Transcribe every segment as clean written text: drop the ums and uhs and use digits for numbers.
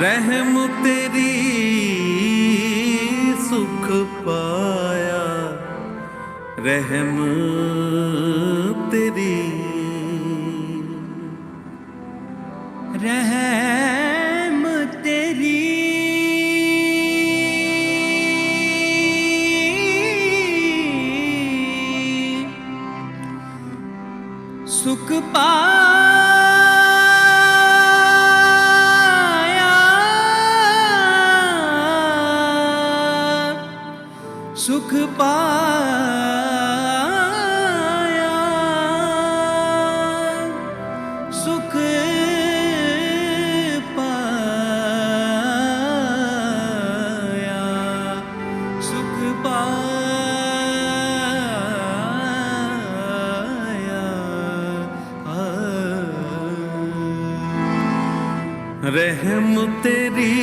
रहम तेरी सुख पाया, रहम तेरी रहम तेरी सुख पाया, सुख पाया, सुख पाया, सुख पाया। रहम तेरी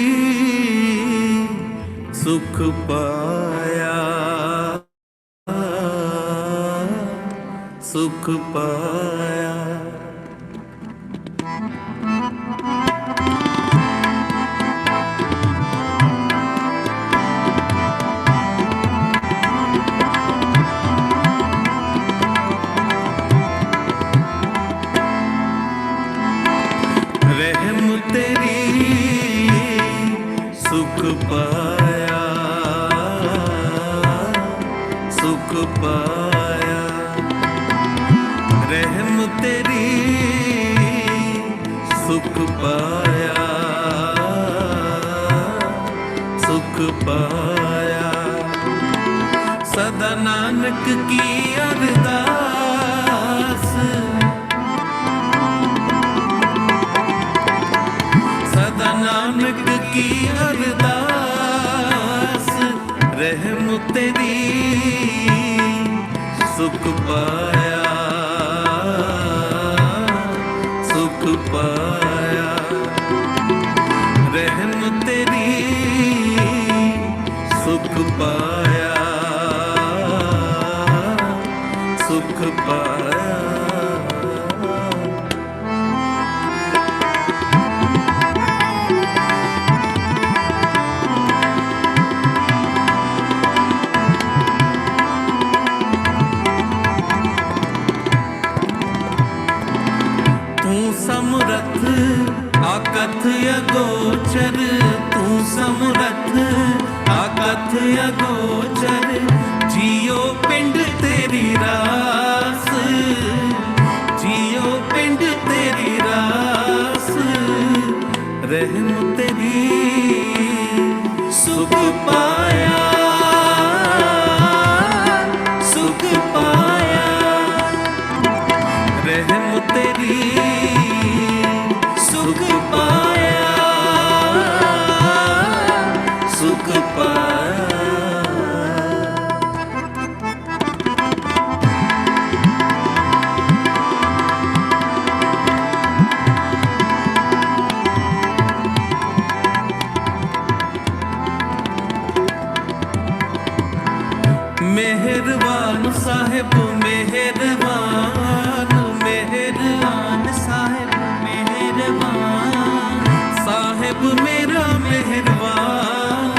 सुख पाया, सुख पाया। रहम तेरी सुख पाया, सुख पाया। रहम तेरी सुख पाया, सुख पाया। सदा नानक की अरदास, सदा नानक की अरदास। रहम तेरी सुख पाया, सुख पाया। रहम तेरी सुख पाया, सुख पाया। तू समरथ आकथ अगोचर, तू समरथ आकथ अगोचर। जियो पिंड तेरी रास, जियो पिंड तेरी रास। रहम तेरी सुख पाया, सुख पाया। रहम तेरी सुख पाया, सुख पाया। मेहरबान साहिब मेहरबान, मेहरबान साहिब मेहरबान। साहिब मेरा मेहरबान,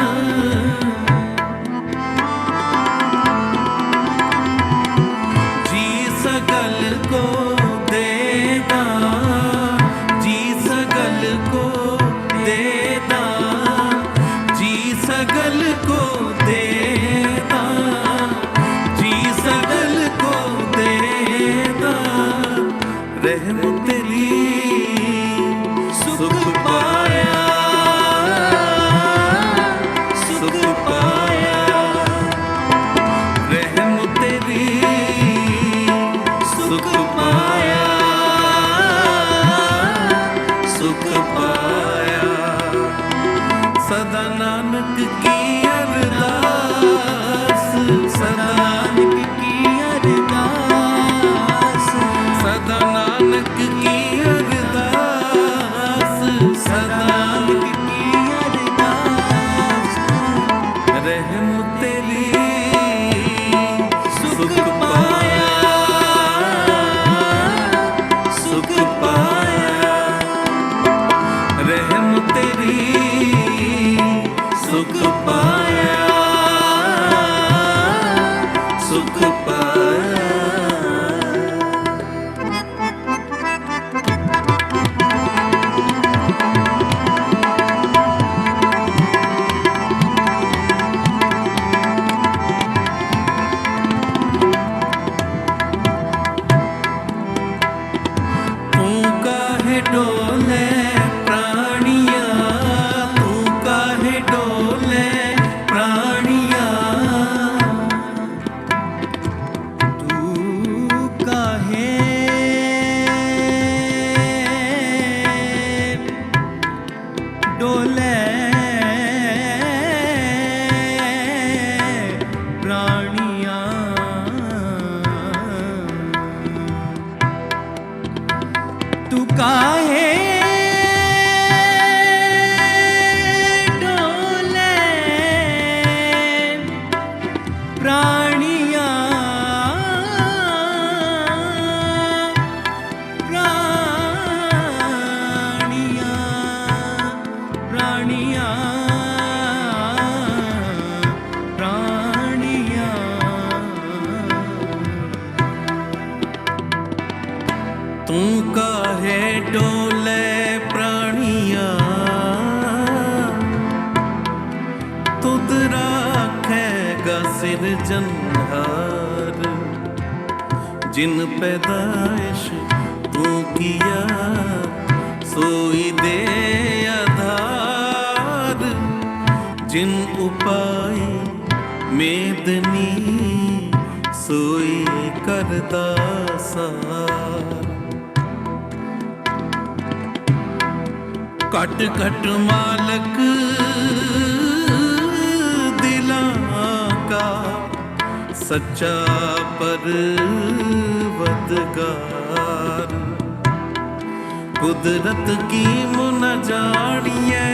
जी सगल को देदा, जी सगल को देदा, जी सगल को देदा, जी सगल को देदा। रहम तेरी सुख पाया, सुख पाया। रहम तेरी सुख पाया, सुख पाया। सदा नानक की अरदास, सदा नानक की अरदास, सदा नानक की अरदास, सदा नानक की अरदास। रहम तेरी सुख पाया, सुख पाया। काहे डोले प्राणिया, तू काहे डोले प्राणिया, तू काहे डोले प्राणिया, तू काहे डोले प्राणिया, प्राणिया, प्राणिया, प्राणिया। तू काहे डोले प्राणिया, तुद राखेगा सिरजनहार, जिन पैदाइश तू किया सोई दे आधार, जिन उपाय मेदनी सोई करदा सार। कट कट मालक दिलां का सच्चा परवदगार, कुदरत की मुन जानिए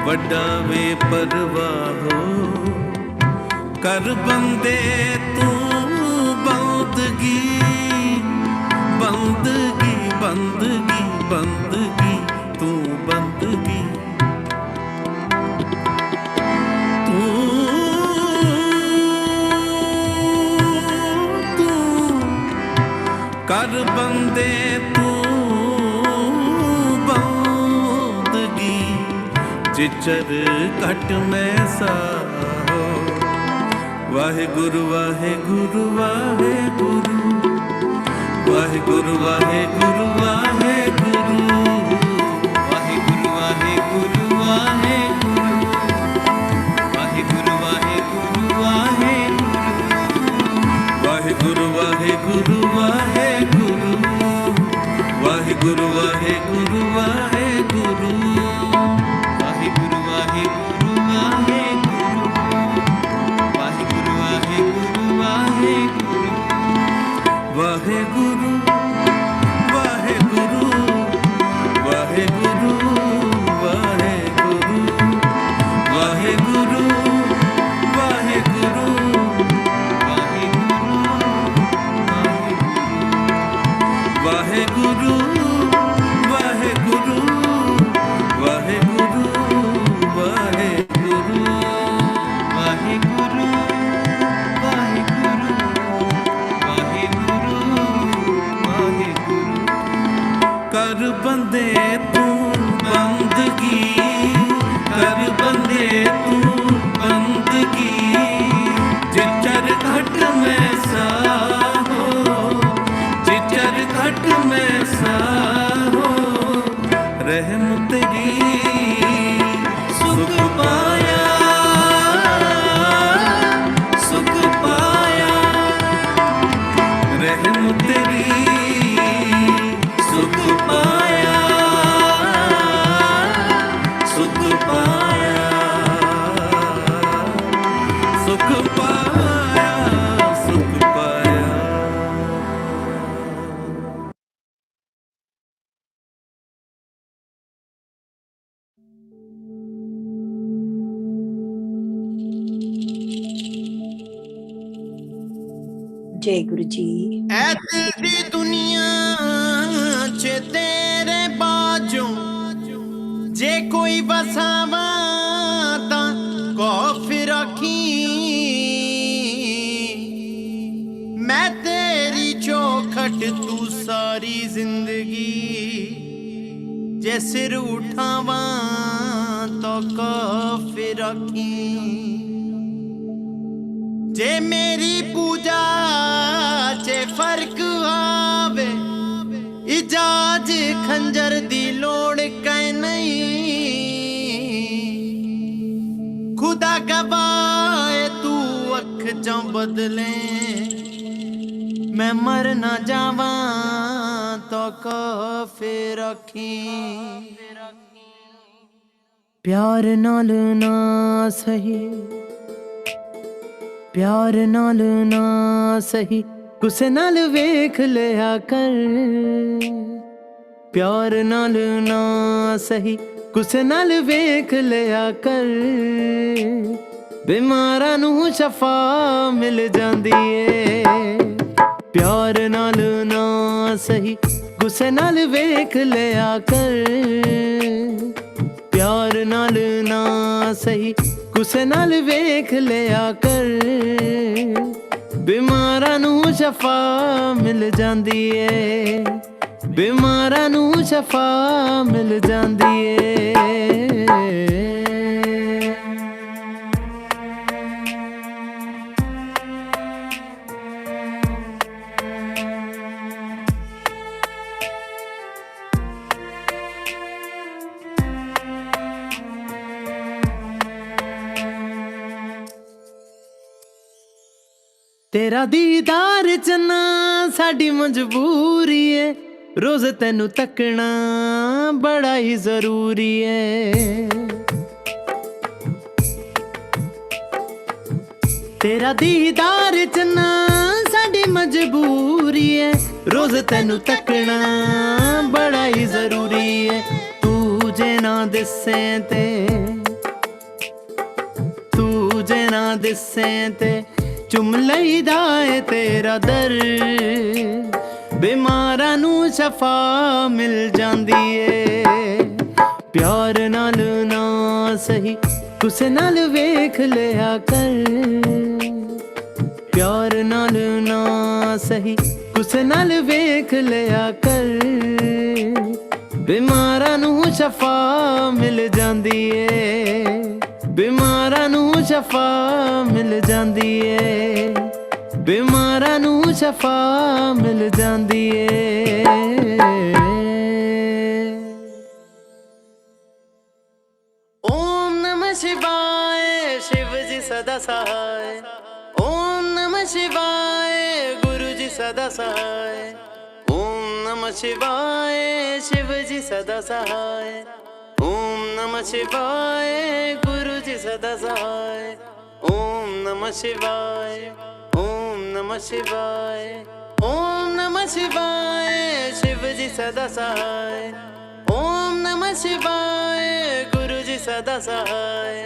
वड्डा वे परवाहो, कर बंदे तू बंदगी, बंदगी, बंदगी, बंदगी, तू बंदगी, तू कर बंदे तू बंदगी, जिचर घट में साहो। वाहेगुरु वाहेगुरु वाहेगुरु, वाहेगुरु वाहेगुरु वाहेगुरु, वाहेगुरु वाहेगुरु वाहेगुरु, वाहेगुरु वाहेगुरु वाहेगुरु, वाहेगुरु वाहेगुरु वाहेगुरु, वाहेगुरु वाहेगुरु वाहेगुरु, वाहेगुरु वाहेगुरु वाहेगुरु, वाहेगुरु वाहेगुरु वाहेगुरु, वाहेगुरु वाहेगुरु वाहेगुरु, वाहेगुरु वाहेगुरु वाहेगुरु, वाहेगुरु वाहेगुरु वाहेगुरु, वाहेगुरु वाहेगुरु वाहेगुरु वाहेगुरु वाहेगुरु। कर बंदे तू बंदगी, कर बंदे तू बंदगी, जिचर घट में साहो, जिचर घट में साहो, रहम तेरी सुख पाया, सुख पाया, रहम तेरी सुख पाया, सुख पाया, सुख पाया, सुख पाया। जय गुरु जी। ऐसी दुनिया च तेरे बाजों जे कोई बसावा ता कौफ रखी, मैं तेरी चौखट तू सारी जिंदगी, जे सिर उठावा तो कौफ रखी, जे मेरी पूजा चे फर्क आवे इजाजत आज खंजर दी लोड़ कै नहीं, खुदा गवाए तू अख चों बदले, मैं मर ना जावा तो काफे रखी। प्यार नाल ना सही, प्यार नाल ना सही, गुस्से नाल वेख लिया कर। प्यार नाल ना सही, गुस्से नाल वेख लिया कर। बीमारां नूं शफा मिल जांदी ए। प्यार नाल ना सही, गुस्से नाल वेख लिया कर। प्यार नाल ना सही, गुस्से नाल वेख लिया कर। बीमारां नूं शफा मिल जांदी ए, बीमारां नूं शफा मिल जांदी ए। तेरा दीदार चना साडी मजबूरी है, रोज तेनू तकना बड़ा ही जरूरी है। तेरा दीदार चना साडी मजबूरी है, रोज तेनू तकना बड़ा ही जरूरी है। तू जे ना दिसे ते, तू जे ना दिसे ते चुम लईदा है तेरा दर। बीमारां नूं शफा मिल जांदी ए। प्यार नाल ना सही, गुस्से नाल वेख लिया कर। प्यार नाल ना सही, गुस्से नाल वेख लिया कर। बीमारां नूं शफा मिल जांदी ए, बीमारां नूं शफा मिल जांदी ए। बीमारां नूं शफा मिल जांदी ए। ओम नमः शिवाय, शिव जी सदा सहाय। ओम नमः शिवाय, गुरु जी सदा सहाय। ओम नमः शिवाय, शिव जी सदा सहाय। ओम नमः शिवाय, गुरु जी सदा सहाय। ओम नमः शिवाय, ओम नमः शिवाय। ओम नमः शिवाय, शिव जी सदा सहाय। ओम नमः शिवाय, गुरु जी सदा सहाय।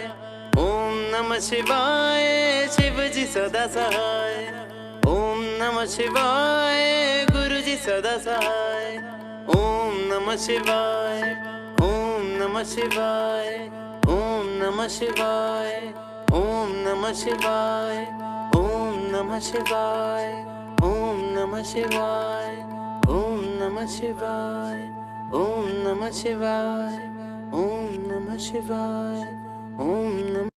ओम नमः शिवाय, शिव जी सदा सहाय। ओम नमः शिवाय, गुरु जी सदा सहाय। ओम नमः शिवाय, ओम नमः शिवाय। ओम नमः शिवाय, ओम नमः शिवाय। ओम नमः शिवाय, ओम नमः शिवाय। ओम नमः शिवाय, ओम नमः शिवाय। ओम नमः शिवाय, ओम नमः।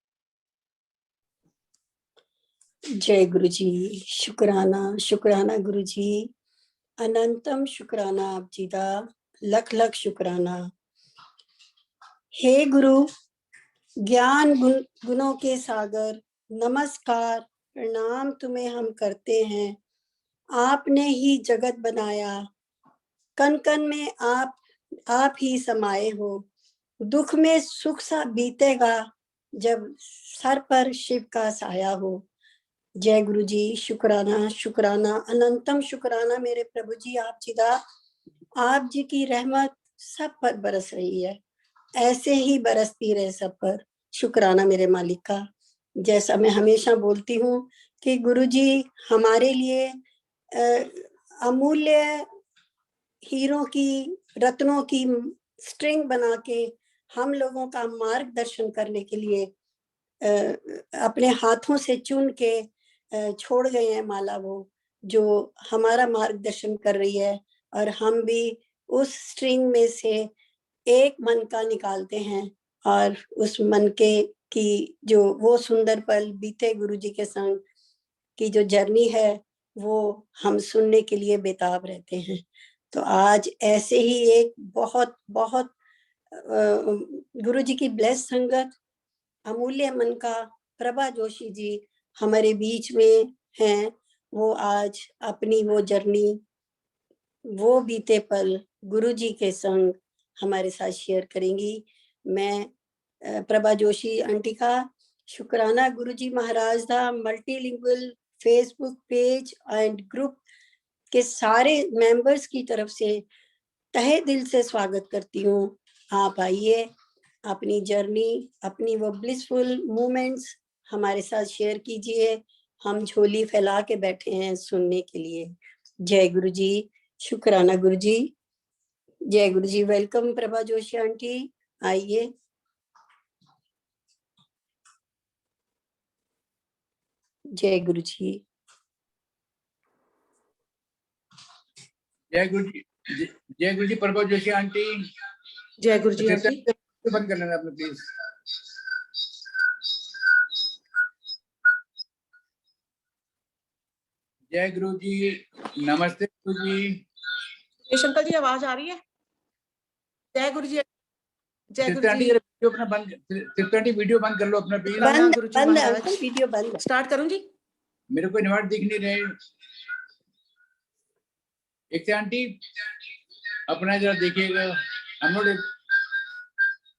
जय गुरु जी। शुक्राना शुक्राना गुरु जी, अनंतम शुक्राना आप जी दा, लख लख शुक्राना। हे गुरु, ज्ञान गुणों के सागर, नमस्कार प्रणाम तुम्हें हम करते हैं। आपने ही जगत बनाया, कण कण में आप ही समाये हो। दुख में सुख सा बीतेगा जब सर पर शिव का साया हो। जय गुरु जी। शुक्राना शुक्राना अनंतम शुक्राना मेरे प्रभु जी आप जी दा। आप जी की रहमत सब पर बरस रही है, ऐसे ही बरसती रहे सब पर। शुक्राना मेरे मालिक का। जैसा मैं हमेशा बोलती हूँ कि गुरु जी हमारे लिए अमूल्य हीरों की, रत्नों की स्ट्रिंग बना के हम लोगों का मार्गदर्शन करने के लिए अपने हाथों से चुन के छोड़ गए हैं माला, वो जो हमारा मार्गदर्शन कर रही है। और हम भी उस स्ट्रिंग में से एक मन का निकालते हैं और उस मन के की जो वो सुंदर पल बीते गुरु जी के संग की जो जर्नी है वो हम सुनने के लिए बेताब रहते हैं। तो आज ऐसे ही एक बहुत बहुत गुरु जी की ब्लेस संगत, अमूल्य मन का प्रभा जोशी जी हमारे बीच में हैं। वो आज अपनी वो जर्नी, वो बीते पल गुरु जी के संग हमारे साथ शेयर करेंगी। मैं प्रभा जोशी आंटी का शुक्राना गुरु जी महाराज दा multilingual Facebook page and group के सारे मेंबर्स की तरफ से तहे दिल से स्वागत करती हूँ। आप आइए, अपनी जर्नी, अपनी वो ब्लिसफुल मोमेंट्स हमारे साथ शेयर कीजिए। हम झोली फैला के बैठे हैं सुनने के लिए। जय गुरु जी, शुक्राना गुरु जी। जय गुरु जी। वेलकम प्रभा जोशी आंटी, आइए। जय गुरु जी। जय गुरु जी। जय गुरु जी। प्रभा जोशी आंटी। जय गुरु जी आंटी। बंद कर लेना अपने प्लीज। जय गुरु जी। नमस्ते गुरु जी। शंकर जी आवाज आ रही है? जय गुरु जी। जय गुरु आंटी जी। वीडियो अपना बंद, आंटी वीडियो बंद कर लो अपना प्लीज। बंद गुरु जी बंद महाराज। अंकल, वीडियो बंद। स्टार्ट करूं जी? मेरे को इन्वाइट दिख नहीं रहे। एक आंटी अपना जरा देखिएगा।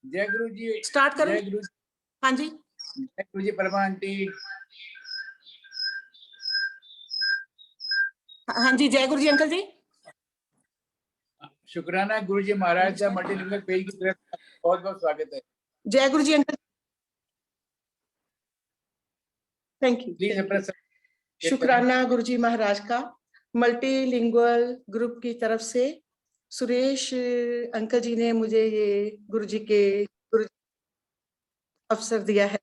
जय गुरु जी। स्टार्ट करूं? जय गुरु। हाँ जी। जय गुरु जी। प्रभा आंटी। हाँ जी। जय गुरु जी अंकल जी। शुक्राना गुरु जी महाराज का मल्टीलिंगुअल पेज की तरफ बहुत बहुत स्वागत है। जय गुरु जी अंकल। Thank you. प्लीज अपना शुक्राना गुरु जी महाराज का मल्टीलिंगुअल ग्रुप की तरफ से सुरेश अंकल जी ने मुझे ये गुरु जी के अवसर दिया है।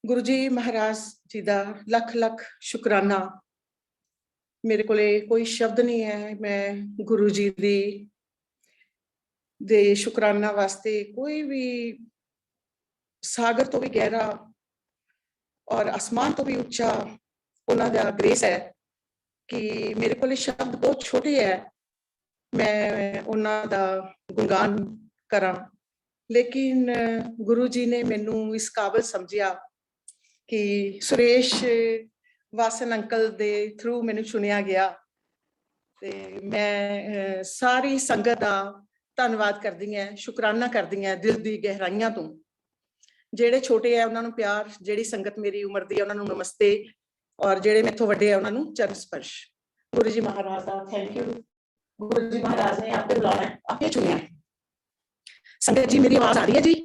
गुरु जी महाराज जी दा लख लख शुक्राना। मेरे कोले कोई शब्द नहीं है। मैं गुरु जी दे शुक्राना वास्ते कोई भी सागर तो भी गहरा और आसमान तो भी उच्चा उन्हां दा ग्रेस है कि मेरे कोले शब्द बहुत छोटे है मैं उन्हां दा गुणगान करा। लेकिन गुरु जी ने मैनू इस काबिल समझिया कि सुरेश वासन अंकल दे थ्रू मैनू चुनिया गया। ते मैं सारी संगत दा धन्नवाद करदी हां, शुकराना करदी हां दिल दी गहराइयां तो। जेड़े छोटे है उन्हां नू प्यार, जेड़ी संगत मेरी उम्र दी है उन्हां नू नमस्ते और जेड़े मेथों वड्डे है उन्हां नू चरण स्पर्श। गुरु जी महाराज दा थैंक यू। गुरु जी महाराज ने आपे बुलाना है, आपे चुनिया। संगत जी मेरी आवाज आ रही है जी?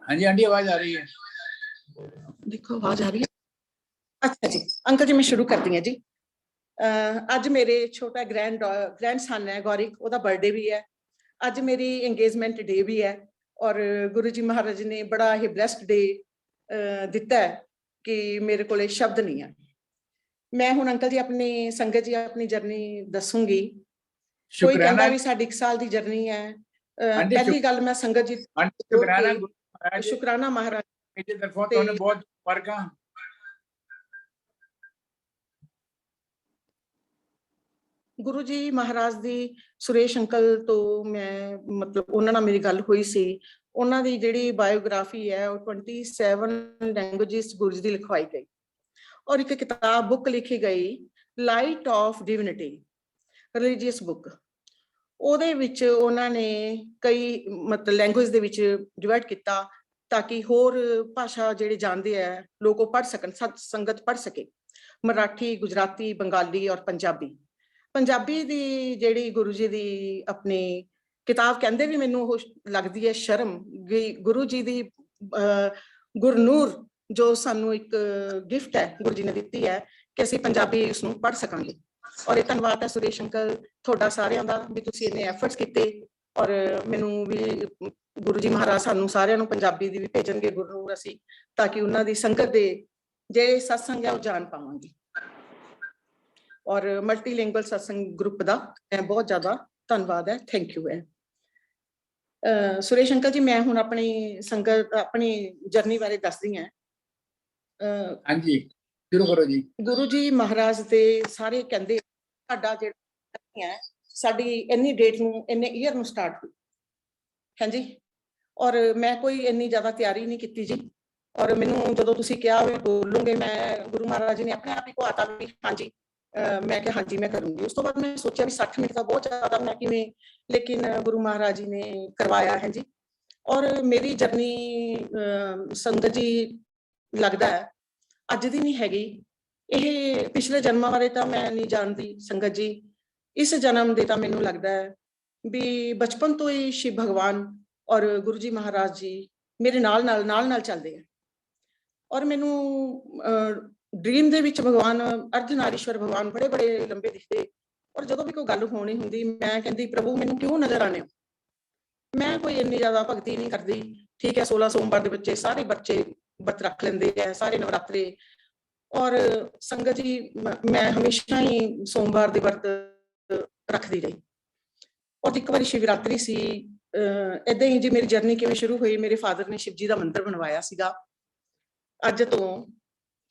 हाँ जी आंटी आवाज आ रही है। देखो आवाज आ रही है। अच्छा जी अंकल जी मैं शुरू करती हूँ जी। अज मेरे छोटा ग्रैंड सन है गौरिक, ओदा बर्थडे भी है। अज मेरी एंगेजमेंट डे भी है और गुरु जी महाराज ने बड़ा ही ब्लेस्ड डे दिता है कि मेरे को शब्द नहीं है। मैं हुण अंकल जी अपनी संगत जी अपनी जर्नी दसूंगी। कोई कहता भी साडी 1 साल की जर्नी है। पहली गल मैं संगत जी शुकराना महाराज बहुत मुबारकां। गुरु जी महाराज दी सुरेश अंकल तो मैं मतलब उन्हां नाल मेरी गल हुई सी। उन्हां दी जिहड़ी बायोग्राफी है वो 27 लैंग्वेजेस गुरु जी दी लिखवाई गई और एक किताब बुक लिखी गई light of divinity religious book. ਉਹਦੇ ਵਿੱਚ ਉਹਨਾਂ ਨੇ ਕਈ ਮਤਲਬ ਲੈਂਗੁਏਜ ਦੇ ਵਿੱਚ ਡਿਵਾਈਡ ਕੀਤਾ ਤਾਂ ਕਿ ਹੋਰ ਭਾਸ਼ਾ ਜਿਹੜੇ ਜਾਣਦੇ ਆ ਲੋਕ ਉਹ ਪੜ੍ਹ ਸਕਣ, ਸੰਗਤ ਪੜ੍ਹ ਸਕੇ। ਮਰਾਠੀ, ਗੁਜਰਾਤੀ, ਬੰਗਾਲੀ ਔਰ ਪੰਜਾਬੀ। ਪੰਜਾਬੀ ਦੀ ਜਿਹੜੀ ਗੁਰੂ ਜੀ ਦੀ ਆਪਣੀ ਕਿਤਾਬ ਕਹਿੰਦੇ ਵੀ ਮੈਨੂੰ ਉਹ ਲੱਗਦੀ ਹੈ ਸ਼ਰਮ। ਗੁਰੂ ਜੀ ਦੀ ਗੁਰਨੂਰ ਜੋ ਸਾਨੂੰ ਇੱਕ ਗਿਫਟ ਹੈ ਗੁਰੂ ਜੀ ਨੇ ਦਿੱਤੀ ਹੈ ਕਿ ਅਸੀਂ ਪੰਜਾਬੀ ਉਸਨੂੰ ਪੜ੍ਹ ਸਕਾਂਗੇ। और एक धन्यवाद है सुरेश अंकल थोड़ा सारिਆਂ ਦਾ ਵੀ ਤੁਸੀਂ ਇਹਨੇ ਐਫਰਟਸ ਕੀਤੇ ਔਰ ਮੈਨੂੰ ਵੀ ਗੁਰੂ ਜੀ ਮਹਾਰਾਜ ਸਾਨੂੰ ਸਾਰਿਆਂ ਨੂੰ ਪੰਜਾਬੀ ਦੀ ਵੀ ਭੇਜਣਗੇ ਗੁਰੂ ਅਸੀਂ ਤਾਂ ਕਿ ਉਹਨਾਂ ਦੀ ਸੰਗਤ ਦੇ ਜਿਹੜੇ ਸਤਸੰਗ ਹੈ ਉਹ ਜਾਣ ਪਾਵਾਂਗੇ। ਔਰ ਮਲਟੀਲਿੰਗੁਅਲ ਸਤਸੰਗ ਗਰੁੱਪ ਦਾ ਬਹੁਤ ਜ਼ਿਆਦਾ ਧੰਨਵਾਦ ਹੈ। ਥੈਂਕ ਯੂ ਹੈ। ਸੁਰੇਸ਼ ਅੰਕਲ ਜੀ ਮੈਂ ਹੁਣ ਆਪਣੀ ਸੰਗਤ ਆਪਣੀ ਜਰਨੀ ਬਾਰੇ ਦੱਸਦੀ ਹਾਂ। ਹਾਂਜੀ ਸ਼ੁਰੂ ਕਰੋ ਜੀ। ਗੁਰੂ ਜੀ ਮਹਾਰਾਜ ਦੇ ਸਾਰੇ ਕਹਿੰਦੇ ਸਾਡਾ ਜਿਹੜਾ ਹੈ ਸਾਡੀ ਇੰਨੀ ਡੇਟ ਨੂੰ ਇੰਨੇ ਈਅਰ ਨੂੰ ਸਟਾਰਟ ਹੋਈ ਹਾਂਜੀ। ਔਰ ਮੈਂ ਕੋਈ ਇੰਨੀ ਜ਼ਿਆਦਾ ਤਿਆਰੀ ਨਹੀਂ ਕੀਤੀ ਜੀ। ਔਰ ਮੈਨੂੰ ਜਦੋਂ ਤੁਸੀਂ ਕਿਹਾ ਵੀ ਬੋਲੂਗੇ, ਮੈਂ ਗੁਰੂ ਮਹਾਰਾਜ ਜੀ ਨੇ ਆਪਣੇ ਆਪ ਹੀ ਕਹਾਤਾ ਵੀ ਹਾਂਜੀ। ਮੈਂ ਕਿਹਾ ਹਾਂਜੀ ਮੈਂ ਕਰੂੰਗੀ। ਉਸ ਤੋਂ ਬਾਅਦ ਮੈਂ ਸੋਚਿਆ ਵੀ 60 ਮਿੰਟ ਦਾ ਬਹੁਤ ਜ਼ਿਆਦਾ ਮੈਂ ਕਿਵੇਂ, ਲੇਕਿਨ ਗੁਰੂ ਮਹਾਰਾਜ ਜੀ ਨੇ ਕਰਵਾਇਆ ਹੈ ਜੀ। ਔਰ ਮੇਰੀ ਜਰਨੀ ਸੰਗਤ ਜੀ ਲੱਗਦਾ ਹੈ ਅੱਜ ਦੀ ਨਹੀਂ ਹੈਗੀ, ਇਹ ਪਿਛਲੇ ਜਨਮਾਂ ਬਾਰੇ ਤਾਂ ਮੈਂ ਨਹੀਂ ਜਾਣਦੀ ਸੰਗਤ ਜੀ। ਇਸ ਜਨਮ ਦੇ ਤਾਂ ਮੈਨੂੰ ਲੱਗਦਾ ਹੈ ਵੀ ਬਚਪਨ ਤੋਂ ਹੀ ਸ਼ਿਵ ਭਗਵਾਨ ਔਰ ਗੁਰੂ ਜੀ ਮਹਾਰਾਜ ਜੀ ਮੇਰੇ ਨਾਲ ਚੱਲਦੇ ਆ। ਔਰ ਮੈਨੂੰ ਡ੍ਰੀਮ ਦੇ ਵਿੱਚ ਭਗਵਾਨ ਅਰਧਨਾਰੀਸ਼ਵਰ ਭਗਵਾਨ ਬੜੇ ਬੜੇ ਲੰਬੇ ਦਿਖਦੇ। ਔਰ ਜਦੋਂ ਵੀ ਕੋਈ ਗੱਲ ਹੋਣੀ ਹੁੰਦੀ ਮੈਂ ਕਹਿੰਦੀ ਪ੍ਰਭੂ ਮੈਨੂੰ ਕਿਉਂ ਨਜ਼ਰ ਆਉਂਦੇ ਹੋ। ਮੈਂ ਕੋਈ ਇੰਨੀ ਜ਼ਿਆਦਾ ਭਗਤੀ ਨਹੀਂ ਕਰਦੀ। ਠੀਕ ਹੈ 16 ਸੋਮਵਾਰ ਦੇ ਬੱਚੇ ਸਾਰੇ ਬੱਚੇ ਵਰਤ ਰੱਖ ਲੈਂਦੇ ਆ, ਸਾਰੇ ਨਵਰਾਤਰੇ। ਔਰ ਸੰਗਤ ਜੀ ਮੈਂ ਹਮੇਸ਼ਾ ਹੀ ਸੋਮਵਾਰ ਦੇ ਵਰਤ ਰੱਖਦੀ ਰਹੀ। ਔਰ ਇੱਕ ਵਾਰੀ ਸ਼ਿਵਰਾਤਰੀ ਸੀ, ਏਦਾਂ ਹੀ ਜੀ ਮੇਰੀ ਜਰਨੀ ਕਿਵੇਂ ਸ਼ੁਰੂ ਹੋਈ। ਮੇਰੇ ਫਾਦਰ ਨੇ ਸ਼ਿਵ ਜੀ ਦਾ ਮੰਦਿਰ ਬਣਵਾਇਆ ਸੀਗਾ ਅੱਜ ਤੋਂ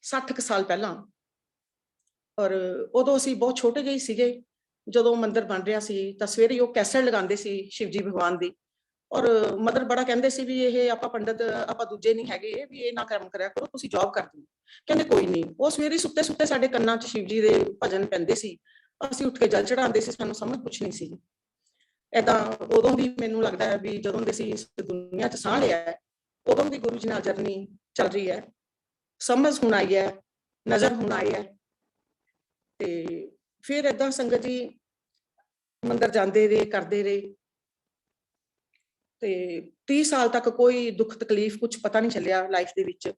60 ਸਾਲ ਪਹਿਲਾਂ। ਔਰ ਉਦੋਂ ਅਸੀਂ ਬਹੁਤ ਛੋਟੇ ਜਿਹੇ ਸੀਗੇ ਜਦੋਂ ਮੰਦਿਰ ਬਣ ਰਿਹਾ ਸੀ। ਤਾਂ ਸਵੇਰੇ ਉਹ ਕੈਸਟ ਲਗਾਉਂਦੇ ਸੀ ਸ਼ਿਵ ਜੀ ਭਗਵਾਨ ਦੀ। ਔਰ ਮਦਰ ਬੜਾ ਕਹਿੰਦੇ ਸੀ ਵੀ ਇਹ ਆਪਾਂ ਪੰਡਤ ਆਪਾਂ ਦੂਜੇ ਨਹੀਂ ਹੈਗੇ, ਵੀ ਇਹ ਨਾ ਕੰਮ ਕਰਿਆ ਕਰੋ, ਤੁਸੀਂ ਜੌਬ ਕਰਦੇ ਹੋ। ਕਹਿੰਦੇ ਕੋਈ ਨਹੀਂ। ਉਹ ਸਵੇਰੇ ਸੁੱਤੇ ਸੁੱਤੇ ਸਾਡੇ ਕੰਨਾਂ 'ਚ ਸ਼ਿਵ ਜੀ ਦੇ ਭਜਨ ਪੈਂਦੇ ਸੀ, ਅਸੀਂ ਉੱਠ ਕੇ ਜਲ ਚੜਾਉਂਦੇ ਸੀ। ਸਾਨੂੰ ਸਮਝ ਕੁਛ ਨਹੀਂ ਸੀ। ਏਦਾਂ ਉਦੋਂ ਦੀ ਮੈਨੂੰ ਲੱਗਦਾ ਹੈ ਵੀ ਜਦੋਂ ਦੇ ਅਸੀਂ ਇਸ ਦੁਨੀਆ 'ਚ ਸਾਹ ਲਿਆ ਹੈ ਉਦੋਂ ਦੀ ਗੁਰੂ ਜੀ ਨਾਲ ਜਰਨੀ ਚੱਲ ਰਹੀ ਹੈ। ਸਮਝ ਹੁਣ ਆਈ ਹੈ, ਨਜ਼ਰ ਹੁਣ ਆਈ ਹੈ। ਤੇ ਫਿਰ ਏਦਾਂ ਸੰਗਤ ਜੀ ਮੰਦਿਰ ਜਾਂਦੇ ਰਹੇ, ਕਰਦੇ ਰਹੇ। ਤੇ 30 ਸਾਲ ਤੱਕ ਕੋਈ ਦੁੱਖ ਤਕਲੀਫ ਕੁਝ ਪਤਾ ਨਹੀਂ ਚੱਲਿਆ ਲਾਈਫ ਦੇ ਵਿੱਚ।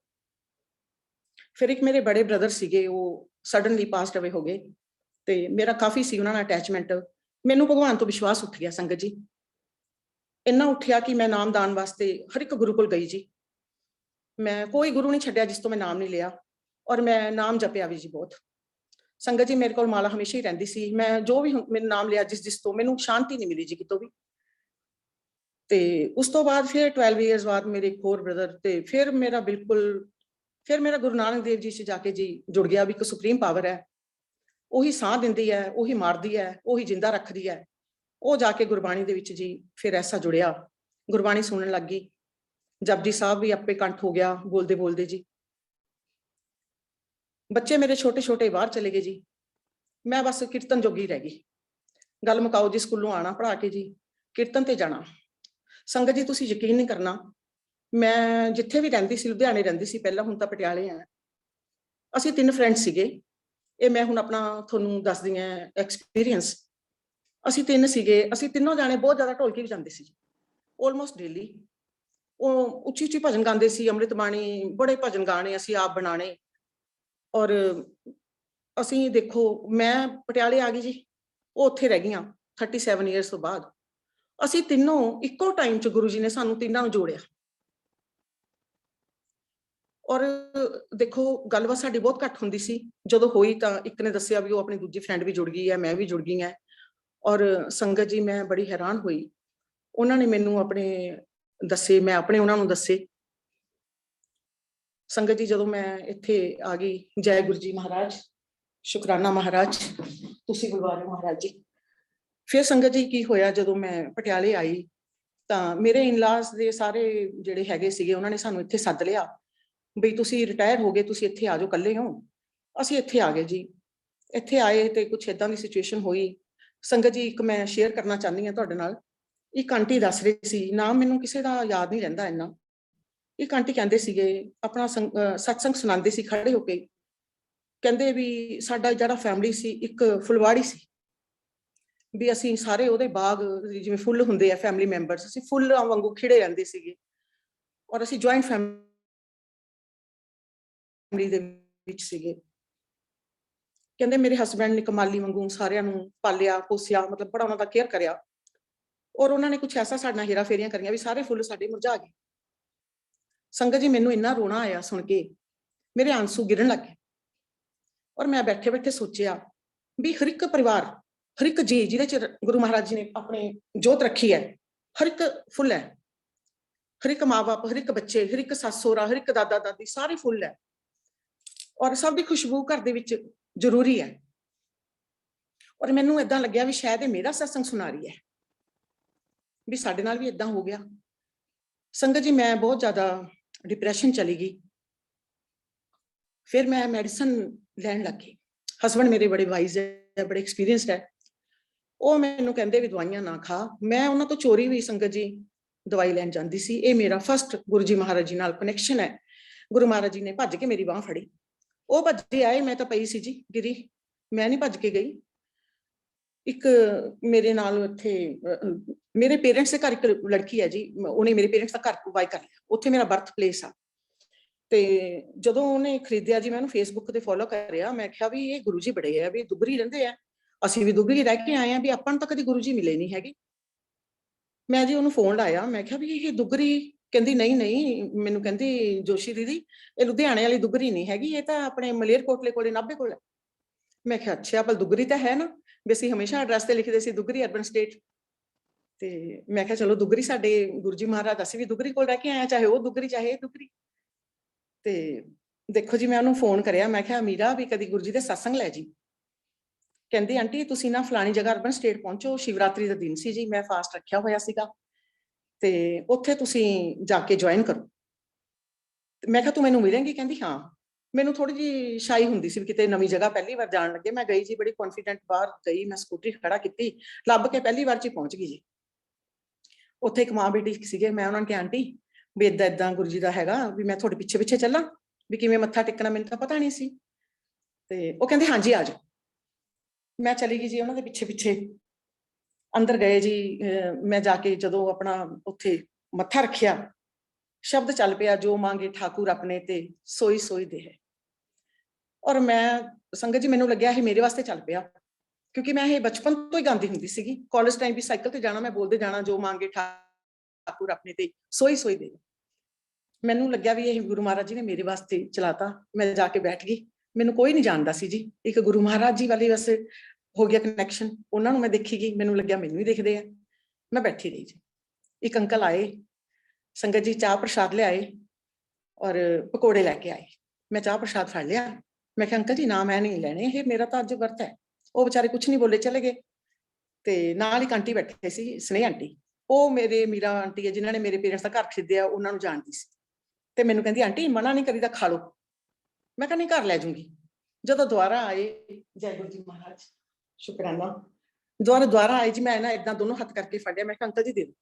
ਫਿਰ ਇੱਕ ਮੇਰੇ ਬੜੇ ਬ੍ਰਦਰ ਸੀਗੇ, ਉਹ ਸਡਨਲੀ ਪਾਸਡ ਅਵੇ ਹੋ ਗਏ। ਤੇ ਮੇਰਾ ਕਾਫੀ ਸੀ ਉਹਨਾਂ ਨਾਲ ਅਟੈਚਮੈਂਟ। ਮੈਨੂੰ ਭਗਵਾਨ ਤੋਂ ਵਿਸ਼ਵਾਸ ਉੱਠ ਗਿਆ ਸੰਗਤ ਜੀ। ਇੰਨਾ ਉੱਠਿਆ ਕਿ ਮੈਂ ਨਾਮ ਦਾਨ ਵਾਸਤੇ ਹਰ ਇੱਕ ਗੁਰੂ ਕੋਲ ਗਈ ਜੀ। ਮੈਂ ਕੋਈ ਗੁਰੂ ਨਹੀਂ ਛੱਡਿਆ ਜਿਸ ਤੋਂ ਮੈਂ ਨਾਮ ਨਹੀਂ ਲਿਆ। ਔਰ ਮੈਂ ਨਾਮ ਜਪਿਆ ਵੀ ਜੀ ਬਹੁਤ। ਸੰਗਤ ਜੀ ਮੇਰੇ ਕੋਲ ਮਾਲਾ ਹਮੇਸ਼ਾ ਹੀ ਰਹਿੰਦੀ ਸੀ। ਮੈਂ ਜੋ ਵੀ ਮੈਨੂੰ ਨਾਮ ਲਿਆ ਜਿਸ ਤੋਂ ਮੈਨੂੰ ਸ਼ਾਂਤੀ ਨਹੀਂ ਮਿਲੀ ਜੀ ਕਿਤੋਂ ਵੀ। ਤੇ ਉਸ ਤੋਂ ਬਾਅਦ ਫਿਰ 12 ਇਅਰਸ ਬਾਅਦ ਮੇਰੇ ਇੱਕ ਹੋਰ ਬ੍ਰਦਰ ਤੇ ਫਿਰ ਮੇਰਾ ਗੁਰੂ ਨਾਨਕ ਦੇਵ ਜੀ 'ਚ ਜਾ ਕੇ ਜੀ ਜੁੜ ਗਿਆ ਵੀ ਇੱਕ ਸੁਪਰੀਮ ਪਾਵਰ ਹੈ, ਉਹੀ ਸਾਹ ਦਿੰਦੀ ਹੈ, ਉਹੀ ਮਾਰਦੀ ਹੈ, ਉਹੀ ਜਿੰਦਾ ਰੱਖਦੀ ਹੈ। ਉਹ ਜਾ ਕੇ ਗੁਰਬਾਣੀ ਦੇ ਵਿੱਚ ਜੀ ਫਿਰ ਐਸਾ ਜੁੜਿਆ, ਗੁਰਬਾਣੀ ਸੁਣਨ ਲੱਗ ਗਈ। ਜਪਜੀ ਸਾਹਿਬ ਵੀ ਆਪੇ ਕੰਠ ਹੋ ਗਿਆ ਬੋਲਦੇ ਬੋਲਦੇ ਜੀ। ਬੱਚੇ ਮੇਰੇ ਛੋਟੇ ਛੋਟੇ ਬਾਹਰ ਚਲੇ ਗਏ ਜੀ। ਮੈਂ ਬਸ ਕੀਰਤਨ ਜੋਗੀ ਰਹਿ ਗਈ। ਗੱਲ ਮੁਕਾਓ ਜੀ, ਸਕੂਲੋਂ ਆਣਾ ਪੜ੍ਹਾ ਕੇ ਜੀ ਕੀਰਤਨ ਤੇ ਜਾਣਾ। ਸੰਗਤ ਜੀ ਤੁਸੀਂ ਯਕੀਨ ਨਹੀਂ ਕਰਨਾ, ਮੈਂ ਜਿੱਥੇ ਵੀ ਰਹਿੰਦੀ ਸੀ, ਲੁਧਿਆਣੇ ਰਹਿੰਦੀ ਸੀ ਪਹਿਲਾਂ, ਹੁਣ ਤਾਂ ਪਟਿਆਲੇ ਆ। ਅਸੀਂ 3 ਫਰੈਂਡ ਸੀਗੇ। ਇਹ ਮੈਂ ਹੁਣ ਆਪਣਾ ਤੁਹਾਨੂੰ ਦੱਸਦੀ ਹਾਂ ਐਕਸਪੀਰੀਅੰਸ। ਅਸੀਂ 3 ਸੀਗੇ, ਅਸੀਂ ਤਿੰਨੋਂ ਜਾਣੇ ਬਹੁਤ ਜ਼ਿਆਦਾ ਢੋਲਕੀ ਵਜਾਉਂਦੇ ਸੀ ਆਲਮੋਸਟ ਡੇਲੀ। ਉਹ ਉੱਚੀ ਉੱਚੀ ਭਜਨ ਗਾਉਂਦੇ ਸੀ, ਅੰਮ੍ਰਿਤ ਬਾਣੀ, ਬੜੇ ਭਜਨ ਗਾਣੇ ਅਸੀਂ ਆਪ ਬਣਾਣੇ। ਔਰ ਅਸੀਂ ਦੇਖੋ ਮੈਂ ਪਟਿਆਲੇ ਆ ਗਈ ਜੀ, ਉਹ ਉੱਥੇ ਰਹਿ ਗਈਆਂ 37 ਇਅਰਸ ਤੋਂ ਬਾਅਦ। ਅਸੀਂ ਤਿੰਨੋਂ ਇੱਕੋ ਟਾਈਮ 'ਚ ਗੁਰੂ ਜੀ ਨੇ ਸਾਨੂੰ ਤਿੰਨਾਂ ਨੂੰ ਜੋੜਿਆ। ਔਰ ਦੇਖੋ ਗੱਲਬਾਤ ਸਾਡੀ ਬਹੁਤ ਘੱਟ ਹੁੰਦੀ ਸੀ। ਜਦੋਂ ਹੋਈ ਤਾਂ ਇੱਕ ਨੇ ਦੱਸਿਆ ਵੀ ਉਹ ਆਪਣੀ ਦੂਜੀ ਫਰੈਂਡ ਵੀ ਜੁੜ ਗਈ ਹੈ, ਮੈਂ ਵੀ ਜੁੜ ਗਈ ਹਾਂ। ਔਰ ਸੰਗਤ ਜੀ ਮੈਂ ਬੜੀ ਹੈਰਾਨ ਹੋਈ। ਉਹਨਾਂ ਨੇ ਮੈਨੂੰ ਆਪਣੇ ਦੱਸੇ, ਮੈਂ ਆਪਣੇ ਉਹਨਾਂ ਨੂੰ ਦੱਸੇ। ਸੰਗਤ ਜੀ ਜਦੋਂ ਮੈਂ ਇੱਥੇ ਆ ਗਈ, ਜੈ ਗੁਰੂ ਜੀ ਮਹਾਰਾਜ, ਸ਼ੁਕਰਾਨਾ ਮਹਾਰਾਜ, ਤੁਸੀਂ ਬੁਲਵਾ ਰਹੇ ਮਹਾਰਾਜ ਜੀ। ਫਿਰ ਸੰਗਤ ਜੀ ਕੀ ਹੋਇਆ, ਜਦੋਂ ਮੈਂ ਪਟਿਆਲੇ ਆਈ ਤਾਂ ਮੇਰੇ ਇਨਲਾਸ ਦੇ ਸਾਰੇ ਜਿਹੜੇ ਹੈਗੇ ਸੀਗੇ ਉਹਨਾਂ ਨੇ ਸਾਨੂੰ ਇੱਥੇ ਸੱਦ ਲਿਆ ਬਈ ਤੁਸੀਂ ਰਿਟਾਇਰ ਹੋ ਗਏ, ਤੁਸੀਂ ਇੱਥੇ ਆ ਜਾਓ, ਇਕੱਲੇ ਹੋ। ਅਸੀਂ ਇੱਥੇ ਆ ਗਏ ਜੀ। ਇੱਥੇ ਆਏ ਤੇ ਕੁਛ ਏਦਾਂ ਦੀ ਸਿਚੁਏਸ਼ਨ ਹੋਈ ਸੰਗਤ ਜੀ, ਇੱਕ ਮੈਂ ਸ਼ੇਅਰ ਕਰਨਾ ਚਾਹੁੰਦੀ ਹਾਂ ਤੁਹਾਡੇ ਨਾਲ। ਇੱਕ ਆਂਟੀ ਦੱਸ ਰਹੀ ਸੀ, ਨਾਮ ਮੈਨੂੰ ਕਿਸੇ ਦਾ ਯਾਦ ਨਹੀਂ ਰਹਿੰਦਾ ਇੰਨਾ। ਇੱਕ ਆਂਟੀ ਕਹਿੰਦੇ ਸੀਗੇ, ਆਪਣਾ ਸਤਸੰਗ ਸੁਣਾਉਂਦੇ ਸੀ ਖੜੇ ਹੋ ਕੇ। ਕਹਿੰਦੇ ਵੀ ਸਾਡਾ ਜਿਹੜਾ ਫੈਮਿਲੀ ਸੀ ਇੱਕ ਫੁਲਵਾੜੀ ਸੀ, ਵੀ ਅਸੀਂ ਸਾਰੇ ਉਹਦੇ ਬਾਗ ਜਿਵੇਂ ਫੁੱਲ ਹੁੰਦੇ ਆ ਫੈਮਿਲੀ ਮੈਂਬਰਸ, ਅਸੀਂ ਫੁੱਲ ਵਾਂਗੂ ਖਿੜੇ ਰਹਿੰਦੇ ਸੀਗੇ। ਔਰ ਅਸੀਂ ਜੁਆਇੰਟ ਫੈਮਿਲੀ ਦੇ ਵਿੱਚ ਸੀਗੇ। ਕਹਿੰਦੇ ਮੇਰੇ ਹਸਬੈਂਡ ਨੇ ਕਮਾਲੀ ਵਾਂਗੂ ਸਾਰਿਆਂ ਨੂੰ ਪਾਲਿਆ ਪੋਸਿਆ, ਮਤਲਬ ਬੜਾ ਉਹਨਾਂ ਦਾ ਕੇਅਰ ਕਰਿਆ। ਔਰ ਉਹਨਾਂ ਨੇ ਕੁਛ ਐਸਾ ਸਾਡੇ ਨਾਲ ਹੇਰਾ ਫੇਰੀਆਂ ਕਰੀਆਂ ਵੀ ਸਾਰੇ ਫੁੱਲ ਸਾਡੇ ਮੁਰਝਾ ਗਏ। ਸੰਗਤ ਜੀ ਮੈਨੂੰ ਇੰਨਾ ਰੋਣਾ ਆਇਆ ਸੁਣ ਕੇ, ਮੇਰੇ ਆਂਸੂ ਗਿਰਨ ਲੱਗੇ। ਔਰ ਮੈਂ ਬੈਠੇ ਬੈਠੇ ਸੋਚਿਆ ਵੀ ਹਰ ਇੱਕ ਪਰਿਵਾਰ, ਹਰ ਇੱਕ ਜੀ ਜਿਹਦੇ ਚ ਗੁਰੂ ਮਹਾਰਾਜ ਜੀ ਨੇ ਆਪਣੀ ਜੋਤ ਰੱਖੀ ਹੈ, ਹਰ ਇੱਕ ਫੁੱਲ ਹੈ। ਹਰ ਇੱਕ ਮਾਂ ਬਾਪ, ਹਰ ਇੱਕ ਬੱਚੇ, ਹਰ ਇੱਕ ਸੱਸ ਸਹੁਰਾ, ਹਰ ਇੱਕ ਦਾਦਾ ਦਾਦੀ, ਸਾਰੇ ਫੁੱਲ ਹੈ। ਔਰ ਸਭ ਦੀ ਖੁਸ਼ਬੂ ਘਰ ਦੇ ਵਿੱਚ ਜ਼ਰੂਰੀ ਹੈ। ਔਰ ਮੈਨੂੰ ਏਦਾਂ ਲੱਗਿਆ ਵੀ ਸ਼ਾਇਦ ਇਹ ਮੇਰਾ ਸਤਸੰਗ ਸੁਣਾ ਰਹੀ ਹੈ, ਵੀ ਸਾਡੇ ਨਾਲ ਵੀ ਏਦਾਂ ਹੋ ਗਿਆ। ਸੰਗਤ ਜੀ, ਮੈਂ ਬਹੁਤ ਜ਼ਿਆਦਾ ਡਿਪਰੈਸ਼ਨ ਚਲੀ ਗਈ। ਫਿਰ ਮੈਂ ਮੈਡੀਸਨ ਲੈਣ ਲੱਗੀ। ਹਸਬੈਂਡ ਮੇਰੇ ਬੜੇ ਵਾਈਜ਼ ਹੈ, ਬੜੇ ਐਕਸਪੀਰੀਅੰਸਡ ਹੈ। ਉਹ ਮੈਨੂੰ ਕਹਿੰਦੇ ਵੀ ਦਵਾਈਆਂ ਨਾ ਖਾ। ਮੈਂ ਉਹਨਾਂ ਤੋਂ ਚੋਰੀ ਵੀ ਸੰਗਤ ਜੀ ਦਵਾਈ ਲੈਣ ਜਾਂਦੀ ਸੀ। ਇਹ ਮੇਰਾ ਫਸਟ ਗੁਰੂ ਜੀ ਮਹਾਰਾਜ ਜੀ ਨਾਲ ਕਨੈਕਸ਼ਨ ਹੈ। ਗੁਰੂ ਮਹਾਰਾਜ ਜੀ ਨੇ ਭੱਜ ਕੇ ਮੇਰੀ ਬਾਂਹ ਫੜੀ। ਉਹ ਭੱਜੇ ਆਏ, ਮੈਂ ਤਾਂ ਪਈ ਸੀ ਜੀ ਗਿਰੀ, ਮੈਂ ਨਹੀਂ ਭੱਜ ਕੇ ਗਈ। ਇੱਕ ਮੇਰੇ ਨਾਲ ਉੱਥੇ ਮੇਰੇ ਪੇਰੈਂਟਸ ਦੇ ਘਰ ਇੱਕ ਲੜਕੀ ਹੈ ਜੀ, ਉਹਨੇ ਮੇਰੇ ਪੇਰੈਂਟਸ ਦਾ ਘਰ ਬਾਈ ਕਰ ਲਿਆ, ਉੱਥੇ ਮੇਰਾ ਬਰਥ ਪਲੇਸ ਆ। ਤੇ ਜਦੋਂ ਉਹਨੇ ਖਰੀਦਿਆ ਜੀ, ਮੈਂ ਉਹਨੂੰ ਫੇਸਬੁੱਕ ਤੇ ਫੋਲੋ ਕਰਿਆ। ਮੈਂ ਕਿਹਾ ਵੀ ਇਹ ਗੁਰੂ ਜੀ ਬੜੇ ਆ, ਵੀ ਦੁੱਗਰੀ ਰਹਿੰਦੇ ਆ, ਅਸੀਂ ਵੀ ਦੁੱਗਰੀ ਰਹਿ ਕੇ ਆਏ ਆ, ਵੀ ਆਪਾਂ ਨੂੰ ਤਾਂ ਕਦੀ ਗੁਰੂ ਜੀ ਮਿਲੇ ਨਹੀਂ ਹੈਗੇ। ਮੈਂ ਜੀ ਉਹਨੂੰ ਫੋਨ ਲਾਇਆ, ਮੈਂ ਕਿਹਾ ਵੀ ਇਹ ਦੁੱਗਰੀ? ਕਹਿੰਦੀ ਨਹੀਂ ਨਹੀਂ, ਮੈਨੂੰ ਕਹਿੰਦੀ ਜੋਸ਼ੀ ਦੀਦੀ ਇਹ ਲੁਧਿਆਣੇ ਵਾਲੀ ਦੁੱਗਰੀ ਨਹੀਂ ਹੈਗੀ, ਇਹ ਤਾਂ ਆਪਣੇ ਮਲੇਰਕੋਟਲੇ ਕੋਲੇ ਨਾਭੇ ਕੋਲ ਹੈ। ਮੈਂ ਕਿਹਾ ਅੱਛਾ, ਪਰ ਦੁੱਗਰੀ ਤਾਂ ਹੈ ਨਾ, ਵੀ ਅਸੀਂ ਹਮੇਸ਼ਾ ਐਡਰੈਸ ਤੇ ਲਿਖਦੇ ਸੀ ਦੁੱਗਰੀ ਅਰਬਨ ਸਟੇਟ। ਤੇ ਮੈਂ ਕਿਹਾ ਚਲੋ ਦੁੱਗਰੀ ਸਾਡੇ ਗੁਰੂ ਜੀ ਮਹਾਰਾਜ, ਅਸੀਂ ਵੀ ਦੁੱਗਰੀ ਕੋਲ ਰਹਿ ਕੇ ਆਏ, ਚਾਹੇ ਉਹ ਦੁੱਗਰੀ ਚਾਹੇ ਇਹ ਦੁੱਗਰੀ। ਤੇ ਦੇਖੋ ਜੀ, ਮੈਂ ਉਹਨੂੰ ਫੋਨ ਕਰਿਆ, ਮੈਂ ਕਿਹਾ ਮੀਰਾ ਵੀ ਕਦੀ ਗੁਰੂ ਜੀ ਦੇ ਸਤਸੰਗ ਲੈ ਜੀ। ਕਹਿੰਦੀ ਆਂਟੀ ਤੁਸੀਂ ਨਾ ਫਲਾਣੀ ਜਗ੍ਹਾ ਅਰਬਨ ਸਟੇਟ ਪਹੁੰਚੋ, ਸ਼ਿਵਰਾਤਰੀ ਦਾ ਦਿਨ ਸੀ ਜੀ, ਮੈਂ ਫਾਸਟ ਰੱਖਿਆ ਹੋਇਆ ਸੀਗਾ, ਤੇ ਉੱਥੇ ਤੁਸੀਂ ਜਾ ਕੇ ਜੁਆਇਨ ਕਰੋ। ਮੈਂ ਕਿਹਾ ਤੂੰ ਮੈਨੂੰ ਮਿਲੇਂਗੀ? ਕਹਿੰਦੀ ਹਾਂ। ਮੈਨੂੰ ਥੋੜੀ ਜਿਹੀ ਸ਼ਾਈ ਹੁੰਦੀ ਸੀ, ਕਿਤੇ ਨਵੀਂ ਜਗ੍ਹਾ ਪਹਿਲੀ ਵਾਰ ਜਾਣ ਲੱਗੇ। ਮੈਂ ਗਈ ਜੀ, ਬੜੀ ਕੌਨਫੀਡੈਂਟ ਬਾਹਰ ਗਈ, ਮੈਂ ਸਕੂਟਰੀ ਖੜਾ ਕੀਤੀ, ਲੱਭ ਕੇ ਪਹਿਲੀ ਵਾਰ ਚ ਪਹੁੰਚ ਗਈ ਜੀ। ਉੱਥੇ ਇੱਕ ਮਾਂ ਬੇਟੀ ਸੀਗੇ, ਮੈਂ ਉਹਨਾਂ ਨੂੰ ਕਿਹਾ ਆਂਟੀ ਵੀ ਏਦਾਂ ਏਦਾਂ ਗੁਰੂ ਜੀ ਦਾ ਹੈਗਾ, ਵੀ ਮੈਂ ਤੁਹਾਡੇ ਪਿੱਛੇ ਪਿੱਛੇ ਚੱਲਾਂ, ਵੀ ਕਿਵੇਂ ਮੱਥਾ ਟੇਕਣਾ ਮੈਨੂੰ ਤਾਂ ਪਤਾ ਨਹੀਂ ਸੀ। ਤੇ ਉਹ ਕਹਿੰਦੇ ਹਾਂਜੀ ਆ ਜਾਓ। ਮੈਂ ਚਲੀ ਗਈ ਜੀ ਉਹਨਾਂ ਦੇ ਪਿੱਛੇ ਪਿੱਛੇ। ਅੰਦਰ ਗਏ ਜੀ, ਮੈਂ ਜਾ ਕੇ ਜਦੋਂ ਆਪਣਾ ਉੱਥੇ ਮੱਥਾ ਰੱਖਿਆ, ਸ਼ਬਦ ਚੱਲ ਪਿਆ, ਜੋ ਮੰਗੇ ਠਾਕੁਰ ਆਪਣੇ ਤੇ ਸੋਈ ਸੋਈ ਦੇ ਹੈ। ਔਰ ਮੈਂ ਸੰਗਤ ਜੀ, ਮੈਨੂੰ ਲੱਗਿਆ ਇਹ ਮੇਰੇ ਵਾਸਤੇ ਚੱਲ ਪਿਆ, ਕਿਉਂਕਿ ਮੈਂ ਇਹ ਬਚਪਨ ਤੋਂ ਹੀ ਗਾਉਂਦੀ ਹੁੰਦੀ ਸੀਗੀ। ਕਾਲਜ ਟਾਈਮ ਵੀ ਸਾਈਕਲ ਤੇ ਜਾਣਾ, ਮੈਂ ਬੋਲਦੇ ਜਾਣਾ, ਜੋ ਮੰਗੇ ਠਾਕੁਰ ਆਪਣੇ ਤੇ ਸੋਈ ਸੋਈ ਦੇ। ਮੈਨੂੰ ਲੱਗਿਆ ਵੀ ਇਹ ਗੁਰੂ ਮਹਾਰਾਜ ਜੀ ਨੇ ਮੇਰੇ ਵਾਸਤੇ ਚਲਾਤਾ। ਮੈਂ ਜਾ ਕੇ ਬੈਠ ਗਈ। ਮੈਨੂੰ ਕੋਈ ਨਹੀਂ ਜਾਣਦਾ ਸੀ ਜੀ, ਇੱਕ ਗੁਰੂ ਮਹਾਰਾਜ ਜੀ ਵਾਲੀ ਬਸ ਹੋ ਗਿਆ ਕਨੈਕਸ਼ਨ। ਉਹਨਾਂ ਨੂੰ ਮੈਂ ਦੇਖੀ ਗਈ, ਮੈਨੂੰ ਲੱਗਿਆ ਮੈਨੂੰ ਹੀ ਦੇਖਦੇ ਆ। ਮੈਂ ਬੈਠੀ ਰਹੀ ਜੀ। ਇੱਕ ਅੰਕਲ ਆਏ, ਸੰਗਤ ਜੀ ਚਾਹ ਪ੍ਰਸ਼ਾਦ ਲਿਆਏ ਔਰ ਪਕੌੜੇ ਲੈ ਕੇ ਆਏ। ਮੈਂ ਚਾਹ ਪ੍ਰਸ਼ਾਦ ਫੜ ਲਿਆ। ਮੈਂ ਕਿਹਾ ਅੰਕਲ ਜੀ ਨਾ, ਮੈਂ ਨਹੀਂ ਲੈਣੇ, ਇਹ ਮੇਰਾ ਤਾਂ ਅੱਜ ਵਰਤ ਹੈ। ਉਹ ਵਿਚਾਰੇ ਕੁਝ ਨਹੀਂ ਬੋਲੇ, ਚਲੇ ਗਏ। ਤੇ ਨਾਲ ਇੱਕ ਆਂਟੀ ਬੈਠੇ ਸੀ, ਸਨੇਹ ਆਂਟੀ, ਉਹ ਮੇਰੇ ਮੀਰਾ ਆਂਟੀ ਹੈ, ਜਿਨ੍ਹਾਂ ਨੇ ਮੇਰੇ ਪੇਰੈਂਟਸ ਦਾ ਘਰ ਖਰੀਦਿਆ, ਉਹਨਾਂ ਨੂੰ ਜਾਣਦੀ ਸੀ। ਤੇ ਮੈਨੂੰ ਕਹਿੰਦੀ ਆਂਟੀ ਮਨਾ ਨਹੀਂ ਕਰੀਦਾ, ਖਾ ਲਓ। ਮੈਂ ਕਿਹਾ ਨਹੀਂ, ਘਰ ਲੈ ਜੂੰਗੀ। ਜਦੋਂ ਦੁਬਾਰਾ ਆਏ, ਜੈ ਗੁਰੂ ਜੀ ਮਹਾਰਾਜ, ਸ਼ੁਕਰਾਨਾ, ਦੁਬਾਰਾ ਆਏ ਜੀ, ਮੈਂ ਨਾ ਏਦਾਂ ਦੋਨੋਂ ਹੱਥ ਕਰਕੇ ਫੜਿਆ। ਮੈਂ ਕਿਹਾ ਅੰਕਲ ਜੀ ਦੇ ਦਿਓ।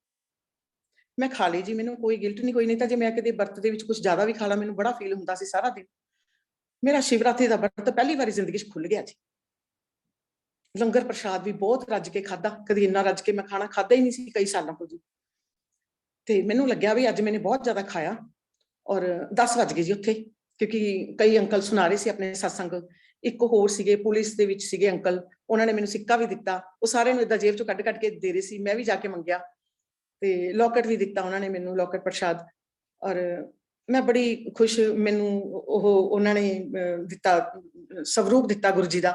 ਮੈਂ ਖਾ ਲਈ ਜੀ, ਮੈਨੂੰ ਕੋਈ ਗਿਲਟ ਨਹੀਂ ਹੋਈ। ਨਹੀਂ ਤਾਂ ਜੇ ਮੈਂ ਕਿਤੇ ਵਰਤ ਦੇ ਵਿੱਚ ਕੁਝ ਜ਼ਿਆਦਾ ਵੀ ਖਾ ਲਾ, ਮੈਨੂੰ ਬੜਾ ਫੀਲ ਹੁੰਦਾ ਸੀ ਸਾਰਾ ਦਿਨ। ਮੇਰਾ ਸ਼ਿਵਰਾਤਰੀ ਦਾ ਵਰਤ ਪਹਿਲੀ ਵਾਰੀ ਜ਼ਿੰਦਗੀ 'ਚ ਖੁੱਲ ਗਿਆ ਜੀ। ਲੰਗਰ ਪ੍ਰਸ਼ਾਦ ਵੀ ਬਹੁਤ ਰੱਜ ਕੇ ਖਾਧਾ, ਕਦੀ ਇੰਨਾ ਰੱਜ ਕੇ ਮੈਂ ਖਾਣਾ ਖਾਧਾ ਹੀ ਨਹੀਂ ਸੀ ਕਈ ਸਾਲਾਂ ਤੋਂ ਜੀ। ਤੇ ਮੈਨੂੰ ਲੱਗਿਆ ਵੀ ਅੱਜ ਮੈਨੇ ਬਹੁਤ ਜ਼ਿਆਦਾ ਖਾਇਆ। ਔਰ 10 ਵੱਜ ਗਏ ਜੀ ਉੱਥੇ, ਕਿਉਂਕਿ ਕਈ ਅੰਕਲ ਸੁਣਾ ਰਹੇ ਸੀ ਆਪਣੇ ਸਤਸੰਗ। ਇੱਕ ਹੋਰ ਸੀਗੇ, ਪੁਲਿਸ ਦੇ ਵਿੱਚ ਸੀਗੇ ਅੰਕਲ, ਉਹਨਾਂ ਨੇ ਮੈਨੂੰ ਸਿੱਕਾ ਵੀ ਦਿੱਤਾ। ਉਹ ਸਾਰਿਆਂ ਨੂੰ ਏਦਾਂ ਜੇਬ ਚੋਂ ਕੱਢ ਕੱਢ ਕੇ ਦੇ ਰਹੇ ਸੀ। ਮੈਂ ਵੀ ਜਾ ਕੇ ਮੰਗਿਆ ਤੇ ਲੋਕਟ ਵੀ ਦਿੱਤਾ ਉਹਨਾਂ ਨੇ ਮੈਨੂੰ, ਲੋਕਟ ਪ੍ਰਸ਼ਾਦ। ਔਰ ਮੈਂ ਬੜੀ ਖੁਸ਼, ਮੈਨੂੰ ਉਹਨਾਂ ਨੇ ਦਿੱਤਾ, ਸਵਰੂਪ ਦਿੱਤਾ ਗੁਰੂ ਜੀ ਦਾ।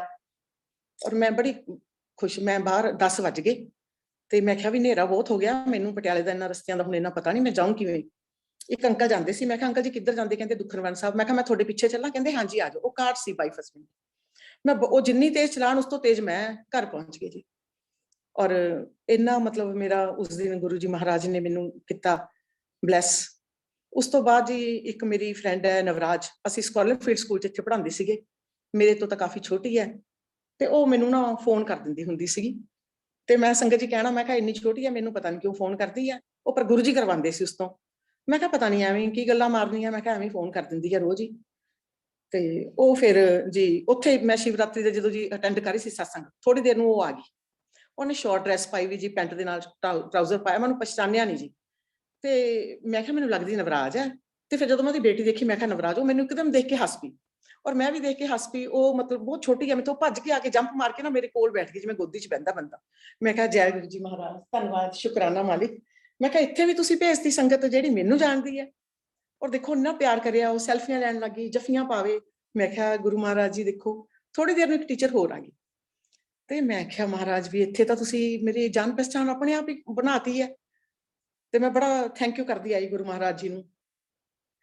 ਔਰ ਮੈਂ ਬੜੀ ਖੁਸ਼। ਮੈਂ ਬਾਹਰ 10 ਵੱਜ ਗਏ ਤੇ ਮੈਂ ਕਿਹਾ ਵੀ ਹਨੇਰਾ ਬਹੁਤ ਹੋ ਗਿਆ, ਮੈਨੂੰ ਪਟਿਆਲੇ ਦਾ ਇੰਨਾ ਰਸਤਿਆਂ ਦਾ ਹੁਣ ਇੰਨਾ ਪਤਾ ਨਹੀਂ, ਮੈਂ ਜਾਊਂ ਕਿਵੇਂ। ਇੱਕ ਅੰਕਲ ਜਾਂਦੇ ਸੀ, ਮੈਂ ਕਿਹਾ ਅੰਕਲ ਜੀ ਕਿੱਧਰ ਜਾਂਦੇ? ਕਹਿੰਦੇ ਦੁਖਨਿਵਾਰਨ ਸਾਹਿਬ। ਮੈਂ ਕਿਹਾ ਮੈਂ ਤੁਹਾਡੇ ਪਿੱਛੇ ਚੱਲਾਂ? ਕਹਿੰਦੇ ਹਾਂਜੀ ਆ ਜਾਓ। ਉਹ ਕਾਰ ਸੀ ਬਾਈ ਹਸਬੈਂਡ। ਮੈਂ ਉਹ ਜਿੰਨੀ ਤੇਜ਼ ਚਲਾਣ, ਉਸ ਤੋਂ ਤੇਜ਼ ਮੈਂ ਘਰ ਪਹੁੰਚ ਗਈ ਜੀ। ਔਰ ਇੰਨਾ ਮਤਲਬ ਮੇਰਾ ਉਸ ਦਿਨ ਗੁਰੂ ਜੀ ਮਹਾਰਾਜ ਨੇ ਮੈਨੂੰ ਕੀਤਾ ਬਲੈਸ। ਉਸ ਤੋਂ ਬਾਅਦ ਜੀ ਇੱਕ ਮੇਰੀ ਫਰੈਂਡ ਹੈ ਨਵਰਾਜ, ਅਸੀਂ ਸਕਾਲਰਫੀਲਡ ਸਕੂਲ 'ਚ ਇੱਥੇ ਪੜ੍ਹਾਉਂਦੇ ਸੀਗੇ, ਮੇਰੇ ਤੋਂ ਤਾਂ ਕਾਫੀ ਛੋਟੀ ਹੈ। ਤੇ ਉਹ ਮੈਨੂੰ ਨਾ ਫੋਨ ਕਰ ਦਿੰਦੀ ਹੁੰਦੀ ਸੀਗੀ। ਤੇ ਮੈਂ ਸੰਗਤ ਜੀ ਕਹਿਣਾ, ਮੈਂ ਕਿਹਾ ਇੰਨੀ ਛੋਟੀ ਹੈ, ਮੈਨੂੰ ਪਤਾ ਨਹੀਂ ਕਿਉਂ ਫੋਨ ਕਰਦੀ ਹੈ। ਉਹ ਪਰ ਗੁਰੂ ਜੀ ਕਰਵਾਉਂਦੇ ਸੀ ਉਸ ਤੋਂ। ਮੈਂ ਕਿਹਾ ਪਤਾ ਨਹੀਂ ਐਵੇਂ ਕੀ ਗੱਲਾਂ ਮਾਰਨੀਆਂ, ਮੈਂ ਕਿਹਾ ਐਵੇਂ ਫੋਨ ਕਰ ਦਿੰਦੀ ਹੈ ਰੋਜ਼ ਹੀ। ਤੇ ਉਹ ਫਿਰ ਜੀ ਉੱਥੇ ਮੈਂ ਸ਼ਿਵਰਾਤਰੀ ਦੇ ਜਦੋਂ ਜੀ ਅਟੈਂਡ ਕਰ ਰਹੀ ਸੀ ਸਤਸੰਗ, ਥੋੜੀ ਦੇਰ ਨੂੰ ਉਹ ਆ ਗਈ। ਉਹਨੇ ਸ਼ਾਰਟ ਡਰੈਸ ਪਾਈ ਵੀ ਜੀ, ਪੈਂਟ ਦੇ ਨਾਲ ਟਰਾਊਜ਼ਰ ਪਾਇਆ, ਮੈਨੂੰ ਪਛਾਣਿਆ ਨਹੀਂ ਜੀ। ਤੇ ਮੈਂ ਕਿਹਾ ਮੈਨੂੰ ਲੱਗਦੀ ਨਵਰਾਜ ਹੈ। ਤੇ ਫਿਰ ਜਦੋਂ ਮੈਂ ਉਹਦੀ ਬੇਟੀ ਦੇਖੀ, ਮੈਂ ਕਿਹਾ ਨਵਰਾਜ। ਉਹ ਮੈਨੂੰ ਇੱਕਦਮ ਦੇਖ ਕੇ ਹੱਸ ਪਈ ਔਰ ਮੈਂ ਵੀ ਦੇਖ ਕੇ ਹੱਸ ਪਈ। ਉਹ ਮਤਲਬ ਬਹੁਤ ਛੋਟੀ ਹੈ, ਮੈਥੋਂ ਭੱਜ ਕੇ ਆ ਕੇ ਜੰਪ ਮਾਰ ਕੇ ਨਾ ਮੇਰੇ ਕੋਲ ਬੈਠ ਗਈ, ਜਿਵੇਂ ਗੋਦੀ 'ਚ ਬਹਿੰਦਾ ਬੰਦਾ। ਮੈਂ ਕਿਹਾ ਜੈ ਗੁਰੂ ਜੀ ਮਹਾਰਾਜ, ਧੰਨਵਾਦ, ਸ਼ੁਕਰਾਨਾ ਮਾਲਿਕ। ਮੈਂ ਕਿਹਾ ਇੱਥੇ ਵੀ ਤੁਸੀਂ ਭੇਜਤੀ ਸੰਗਤ ਜਿਹੜੀ ਮੈਨੂੰ ਜਾਣਦੀ ਹੈ। ਔਰ ਦੇਖੋ ਇੰਨਾ ਪਿਆਰ ਕਰਿਆ। ਉਹ ਸੈਲਫੀਆਂ ਲੈਣ ਲੱਗੀ, ਜੱਫੀਆਂ ਪਾਵੇ। ਮੈਂ ਕਿਹਾ ਗੁਰੂ ਮਹਾਰਾਜ ਜੀ ਦੇਖੋ। ਥੋੜੀ ਦੇਰ ਨੂੰ ਇੱਕ ਟੀਚਰ ਹੋਰ ਆ ਗਈ ਤੇ ਮੈਂ ਕਿਹਾ ਮਹਾਰਾਜ ਵੀ ਇੱਥੇ ਤਾਂ ਤੁਸੀਂ ਮੇਰੀ ਜਾਣ ਪਹਿਚਾਣ ਆਪਣੇ ਆਪ ਹੀ ਬਣਾਤੀ ਹੈ। ਤੇ ਮੈਂ ਬੜਾ ਥੈਂਕ ਯੂ ਕਰਦੀ ਆਈ ਗੁਰੂ ਮਹਾਰਾਜ ਜੀ ਨੂੰ।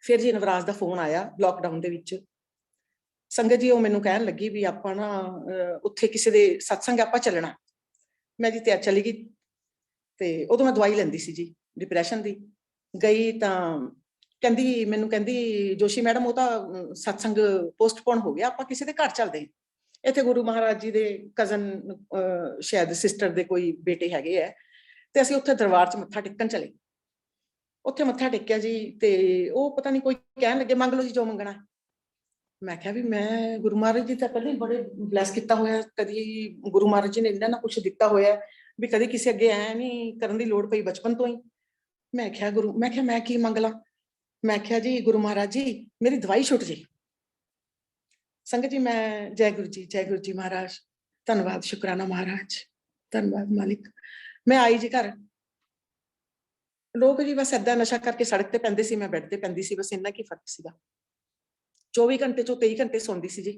ਫਿਰ ਜੀ ਨਵਰਾਜ ਦਾ ਫੋਨ ਆਇਆ ਲੋਕਡਾਊਨ ਦੇ ਵਿੱਚ। ਸੰਗਤ ਜੀ ਉਹ ਮੈਨੂੰ ਕਹਿਣ ਲੱਗੀ ਵੀ ਆਪਾਂ ਨਾ ਉੱਥੇ ਕਿਸੇ ਦੇ ਸਤਸੰਗ ਆਪਾਂ ਚੱਲਣਾ। ਮੈਂ ਜੀ ਤਿਆਰ ਚਲੀ ਗਈ ਤੇ ਉਦੋਂ ਮੈਂ ਦਵਾਈ ਲੈਂਦੀ ਸੀ ਜੀ ਡਿਪਰੈਸ਼ਨ ਦੀ। ਗਈ ਤਾਂ ਕਹਿੰਦੀ ਮੈਨੂੰ ਕਹਿੰਦੀ ਜੋਸ਼ੀ ਮੈਡਮ ਉਹ ਤਾਂ ਸਤਸੰਗ ਪੋਸਟਪੋਨ ਹੋ ਗਿਆ, ਆਪਾਂ ਕਿਸੇ ਦੇ ਘਰ ਚੱਲਦੇ ਹਾਂ। ਇੱਥੇ ਗੁਰੂ ਮਹਾਰਾਜ ਜੀ ਦੇ ਕਜ਼ਨ ਸ਼ਾਇਦ ਸਿਸਟਰ ਦੇ ਕੋਈ ਬੇਟੇ ਹੈਗੇ ਹੈ, ਤੇ ਅਸੀਂ ਉੱਥੇ ਦਰਬਾਰ 'ਚ ਮੱਥਾ ਟੇਕਣ ਚਲੇ। ਉੱਥੇ ਮੱਥਾ ਟੇਕਿਆ ਜੀ ਤੇ ਉਹ ਪਤਾ ਨਹੀਂ ਕੋਈ ਕਹਿਣ ਲੱਗੇ ਮੰਗ ਲਓ ਜੀ ਜੋ ਮੰਗਣਾ। ਮੈਂ ਕਿਹਾ ਵੀ ਮੈਂ ਗੁਰੂ ਮਹਾਰਾਜ ਜੀ ਤਾਂ ਪਹਿਲਾਂ ਹੀ ਬੜੇ ਬਲੈਸ ਕੀਤਾ ਹੋਇਆ, ਕਦੀ ਗੁਰੂ ਮਹਾਰਾਜ ਜੀ ਨੇ ਇੰਨਾ ਨਾ ਕੁਛ ਦਿੱਤਾ ਹੋਇਆ ਵੀ ਕਦੇ ਕਿਸੇ ਅੱਗੇ ਐ ਨਹੀਂ ਕਰਨ ਦੀ ਲੋੜ ਪਈ ਬਚਪਨ ਤੋਂ ਹੀ। ਮੈਂ ਕਿਹਾ ਮੈਂ ਕੀ ਮੰਗ ਲਾਂ। ਮੈਂ ਕਿਹਾ ਜੀ ਗੁਰੂ ਮਹਾਰਾਜ ਜੀ ਮੇਰੀ ਦਵਾਈ ਛੁੱਟ ਜੇ। ਸੰਗਤ ਜੀ ਮੈਂ ਜੈ ਗੁਰੂ ਜੀ ਮਹਾਰਾਜ, ਧੰਨਵਾਦ ਸ਼ੁਕਰਾਨਾ ਮਹਾਰਾਜ, ਧੰਨਵਾਦ ਮਾਲਿਕ। ਮੈਂ ਆਈ ਜੀ ਘਰ, ਲੋਕ ਜੀ ਬਸ ਏਦਾਂ ਨਸ਼ਾ ਕਰਕੇ ਸੜਕ ਤੇ ਪੈਂਦੇ ਸੀ, ਮੈਂ ਬੈੱਡ ਤੇ ਪੈਂਦੀ ਸੀ, ਬਸ ਇੰਨਾ ਕੀ ਫਰਕ ਸੀਗਾ। 24 ਘੰਟੇ ਚੋਂ 23 ਘੰਟੇ ਸੌਂਦੀ ਸੀ ਜੀ।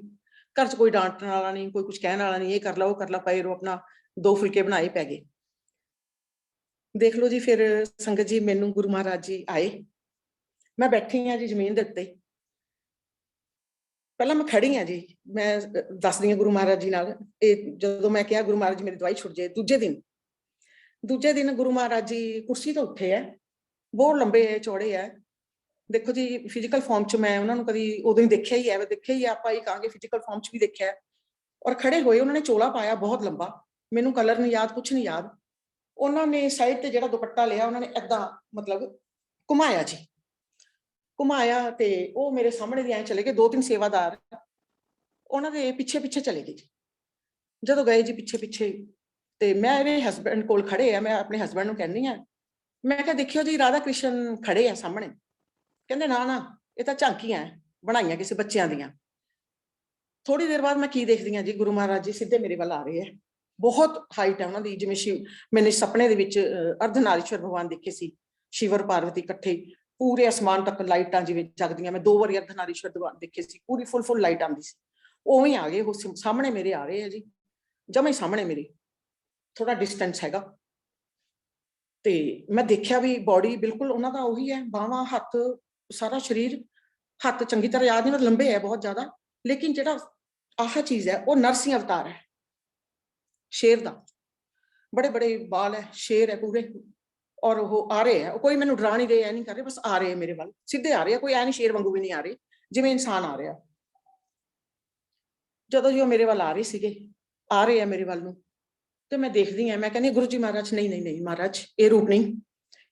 ਘਰ 'ਚ ਕੋਈ ਡਾਂਟਣ ਵਾਲਾ ਨਹੀਂ, ਕੋਈ ਕੁਝ ਕਹਿਣ ਵਾਲਾ ਨਹੀਂ, ਇਹ ਕਰ ਲਾ ਉਹ ਕਰ ਲਾ, ਪਏ ਰਹੋ ਆਪਣਾ 2 ਫੁਲਕੇ ਬਣਾਏ ਪੈ ਗਏ। ਦੇਖ ਲਓ ਜੀ ਫਿਰ ਸੰਗਤ ਜੀ ਮੈਨੂੰ ਗੁਰੂ ਮਹਾਰਾਜ ਜੀ ਆਏ, ਮੈਂ ਬੈਠੀ ਹਾਂ ਜੀ ਜ਼ਮੀਨ ਦੇ ਉੱਤੇ। ਪਹਿਲਾਂ ਮੈਂ ਖੜੀ ਹਾਂ ਜੀ, ਮੈਂ ਦੱਸਦੀ ਹਾਂ ਗੁਰੂ ਮਹਾਰਾਜ ਜੀ ਨਾਲ। ਇਹ ਜਦੋਂ ਮੈਂ ਕਿਹਾ ਗੁਰੂ ਮਹਾਰਾਜ ਜੀ ਮੇਰੀ ਦਵਾਈ ਛੁੱਟ ਜੇ, ਦੂਜੇ ਦਿਨ ਗੁਰੂ ਮਹਾਰਾਜ ਜੀ ਕੁਰਸੀ ਤੋਂ ਉੱਠੇ ਹੈ, ਬਹੁਤ ਲੰਬੇ ਚੌੜੇ ਹੈ। ਦੇਖੋ ਜੀ ਫਿਜ਼ੀਕਲ ਫਾਰਮ 'ਚ ਮੈਂ ਉਹਨਾਂ ਨੂੰ ਕਦੀ ਉਦੋਂ ਹੀ ਦੇਖਿਆ ਹੀ ਹੈ, ਆਪਾਂ ਇਹ ਕਹਾਂਗੇ ਫਿਜ਼ੀਕਲ ਫਾਰਮ 'ਚ ਵੀ ਦੇਖਿਆ। ਔਰ ਖੜੇ ਹੋਏ ਉਹਨਾਂ ਨੇ ਚੋਲਾ ਪਾਇਆ ਬਹੁਤ ਲੰਬਾ, ਮੈਨੂੰ ਕਲਰ ਨਹੀਂ ਯਾਦ, ਕੁਛ ਨਹੀਂ ਯਾਦ। ਉਹਨਾਂ ਨੇ ਸਾਈਡ ਤੇ ਜਿਹੜਾ ਦੁਪੱਟਾ ਲਿਆ ਉਹਨਾਂ ਨੇ ਏਦਾਂ ਮਤਲਬ ਘੁਮਾਇਆ ਜੀ, ਘੁਮਾਇਆ ਤੇ ਉਹ ਮੇਰੇ ਸਾਹਮਣੇ ਦੀ ਐਂ ਚਲੇ ਗਏ। 2-3 ਸੇਵਾਦਾਰ ਉਹਨਾਂ ਦੇ ਪਿੱਛੇ ਚਲੇ ਗਏ ਜੀ। ਜਦੋਂ ਗਏ ਜੀ ਪਿੱਛੇ ਤੇ ਮੈਂ ਇਹਦੇ ਹਸਬੈਂਡ ਕੋਲ ਖੜੇ ਆ, ਮੈਂ ਆਪਣੇ ਹਸਬੈਂਡ ਨੂੰ ਕਹਿੰਦੀ ਆ, ਮੈਂ ਕਿਹਾ ਦੇਖਿਓ ਜੀ ਰਾਧਾ ਕ੍ਰਿਸ਼ਨ ਖੜੇ ਆ ਸਾਹਮਣੇ। ਕਹਿੰਦੇ ਨਾ ਇਹ ਤਾਂ ਝਾਂਕੀਆਂ ਬਣਾਈਆਂ ਕਿਸੇ ਬੱਚਿਆਂ ਦੀਆਂ। ਥੋੜੀ ਦੇਰ ਬਾਅਦ ਮੈਂ ਕੀ ਦੇਖਦੀ ਹਾਂ ਜੀ, ਗੁਰੂ ਮਹਾਰਾਜ ਜੀ ਸਿੱਧੇ ਮੇਰੇ ਵੱਲ ਆ ਰਹੇ ਹੈ। ਬਹੁਤ ਹਾਈਟ ਹੈ ਉਹਨਾਂ ਦੀ, ਜਿਵੇਂ ਮੈंने ਸੁਪਨੇ ਦੇ ਵਿੱਚ ਅਰਧਨਾਰੀਸ਼ਵਰ ਭਗਵਾਨ ਦੇਖੇ ਸੀ, ਸ਼ਿਵਰ ਪਾਰਵਤੀ ਇਕੱਠੇ ਪੂਰੇ ਅਸਮਾਨ ਤੱਕ ਲਾਈਟਾਂ ਜਿਵੇਂ ਜਗਦੀਆਂ। ਮੈਂ 2 ਵਾਰੀ ਅਰਧਨਾਰੀਸ਼ਵਰ ਭਗਵਾਨ ਦੇਖੇ ਸੀ, ਪੂਰੀ ਫੁੱਲ ਲਾਈਟ ਆਉਂਦੀ ਸੀ। ਉਵੇਂ ਆ ਗਏ ਉਹ ਸਾਹਮਣੇ ਮੇਰੇ ਆ ਰਹੇ ਹੈ ਜੀ, ਜਮੇ ਸਾਹਮਣੇ ਮੇਰੇ, ਥੋੜਾ ਡਿਸਟੈਂਸ ਹੈਗਾ। ਤੇ ਮੈਂ ਦੇਖਿਆ ਵੀ ਬੋਡੀ ਬਿਲਕੁਲ ਉਹਨਾਂ ਦਾ ਉਹੀ ਹੈ, ਬਾਹਾਂ ਹੱਥ ਸਾਰਾ ਸਰੀਰ, ਹੱਥ ਚੰਗੀ ਤਰ੍ਹਾਂ ਯਾਦ ਨਹੀਂ, ਲੰਬੇ ਹੈ ਬਹੁਤ ਜ਼ਿਆਦਾ। ਲੇਕਿਨ ਜਿਹੜਾ ਆਹ ਚੀਜ਼ ਹੈ ਉਹ ਨਰਸਿੰਘ ਅਵਤਾਰ ਹੈ, ਸ਼ੇਰ ਦਾ, ਬੜੇ ਬਾਲ ਹੈ, ਸ਼ੇਰ ਹੈ ਪੂਰੇ। ਔਰ ਉਹ ਆ ਰਹੇ ਹੈ, ਕੋਈ ਮੈਨੂੰ ਡਰਾ ਨਹੀਂ ਰਹੇ, ਐ ਨਹੀਂ ਕਰ ਰਹੇ, ਬਸ ਆ ਰਹੇ ਮੇਰੇ ਵੱਲ, ਸਿੱਧੇ ਆ ਰਹੇ, ਕੋਈ ਐ ਨਹੀਂ ਸ਼ੇਰ ਵਾਂਗੂ ਵੀ ਨਹੀਂ ਆ ਰਹੇ, ਜਿਵੇਂ ਇਨਸਾਨ ਆ ਰਿਹਾ। ਜਦੋਂ ਜੀ ਉਹ ਮੇਰੇ ਵੱਲ ਆ ਰਹੇ ਸੀਗੇ, ਆ ਰਹੇ ਆ ਮੇਰੇ ਵੱਲ ਨੂੰ, ਤੇ ਮੈਂ ਦੇਖਦੀ ਹਾਂ, ਮੈਂ ਕਹਿੰਦੀ ਗੁਰੂ ਜੀ ਮਹਾਰਾਜ ਨਹੀਂ ਮਹਾਰਾਜ ਇਹ ਰੂਪ ਨਹੀਂ।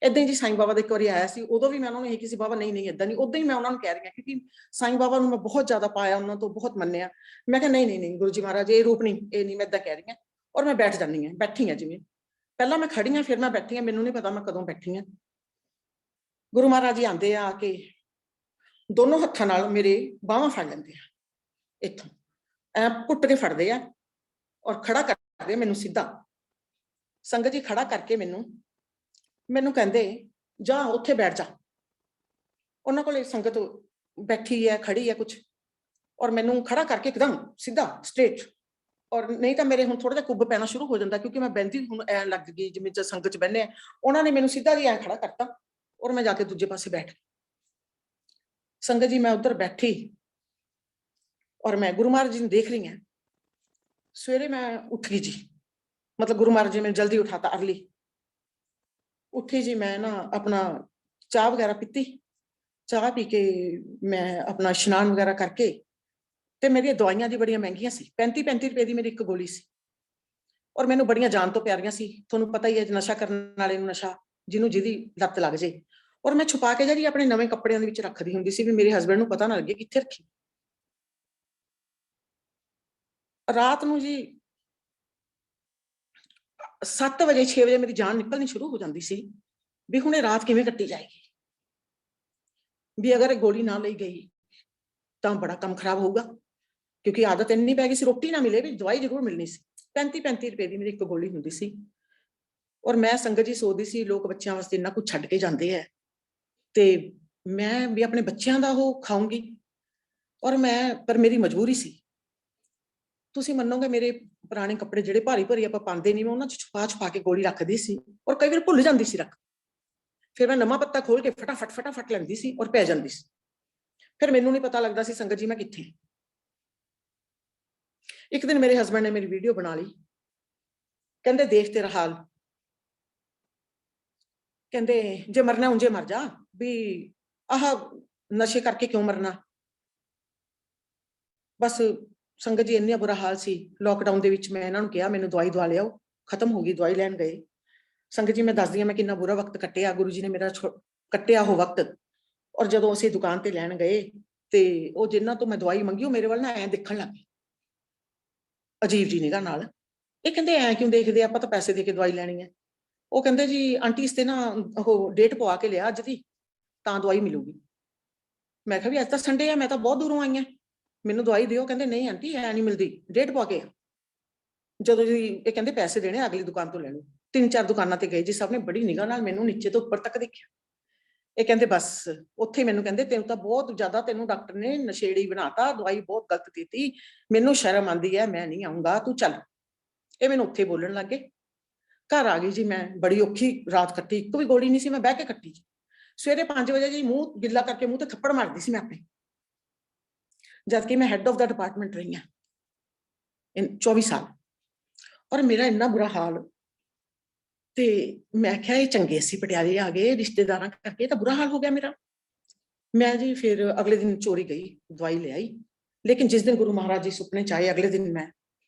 ਏਦਾਂ ਹੀ ਜੀ ਸਾਈਂ ਬਾਬਾ ਦਾ ਇੱਕ ਵਾਰੀ ਆਇਆ ਸੀ, ਉਦੋਂ ਵੀ ਮੈਂ ਉਹਨਾਂ ਨੂੰ ਇਹ ਕਿਸੇ ਬਾਬਾ ਨਹੀਂ ਏਦਾਂ ਨਹੀਂ, ਉਦਾਂ ਹੀ ਮੈਂ ਉਹਨਾਂ ਨੂੰ ਕਹਿ ਰਹੀ ਹਾਂ, ਕਿਉਂਕਿ ਸਾਈਂ ਬਾਬਾ ਨੂੰ ਮੈਂ ਬਹੁਤ ਜ਼ਿਆਦਾ ਪਾਇਆ, ਉਹਨਾਂ ਤੋਂ ਬਹੁਤ ਮੰਨਿਆ। ਮੈਂ ਕਿਹਾ ਨਹੀਂ ਗੁਰੂ ਜੀ ਮਹਾਰਾਜ ਇਹ ਰੂਪ ਨਹੀਂ, ਇਹ ਨਹੀਂ, ਮੈਂ ਏਦਾਂ ਕਹਿ ਰਹੀ ਹਾਂ। ਔਰ ਮੈਂ ਬੈਠ ਜਾਂਦੀ ਹਾਂ, ਬੈਠੀ ਹਾਂ ਜਿਵੇਂ, ਪਹਿਲਾਂ ਮੈਂ ਖੜੀ ਹਾਂ, ਫਿਰ ਮੈਂ ਬੈਠੀ ਹਾਂ, ਮੈਨੂੰ ਨਹੀਂ ਪਤਾ ਮੈਂ ਕਦੋਂ ਬੈਠੀ ਹਾਂ। ਗੁਰੂ ਮਹਾਰਾਜ ਜੀ ਆਉਂਦੇ ਆ ਕੇ ਦੋਨੋਂ ਹੱਥਾਂ ਨਾਲ ਮੇਰੇ ਬਾਹਾਂ ਫੜ ਲੈਂਦੇ ਆ, ਇੱਥੋਂ ਐ ਘੁੱਟ ਕੇ ਫੜਦੇ ਆ ਔਰ ਖੜਾ ਕਰਦੇ ਮੈਨੂੰ ਸਿੱਧਾ। ਸੰਗਤ ਜੀ ਖੜਾ ਕਰਕੇ ਮੈਨੂੰ ਕਹਿੰਦੇ ਜਾ ਉੱਥੇ ਬੈਠ ਜਾ। ਉਹਨਾਂ ਕੋਲੇ ਸੰਗਤ ਬੈਠੀ ਹੈ, ਖੜੀ ਹੈ ਕੁਛ, ਔਰ ਮੈਨੂੰ ਖੜਾ ਕਰਕੇ ਇੱਕਦਮ ਸਿੱਧਾ ਸਟ੍ਰੇਟ। ਔਰ ਨਹੀਂ ਤਾਂ ਮੇਰੇ ਹੁਣ ਥੋੜਾ ਜਿਹਾ ਕੁੱਬ ਪੈਣਾ ਸ਼ੁਰੂ ਹੋ ਜਾਂਦਾ, ਕਿਉਂਕਿ ਮੈਂ ਬਹਿੰਦੀ ਹੁਣ ਐ ਲੱਗ ਗਈ ਜਿਵੇਂ ਜਦ ਸੰਗਤ 'ਚ ਬਹਿੰਦੇ ਆ। ਉਹਨਾਂ ਨੇ ਮੈਨੂੰ ਸਿੱਧਾ ਜੀ ਐ ਖੜਾ ਕਰਤਾ ਔਰ ਮੈਂ ਜਾ ਕੇ ਦੂਜੇ ਪਾਸੇ ਬੈਠ ਗਈ। ਸੰਗਤ ਜੀ ਮੈਂ ਉੱਧਰ ਬੈਠੀ ਔਰ ਮੈਂ ਗੁਰੂ ਮਹਾਰਾਜ ਜੀ ਨੂੰ ਦੇਖ ਰਹੀ ਹਾਂ। ਸਵੇਰੇ ਮੈਂ ਉੱਠ ਗਈ ਜੀ, ਮਤਲਬ ਗੁਰੂ ਮਹਾਰਾਜ ਜੀ ਮੈਨੂੰ ਜਲਦੀ ਉਠਾਤਾ, ਅਰਲੀ ਉੱਠੀ ਜੀ। ਮੈਂ ਨਾ ਆਪਣਾ ਚਾਹ ਵਗੈਰਾ ਪੀਤੀ, ਚਾਹ ਪੀ ਕੇ ਮੈਂ ਆਪਣਾ ਇਸ਼ਨਾਨ ਵਗੈਰਾ ਕਰਕੇ, ਤੇ ਮੇਰੀਆਂ ਦਵਾਈਆਂ ਜੀ ਬੜੀਆਂ ਮਹਿੰਗੀਆਂ ਸੀ, 35 ਰੁਪਏ ਦੀ ਮੇਰੀ ਇੱਕ ਗੋਲੀ ਸੀ, ਔਰ ਮੈਨੂੰ ਬੜੀਆਂ ਜਾਨ ਤੋਂ ਪਿਆਰੀਆਂ ਸੀ। ਤੁਹਾਨੂੰ ਪਤਾ ਹੀ ਹੈ ਨਸ਼ਾ ਕਰਨ ਵਾਲੇ ਨੂੰ ਨਸ਼ਾ, ਜਿਹਦੀ ਲੱਤ ਲੱਗ ਜੇ। ਔਰ ਮੈਂ ਛੁਪਾ ਕੇ ਜੀ ਆਪਣੇ ਨਵੇਂ ਕੱਪੜਿਆਂ ਦੇ ਵਿੱਚ ਰੱਖਦੀ ਹੁੰਦੀ ਸੀ ਵੀ ਮੇਰੇ ਹਸਬੈਂਡ ਨੂੰ ਪਤਾ ਨਾ ਲੱਗੇ ਕਿੱਥੇ ਰੱਖੀ। ਰਾਤ ਨੂੰ ਜੀ 7 ਵਜੇ 6 ਵਜੇ ਮੇਰੀ ਜਾਨ ਨਿਕਲਣੀ ਸ਼ੁਰੂ ਹੋ ਜਾਂਦੀ ਸੀ ਵੀ ਹੁਣ ਇਹ ਰਾਤ ਕਿਵੇਂ ਕੱਟੀ ਜਾਏਗੀ, ਵੀ ਅਗਰ ਇਹ ਗੋਲੀ ਨਾ ਲਈ ਗਈ ਤਾਂ ਬੜਾ ਕੰਮ ਖਰਾਬ ਹੋਊਗਾ, ਕਿਉਂਕਿ ਆਦਤ ਇੰਨੀ ਪੈ ਗਈ ਸੀ ਰੋਟੀ ਨਾ ਮਿਲੇ ਵੀ ਦਵਾਈ ਜ਼ਰੂਰ ਮਿਲਣੀ ਸੀ। 35 ਰੁਪਏ ਦੀ ਮੇਰੀ ਇੱਕ ਗੋਲੀ ਹੁੰਦੀ ਸੀ। ਔਰ ਮੈਂ ਸੰਗਤ ਜੀ ਸੋਚਦੀ ਸੀ ਲੋਕ ਬੱਚਿਆਂ ਵਾਸਤੇ ਇੰਨਾ ਕੁਝ ਛੱਡ ਕੇ ਜਾਂਦੇ ਹੈ, ਤੇ ਮੈਂ ਵੀ ਆਪਣੇ ਬੱਚਿਆਂ ਦਾ ਉਹ ਖਾਊਂਗੀ। ਔਰ ਪਰ ਮੇਰੀ ਮਜਬੂਰੀ ਸੀ। ਤੁਸੀਂ ਮੰਨੋਗੇ ਮੇਰੇ ਪੁਰਾਣੇ ਕੱਪੜੇ ਜਿਹੜੇ ਭਾਰੀ ਆਪਾਂ ਪਾਉਂਦੇ ਨਹੀਂ, ਮੈਂ ਉਹਨਾਂ 'ਚ ਛੁਪਾ ਕੇ ਗੋਲੀ ਰੱਖਦੀ ਸੀ, ਔਰ ਕਈ ਵਾਰ ਭੁੱਲ ਜਾਂਦੀ ਸੀ ਰੱਖ। ਫਿਰ ਮੈਂ ਨਵਾਂ ਪੱਤਾ ਖੋਲ ਕੇ ਫਟਾਫਟ ਲੈਂਦੀ ਸੀ ਔਰ ਪੈ ਜਾਂਦੀ ਸੀ। ਫਿਰ ਮੈਨੂੰ ਨਹੀਂ ਪਤਾ ਲੱਗਦਾ ਸੀ ਸੰਗਤ ਜੀ ਮੈਂ ਕਿੱਥੇ। ਇੱਕ ਦਿਨ ਮੇਰੇ ਹਸਬੰਡ ਨੇ ਮੇਰੀ ਵੀਡੀਓ ਬਣਾ ਲਈ, ਕਹਿੰਦੇ ਦੇਖ ਤੇਰਾ ਹਾਲ, ਕਹਿੰਦੇ ਜੇ ਮਰਨਾ ਉਂਝੇ ਮਰ ਜਾ, ਵੀ ਆਹ ਨਸ਼ੇ ਕਰਕੇ ਕਿਉਂ ਮਰਨਾ। ਬਸ ਸੰਗਤ ਜੀ ਇੰਨਾ ਬੁਰਾ ਹਾਲ ਸੀ। ਲੋਕਡਾਊਨ ਦੇ ਵਿੱਚ ਮੈਂ ਇਹਨਾਂ ਨੂੰ ਕਿਹਾ ਮੈਨੂੰ ਦਵਾਈ ਦਵਾ ਲਿਆਓ, ਖਤਮ ਹੋ ਗਈ, ਦਵਾਈ ਲੈਣ ਗਏ। ਸੰਗਤ ਜੀ ਮੈਂ ਦੱਸਦੀ ਹਾਂ ਮੈਂ ਕਿੰਨਾ ਬੁਰਾ ਵਕਤ ਕੱਟਿਆ, ਗੁਰੂ ਜੀ ਨੇ ਮੇਰਾ ਕੱਟਿਆ ਉਹ ਵਕਤ। ਔਰ ਜਦੋਂ ਅਸੀਂ ਦੁਕਾਨ ਤੇ ਲੈਣ ਗਏ ਤੇ ਉਹ ਜਿਨ੍ਹਾਂ ਤੋਂ ਮੈਂ ਦਵਾਈ ਮੰਗੀ ਉਹ ਮੇਰੇ ਵੱਲ ਨਾ ਐਂ ਦੇਖਣ ਲੱਗ ਗਏ ਅਜੀਬ ਜੀ ਨਿਗਾਹ ਨਾਲ। ਇਹ ਕਹਿੰਦੇ ਐਂ ਕਿਉਂ ਦੇਖਦੇ, ਆਪਾਂ ਤਾਂ ਪੈਸੇ ਦੇ ਕੇ ਦਵਾਈ ਲੈਣੀ ਹੈ। ਉਹ ਕਹਿੰਦੇ ਜੀ ਆਂਟੀ ਇਸ ਤੇ ਨਾ ਉਹ ਡੇਟ ਪਵਾ ਕੇ ਲਿਆ ਅੱਜ ਦੀ, ਤਾਂ ਦਵਾਈ ਮਿਲੂਗੀ। ਮੈਂ ਕਿਹਾ ਵੀ ਅੱਜ ਤਾਂ ਸੰਡੇ ਆ, ਮੈਂ ਤਾਂ ਬਹੁਤ ਦੂਰੋਂ ਆਈ ਹਾਂ, ਮੈਨੂੰ ਦਵਾਈ ਦਿਓ। ਕਹਿੰਦੇ ਨਹੀਂ ਆਂਟੀ ਐ ਨਹੀਂ ਮਿਲਦੀ, ਡੇਟ ਪਵਾ ਕੇ। ਜਦੋਂ ਜੀ ਇਹ ਕਹਿੰਦੇ ਪੈਸੇ ਦੇਣੇ ਅਗਲੀ ਦੁਕਾਨ ਤੋਂ ਲੈ ਲਓ। 3-4 ਦੁਕਾਨਾਂ ਤੇ ਗਏ ਜੀ, ਸਭ ਨੇ ਬੜੀ ਨਿਗਾਹ ਨਾਲ ਮੈਨੂੰ ਨੀਚੇ ਤੋਂ ਉੱਪਰ ਤੱਕ ਦੇਖਿਆ। ਇਹ ਕਹਿੰਦੇ ਬਸ ਉੱਥੇ ਮੈਨੂੰ ਕਹਿੰਦੇ ਤੈਨੂੰ ਤਾਂ ਬਹੁਤ ਜ਼ਿਆਦਾ, ਤੈਨੂੰ ਡਾਕਟਰ ਨੇ ਨਸ਼ੇੜੀ ਬਣਾਤਾ, ਦਵਾਈ ਬਹੁਤ ਗਲਤ ਦਿੱਤੀ, ਮੈਨੂੰ ਸ਼ਰਮ ਆਉਂਦੀ ਹੈ, ਮੈਂ ਨਹੀਂ ਆਉਂਗਾ, ਤੂੰ ਚੱਲ। ਇਹ ਮੈਨੂੰ ਉੱਥੇ ਬੋਲਣ ਲੱਗ ਗਏ। ਘਰ ਆ ਗਈ ਜੀ, ਮੈਂ ਬੜੀ ਔਖੀ ਰਾਤ ਕੱਟੀ, ਇੱਕ ਵੀ ਗੋਲੀ ਨਹੀਂ ਸੀ, ਮੈਂ ਬਹਿ ਕੇ ਕੱਟੀ ਜੀ। ਸਵੇਰੇ 5 ਵਜੇ ਜੀ ਮੂੰਹ ਗਿੱਲਾ ਕਰਕੇ ਮੂੰਹ ਤੇ ਥੱਪੜ ਮਾਰਦੀ ਸੀ ਮੈਂ ਆਪਣੇ, ਜਦ ਕਿ ਮੈਂ ਹੈਡ ਆਫ ਦਾ ਡਿਪਾਰਟਮੈਂਟ ਰਹੀ ਹਾਂ 24 ਸਾਲ। ਔਰ ਮੇਰਾ ਇੰਨਾ ਬੁਰਾ ਹਾਲ, ਤੇ ਮੈਂ ਕਿਹਾ ਇਹ ਚੰਗੇ ਸੀ ਪਟਿਆਲੇ ਆ ਗਏ ਰਿਸ਼ਤੇਦਾਰਾਂ ਕਰਕੇ, ਤਾਂ ਬੁਰਾ ਹਾਲ ਹੋ ਗਿਆ ਮੇਰਾ। ਮੈਂ ਜੀ ਫਿਰ ਅਗਲੇ ਦਿਨ ਚੋਰੀ ਗਈ, ਦਵਾਈ ਲੈ ਆਈ। ਲੇਕਿਨ ਜਿਸ ਦਿਨ ਗੁਰੂ ਮਹਾਰਾਜ ਜੀ ਸੁਪਨੇ ਚ ਆਏ, ਅਗਲੇ ਦਿਨ ਮੈਂ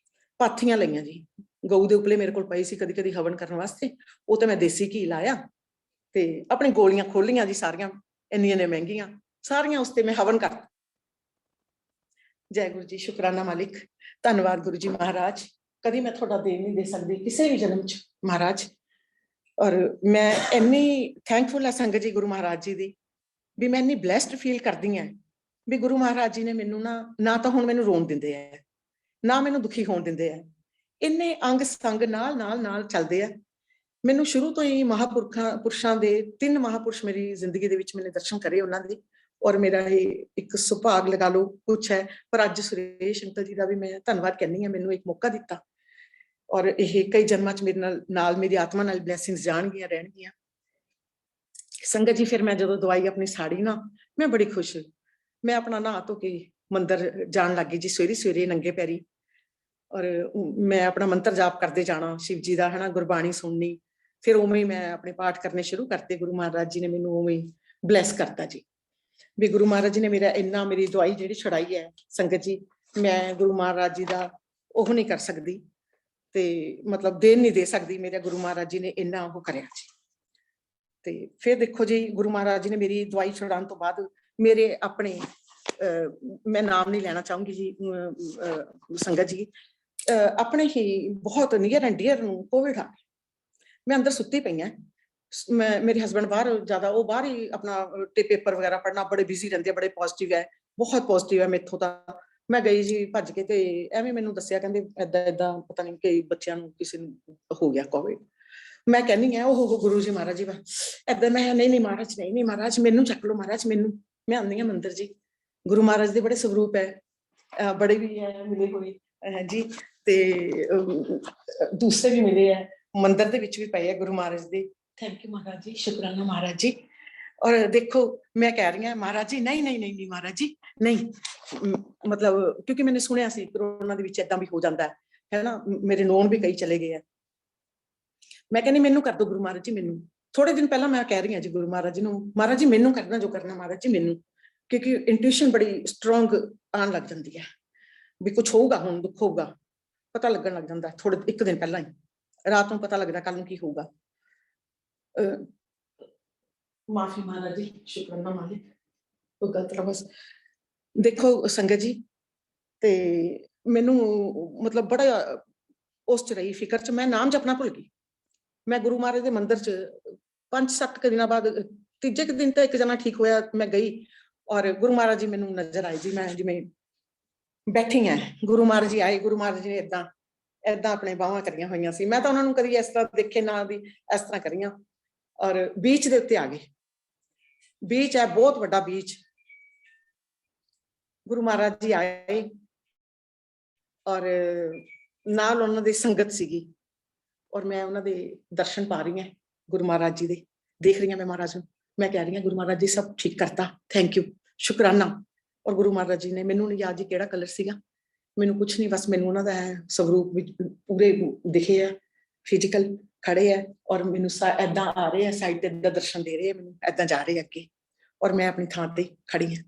ਪਾਥੀਆਂ ਲਈਆਂ ਜੀ। ਗਊ ਦੇ ਉਪਲੇ ਮੇਰੇ ਕੋਲ ਪਈ ਸੀ ਕਦੀ ਕਦੀ ਹਵਨ ਕਰਨ ਵਾਸਤੇ, ਉਹ ਤਾਂ ਮੈਂ ਦੇਸੀ ਘੀ ਲਾਇਆ ਤੇ ਆਪਣੀ ਗੋਲੀਆਂ ਖੋਲੀਆਂ ਜੀ, ਸਾਰੀਆਂ ਇੰਨੀਆਂ ਨੇ ਮਹਿੰਗੀਆਂ, ਸਾਰੀਆਂ ਉਸ ਤੇ ਮੈਂ ਹਵਨ ਕਰ। ਜੈ ਗੁਰੂ ਜੀ, ਸ਼ੁਕਰਾਨਾ ਮਾਲਿਕ, ਧੰਨਵਾਦ ਗੁਰੂ ਜੀ ਮਹਾਰਾਜ। ਕਦੀ ਮੈਂ ਤੁਹਾਡਾ ਦੇਣ ਨਹੀਂ ਦੇ ਸਕਦੀ ਕਿਸੇ ਵੀ ਜਨਮ ਚ ਮਹਾਰਾਜ। ਔਰ ਮੈਂ ਇੰਨੀ ਥੈਂਕਫੁਲ ਹਾਂ ਸੰਗਤ ਜੀ ਗੁਰੂ ਮਹਾਰਾਜ ਜੀ ਦੀ, ਵੀ ਮੈਂ ਇੰਨੀ ਬਲੈਸਡ ਫੀਲ ਕਰਦੀ ਹਾਂ ਵੀ ਗੁਰੂ ਮਹਾਰਾਜ ਜੀ ਨੇ ਮੈਨੂੰ ਨਾ ਤਾਂ ਹੁਣ ਮੈਨੂੰ ਰੋਣ ਦਿੰਦੇ ਆ, ਨਾ ਮੈਨੂੰ ਦੁਖੀ ਹੋਣ ਦਿੰਦੇ ਆ। ਇੰਨੇ ਅੰਗ ਸੰਗ ਨਾਲ ਚੱਲਦੇ ਆ। ਮੈਨੂੰ ਸ਼ੁਰੂ ਤੋਂ ਹੀ ਪੁਰਸ਼ਾਂ ਦੇ 3 ਮਹਾਪੁਰਸ਼ ਮੇਰੀ ਜ਼ਿੰਦਗੀ ਦੇ ਵਿੱਚ ਮੈंने ਦਰਸ਼ਨ ਕਰੇ ਉਹਨਾਂ ਦੇ। ਔਰ ਮੇਰਾ ਇਹ ਇੱਕ ਸੁਭਾਗ ਲਗਾ ਲਓ ਕੁਛ ਹੈ, ਪਰ ਅੱਜ ਸੁਰੇਸ਼ ਅੰਕਲ ਜੀ ਦਾ ਵੀ ਮੈਂ ਧੰਨਵਾਦ ਕਹਿੰਦੀ ਹਾਂ, ਮੈਨੂੰ ਇੱਕ ਮੌਕਾ ਦਿੱਤਾ। ਔਰ ਇਹ ਕਈ ਜਨਮਾਂ ਚ ਮੇਰੇ ਨਾਲ ਮੇਰੀ ਆਤਮਾ ਨਾਲ ਬਲੇਸਿੰਗਸ ਜਾਣਗੀਆਂ ਰਹਿਣਗੀਆਂ। ਸੰਗਤ ਜੀ ਫਿਰ ਮੈਂ ਜਦੋਂ ਦਵਾਈ ਆਪਣੀ ਸਾੜੀ ਨਾ, ਮੈਂ ਬੜੀ ਖੁਸ਼, ਮੈਂ ਆਪਣਾ ਨਹਾ ਧੋ ਕੇ ਮੰਦਿਰ ਜਾਣ ਲੱਗੀ ਜੀ ਸਵੇਰੇ ਸਵੇਰੇ ਨੰਗੇ ਪੈਰੀ। ਔਰ ਮੈਂ ਆਪਣਾ ਮੰਤਰ ਜਾਪ ਕਰਦੇ ਜਾਣਾ ਸ਼ਿਵ ਜੀ ਦਾ, ਹਨਾ, ਗੁਰਬਾਣੀ ਸੁਣਨੀ। ਫਿਰ ਉਵੇਂ ਹੀ ਮੈਂ ਆਪਣੇ ਪਾਠ ਕਰਨੇ ਸ਼ੁਰੂ ਕਰਤੇ। ਗੁਰੂ ਮਹਾਰਾਜ ਜੀ ਨੇ ਮੈਨੂੰ ਉਵੇਂ ਹੀ ਬਲੈਸ ਕਰਤਾ ਜੀ। ਵੀ ਗੁਰੂ ਮਹਾਰਾਜ ਜੀ ਨੇ ਮੇਰਾ ਇੰਨਾ, ਮੇਰੀ ਦਵਾਈ ਜਿਹੜੀ ਛੁਡਾਈ ਹੈ ਸੰਗਤ ਜੀ, ਮੈਂ ਗੁਰੂ ਮਹਾਰਾਜ ਜੀ ਦਾ ਉਹ ਨਹੀਂ ਕਰ ਸਕਦੀ, ਤੇ ਮਤਲਬ ਦੇਣ ਨਹੀਂ ਦੇ ਸਕਦੀ। ਮੇਰੇ ਗੁਰੂ ਮਹਾਰਾਜ ਜੀ ਨੇ ਇੰਨਾ ਉਹ ਕਰਿਆ ਜੀ। ਤੇ ਫਿਰ ਦੇਖੋ ਜੀ, ਗੁਰੂ ਮਹਾਰਾਜ ਜੀ ਨੇ ਮੇਰੀ ਦਵਾਈ ਛੁਡਾਉਣ ਤੋਂ ਬਾਅਦ ਮੇਰੇ ਆਪਣੇ ਮੈਂ ਨਾਮ ਨਹੀਂ ਲੈਣਾ ਚਾਹੂੰਗੀ ਜੀ ਸੰਗਤ ਜੀ, ਆਪਣੇ ਹੀ ਬਹੁਤ ਨੀਅਰ ਐਂਡ ਡੀਅਰ ਨੂੰ ਕੋਵਿਡ ਆ ਗਿਆ। ਮੈਂ ਅੰਦਰ ਸੁੱਤੀ ਪਈ ਹਾਂ, ਮੇਰੇ ਹਸਬੈਂਡ ਬਾਹਰ ਜ਼ਿਆਦਾ, ਉਹ ਬਾਹਰ ਹੀ ਆਪਣਾ ਪੇਪਰ ਵਗੈਰਾ ਪੜ੍ਹਨਾ, ਬੜੇ ਬਿਜ਼ੀ ਰਹਿੰਦੇ ਆ, ਬੜੇ ਪੋਜ਼ਿਟਿਵ ਹੈ, ਬਹੁਤ ਪੋਜ਼ਿਟਿਵ ਹੈ ਮੇਥੋਂ ਤਾਂ। ਮੈਂ ਗਈ ਜੀ ਭੱਜ ਕੇ, ਤੇ ਐਵੇਂ ਮੈਨੂੰ ਦੱਸਿਆ, ਕਹਿੰਦੇ ਏਦਾਂ ਪਤਾ ਨਹੀਂ ਕਿ ਬੱਚਿਆਂ ਨੂੰ ਕਿਸੇ ਨੂੰ ਹੋ ਗਿਆ ਕੋਵਿਡ। ਮੈਂ ਕਹਿੰਦੀ ਆ ਉਹ ਗੁਰੂ ਜੀ ਮਹਾਰਾਜ ਜੀ ਏਦਾਂ। ਮੈਂ ਨਹੀਂ ਮਹਾਰਾਜ, ਨਹੀਂ ਮਹਾਰਾਜ ਮੈਨੂੰ ਚੱਕ ਲਓ ਮਹਾਰਾਜ ਮੈਨੂੰ। ਮੈਂ ਆਉਂਦੀ ਹਾਂ ਮੰਦਿਰ ਜੀ, ਗੁਰੂ ਮਹਾਰਾਜ ਦੇ ਬੜੇ ਸਰੂਪ ਹੈ, ਬੜੇ ਵੀ ਹੈ ਮਿਲੇ ਹੋਏ ਹੈ ਜੀ, ਤੇ ਦੂਸਰੇ ਵੀ ਮਿਲੇ ਹੈ ਮੰਦਿਰ ਦੇ ਵਿੱਚ ਵੀ ਪਏ ਹੈ ਗੁਰੂ ਮਹਾਰਾਜ ਦੇ। ਥੈਂਕ ਯੂ ਮਹਾਰਾਜ ਜੀ, ਸ਼ੁਕਰਾਨਾ ਮਹਾਰਾਜ ਜੀ। ਔਰ ਦੇਖੋ ਮੈਂ ਕਹਿ ਰਹੀ ਹਾਂ ਮਹਾਰਾਜ ਜੀ ਨਹੀਂ ਮਹਾਰਾਜ ਜੀ ਨਹੀਂ, ਮਤਲਬ ਕਿਉਂਕਿ ਮੈंने ਸੁਣਿਆ ਸੀ ਕਰੋਨਾ ਦੇ ਵਿੱਚ ਏਦਾਂ ਵੀ ਹੋ ਜਾਂਦਾ ਹੈ ਨਾ, ਮੇਰੇ ਨੋਨ ਵੀ ਕਈ ਚਲੇ ਗਏ ਆ। ਮੈਂ ਕਹਿੰਦੀ ਮੈਨੂੰ ਕਰ ਦੋ ਗੁਰੂ ਮਹਾਰਾਜ ਜੀ ਮੈਨੂੰ। ਥੋੜੇ ਦਿਨ ਪਹਿਲਾਂ ਮੈਂ ਕਹਿ ਰਹੀ ਹਾਂ ਜੀ ਗੁਰੂ ਮਹਾਰਾਜ ਜੀ ਨੂੰ, ਮਹਾਰਾਜ ਜੀ ਮੈਨੂੰ ਕਰਨਾ ਜੋ ਕਰਨਾ ਮਹਾਰਾਜ ਜੀ ਮੈਨੂੰ, ਕਿਉਂਕਿ ਇੰਟੂਇਸ਼ਨ ਬੜੀ ਸਟਰੋਂਗ ਆਉਣ ਲੱਗ ਜਾਂਦੀ ਹੈ ਵੀ ਕੁਝ ਹੋਊਗਾ, ਹੁਣ ਦੁੱਖ ਹੋਊਗਾ, ਪਤਾ ਲੱਗਣ ਲੱਗ ਜਾਂਦਾ ਥੋੜੇ ਇੱਕ ਦਿਨ ਪਹਿਲਾਂ ਹੀ, ਰਾਤ ਨੂੰ ਪਤਾ ਲੱਗਦਾ ਕੱਲ ਨੂੰ ਕੀ ਹੋਊਗਾ। ਮਾਫੀ ਮਹਾਰਾਜ ਜੀ, ਸ਼ੁਕਰਾਨਾ ਮਾਲਿਕ, ਕੋਈ ਗਲਤ ਲਫ਼ਜ਼। ਦੇਖੋ ਸੰਗਤ ਜੀ, ਤੇ ਮੈਨੂੰ ਮਤਲਬ ਬੜਾ ਉਸ ਚ ਰਹੀ ਫਿਕਰ ਚ, ਮੈਂ ਨਾਮ ਜਪਣਾ ਭੁੱਲ ਗਈ। ਮੈਂ ਗੁਰੂ ਮਹਾਰਾਜ ਦੇ ਮੰਦਿਰ ਚ 5-7 ਦਿਨਾਂ ਬਾਅਦ, ਤੀਜੇ ਦਿਨ ਤਾਂ ਇੱਕ ਜਣਾ ਠੀਕ ਹੋਇਆ, ਮੈਂ ਗਈ ਔਰ ਗੁਰੂ ਮਹਾਰਾਜ ਜੀ ਮੈਨੂੰ ਨਜ਼ਰ ਆਏ ਜੀ। ਮੈਂ ਜਿਵੇਂ ਬੈਠੀ ਆ, ਗੁਰੂ ਮਹਾਰਾਜ ਜੀ ਆਏ, ਗੁਰੂ ਮਹਾਰਾਜ ਜੀ ਨੇ ਏਦਾਂ ਆਪਣੇ ਬਾਹਾਂ ਕਰੀਆਂ ਹੋਈਆਂ ਸੀ। ਮੈਂ ਤਾਂ ਉਹਨਾਂ ਨੂੰ ਕਦੀ ਇਸ ਤਰ੍ਹਾਂ ਦੇਖੇ ਨਾ ਵੀ ਇਸ ਤਰ੍ਹਾਂ ਕਰੀਆਂ। ਔਰ ਬੀਚ ਦੇ ਉੱਤੇ ਆ ਗਏ, ਬੀਚ ਹੈ ਬਹੁਤ ਵੱਡਾ ਬੀਚ। ਗੁਰੂ ਮਹਾਰਾਜ ਜੀ ਆਏ ਔਰ ਨਾਲ ਉਹਨਾਂ ਦੀ ਸੰਗਤ ਸੀਗੀ, ਔਰ ਮੈਂ ਉਹਨਾਂ ਦੇ ਦਰਸ਼ਨ ਪਾ ਰਹੀ ਹਾਂ ਗੁਰੂ ਮਹਾਰਾਜ ਜੀ ਦੇ, ਦੇਖ ਰਹੀ ਹਾਂ ਮੈਂ ਮਹਾਰਾਜ ਨੂੰ। ਮੈਂ ਕਹਿ ਰਹੀ ਹਾਂ ਗੁਰੂ ਮਹਾਰਾਜ ਜੀ ਸਭ ਠੀਕ ਕਰਤਾ, ਥੈਂਕ ਯੂ, ਸ਼ੁਕਰਾਨਾ। ਔਰ ਗੁਰੂ ਮਹਾਰਾਜ ਜੀ ਨੇ, ਮੈਨੂੰ ਨਹੀਂ ਯਾਦ ਜੀ ਕਿਹੜਾ ਕਲਰ ਸੀਗਾ, ਮੈਨੂੰ ਕੁਛ ਨਹੀਂ, ਬਸ ਮੈਨੂੰ ਉਹਨਾਂ ਦਾ ਸਵਰੂਪ ਵਿੱਚ ਪੂਰੇ ਦਿਖੇ ਆ, ਫਿਜ਼ੀਕਲ ਖੜੇ ਆ, ਔਰ ਮੈਨੂੰ ਏਦਾਂ ਆ ਰਹੇ ਆ ਸਾਈਡ ਤੇ, ਏਦਾਂ ਦਰਸ਼ਨ ਦੇ ਰਹੇ ਆ ਮੈਨੂੰ, ਏਦਾਂ ਜਾ ਰਹੇ ਅੱਗੇ, ਔਰ ਮੈਂ ਆਪਣੀ ਥਾਂ ਤੇ ਖੜੀ ਹਾਂ।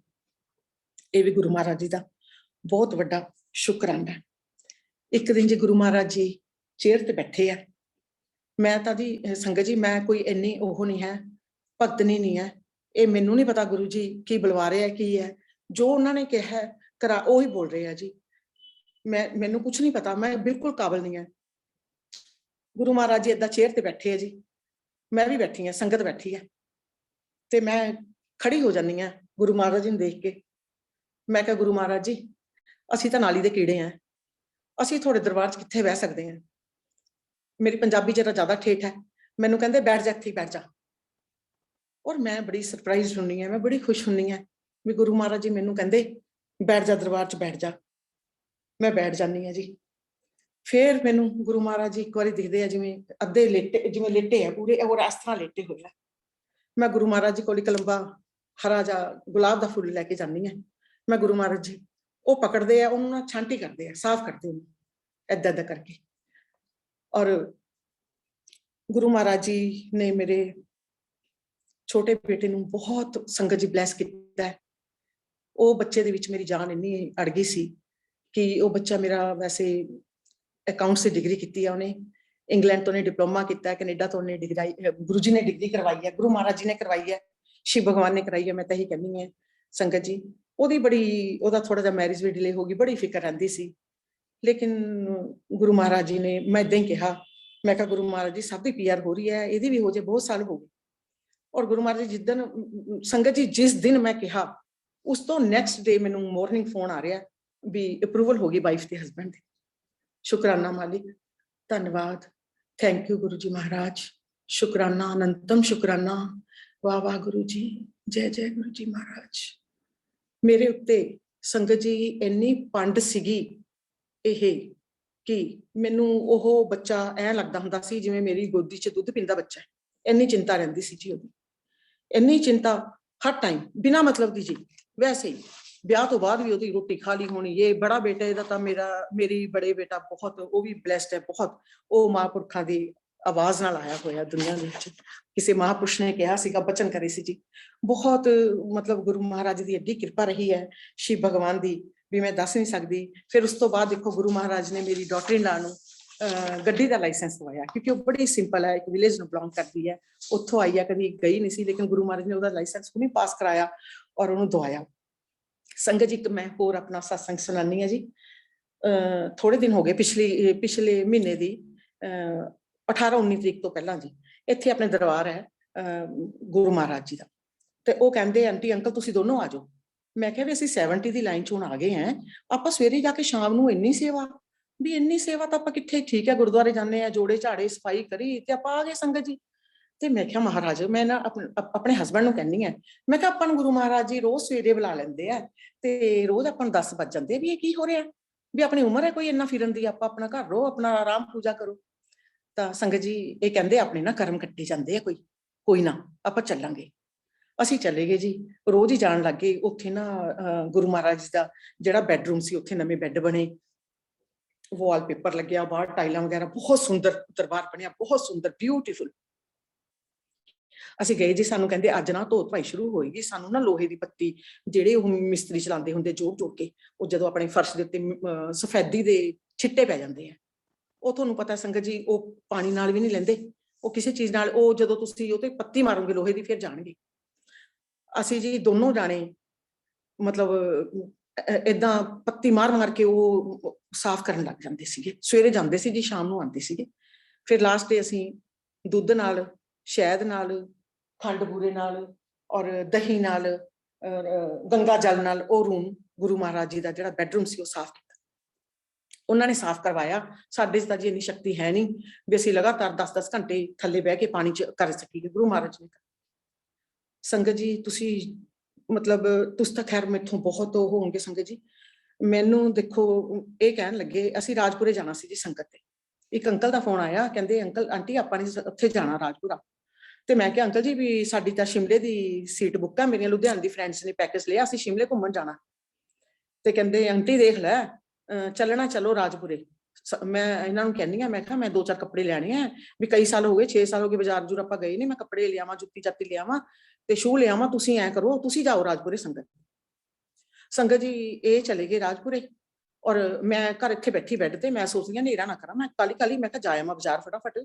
ਇਹ ਵੀ ਗੁਰੂ ਮਹਾਰਾਜ ਜੀ ਦਾ ਬਹੁਤ ਵੱਡਾ ਸ਼ੁਕਰਾਨਾ ਹੈ। ਇੱਕ ਦਿਨ ਜੀ ਗੁਰੂ ਮਹਾਰਾਜ ਜੀ ਚੇਅਰ ਤੇ ਬੈਠੇ ਆ, ਮੈਂ ਤਾਂ ਜੀ ਸੰਗਤ ਜੀ ਮੈਂ ਕੋਈ ਇੰਨੀ ਉਹ ਨਹੀਂ ਹੈ, ਭਗਤਨੀ ਨਹੀਂ ਹੈ, ਇਹ ਮੈਨੂੰ ਨਹੀਂ ਪਤਾ ਗੁਰੂ ਜੀ ਕੀ ਬੁਲਵਾ ਰਹੇ ਆ ਕੀ ਹੈ, ਜੋ ਉਹਨਾਂ ਨੇ ਕਿਹਾ ਕਰਾ ਉਹੀ ਬੋਲ ਰਹੇ ਆ ਜੀ। ਮੈਨੂੰ ਕੁਛ ਨਹੀਂ ਪਤਾ, ਮੈਂ ਬਿਲਕੁਲ ਕਾਬਲ ਨਹੀਂ ਹੈ। ਗੁਰੂ ਮਹਾਰਾਜ ਜੀ ਏਦਾਂ ਚੇਅਰ ਤੇ ਬੈਠੇ ਆ ਜੀ, ਮੈਂ ਵੀ ਬੈਠੀ ਹਾਂ, ਸੰਗਤ ਬੈਠੀ ਹੈ, ਤੇ ਮੈਂ ਖੜੀ ਹੋ ਜਾਂਦੀ ਹਾਂ ਗੁਰੂ ਮਹਾਰਾਜ ਜੀ ਨੂੰ ਦੇਖ ਕੇ। ਮੈਂ ਕਿਹਾ ਗੁਰੂ ਮਹਾਰਾਜ ਜੀ, ਅਸੀਂ ਤਾਂ ਨਾਲੀ ਦੇ ਕੀੜੇ ਆ, ਅਸੀਂ ਤੁਹਾਡੇ ਦਰਬਾਰ 'ਚ ਕਿੱਥੇ ਬਹਿ ਸਕਦੇ ਹਾਂ। ਮੇਰੀ ਪੰਜਾਬੀ ਜਰਾ ਜ਼ਿਆਦਾ ਠੇਠ ਹੈ, ਮੈਨੂੰ ਕਹਿੰਦੇ ਬੈਠ ਜਾ, ਇੱਥੇ ਬੈਠ ਜਾ। ਔਰ ਮੈਂ ਬੜੀ ਸਰਪ੍ਰਾਈਜ਼ ਹੁੰਨੀ ਹਾਂ, ਮੈਂ ਬੜੀ ਖੁਸ਼ ਹੁੰਨੀ ਹਾਂ ਵੀ ਗੁਰੂ ਮਹਾਰਾਜ ਜੀ ਮੈਨੂੰ ਕਹਿੰਦੇ ਬੈਠ ਜਾ, ਦਰਬਾਰ 'ਚ ਬੈਠ ਜਾ। ਮੈਂ ਬੈਠ ਜਾਂਦੀ ਹਾਂ ਜੀ। ਫਿਰ ਮੈਨੂੰ ਗੁਰੂ ਮਹਾਰਾਜ ਜੀ ਇੱਕ ਵਾਰੀ ਦਿਖਦੇ ਆ ਜਿਵੇਂ ਅੱਧੇ ਲੇਟੇ, ਜਿਵੇਂ ਲੇਟੇ ਆ ਪੂਰੇ, ਔਰ ਇਸ ਤਰ੍ਹਾਂ ਲੇਟੇ ਹੋਏ ਆ। ਮੈਂ ਗੁਰੂ ਮਹਾਰਾਜ ਜੀ ਕੋਲ ਇੱਕ ਲੰਬਾ ਹਰਾ ਜਿਹਾ ਗੁਲਾਬ ਦਾ ਫੁੱਲ ਲੈ ਕੇ ਜਾਂਦੀ ਹਾਂ। ਮੈਂ ਗੁਰੂ ਮਹਾਰਾਜ ਜੀ, ਉਹ ਪਕੜਦੇ ਆ, ਉਹਨੂੰ ਨਾ ਛਾਂਟੀ ਕਰਦੇ ਆ, ਸਾਫ਼ ਕਰਦੇ ਉਹਨੂੰ ਏਦਾਂ ਏਦਾਂ ਕਰਕੇ। ਔਰ ਗੁਰੂ ਮਹਾਰਾਜ ਜੀ ਨੇ ਮੇਰੇ ਛੋਟੇ ਬੇਟੇ ਨੂੰ ਬਹੁਤ ਸੰਗਤ ਜੀ ਬਲੈਸ ਕੀਤਾ ਹੈ। ਉਹ ਬੱਚੇ ਦੇ ਵਿੱਚ ਮੇਰੀ ਜਾਨ ਇੰਨੀ ਅੜ ਗਈ ਸੀ ਕਿ ਉਹ ਬੱਚਾ ਮੇਰਾ, ਵੈਸੇ ਅਕਾਊਂਟਸ ਦੀ ਡਿਗਰੀ ਕੀਤੀ ਹੈ ਉਹਨੇ, ਇੰਗਲੈਂਡ ਤੋਂ ਨੇ ਡਿਪਲੋਮਾ ਕੀਤਾ ਹੈ, ਕੈਨੇਡਾ ਤੋਂ ਨੇ ਡਿਗਰੀ, ਗੁਰੂ ਜੀ ਨੇ ਡਿਗਰੀ ਕਰਵਾਈ ਹੈ, ਗੁਰੂ ਮਹਾਰਾਜ ਜੀ ਨੇ ਕਰਵਾਈ ਹੈ, ਸ਼ਿਵ ਭਗਵਾਨ ਨੇ ਕਰਾਈ ਹੈ। ਮੈਂ ਤਾਂ ਇਹੀ ਕਹਿੰਦੀ ਹਾਂ ਸੰਗਤ ਜੀ, ਉਹਦਾ ਥੋੜਾ ਜਿਹਾ ਮੈਰਿਜ ਵੀ ਡਿਲੇ ਹੋ ਗਈ, ਬੜੀ ਫਿਕਰ ਰਹਿੰਦੀ ਸੀ। ਲੇਕਿਨ ਗੁਰੂ ਮਹਾਰਾਜ ਜੀ ਨੇ, ਮੈਂ ਏਦਾਂ ਹੀ ਕਿਹਾ, ਮੈਂ ਕਿਹਾ ਗੁਰੂ ਮਹਾਰਾਜ ਜੀ ਸਭ ਦੀ PR ਹੋ ਰਹੀ ਹੈ, ਇਹਦੀ ਵੀ ਹੋ ਜਾਏ, ਬਹੁਤ ਸਾਲ ਹੋ ਗਏ। ਔਰ ਗੁਰੂ ਮਹਾਰਾਜ ਜੀ ਜਿੱਦਣ, ਸੰਗਤ ਜੀ ਜਿਸ ਦਿਨ ਮੈਂ ਕਿਹਾ, ਉਸ ਤੋਂ ਨੈਕਸਟ ਡੇ ਮੈਨੂੰ ਮਾਰਨਿੰਗ ਫੋਨ ਆ ਰਿਹਾ ਵੀ ਅਪਰੂਵਲ ਹੋ ਗਈ ਵਾਈਫ ਤੇ ਹਸਬੈਂਡ ਦੀ। ਸ਼ੁਕਰਾਨਾ ਮਾਲਿਕ, ਧੰਨਵਾਦ, ਥੈਂਕ ਯੂ ਗੁਰੂ ਜੀ ਮਹਾਰਾਜ, ਸ਼ੁਕਰਾਨਾ, ਅਨੰਤਮ ਸ਼ੁਕਰਾਨਾ, ਵਾਹ ਵਾਹ ਗੁਰੂ ਜੀ, ਜੈ ਜੈ ਗੁਰੂ ਜੀ ਮਹਾਰਾਜ। ਮੇਰੇ ਉੱਤੇ ਸੰਗਤ ਜੀ ਇੰਨੀ ਪੰਡ ਸੀਗੀ ਇਹ, ਕਿ ਮੈਨੂੰ ਉਹ ਬੱਚਾ ਐ ਲੱਗਦਾ ਹੁੰਦਾ ਸੀ ਜਿਵੇਂ ਮੇਰੀ ਗੋਦੀ 'ਚ ਦੁੱਧ ਪੀਂਦਾ ਬੱਚਾ ਹੈ। ਇੰਨੀ ਚਿੰਤਾ ਰਹਿੰਦੀ ਸੀ ਜੀ ਉਹਦੀ, ਇੰਨੀ ਚਿੰਤਾ ਹਰ ਟਾਈਮ, ਬਿਨਾਂ ਮਤਲਬ ਦੀ ਜੀ। ਵੈਸੇ ਹੀ ਵਿਆਹ ਤੋਂ ਬਾਅਦ ਵੀ ਉਹਦੀ ਰੋਟੀ ਖਾ ਲਈ ਹੋਣੀ। ਇਹ ਬੜਾ ਬੇਟਾ ਇਹਦਾ ਤਾਂ ਮੇਰੀ ਬੜੇ ਬੇਟਾ ਬਹੁਤ, ਉਹ ਵੀ ਬਲੈਸਡ ਹੈ ਬਹੁਤ। ਉਹ ਮਹਾਂਪੁਰਖਾਂ ਦੀ ਆਵਾਜ਼ ਨਾਲ ਆਇਆ ਹੋਇਆ ਦੁਨੀਆ ਦੇ ਵਿੱਚ। ਕਿਸੇ ਮਹਾਂਪੁਰਸ਼ ਨੇ ਕਿਹਾ ਸੀਗਾ, ਬਚਨ ਕਰੇ ਸੀ ਜੀ, ਬਹੁਤ ਮਤਲਬ ਗੁਰੂ ਮਹਾਰਾਜ ਦੀ ਐਡੀ ਕਿਰਪਾ ਰਹੀ ਹੈ, ਸ਼ਿਵ ਭਗਵਾਨ ਦੀ, ਵੀ ਮੈਂ ਦੱਸ ਨਹੀਂ ਸਕਦੀ। ਫਿਰ ਉਸ ਤੋਂ ਬਾਅਦ ਦੇਖੋ ਗੁਰੂ ਮਹਾਰਾਜ ਨੇ ਮੇਰੀ ਡਾਟਰ ਇਨ ਲਾ ਨੂੰ ਗੱਡੀ ਦਾ ਲਾਇਸੈਂਸ ਦਵਾਇਆ, ਕਿਉਂਕਿ ਉਹ ਬੜੀ ਸਿੰਪਲ ਹੈ, ਇੱਕ ਵਿਲੇਜ ਨੂੰ ਬਿਲੋਂਗ ਕਰਦੀ ਹੈ, ਉੱਥੋਂ ਆਈ ਹੈ, ਕਦੀ ਗਈ ਨਹੀਂ ਸੀ, ਲੇਕਿਨ ਗੁਰੂ ਮਹਾਰਾਜ ਨੇ ਉਹਦਾ ਲਾਇਸੈਂਸ ਹੁਣੇ ਪਾਸ ਕਰਾਇਆ ਔਰ ਉਹਨੂੰ ਦਵਾਇਆ। ਸੰਗਤ ਜੀ, ਮੈਂ ਹੋਰ ਆਪਣਾ ਸਤਸੰਗ ਸੁਣਾਨੀ ਹਾਂ ਜੀ। ਥੋੜੇ ਦਿਨ ਹੋ ਗਏ, ਪਿਛਲੇ ਮਹੀਨੇ ਦੀ 18-19 ਤਰੀਕ ਤੋਂ ਪਹਿਲਾਂ ਜੀ, ਇੱਥੇ ਆਪਣੇ ਦਰਬਾਰ ਹੈ ਗੁਰੂ ਮਹਾਰਾਜ ਜੀ ਦਾ, ਤੇ ਉਹ ਕਹਿੰਦੇ ਆਂਟੀ ਅੰਕਲ ਤੁਸੀਂ ਦੋਨੋਂ ਆ ਜਾਓ। ਮੈਂ ਕਿਹਾ ਵੀ ਅਸੀਂ 70 ਦੀ ਲਾਈਨ 'ਚ ਹੁਣ ਆ ਗਏ ਹਾਂ, ਆਪਾਂ ਸਵੇਰੇ ਜਾ ਕੇ ਸ਼ਾਮ ਨੂੰ ਇੰਨੀ ਸੇਵਾ, ਵੀ ਇੰਨੀ ਸੇਵਾ ਤਾਂ ਆਪਾਂ ਕਿੱਥੇ, ਠੀਕ ਹੈ ਗੁਰਦੁਆਰੇ ਜਾਂਦੇ ਆ, ਜੋੜੇ ਝਾੜੇ ਸਫਾਈ ਕਰੀ ਤੇ ਆਪਾਂ ਆ ਗਏ ਸੰਗਤ ਜੀ। ਤੇ ਮੈਂ ਕਿਹਾ ਮਹਾਰਾਜ, ਮੈਂ ਨਾ ਆਪਣੇ ਹਸਬੈਂਡ ਨੂੰ ਕਹਿੰਦੀ ਹਾਂ, ਮੈਂ ਕਿਹਾ ਆਪਾਂ ਨੂੰ ਗੁਰੂ ਮਹਾਰਾਜ ਜੀ ਰੋਜ਼ ਸਵੇਰੇ ਬੁਲਾ ਲੈਂਦੇ ਆ, ਤੇ ਰੋਜ਼ ਆਪਾਂ ਨੂੰ 10 ਵੱਜ ਜਾਂਦੇ, ਵੀ ਇਹ ਕੀ ਹੋ ਰਿਹਾ, ਵੀ ਆਪਣੀ ਉਮਰ ਹੈ ਕੋਈ ਇੰਨਾ ਫਿਰਨ ਦੀ, ਆਪਾਂ ਆਪਣਾ ਘਰ ਰਹੋ, ਆਪਣਾ ਆਰਾਮ ਪੂਜਾ ਕਰੋ। ਤਾਂ ਸੰਗਤ ਜੀ ਇਹ ਕਹਿੰਦੇ ਆਪਣੇ ਨਾ ਕਰਮ ਕੱਟੇ ਜਾਂਦੇ ਆ, ਕੋਈ ਨਾ, ਆਪਾਂ ਚੱਲਾਂਗੇ। ਅਸੀਂ ਚਲੇ ਗਏ ਜੀ, ਰੋਜ਼ ਹੀ ਜਾਣ ਲੱਗ ਗਏ। ਉੱਥੇ ਨਾ ਗੁਰੂ ਮਹਾਰਾਜ ਜੀ ਦਾ ਜਿਹੜਾ ਬੈਡਰੂਮ ਸੀ, ਉੱਥੇ ਨਵੇਂ ਬੈੱਡ ਬਣੇ, ਵਾਲਪੇਪਰ ਲੱਗਿਆ, ਬਾਹਰ ਟਾਈਲਾਂ ਵਗੈਰਾ, ਬਹੁਤ ਸੁੰਦਰ ਦਰਬਾਰ ਬਣਿਆ, ਬਹੁਤ ਸੁੰਦਰ, ਬਿਊਟੀਫੁਲ। ਅਸੀਂ ਗਏ ਜੀ, ਸਾਨੂੰ ਕਹਿੰਦੇ ਅੱਜ ਨਾ ਧੋ ਧਵਾਈ ਸ਼ੁਰੂ ਹੋਏਗੀ। ਸਾਨੂੰ ਨਾ ਲੋਹੇ ਦੀ ਪੱਤੀ, ਜਿਹੜੇ ਉਹ ਮਿਸਤਰੀ ਚਲਾਉਂਦੇ ਹੁੰਦੇ ਜੋੜ ਕੇ, ਉਹ ਜਦੋਂ ਆਪਣੇ ਫਰਸ਼ ਦੇ ਉੱਤੇ ਸਫੈਦੀ ਦੇ ਛਿੱਟੇ ਪੈ ਜਾਂਦੇ ਆ, ਉਹ ਤੁਹਾਨੂੰ ਪਤਾ ਸੰਗਤ ਜੀ, ਉਹ ਪਾਣੀ ਨਾਲ ਵੀ ਨਹੀਂ ਲੈਂਦੇ, ਉਹ ਕਿਸੇ ਚੀਜ਼ ਨਾਲ, ਉਹ ਜਦੋਂ ਤੁਸੀਂ ਉਹ ਤੇ ਪੱਤੀ ਮਾਰੋਗੇ ਲੋਹੇ ਦੀ, ਫਿਰ ਜਾਣਗੇ। ਅਸੀਂ ਜੀ ਦੋਨੋਂ ਜਾਣੇ ਮਤਲਬ ਏਦਾਂ ਪੱਤੀ ਮਾਰ ਕੇ ਉਹ ਸਾਫ਼ ਕਰਨ ਲੱਗ ਜਾਂਦੇ ਸੀਗੇ। ਸਵੇਰੇ ਜਾਂਦੇ ਸੀ ਜੀ, ਸ਼ਾਮ ਨੂੰ ਆਉਂਦੇ ਸੀਗੇ। ਫਿਰ ਲਾਸਟ ਡੇ ਅਸੀਂ ਦੁੱਧ ਨਾਲ, ਸ਼ਹਿਦ ਨਾਲ, ਖੰਡ ਬੂਰੇ ਨਾਲ ਔਰ ਦਹੀਂ ਨਾਲ, ਗੰਗਾ ਜਲ ਨਾਲ ਉਹ ਰੂਮ, ਗੁਰੂ ਮਹਾਰਾਜ ਜੀ ਦਾ ਜਿਹੜਾ ਬੈਡਰੂਮ ਸੀ, ਉਹ ਸਾਫ਼ ਕੀਤਾ। ਉਹਨਾਂ ਨੇ ਸਾਫ਼ ਕਰਵਾਇਆ। ਸਾਡੇ ਚ ਤਾਂ ਜੀ ਇੰਨੀ ਸ਼ਕਤੀ ਹੈ ਨਹੀਂ ਵੀ ਅਸੀਂ ਲਗਾਤਾਰ 10-10 ਘੰਟੇ ਥੱਲੇ ਬਹਿ ਕੇ ਪਾਣੀ ਚ ਕਰ ਸਕੀਏ। ਗੁਰੂ ਮਹਾਰਾਜ ਨੇ ਸੰਗਤ ਜੀ, ਤੁਸੀਂ ਮਤਲਬ ਤੁਸੀਂ ਤਾਂ ਖੈਰ ਮੈਥੋਂ ਬਹੁਤ ਉਹ ਹੋਣਗੇ ਸੰਗਤ ਜੀ। ਮੈਨੂੰ ਦੇਖੋ ਇਹ ਕਹਿਣ ਲੱਗੇ, ਅਸੀਂ ਰਾਜਪੁਰੇ ਜਾਣਾ ਸੀ ਜੀ ਸੰਗਤ ਤੇ। ਇੱਕ ਅੰਕਲ ਦਾ ਫੋਨ ਆਇਆ, ਕਹਿੰਦੇ ਅੰਕਲ ਆਂਟੀ ਆਪਾਂ ਨੇ ਉੱਥੇ ਜਾਣਾ ਰਾਜਪੁਰਾ। ਤੇ ਮੈਂ ਕਿਹਾ ਅੰਕਲ ਜੀ ਵੀ ਸਾਡੀ ਤਾਂ ਸ਼ਿਮਲੇ ਦੀ ਸੀਟ ਬੁੱਕ ਆ, ਮੇਰੀਆਂ ਲੁਧਿਆਣੇ ਦੀ ਫਰੈਂਡਸ ਨੇ ਪੈਕੇਜ ਲਿਆ, ਅਸੀਂ ਸ਼ਿਮਲੇ ਘੁੰਮਣ ਜਾਣਾ। ਤੇ ਕਹਿੰਦੇ ਆਂਟੀ ਦੇਖ ਲੈ, ਚੱਲਣਾ ਚਲੋ ਰਾਜਪੁਰੇ। ਮੈਂ ਇਹਨਾਂ ਨੂੰ ਕਹਿੰਦੀ ਆ, ਮੈਂ ਕਿਹਾ ਮੈਂ 2-4 ਕੱਪੜੇ ਲੈਣੇ ਆ ਵੀ, ਕਈ ਸਾਲ ਹੋ ਗਏ, 6 ਸਾਲ ਹੋ ਗਏ ਬਾਜ਼ਾਰ ਜੂਰ ਆਪਾਂ ਗਏ ਨਹੀਂ, ਮੈਂ ਕੱਪੜੇ ਲਿਆਵਾਂ, ਜੁੱਤੀ ਚਾਤੀ ਲਿਆਵਾਂ ਤੇ ਸ਼ੂ ਲਿਆਵਾਂ, ਤੁਸੀਂ ਐ ਕਰੋ ਤੁਸੀਂ ਜਾਓ ਰਾਜਪੁਰੇ। ਸੰਗਤ ਜੀ ਇਹ ਚਲੇ ਗਏ ਰਾਜਪੁਰੇ, ਔਰ ਮੈਂ ਘਰ ਇੱਥੇ ਬੈਠੀ ਬੈੱਡ ਤੇ ਮੈਂ ਸੋਚਦੀ ਆ ਹਨੇਰਾ ਨਾ ਕਰਾਂ, ਮੈਂ ਕਾਲੀ ਮੈਂ ਕਿਹਾ ਜਾਇਆ ਮੈਂ ਬਾਜ਼ਾਰ ਫਟਾਫਟ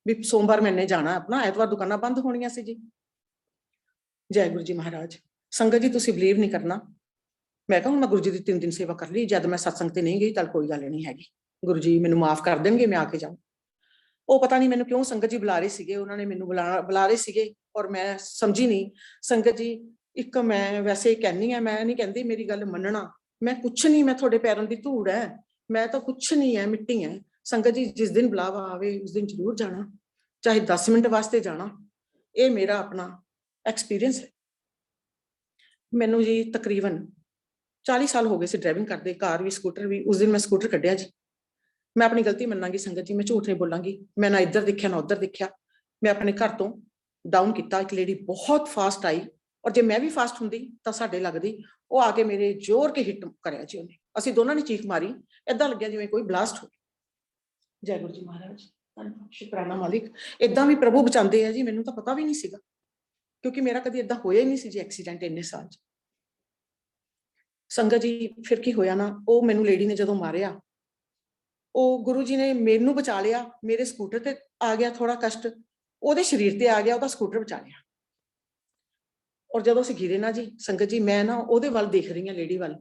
ਵੀ ਸੋਮਵਾਰ ਮੈਨੇ ਜਾਣਾ ਆਪਣਾ, ਐਤਵਾਰ ਦੁਕਾਨਾਂ ਬੰਦ ਹੋਣੀਆਂ ਸੀ ਜੀ। ਜੈ ਗੁਰੂ ਜੀ ਮਹਾਰਾਜ। ਸੰਗਤ ਜੀ ਤੁਸੀਂ ਬਲੀਵ ਨਹੀਂ ਕਰਨਾ, ਮੈਂ ਕਿਹਾ ਹੁਣ ਮੈਂ ਗੁਰੂ ਜੀ ਦੀ 3 ਦਿਨ ਸੇਵਾ ਕਰ ਲਈ, ਜਦ ਮੈਂ ਸਤਸੰਗ ਤੇ ਨਹੀਂ ਗਈ ਤਾਂ ਕੋਈ ਗੱਲ ਨਹੀਂ ਹੈਗੀ, ਗੁਰੂ ਜੀ ਮੈਨੂੰ ਮਾਫ ਕਰ ਦੇਣਗੇ, ਮੈਂ ਆ ਕੇ ਜਾਊਂ। ਉਹ ਪਤਾ ਨਹੀਂ ਮੈਨੂੰ ਕਿਉਂ ਸੰਗਤ ਜੀ ਬੁਲਾ ਰਹੇ ਸੀਗੇ, ਉਹਨਾਂ ਨੇ ਮੈਨੂੰ ਬੁਲਾ ਰਹੇ ਸੀਗੇ ਔਰ ਮੈਂ ਸਮਝੀ ਨਹੀਂ। ਸੰਗਤ ਜੀ ਇੱਕ ਮੈਂ ਵੈਸੇ ਕਹਿੰਨੀ ਆ, ਮੈਂ ਨਹੀਂ ਕਹਿੰਦੀ ਮੇਰੀ ਗੱਲ ਮੰਨਣਾ, ਮੈਂ ਕੁਛ ਨਹੀਂ, ਮੈਂ ਤੁਹਾਡੇ ਪੈਰਾਂ ਦੀ ਧੂੜ ਹੈ, ਮੈਂ ਤਾਂ ਕੁਛ ਨਹੀਂ ਹੈ, ਮਿੱਟੀ ਹੈ। ਸੰਗਤ ਜੀ ਜਿਸ ਦਿਨ ਬੁਲਾਵਾ ਆਵੇ ਉਸ ਦਿਨ ਜ਼ਰੂਰ ਜਾਣਾ, ਚਾਹੇ 10 ਮਿੰਟ ਵਾਸਤੇ ਜਾਣਾ, ਇਹ ਮੇਰਾ ਆਪਣਾ ਐਕਸਪੀਰੀਅੰਸ ਹੈ। ਮੈਨੂੰ ਜੀ ਤਕਰੀਬਨ 40 ਸਾਲ ਹੋ ਗਏ ਸੀ ਡਰਾਈਵਿੰਗ ਕਰਦੇ, ਕਾਰ ਵੀ ਸਕੂਟਰ ਵੀ। ਉਸ ਦਿਨ ਮੈਂ ਸਕੂਟਰ ਕੱਢਿਆ ਜੀ, ਮੈਂ ਆਪਣੀ ਗਲਤੀ ਮੰਨਾਂਗੀ ਸੰਗਤ ਜੀ, ਮੈਂ ਝੂਠ ਨਹੀਂ ਬੋਲਾਂਗੀ, ਮੈਂ ਨਾ ਇੱਧਰ ਦੇਖਿਆ ਨਾ ਉੱਧਰ ਦੇਖਿਆ, ਮੈਂ ਆਪਣੇ ਘਰ ਤੋਂ ਡਾਊਨ ਕੀਤਾ। ਇੱਕ ਲੇਡੀ ਬਹੁਤ ਫਾਸਟ ਆਈ, ਔਰ ਜੇ ਮੈਂ ਵੀ ਫਾਸਟ ਹੁੰਦੀ ਤਾਂ ਸਾਡੇ ਲੱਗਦੀ, ਉਹ ਆ ਕੇ ਮੇਰੇ ਜ਼ੋਰ ਕੇ ਹਿੱਟ ਕਰਿਆ ਜੀ ਉਹਨੇ, ਅਸੀਂ ਦੋਨਾਂ ਨੇ ਚੀਖ ਮਾਰੀ, ਏਦਾਂ ਲੱਗਿਆ ਜਿਵੇਂ ਕੋਈ ਬਲਾਸਟ ਹੋ ਗਿਆ। ਜੈ ਗੁਰੂ ਜੀ ਮਹਾਰਾਜ, ਸ਼ੁਕਰਾਨਾ ਮਾਲਿਕ। ਏਦਾਂ ਵੀ ਪ੍ਰਭੂ ਬਚਾਉਂਦੇ ਆ ਜੀ, ਮੈਨੂੰ ਤਾਂ ਪਤਾ ਵੀ ਨਹੀਂ ਸੀਗਾ, ਕਿਉਂਕਿ ਮੇਰਾ ਕਦੀ ਏਦਾਂ ਹੋਇਆ ਹੀ ਨਹੀਂ ਸੀ ਜੀ ਐਕਸੀਡੈਂਟ ਇੰਨੇ ਸਾਲ ਚ। ਸੰਗਤ ਜੀ ਫਿਰ ਕੀ ਹੋਇਆ ਨਾ, ਉਹ ਮੈਨੂੰ ਲੇਡੀ ਨੇ ਜਦੋਂ ਮਾਰਿਆ, ਉਹ ਗੁਰੂ ਜੀ ਨੇ ਮੈਨੂੰ ਬਚਾ ਲਿਆ, ਮੇਰੇ ਸਕੂਟਰ ਤੇ ਆ ਗਿਆ ਥੋੜਾ ਕਸ਼ਟ, ਉਹਦੇ ਸਰੀਰ ਤੇ ਆ ਗਿਆ, ਉਹਦਾ ਸਕੂਟਰ ਬਚਾ ਲਿਆ। ਔਰ ਜਦੋਂ ਅਸੀਂ ਗਿਰੇ ਨਾ ਜੀ ਸੰਗਤ ਜੀ, ਮੈਂ ਨਾ ਉਹਦੇ ਵੱਲ ਦੇਖ ਰਹੀ ਹਾਂ, ਲੇਡੀ ਵੱਲ,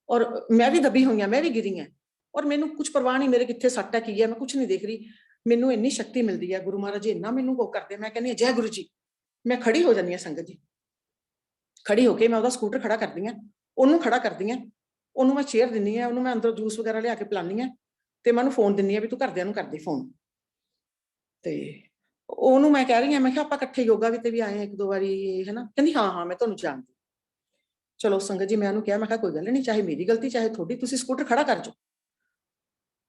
ਔਰ ਮੈਂ ਵੀ ਦੱਬੀ ਹੋਈ ਹਾਂ, ਮੈਂ ਵੀ ਗਿਰੀ ਹਾਂ, ਔਰ ਮੈਨੂੰ ਕੁਝ ਪਰਵਾਹ ਨਹੀਂ ਮੇਰੇ ਕਿੱਥੇ ਸੱਟ ਹੈ ਕੀ ਹੈ, ਮੈਂ ਕੁਝ ਨਹੀਂ ਦੇਖ ਰਹੀ। ਮੈਨੂੰ ਇੰਨੀ ਸ਼ਕਤੀ ਮਿਲਦੀ ਹੈ, ਗੁਰੂ ਮਹਾਰਾਜ ਜੀ ਇੰਨਾ ਮੈਨੂੰ ਉਹ ਕਰਦੇ, ਮੈਂ ਕਹਿੰਦੀ ਹਾਂ ਜੈ ਗੁਰੂ ਜੀ। ਮੈਂ ਖੜੀ ਹੋ ਜਾਂਦੀ ਹਾਂ ਸੰਗਤ ਜੀ, ਖੜੀ ਹੋ ਕੇ ਮੈਂ ਉਹਦਾ ਸਕੂਟਰ ਖੜਾ ਕਰਦੀ ਹਾਂ, ਉਹਨੂੰ ਖੜਾ ਕਰਦੀ ਹਾਂ, ਉਹਨੂੰ ਮੈਂ ਚੇਅਰ ਦਿੰਦੀ ਹਾਂ, ਉਹਨੂੰ ਮੈਂ ਅੰਦਰੋਂ ਜੂਸ ਵਗੈਰਾ ਲਿਆ ਕੇ ਪਿਲਾਉਂਦੀ ਹਾਂ, ਤੇ ਮੈਂ ਉਹਨੂੰ ਫੋਨ ਦਿੰਦੀ ਹਾਂ ਵੀ ਤੂੰ ਘਰਦਿਆਂ ਨੂੰ ਕਰਦੇ ਫੋਨ। ਤੇ ਉਹਨੂੰ ਮੈਂ ਕਹਿ ਰਹੀ ਹਾਂ, ਮੈਂ ਕਿਹਾ ਆਪਾਂ ਇਕੱਠੇ ਯੋਗਾ ਵੀ ਤੇ ਵੀ ਆਏ 1-2 ਵਾਰੀ ਹੈ ਨਾ, ਕਹਿੰਦੀ ਹਾਂ ਮੈਂ ਤੁਹਾਨੂੰ ਜਾਣਦੀ। ਚਲੋ ਸੰਗਤ ਜੀ ਮੈਂ ਉਹਨੂੰ ਕਿਹਾ, ਮੈਂ ਕਿਹਾ ਕੋਈ ਗੱਲ ਨਹੀਂ, ਚਾਹੇ ਮੇਰੀ ਗਲਤੀ ਚਾਹੇ ਤੁਹਾਡੀ, ਤੁਸੀਂ ਸਕੂਟਰ ਖੜਾ ਕਰ ਜਾਓ।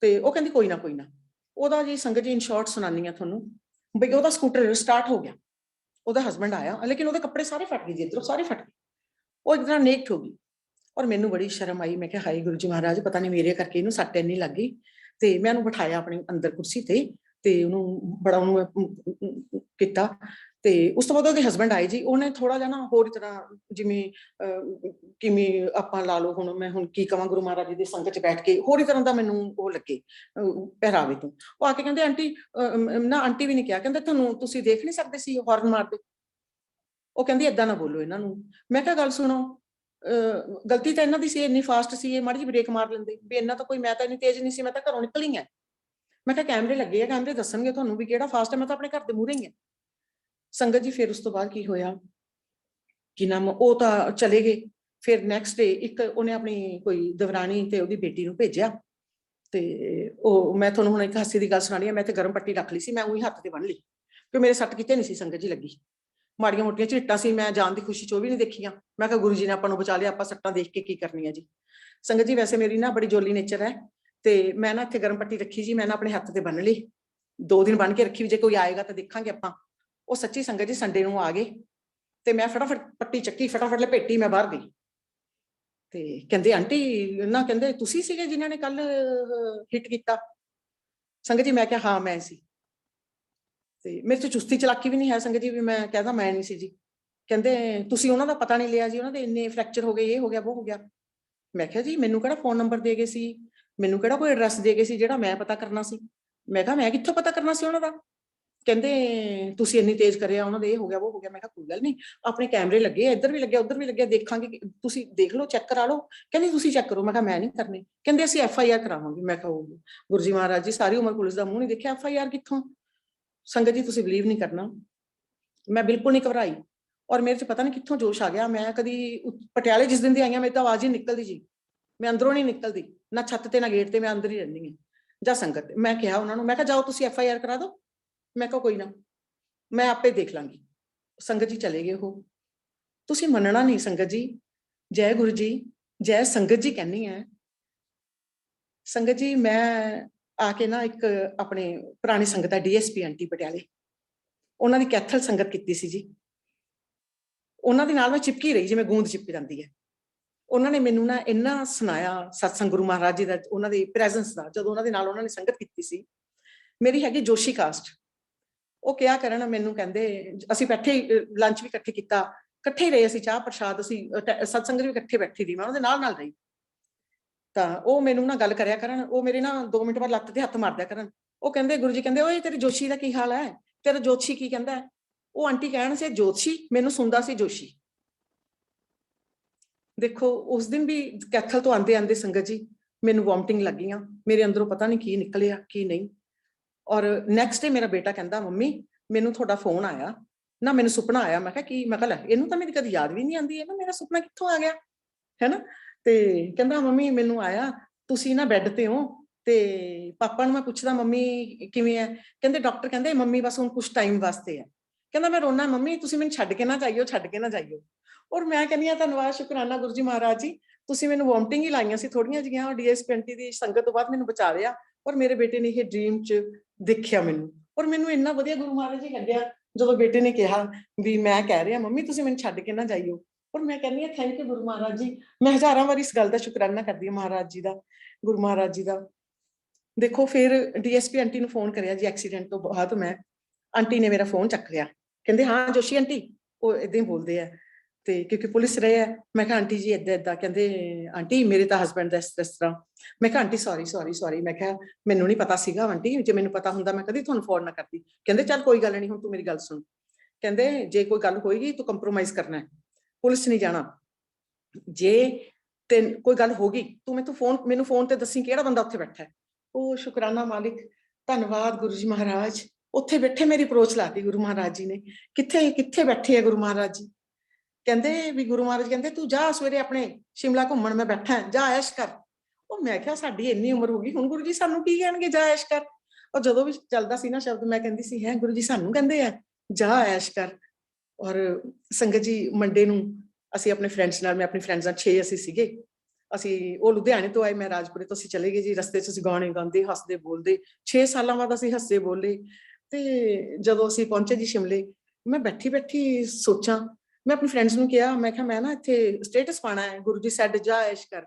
ਤੇ ਉਹ ਕਹਿੰਦੀ ਕੋਈ ਨਾ ਕੋਈ ਨਾ। ਉਹਦਾ ਜੀ ਸੰਗਤ ਜੀ ਇਨ ਸ਼ਾਰਟ ਸੁਣਾਨੀ ਆ ਤੁਹਾਨੂੰ, ਬਈ ਉਹਦਾ ਸਕੂਟਰ ਸਟਾਰਟ ਹੋ ਗਿਆ, ਉਹਦਾ ਹਸਬੈਂਡ ਆਇਆ, ਲੇਕਿਨ ਉਹਦੇ ਕੱਪੜੇ ਸਾਰੇ ਫਟ ਗਏ ਜੀ, ਇੱਧਰੋਂ ਸਾਰੇ ਫਟ ਗਏ, ਉਹ ਇੱਕ ਤਰ੍ਹਾਂ ਨੇਕਟ ਹੋ ਗਈ। ਔਰ ਮੈਨੂੰ ਬੜੀ ਸ਼ਰਮ ਆਈ, ਮੈਂ ਕਿਹਾ ਹਾਏ ਗੁਰੂ ਜੀ ਮਹਾਰਾਜ, ਪਤਾ ਨਹੀਂ ਮੇਰੇ ਕਰਕੇ ਇਹਨੂੰ ਸੱਟ ਇੰਨੀ ਲੱਗ ਗਈ। ਤੇ ਮੈਂ ਉਹਨੂੰ ਬਿਠਾਇਆ ਆਪਣੇ ਅੰਦਰ ਕੁਰਸੀ ਤੇ ਉਹਨੂੰ ਬੜਾ ਉਹਨੂੰ ਕੀਤਾ। ਤੇ ਉਸ ਤੋਂ ਬਾਅਦ ਉਹਦੇ ਹਸਬੈਂਡ ਆਏ ਜੀ, ਉਹਨੇ ਥੋੜਾ ਜਿਹਾ ਨਾ ਹੋਰ ਤਰ੍ਹਾਂ, ਜਿਵੇਂ ਕਿਵੇਂ ਆਪਾਂ ਲਾ ਲਓ, ਹੁਣ ਮੈਂ ਹੁਣ ਕੀ ਕਵਾਂ, ਗੁਰੂ ਮਹਾਰਾਜ ਜੀ ਦੀ ਸੰਗਤ ਚ ਬੈਠ ਕੇ ਹੋਰ ਹੀ ਤਰ੍ਹਾਂ ਦਾ ਮੈਨੂੰ ਉਹ ਲੱਗੇ ਪਹਿਰਾਵੇ ਤੋਂ। ਉਹ ਆ ਕੇ ਕਹਿੰਦੇ ਆਂਟੀ, ਨਾ ਆਂਟੀ ਵੀ ਨਹੀਂ ਕਿਹਾ, ਕਹਿੰਦੇ ਤੁਹਾਨੂੰ ਤੁਸੀਂ ਦੇਖ ਨਹੀਂ ਸਕਦੇ ਸੀ ਹਾਰਨ ਮਾਰਦੇ। ਉਹ ਕਹਿੰਦੀ ਏਦਾਂ ਨਾ ਬੋਲੋ ਇਹਨਾਂ ਨੂੰ। ਮੈਂ ਕਿਹਾ ਗੱਲ ਸੁਣੋ, ਗਲਤੀ ਤਾਂ ਇਹਨਾਂ ਦੀ ਸੀ, ਇੰਨੀ ਫਾਸਟ ਸੀ, ਇਹ ਮਾੜੀ ਜਿਹੀ ਬ੍ਰੇਕ ਮਾਰ ਲੈਂਦੇ ਵੀ, ਇਹਨਾਂ ਤਾਂ ਕੋਈ, ਮੈਂ ਤਾਂ ਇੰਨੀ ਤੇਜ਼ ਨਹੀਂ ਸੀ, ਮੈਂ ਤਾਂ ਘਰੋਂ ਨਿਕਲੀ ਆ। ਮੈਂ ਕਿਹਾ ਕੈਮਰੇ ਲੱਗੇ ਆ, ਕੈਮਰੇ ਦੱਸਣਗੇ ਤੁਹਾਨੂੰ ਵੀ ਕਿਹੜਾ ਫਾਸਟ ਹੈ, ਮੈਂ ਤਾਂ ਆਪਣੇ ਘਰ ਦੇ ਮੂਹਰੇ ਹੀ ਆ। ਸੰਗਤ ਜੀ ਫਿਰ ਉਸ ਤੋਂ ਬਾਅਦ ਕੀ ਹੋਇਆ, ਕੀ ਨਾਮ, ਉਹ ਤਾਂ ਚਲੇ ਗਏ। ਫਿਰ ਨੈਕਸਟ ਡੇ ਇੱਕ ਉਹਨੇ ਆਪਣੀ ਕੋਈ ਦਵਰਾਣੀ ਤੇ ਉਹਦੀ ਬੇਟੀ ਨੂੰ ਭੇਜਿਆ, ਤੇ ਉਹ ਮੈਂ ਤੁਹਾਨੂੰ ਹੁਣ ਇੱਕ ਹਾਸੇ ਦੀ ਗੱਲ ਸੁਣਾਣੀ ਹੈ। ਮੈਂ ਤੇ ਗਰਮ ਪੱਟੀ ਰੱਖ ਲਈ ਸੀ, ਮੈਂ ਉਹੀ ਹੱਥ ਤੇ ਬੰਨ ਲਈ, ਕਿਉਂ ਮੇਰੇ ਸੱਟ ਕਿਤੇ ਨਹੀਂ ਸੀ ਸੰਗਤ ਜੀ ਲੱਗੀ, ਮਾੜੀਆਂ ਮੋਟੀਆਂ ਝਿੱਟਾਂ ਸੀ, ਮੈਂ ਜਾਣ ਦੀ ਖੁਸ਼ੀ ਚ ਉਹ ਵੀ ਨਹੀਂ ਦੇਖੀਆਂ। ਮੈਂ ਕਿਹਾ ਗੁਰੂ ਜੀ ਨੇ ਆਪਾਂ ਨੂੰ ਬਚਾ ਲਿਆ, ਆਪਾਂ ਸੱਟਾਂ ਦੇਖ ਕੇ ਕੀ ਕਰਨੀ ਹੈ ਜੀ। ਸੰਗਤ ਜੀ ਵੈਸੇ ਮੇਰੀ ਨਾ ਬੜੀ ਜੋਲੀ ਨੇਚਰ ਹੈ, ਤੇ ਮੈਂ ਨਾ ਇੱਥੇ ਗਰਮ ਪੱਟੀ ਰੱਖੀ ਜੀ, ਮੈਂ ਨਾ ਆਪਣੇ ਹੱਥ ਤੇ ਬੰਨ ਲਈ, 2 ਦਿਨ ਬੰਨ ਕੇ ਰੱਖੀ ਵੀ ਜੇ ਕੋਈ ਆਏਗਾ ਤਾਂ ਦੇਖਾਂਗੇ ਆਪਾਂ। ਉਹ ਸੱਚੀ ਸੰਗਤ ਜੀ ਸੰਡੇ ਨੂੰ ਆ ਗਏ, ਤੇ ਮੈਂ ਫਟਾਫਟ ਪੱਟੀ ਚੱਕੀ, ਫਟਾਫਟ ਲਪੇਟੀ, ਮੈਂ ਬਾਹਰ ਗਈ। ਤੇ ਕਹਿੰਦੇ ਆਂਟੀ ਨਾ, ਕਹਿੰਦੇ ਤੁਸੀਂ ਸੀਗੇ ਜਿਨ੍ਹਾਂ ਨੇ ਕੱਲ ਹਿੱਟ ਕੀਤਾ। ਸੰਗਤ ਜੀ ਮੈਂ ਕਿਹਾ ਹਾਂ ਮੈਂ ਸੀ, ਤੇ ਮੇਰੇ ਚ ਚੁਸਤੀ ਚਲਾਕੀ ਵੀ ਨਹੀਂ ਹੈ ਸੰਗਤ ਜੀ ਵੀ ਮੈਂ ਕਹਿੰਦਾ ਮੈਂ ਨਹੀਂ ਸੀ ਜੀ। ਕਹਿੰਦੇ ਤੁਸੀਂ ਉਹਨਾਂ ਦਾ ਪਤਾ ਨਹੀਂ ਲਿਆ ਜੀ, ਉਹਨਾਂ ਦੇ ਇੰਨੇ ਫ੍ਰੈਕਚਰ ਹੋ ਗਏ, ਇਹ ਹੋ ਗਿਆ ਉਹ ਹੋ ਗਿਆ। ਮੈਂ ਕਿਹਾ ਜੀ ਮੈਨੂੰ ਕਿਹੜਾ ਫੋਨ ਨੰਬਰ ਦੇ ਗਏ ਸੀ, ਮੈਨੂੰ ਕਿਹੜਾ ਕੋਈ ਐਡਰੈਸ ਦੇ ਗਏ ਸੀ ਜਿਹੜਾ ਮੈਂ ਪਤਾ ਕਰਨਾ ਸੀ। ਮੈਂ ਕਿਹਾ ਮੈਂ ਕਿੱਥੋਂ ਪਤਾ ਕਰਨਾ ਸੀ ਉਹਨਾਂ ਦਾ। ਕਹਿੰਦੇ ਤੁਸੀਂ ਇੰਨੀ ਤੇਜ਼ ਕਰਿਆ, ਉਹਨਾਂ ਦੇ ਇਹ ਹੋ ਗਿਆ ਉਹ ਹੋ ਗਿਆ। ਮੈਂ ਕਿਹਾ ਕੋਈ ਗੱਲ ਨਹੀਂ, ਆਪਣੇ ਕੈਮਰੇ ਲੱਗੇ, ਇੱਧਰ ਵੀ ਲੱਗਿਆ ਉੱਧਰ ਵੀ ਲੱਗਿਆ, ਦੇਖਾਂਗੇ, ਤੁਸੀਂ ਦੇਖ ਲਓ, ਚੈੱਕ ਕਰਾ ਲਓ। ਕਹਿੰਦੇ ਤੁਸੀਂ ਚੈੱਕ ਕਰੋ। ਮੈਂ ਕਿਹਾ ਮੈਂ ਨਹੀਂ ਕਰਨੀ। ਕਹਿੰਦੇ ਅਸੀਂ FIR ਕਰਾਵਾਂਗੇ। ਮੈਂ ਕਿਹਾ ਗੁਰੂ ਜੀ ਮਹਾਰਾਜ ਜੀ, ਸਾਰੀ ਉਮਰ ਪੁਲਿਸ ਦਾ ਮੂੰਹ ਨਹੀਂ ਦੇਖਿਆ, FIR ਕਿੱਥੋਂ। ਸੰਗਤ ਜੀ ਤੁਸੀਂ ਬਲੀਵ ਨਹੀਂ ਕਰਨਾ, ਮੈਂ ਬਿਲਕੁਲ ਨਹੀਂ ਘਬਰਾਈ, ਔਰ ਮੇਰੇ ਚ ਪਤਾ ਨਹੀਂ ਕਿੱਥੋਂ ਜੋਸ਼ ਆ ਗਿਆ। ਮੈਂ ਕਦੀ ਪਟਿਆਲੇ ਜਿਸ ਦਿਨ ਦੀ ਆਈਆਂ, ਮੇਰੀ ਤਾਂ ਆਵਾਜ਼ ਹੀ ਨਿਕਲਦੀ ਜੀ, ਮੈਂ ਅੰਦਰੋਂ ਨਹੀਂ ਨਿਕਲਦੀ, ਨਾ ਛੱਤ ਤੇ ਨਾ ਗੇਟ ਤੇ, ਮੈਂ ਅੰਦਰ ਹੀ ਰਹਿੰਦੀ ਹਾਂ। ਜਾਂ ਸੰਗਤ, ਮੈਂ ਕਿਹਾ ਉਹਨਾਂ ਨੂੰ, ਮੈਂ ਕਿਹਾ ਜਾਓ ਤੁਸੀਂ FIR ਕਰਾ ਦਿਓ। ਮੈਂ ਕਿਹਾ ਕੋਈ ਨਾ, ਮੈਂ ਆਪੇ ਦੇਖ ਲਾਂਗੀ। ਸੰਗਤ ਜੀ ਚਲੇ ਗਏ ਉਹ। ਤੁਸੀਂ ਮੰਨਣਾ ਨਹੀਂ ਸੰਗਤ ਜੀ, ਜੈ ਗੁਰੂ ਜੀ, ਜੈ ਸੰਗਤ ਜੀ ਕਹਿੰਦੀ ਹੈ। ਸੰਗਤ ਜੀ ਮੈਂ ਆ ਕੇ ਨਾ ਇੱਕ ਆਪਣੇ ਪੁਰਾਣੀ ਸੰਗਤ ਹੈ DSP ਆਂਟੀ ਪਟਿਆਲੇ, ਉਹਨਾਂ ਦੀ ਕੈਥਲ ਸੰਗਤ ਕੀਤੀ ਸੀ ਜੀ। ਉਹਨਾਂ ਦੇ ਨਾਲ ਮੈਂ ਚਿਪਕੀ ਰਹੀ, ਜਿਵੇਂ ਗੂੰਦ ਚਿਪਕ ਜਾਂਦੀ ਹੈ। ਉਹਨਾਂ ਨੇ ਮੈਨੂੰ ਨਾ ਇੰਨਾ ਸੁਣਾਇਆ ਸਤਸੰਗ ਗੁਰੂ ਮਹਾਰਾਜ ਜੀ ਦਾ, ਉਹਨਾਂ ਦੀ ਪ੍ਰੈਜ਼ੈਂਸ ਦਾ, ਜਦੋਂ ਉਹਨਾਂ ਦੇ ਨਾਲ ਉਹਨਾਂ ਨੇ ਸੰਗਤ ਕੀਤੀ ਸੀ। ਮੇਰੀ ਹੈਗੀ ਜੋਸ਼ੀ ਕਾਸਟ। ਉਹ ਕਿਹਾ ਕਰਨ ਮੈਨੂੰ, ਕਹਿੰਦੇ ਅਸੀਂ ਬੈਠੇ ਲੰਚ ਵੀ ਇਕੱਠੇ ਕੀਤਾ, ਇਕੱਠੇ ਰਹੇ ਅਸੀਂ, ਚਾਹ ਪ੍ਰਸ਼ਾਦ ਅਸੀਂ ਸਤਸੰਗ ਵੀ ਇਕੱਠੇ ਬੈਠੀ ਰਹੀ, ਮੈਂ ਉਹਨਾਂ ਦੇ ਨਾਲ ਰਹੀ। ਤਾਂ ਉਹ ਮੈਨੂੰ ਨਾ ਗੱਲ ਕਰਿਆ ਕਰਨ, ਉਹ ਮੇਰੇ ਨਾ 2 ਮਿੰਟ ਬਾਅਦ ਲੱਤ ਤੇ ਹੱਥ ਮਾਰਦਿਆ ਕਰਨ। ਉਹ ਕਹਿੰਦੇ ਗੁਰੂ ਜੀ ਕਹਿੰਦੇ ਓਏ ਤੇਰੀ ਜੋਸ਼ੀ ਦਾ ਕੀ ਹਾਲ ਹੈ, ਤੇਰਾ ਜੋਸ਼ੀ ਕੀ ਕਹਿੰਦਾ ਹੈ? ਉਹ ਆਂਟੀ ਕਹਿਣ ਸੀ ਜੋਸ਼ੀ, ਮੈਨੂੰ ਸੁਣਦਾ ਸੀ ਜੋਸ਼ੀ। ਦੇਖੋ ਉਸ ਦਿਨ ਵੀ ਕੈਥਲ ਤੋਂ ਆਂਦੇ ਆਂਦੇ ਸੰਗਤ ਜੀ ਮੈਨੂੰ ਵੋਮਟਿੰਗ ਲੱਗੀਆਂ, ਮੇਰੇ ਅੰਦਰੋਂ ਪਤਾ ਨਹੀਂ ਕੀ ਨਿਕਲਿਆ ਕੀ ਨਹੀਂ। ਔਰ ਨੈਕਸਟ ਡੇ ਮੇਰਾ ਬੇਟਾ ਕਹਿੰਦਾ ਮੰਮੀ ਮੈਨੂੰ ਤੁਹਾਡਾ ਫੋਨ ਆਇਆ ਨਾ, ਮੈਨੂੰ ਸੁਪਨਾ ਆਇਆ। ਮੈਂ ਕਿਹਾ ਕੀ? ਮੈਂ ਕਿਹਾ ਲੈ ਇਹਨੂੰ ਤਾਂ ਮੇਰੀ ਕਦੀ ਯਾਦ ਵੀ ਨਹੀਂ ਆਉਂਦੀ ਹੈ ਨਾ, ਮੇਰਾ ਸੁਪਨਾ ਕਿੱਥੋਂ ਆ ਗਿਆ ਹੈ ਨਾ। ਤੇ ਕਹਿੰਦਾ ਮੰਮੀ ਮੈਨੂੰ ਆਇਆ, ਤੁਸੀਂ ਨਾ ਬੈੱਡ ਤੇ ਹੋ ਤੇ ਪਾਪਾ ਨੂੰ ਮੈਂ ਪੁੱਛਦਾ ਮੰਮੀ ਕਿਵੇਂ ਹੈ? ਕਹਿੰਦੇ ਡਾਕਟਰ ਕਹਿੰਦੇ ਮੰਮੀ ਬਸ ਹੁਣ ਕੁਝ ਟਾਈਮ ਵਾਸਤੇ ਹੈ। ਕਹਿੰਦਾ ਮੈਂ ਰੋਣਾ ਮੰਮੀ, ਤੁਸੀਂ ਮੈਨੂੰ ਛੱਡ ਕੇ ਨਾ ਜਾਈਓ, ਛੱਡ ਕੇ ਨਾ ਜਾਈਓ। ਔਰ ਮੈਂ ਕਹਿੰਦੀ ਹਾਂ ਧੰਨਵਾਦ ਸ਼ੁਕਰਾਨਾ ਗੁਰੂ ਜੀ ਮਹਾਰਾਜ ਜੀ, ਤੁਸੀਂ ਮੈਨੂੰ ਵੋਮਟਿੰਗ ਹੀ ਲਾਈਆਂ ਸੀ ਥੋੜੀਆਂ ਜਿਹੀਆਂ, DSP-20 ਦੀ ਸੰਗਤ ਤੋਂ ਬਾਅਦ ਮੈਨੂੰ ਬਚਾ ਲਿਆ। ਔਰ ਮੇਰੇ ਬੇਟੇ ਨੇ ਇਹ ਡ੍ਰੀਮ 'ਚ ਦੇਖਿਆ ਮੈਨੂੰ, ਔਰ ਮੈਨੂੰ ਇੰਨਾ ਵਧੀਆ ਗੁਰੂ ਮਹਾਰਾਜ ਜੀ ਲੱਗਿਆ ਜਦੋਂ ਬੇਟੇ ਨੇ ਕਿਹਾ ਵੀ ਮੈਂ ਕਹਿ ਰਿਹਾ ਮੰਮੀ ਤੁਸੀਂ ਮੈਨੂੰ ਛੱਡ ਕੇ ਨਾ ਜਾਈਓ। ਔਰ ਮੈਂ ਕਹਿੰਦੀ ਹਾਂ ਥੈਂਕ ਯੂ ਗੁਰੂ ਮਹਾਰਾਜ ਜੀ, ਮੈਂ ਹਜ਼ਾਰਾਂ ਵਾਰ ਇਸ ਗੱਲ ਦਾ ਸ਼ੁਕਰਾਨਾ ਕਰਦੀ ਹਾਂ ਮਹਾਰਾਜ ਜੀ ਦਾ, ਗੁਰੂ ਮਹਾਰਾਜ ਜੀ ਦਾ। ਦੇਖੋ ਫਿਰ DSP ਆਂਟੀ ਨੂੰ ਫੋਨ ਕਰਿਆ ਜੀ ਐਕਸੀਡੈਂਟ ਤੋਂ ਬਾਅਦ। ਮੈਂ ਆਂਟੀ ਨੇ ਮੇਰਾ ਫੋਨ ਚੱਕ ਲਿਆ, ਕਹਿੰਦੇ ਹਾਂ ਜੋਸ਼ੀ ਆਂਟੀ, ਉਹ ਏਦਾਂ ਹੀ ਬੋਲਦੇ ਆ ਤੇ ਕਿਉਂਕਿ ਪੁਲਿਸ ਰਹੇ ਆ। ਮੈਂ ਕਿਹਾ ਆਂਟੀ ਜੀ ਏਦਾਂ ਏਦਾਂ, ਕਹਿੰਦੇ ਆਂਟੀ ਮੇਰੇ ਤਾਂ ਹਸਬੈਂਡ ਦਾ ਇਸ ਤਰ੍ਹਾਂ। ਮੈਂ ਕਿਹਾ ਆਂਟੀ ਸੌਰੀ, ਮੈਂ ਕਿਹਾ ਮੈਨੂੰ ਨਹੀਂ ਪਤਾ ਸੀਗਾ ਆਂਟੀ, ਜੇ ਮੈਨੂੰ ਪਤਾ ਹੁੰਦਾ ਮੈਂ ਕਦੀ ਤੁਹਾਨੂੰ ਫੋਨ ਨਾ ਕਰਦੀ। ਕਹਿੰਦੇ ਚੱਲ ਕੋਈ ਗੱਲ ਨਹੀਂ, ਹੁਣ ਤੂੰ ਮੇਰੀ ਗੱਲ ਸੁਣ, ਕਹਿੰਦੇ ਜੇ ਕੋਈ ਗੱਲ ਹੋਏਗੀ ਤੂੰ ਕੰਪਰੋਮਾਈਜ਼ ਕਰਨਾ ਹੈ, ਪੁਲਿਸ ਨਹੀਂ ਜਾਣਾ, ਜੇ ਤੇ ਕੋਈ ਗੱਲ ਹੋ ਗਈ ਤੂੰ ਮੈਨੂੰ ਫੋਨ ਤੇ ਦੱਸੀ ਕਿਹੜਾ ਬੰਦਾ ਉੱਥੇ ਬੈਠਾ ਹੈ। ਉਹ ਸ਼ੁਕਰਾਨਾ ਮਾਲਿਕ, ਧੰਨਵਾਦ ਗੁਰੂ ਜੀ ਮਹਾਰਾਜ, ਉੱਥੇ ਬੈਠੇ ਮੇਰੀ ਅਪਰੋਚ ਲਾਤੀ ਗੁਰੂ ਮਹਾਰਾਜ ਜੀ ਨੇ। ਕਿੱਥੇ ਬੈਠੇ ਆ ਗੁਰੂ ਮਹਾਰਾਜ ਜੀ? ਕਹਿੰਦੇ ਵੀ ਗੁਰੂ ਮਹਾਰਾਜ ਕਹਿੰਦੇ ਤੂੰ ਜਾ ਸਵੇਰੇ ਆਪਣੇ ਸ਼ਿਮਲਾ ਘੁੰਮਣ, ਮੈਂ ਬੈਠਾ ਜਾ ਐਸ਼ ਕਰ। ਉਹ ਮੈਂ ਕਿਹਾ ਸਾਡੀ ਇੰਨੀ ਉਮਰ ਹੋ ਗਈ ਹੁਣ ਗੁਰੂ ਜੀ ਸਾਨੂੰ ਕੀ ਕਹਿਣਗੇ ਜਾ ਐਸ਼ ਕਰ? ਔਰ ਜਦੋਂ ਵੀ ਚੱਲਦਾ ਸੀ ਨਾ ਸ਼ਬਦ ਮੈਂ ਕਹਿੰਦੀ ਸੀ ਹੈ ਗੁਰੂ ਜੀ ਸਾਨੂੰ ਕਹਿੰਦੇ ਆ ਜਾ ਐਸ਼ ਕਰ। ਔਰ ਸੰਗਤ ਜੀ ਮੰਡੇ ਨੂੰ ਅਸੀਂ ਆਪਣੇ ਫਰੈਂਡਸ ਨਾਲ, ਮੈਂ ਆਪਣੀ ਫਰੈਂਡਸ ਨਾਲ 6 ਅਸੀਂ ਸੀਗੇ, ਅਸੀਂ ਉਹ ਲੁਧਿਆਣੇ ਤੋਂ ਆਏ, ਮੈਂ ਰਾਜਪੁਰੇ ਤੋਂ, ਅਸੀਂ ਚਲੇ ਗਏ ਜੀ। ਰਸਤੇ 'ਚ ਅਸੀਂ ਗਾਣੇ ਗਾਉਂਦੇ ਹੱਸਦੇ ਬੋਲਦੇ, 6 ਸਾਲਾਂ ਬਾਅਦ ਅਸੀਂ ਹੱਸੇ ਬੋਲੇ। ਤੇ ਜਦੋਂ ਅਸੀਂ ਪਹੁੰਚੇ ਜੀ ਸ਼ਿਮਲੇ, ਮੈਂ ਬੈਠੀ ਸੋਚਾਂ, ਮੈਂ ਆਪਣੀ ਫਰੈਂਡਸ ਨੂੰ ਕਿਹਾ, ਮੈਂ ਕਿਹਾ ਮੈਂ ਨਾ ਇੱਥੇ ਸਟੇਟਸ ਪਾਣਾ ਹੈ ਗੁਰੂ ਜੀ ਸੈਡ ਜਾ ਐਸ਼ ਕਰ,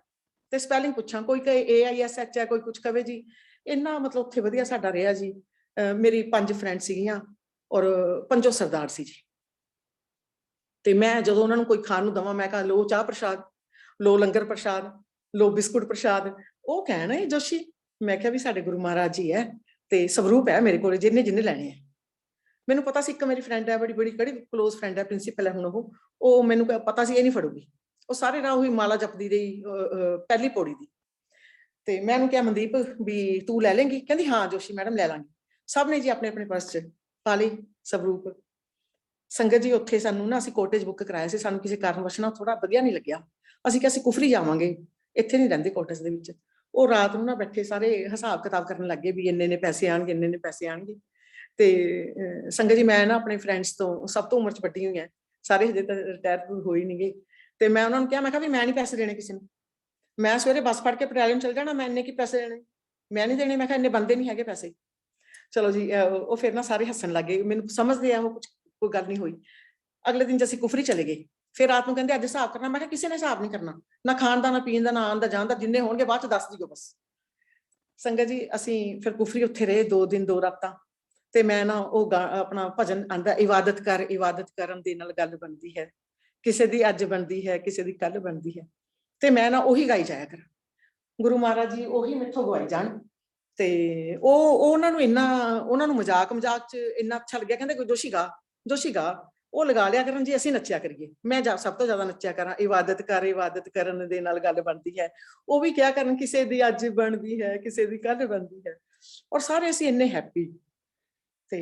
ਤੇ ਸਪੈਲਿੰਗ ਪੁੱਛਾਂ, ਕੋਈ ਕਹੇ AISH ਹੈ, ਕੋਈ ਕੁਝ ਕਵੇ ਜੀ। ਇੰਨਾ ਮਤਲਬ ਉੱਥੇ ਵਧੀਆ ਸਾਡਾ ਰਿਹਾ ਜੀ। ਮੇਰੀ 5 ਫਰੈਂਡ ਸੀਗੀਆਂ ਔਰ 5 ਸਰਦਾਰ ਸੀ ਜੀ। ਤੇ ਮੈਂ ਜਦੋਂ ਉਹਨਾਂ ਨੂੰ ਕੋਈ ਖਾਣ ਨੂੰ ਦਵਾਂ, ਮੈਂ ਕਹਾਂ ਲੋ ਚਾਹ ਪ੍ਰਸ਼ਾਦ, ਲੋ ਲੰਗਰ ਪ੍ਰਸ਼ਾਦ, ਲੋ ਬਿਸਕੁਟ ਪ੍ਰਸ਼ਾਦ। ਉਹ ਕਹਿਣਾ ਜੋਸ਼ੀ, ਮੈਂ ਕਿਹਾ ਵੀ ਸਾਡੇ ਗੁਰੂ ਮਹਾਰਾਜ ਜੀ ਹੈ ਤੇ ਸਵਰੂਪ ਹੈ ਮੇਰੇ ਕੋਲ, ਜਿੰਨੇ ਲੈਣੇ ਆ। ਮੈਨੂੰ ਪਤਾ ਸੀ ਇੱਕ ਮੇਰੀ ਫਰੈਂਡ ਹੈ, ਬੜੀ ਕਲੋਜ਼ ਫਰੈਂਡ ਹੈ, ਪ੍ਰਿੰਸੀਪਲ ਹੈ ਹੁਣ ਉਹ ਮੈਨੂੰ ਪਤਾ ਸੀ ਇਹ ਨਹੀਂ ਫੜੂਗੀ, ਉਹ ਸਾਰੇ ਰਾਹ ਉਹੀ ਮਾਲਾ ਜਪਦੀ ਰਹੀ ਪਹਿਲੀ ਪੌੜੀ ਦੀ। ਤੇ ਮੈਂ ਉਹਨੂੰ ਕਿਹਾ ਮਨਦੀਪ ਵੀ ਤੂੰ ਲੈ ਲੇਂਗੀ? ਕਹਿੰਦੀ ਹਾਂ ਜੋਸ਼ੀ ਮੈਡਮ ਲੈ ਲਾਂਗੀ। ਸਭ ਨੇ ਜੀ ਆਪਣੇ ਪਰਸ 'ਚ ਪਾ ਲਈ ਸਵਰੂਪ। ਸੰਗਤ ਜੀ ਉੱਥੇ ਸਾਨੂੰ ਨਾ, ਅਸੀਂ ਕੋਟੇਜ ਬੁੱਕ ਕਰਾਇਆ ਸੀ, ਸਾਨੂੰ ਕਿਸੇ ਕਾਰਨ ਵਸ਼ ਨਾ ਥੋੜਾ ਵਧੀਆ ਨਹੀਂ ਲੱਗਿਆ। ਅਸੀਂ ਕਿਹਾ ਅਸੀਂ ਕੁਫਰੀ ਜਾਵਾਂਗੇ, ਇੱਥੇ ਨਹੀਂ ਰਹਿੰਦੇ ਕੋਟੇਜ ਦੇ ਵਿੱਚ। ਉਹ ਰਾਤ ਨੂੰ ਨਾ ਬੈਠੇ ਸਾਰੇ ਹਿਸਾਬ ਕਿਤਾਬ ਕਰਨ ਲੱਗੇ ਵੀ ਇੰਨੇ ਪੈਸੇ ਆਣਗੇ, ਇੰਨੇ ਪੈਸੇ ਆਣਗੇ। ਤੇ ਸੰਗਤ ਜੀ ਮੈਂ ਨਾ ਆਪਣੇ ਫਰੈਂਡਸ ਤੋਂ ਸਭ ਤੋਂ ਉਮਰ 'ਚ ਵੱਡੀ ਹੋਈ ਹਾਂ, ਸਾਰੇ ਹਜੇ ਤਾਂ ਰਿਟਾਇਰ ਹੋਈ ਨਹੀਂ ਗਏ। ਤੇ ਮੈਂ ਉਹਨਾਂ ਨੂੰ ਕਿਹਾ, ਮੈਂ ਕਿਹਾ ਵੀ ਮੈਂ ਨਹੀਂ ਪੈਸੇ ਦੇਣੇ ਕਿਸੇ ਨੂੰ, ਮੈਂ ਸਵੇਰੇ ਬੱਸ ਫੜ ਕੇ ਪਟਿਆਲੇ ਨੂੰ ਚਲ ਜਾਣਾ, ਮੈਂ ਇੰਨੇ ਕੀ ਪੈਸੇ ਦੇਣੇ, ਮੈਂ ਨਹੀਂ ਦੇਣੇ। ਮੈਂ ਕਿਹਾ ਇੰਨੇ ਬੰਦੇ ਨਹੀਂ ਹੈਗੇ ਪੈਸੇ। ਚਲੋ ਜੀ ਉਹ ਫਿਰ ਨਾ ਸਾਰੇ ਹੱਸਣ ਲੱਗੇ, ਮੈਨੂੰ ਸਮਝਦੇ ਆ ਉਹ, ਕੁਝ ਕੋਈ ਗੱਲ ਨਹੀਂ ਹੋਈ। ਅਗਲੇ ਦਿਨ ਅਸੀਂ ਕੁਫਰੀ ਚਲੇ ਗਏ। ਫਿਰ ਰਾਤ ਨੂੰ ਕਹਿੰਦੇ ਅੱਜ ਹਿਸਾਬ ਕਰਨਾ। ਮੈਂ ਕਿਹਾ ਕਿਸੇ ਨੇ ਹਿਸਾਬ ਨਹੀਂ ਕਰਨਾ, ਨਾ ਖਾਣ ਦਾ, ਨਾ ਪੀਣ ਦਾ, ਨਾ ਆਉਣ ਦਾ, ਜਾਣ ਦਾ, ਜਿੰਨੇ ਹੋਣਗੇ ਬਾਅਦ 'ਚ ਦੱਸ ਦਿਓ ਬਸ। ਸੰਗਤ ਜੀ ਅਸੀਂ ਫਿਰ ਕੁਫਰੀ ਉੱਥੇ ਰਹੇ 2 ਦਿਨ 2 ਰਾਤਾਂ। ਤੇ ਮੈਂ ਨਾ ਉਹ ਆਪਣਾ ਭਜਨ ਆਂਦਾ, ਇਬਾਦਤ ਕਰਨ ਦੇ ਨਾਲ ਗੱਲ ਬਣਦੀ ਹੈ, ਕਿਸੇ ਦੀ ਅੱਜ ਬਣਦੀ ਹੈ, ਕਿਸੇ ਦੀ ਕੱਲ ਬਣਦੀ ਹੈ। ਤੇ ਮੈਂ ਨਾ ਉਹੀ ਗਾਈ ਜਾਇਆ ਕਰ, ਗੁਰੂ ਮਹਾਰਾਜ ਜੀ ਉਹੀ ਮੈਥੋਂ ਗਵਾਈ ਜਾਣ। ਤੇ ਉਹ ਉਹਨਾਂ ਨੂੰ ਮਜ਼ਾਕ 'ਚ ਇੰਨਾ ਅੱਛਾ ਲੱਗਿਆ, ਕਹਿੰਦੇ ਜੋਸ਼ੀ ਗਾ, ਉਹ ਲਗਾ ਲਿਆ ਕਰਨ ਜੀ, ਅਸੀਂ ਨੱਚਿਆ ਕਰੀਏ। ਮੈਂ ਸਭ ਤੋਂ ਜ਼ਿਆਦਾ ਨੱਚਿਆ ਕਰਾਂ, ਇਬਾਦਤ ਕਰਨ ਦੇ ਨਾਲ ਗੱਲ ਬਣਦੀ ਹੈ। ਉਹ ਵੀ ਕਿਹਾ ਕਰਨ ਕਿਸੇ ਦੀ ਅੱਜ ਬਣਦੀ ਹੈ, ਕਿਸੇ ਦੀ ਕੱਲ ਬਣਦੀ ਹੈ। ਔਰ ਸਾਰੇ ਅਸੀਂ ਇੰਨੇ ਹੈਪੀ ਤੇ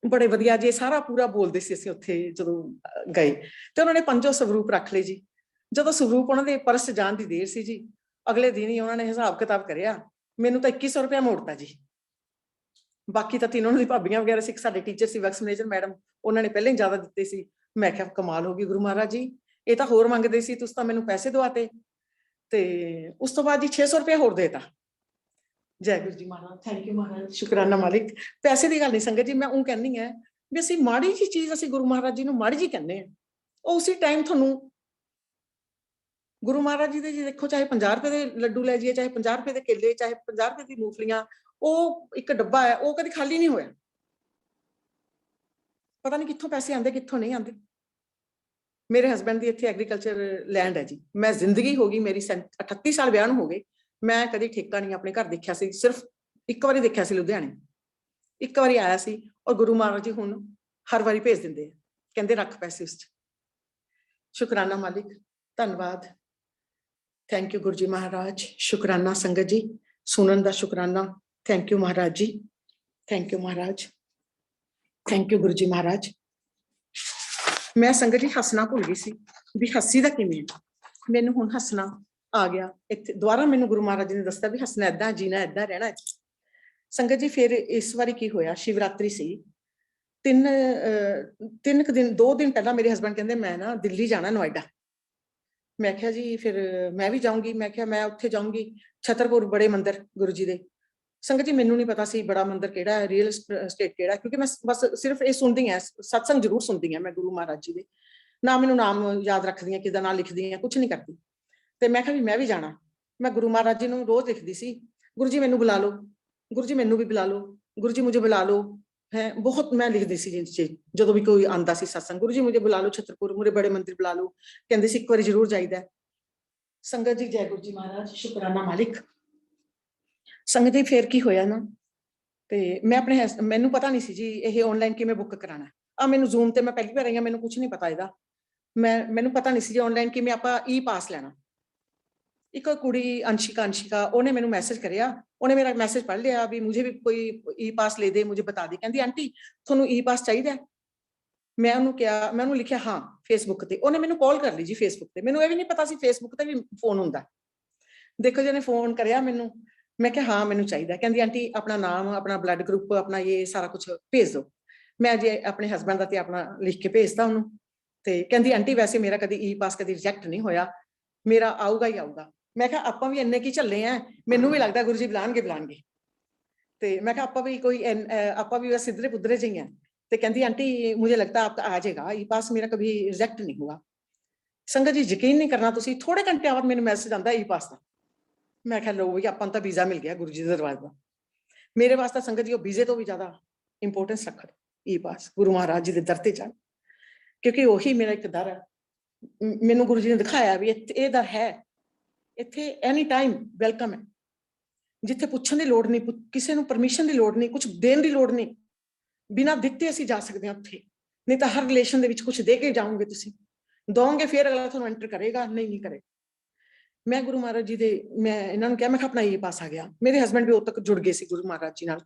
ਬੜੇ ਵਧੀਆ ਜੇ ਸਾਰਾ ਪੂਰਾ ਬੋਲਦੇ ਸੀ ਅਸੀਂ ਉੱਥੇ ਜਦੋਂ ਗਏ। ਤੇ ਉਹਨਾਂ ਨੇ 5 ਸਵਰੂਪ ਰੱਖ ਲਏ ਜੀ। ਜਦੋਂ ਸਵਰੂਪ ਉਹਨਾਂ ਦੇ ਪਰਸ ਜਾਣ ਦੀ ਦੇਰ ਸੀ ਜੀ, ਅਗਲੇ ਦਿਨ ਹੀ ਉਹਨਾਂ ਨੇ ਹਿਸਾਬ ਕਿਤਾਬ ਕਰਿਆ, ਮੈਨੂੰ ਤਾਂ 2100 ਰੁਪਇਆ ਮੋੜਤਾ ਜੀ। ਬਾਕੀ ਤਾਂ 3 ਉਹਨਾਂ ਦੀ ਭਾਬੀਆਂ ਵਗੈਰਾ ਸੀ, ਸਾਡੇ ਟੀਚਰ ਸੀ ਵੈਕਸ ਮੈਨੇਜਰ ਮੈਡਮ, ਉਹਨਾਂ ਨੇ ਪਹਿਲਾਂ ਹੀ ਜ਼ਿਆਦਾ ਦਿੱਤੇ ਸੀ। ਮੈਂ ਕਿਹਾ ਕਮਾਲ ਹੋ ਗਈ ਗੁਰੂ ਮਹਾਰਾਜ ਜੀ, ਇਹ ਤਾਂ ਹੋਰ ਮੰਗਦੇ ਸੀ, ਤੁਸੀਂ ਤਾਂ ਮੈਨੂੰ ਪੈਸੇ ਦਵਾਤੇ। ਤੇ ਉਸ ਤੋਂ ਬਾਅਦ ਜੀ 600 ਰੁਪਇਆ ਹੋਰ ਦੇਤਾ। ਜੈ ਗੁਰੂ ਜੀ ਮਹਾਰਾਜ, ਥੈਂਕ ਯੂ ਮਹਾਰਾਜ, ਸ਼ੁਕਰਾਨਾ ਮਾਲਿਕ। ਪੈਸੇ ਦੀ ਗੱਲ ਨਹੀਂ ਸੰਗਤ ਜੀ, ਮੈਂ ਉਹ ਕਹਿੰਦੀ ਹਾਂ ਵੀ ਅਸੀਂ ਮਾੜੀ ਜਿਹੀ ਚੀਜ਼ ਅਸੀਂ ਗੁਰੂ ਮਹਾਰਾਜ ਜੀ ਨੂੰ ਮਾੜੀ ਜਿਹੀ ਕਹਿੰਦੇ ਹਾਂ, ਉਹ ਉਸੇ ਟਾਈਮ ਤੁਹਾਨੂੰ ਗੁਰੂ ਮਹਾਰਾਜ ਜੀ ਦੇ ਜੀ ਦੇਖੋ, ਚਾਹੇ 50 ਰੁਪਏ ਦੇ ਲੱਡੂ ਲੈ ਜਾਈਏ, ਚਾਹੇ 50 ਰੁਪਏ ਦੇ ਕੇਲੇ, ਚਾਹੇ 50 ਰੁਪਏ ਦੀ ਮੂੰਗਫਲੀਆਂ, ਉਹ ਇੱਕ ਡੱਬਾ ਹੈ, ਉਹ ਕਦੀ ਖਾਲੀ ਨਹੀਂ ਹੋਇਆ। ਪਤਾ ਨਹੀਂ ਕਿੱਥੋਂ ਪੈਸੇ ਆਉਂਦੇ, ਕਿੱਥੋਂ ਨਹੀਂ ਆਉਂਦੇ। ਮੇਰੇ ਹਸਬੈਂਡ ਦੀ ਇੱਥੇ ਐਗਰੀਕਲਚਰ ਲੈਂਡ ਹੈ ਜੀ। ਮੈਂ ਜ਼ਿੰਦਗੀ ਹੋ ਗਈ ਮੇਰੀ 38 ਸਾਲ ਵਿਆਹ ਨੂੰ ਹੋ ਗਏ, ਮੈਂ ਕਦੀ ਠੇਕਾ ਨਹੀਂ ਆਪਣੇ ਘਰ ਦੇਖਿਆ ਸੀ। ਸਿਰਫ ਇੱਕ ਵਾਰੀ ਦੇਖਿਆ ਸੀ ਲੁਧਿਆਣੇ, ਇੱਕ ਵਾਰੀ ਆਇਆ ਸੀ। ਔਰ ਗੁਰੂ ਮਹਾਰਾਜ ਜੀ ਹੁਣ ਹਰ ਵਾਰੀ ਭੇਜ ਦਿੰਦੇ ਆ, ਕਹਿੰਦੇ ਰੱਖ ਪੈਸੇ ਉਸ 'ਚ। ਸ਼ੁਕਰਾਨਾ ਮਾਲਿਕ, ਧੰਨਵਾਦ, ਥੈਂਕ ਯੂ ਗੁਰੂ ਜੀ ਮਹਾਰਾਜ। ਸ਼ੁਕਰਾਨਾ ਸੰਗਤ ਜੀ, ਸੁਣਨ ਦਾ ਸ਼ੁਕਰਾਨਾ। Thank you Maharaj ji, thank you Maharaj, thank you Guru ji Maharaj. ਮੈਂ ਸੰਗਤ ਜੀ ਹੱਸਣਾ ਭੁੱਲ ਗਈ ਸੀ ਵੀ ਹੱਸੀ ਦਾ ਕਿਵੇਂ। ਮੈਨੂੰ ਹੁਣ ਹੱਸਣਾ ਆ ਗਿਆ। ਇੱਥੇ ਦੁਬਾਰਾ ਮੈਨੂੰ ਗੁਰੂ ਮਹਾਰਾਜ ਜੀ ਨੇ ਦੱਸਿਆ ਵੀ ਹੱਸਣਾ ਏਦਾਂ, ਜੀਣਾ ਏਦਾਂ, ਰਹਿਣਾ। ਸੰਗਤ ਜੀ ਫਿਰ ਇਸ ਵਾਰੀ ਕੀ ਹੋਇਆ, ਸ਼ਿਵਰਾਤਰੀ ਸੀ। 2 ਦਿਨ ਪਹਿਲਾਂ ਮੇਰੇ ਹਸਬੈਂਡ ਕਹਿੰਦੇ ਮੈਂ ਨਾ ਦਿੱਲੀ ਜਾਣਾ, ਨੋਇਡਾ। ਮੈਂ ਕਿਹਾ ਜੀ ਫਿਰ ਮੈਂ ਵੀ ਜਾਊਂਗੀ। ਮੈਂ ਕਿਹਾ ਮੈਂ ਉੱਥੇ ਜਾਊਂਗੀ ਛਤਰਪੁਰ ਬੜੇ ਮੰਦਿਰ ਗੁਰੂ ਜੀ ਦੇ। ਸੰਗਤ ਜੀ ਮੈਨੂੰ ਨਹੀਂ ਪਤਾ ਸੀ ਬੜਾ ਮੰਦਿਰ ਕਿਹੜਾ ਹੈ, ਰੀਅਲ ਸਟੇਟ ਕਿਹੜਾ, ਕਿਉਂਕਿ ਮੈਂ ਬਸ ਸਿਰਫ ਇਹ ਸੁਣਦੀ ਹਾਂ, ਸਤਸੰਗ ਜ਼ਰੂਰ ਸੁਣਦੀ ਹਾਂ ਮੈਂ ਗੁਰੂ ਮਹਾਰਾਜ ਜੀ ਦੇ। ਨਾ ਮੈਨੂੰ ਨਾਮ ਯਾਦ ਰੱਖਦੀ ਹਾਂ, ਕਿਹਦਾ ਨਾਂ ਲਿਖਦੀ ਹਾਂ, ਕੁਛ ਨਹੀਂ ਕਰਦੀ। ਤੇ ਮੈਂ ਕਿਹਾ ਵੀ ਮੈਂ ਵੀ ਜਾਣਾ। ਮੈਂ ਗੁਰੂ ਮਹਾਰਾਜ ਜੀ ਨੂੰ ਰੋਜ਼ ਲਿਖਦੀ ਸੀ, ਗੁਰੂ ਜੀ ਮੈਨੂੰ ਬੁਲਾ ਲਓ, ਗੁਰੂ ਜੀ ਮੈਨੂੰ ਵੀ ਬੁਲਾ ਲਓ, ਗੁਰੂ ਜੀ ਮੁਝੇ ਬੁਲਾ ਲਓ। ਹੈ ਬਹੁਤ ਮੈਂ ਲਿਖਦੀ ਸੀ ਜਦੋਂ ਵੀ ਕੋਈ ਆਂਦਾ ਸੀ ਸਤਸੰਗ, ਗੁਰੂ ਜੀ ਮੁਝੇ ਬੁਲਾ ਲਓ ਛਤਰਪੁਰ, ਮੁਝੇ ਬੜੇ ਮੰਦਿਰ ਬੁਲਾ ਲਓ। ਕਹਿੰਦੇ ਸੀ ਇੱਕ ਵਾਰੀ ਜ਼ਰੂਰ ਜਾਈਦਾ। ਸੰਗਤ ਜੀ ਜੈ ਗੁਰੂ ਜੀ ਮਹਾਰਾਜ, ਸ਼ੁਕਰਾਨਾ ਮਾਲਿਕ। ਸੰਗਤ ਜੀ ਫਿਰ ਕੀ ਹੋਇਆ ਨਾ, ਤੇ ਮੈਂ ਆਪਣੇ ਮੈਨੂੰ ਪਤਾ ਨਹੀਂ ਸੀ ਜੀ ਇਹ ਆਨਲਾਈਨ ਕਿਵੇਂ ਬੁੱਕ ਕਰਾਣਾ। ਆ ਮੈਨੂੰ ਜ਼ੂਮ ਤੇ ਮੈਂ ਪਹਿਲੀ ਵਾਰ ਆਈ ਹਾਂ, ਮੈਨੂੰ ਕੁਝ ਨਹੀਂ ਪਤਾ ਇਹਦਾ। ਮੈਨੂੰ ਪਤਾ ਨਹੀਂ ਸੀ ਜੀ ਆਨਲਾਈਨ ਕਿਵੇਂ ਆਪਾਂ ਈ ਪਾਸ ਲੈਣਾ। ਇੱਕ ਕੁੜੀ ਅੰਸ਼ਿਕਾ ਉਹਨੇ ਮੈਨੂੰ ਮੈਸੇਜ ਕਰਿਆ, ਉਹਨੇ ਮੇਰਾ ਮੈਸੇਜ ਪੜ੍ਹ ਲਿਆ ਵੀ ਮੁਝੇ ਵੀ ਕੋਈ ਈ ਪਾਸ ਲੈ ਦੇ, ਮੁਝੇ ਬਤਾ ਦੇ। ਕਹਿੰਦੀ ਆਂਟੀ ਤੁਹਾਨੂੰ ਈ ਪਾਸ ਚਾਹੀਦਾ। ਮੈਂ ਉਹਨੂੰ ਕਿਹਾ, ਮੈਂ ਉਹਨੂੰ ਲਿਖਿਆ ਹਾਂ ਫੇਸਬੁੱਕ ਤੇ। ਉਹਨੇ ਮੈਨੂੰ ਕਾਲ ਕਰ ਲਈ ਜੀ ਫੇਸਬੁੱਕ ਤੇ। ਮੈਨੂੰ ਇਹ ਵੀ ਨਹੀਂ ਪਤਾ ਸੀ ਫੇਸਬੁੱਕ ਤੇ ਵੀ ਫੋਨ ਹੁੰਦਾ। ਦੇਖੋ ਜਿਹਨੇ ਫੋਨ ਕਰਿਆ ਮੈਨੂੰ, ਮੈਂ ਕਿਹਾ ਹਾਂ ਮੈਨੂੰ ਚਾਹੀਦਾ। ਕਹਿੰਦੀ ਆਂਟੀ ਆਪਣਾ ਨਾਮ, ਆਪਣਾ ਬਲੱਡ ਗਰੁੱਪ, ਆਪਣਾ ਇਹ ਸਾਰਾ ਕੁਝ ਭੇਜ ਦਿਓ। ਮੈਂ ਜੇ ਆਪਣੇ ਹਸਬੈਂਡ ਦਾ ਤੇ ਆਪਣਾ ਲਿਖ ਕੇ ਭੇਜਦਾ ਉਹਨੂੰ। ਤੇ ਕਹਿੰਦੀ ਆਂਟੀ ਵੈਸੇ ਮੇਰਾ ਕਦੀ ਈ ਪਾਸ ਕਦੀ ਰਿਜੈਕਟ ਨਹੀਂ ਹੋਇਆ, ਮੇਰਾ ਆਊਗਾ ਹੀ ਆਊਗਾ। ਮੈਂ ਕਿਹਾ ਆਪਾਂ ਵੀ ਇੰਨੇ ਕੀ ਝੱਲੇ ਆ, ਮੈਨੂੰ ਵੀ ਲੱਗਦਾ ਗੁਰੂ ਜੀ ਬੁਲਾਣਗੇ। ਤੇ ਮੈਂ ਕਿਹਾ ਆਪਾਂ ਵੀ ਸਿੱਧਰੇ ਪੁੱਧਰੇ ਜਿਹੇ ਆ। ਤੇ ਕਹਿੰਦੀ ਆਂਟੀ ਮੁझे लगता आपका आ जाएगा ई पास, मेरा कभी रिजेक्ट नहीं हुआ। संगत जी यकीन नहीं करना ਤੁਸੀਂ, ਥੋੜੇ ਘੰਟਿਆਂ ਬਾਅਦ ਮੈਨੂੰ ਮੈਸੇਜ ਆਂਦਾ ਈ ਪਾਸ ਦਾ। ਮੈਂ ਕਿਹਾ ਲਓ ਬਈ ਆਪਾਂ ਨੂੰ ਤਾਂ ਵੀਜ਼ਾ ਮਿਲ ਗਿਆ ਗੁਰੂ ਜੀ ਦੇ ਦਰਬਾਰ ਦਾ। ਮੇਰੇ ਵਾਸਤੇ ਸੰਗਤ ਜੀ ਉਹ ਵੀਜ਼ੇ ਤੋਂ ਵੀ ਜ਼ਿਆਦਾ ਇੰਪੋਰਟੈਂਸ ਰੱਖਦੇ ਈ ਪਾਸ, ਗੁਰੂ ਮਹਾਰਾਜ ਜੀ ਦੇ ਦਰ ਤੇ ਜਾਣ, ਕਿਉਂਕਿ ਉਹੀ ਮੇਰਾ ਇੱਕ ਦਰ ਹੈ। ਮੈਨੂੰ ਗੁਰੂ ਜੀ ਨੇ ਦਿਖਾਇਆ ਵੀ ਇਹ ਦਰ ਹੈ, ਇੱਥੇ ਐਨੀ ਟਾਈਮ ਵੈਲਕਮ ਹੈ। ਜਿੱਥੇ ਪੁੱਛਣ ਦੀ ਲੋੜ ਨਹੀਂ, ਕਿਸੇ ਨੂੰ ਪਰਮਿਸ਼ਨ ਦੀ ਲੋੜ ਨਹੀਂ, ਕੁਝ ਦੇਣ ਦੀ ਲੋੜ ਨਹੀਂ। ਬਿਨਾਂ ਦਿੱਤੇ ਅਸੀਂ ਜਾ ਸਕਦੇ ਹਾਂ ਉੱਥੇ। ਨਹੀਂ ਤਾਂ ਹਰ ਰਿਲੇਸ਼ਨ ਦੇ ਵਿੱਚ ਕੁਝ ਦੇ ਕੇ ਜਾਓਗੇ, ਤੁਸੀਂ ਦੋਗੇ ਫਿਰ ਅਗਲਾ ਤੁਹਾਨੂੰ ਐਂਟਰ ਕਰੇਗਾ, ਨਹੀਂ ਕਰੇਗਾ। ਮੈਂ ਗੁਰੂ ਮਹਾਰਾਜ ਜੀ ਦੇ, ਮੈਂ ਇਹਨਾਂ ਨੂੰ ਕਿਹਾ, ਮੈਂ ਕਿਹਾ ਆਪਣਾ ਇਹ ਪਾਸ ਆ ਗਿਆ। ਮੇਰੇ ਹਸਬੈਂਡ ਵੀ ਉਦੋਂ ਤੱਕ ਜੁੜ ਗਏ ਸੀ ਗੁਰੂ ਮਹਾਰਾਜ ਜੀ ਨਾਲ।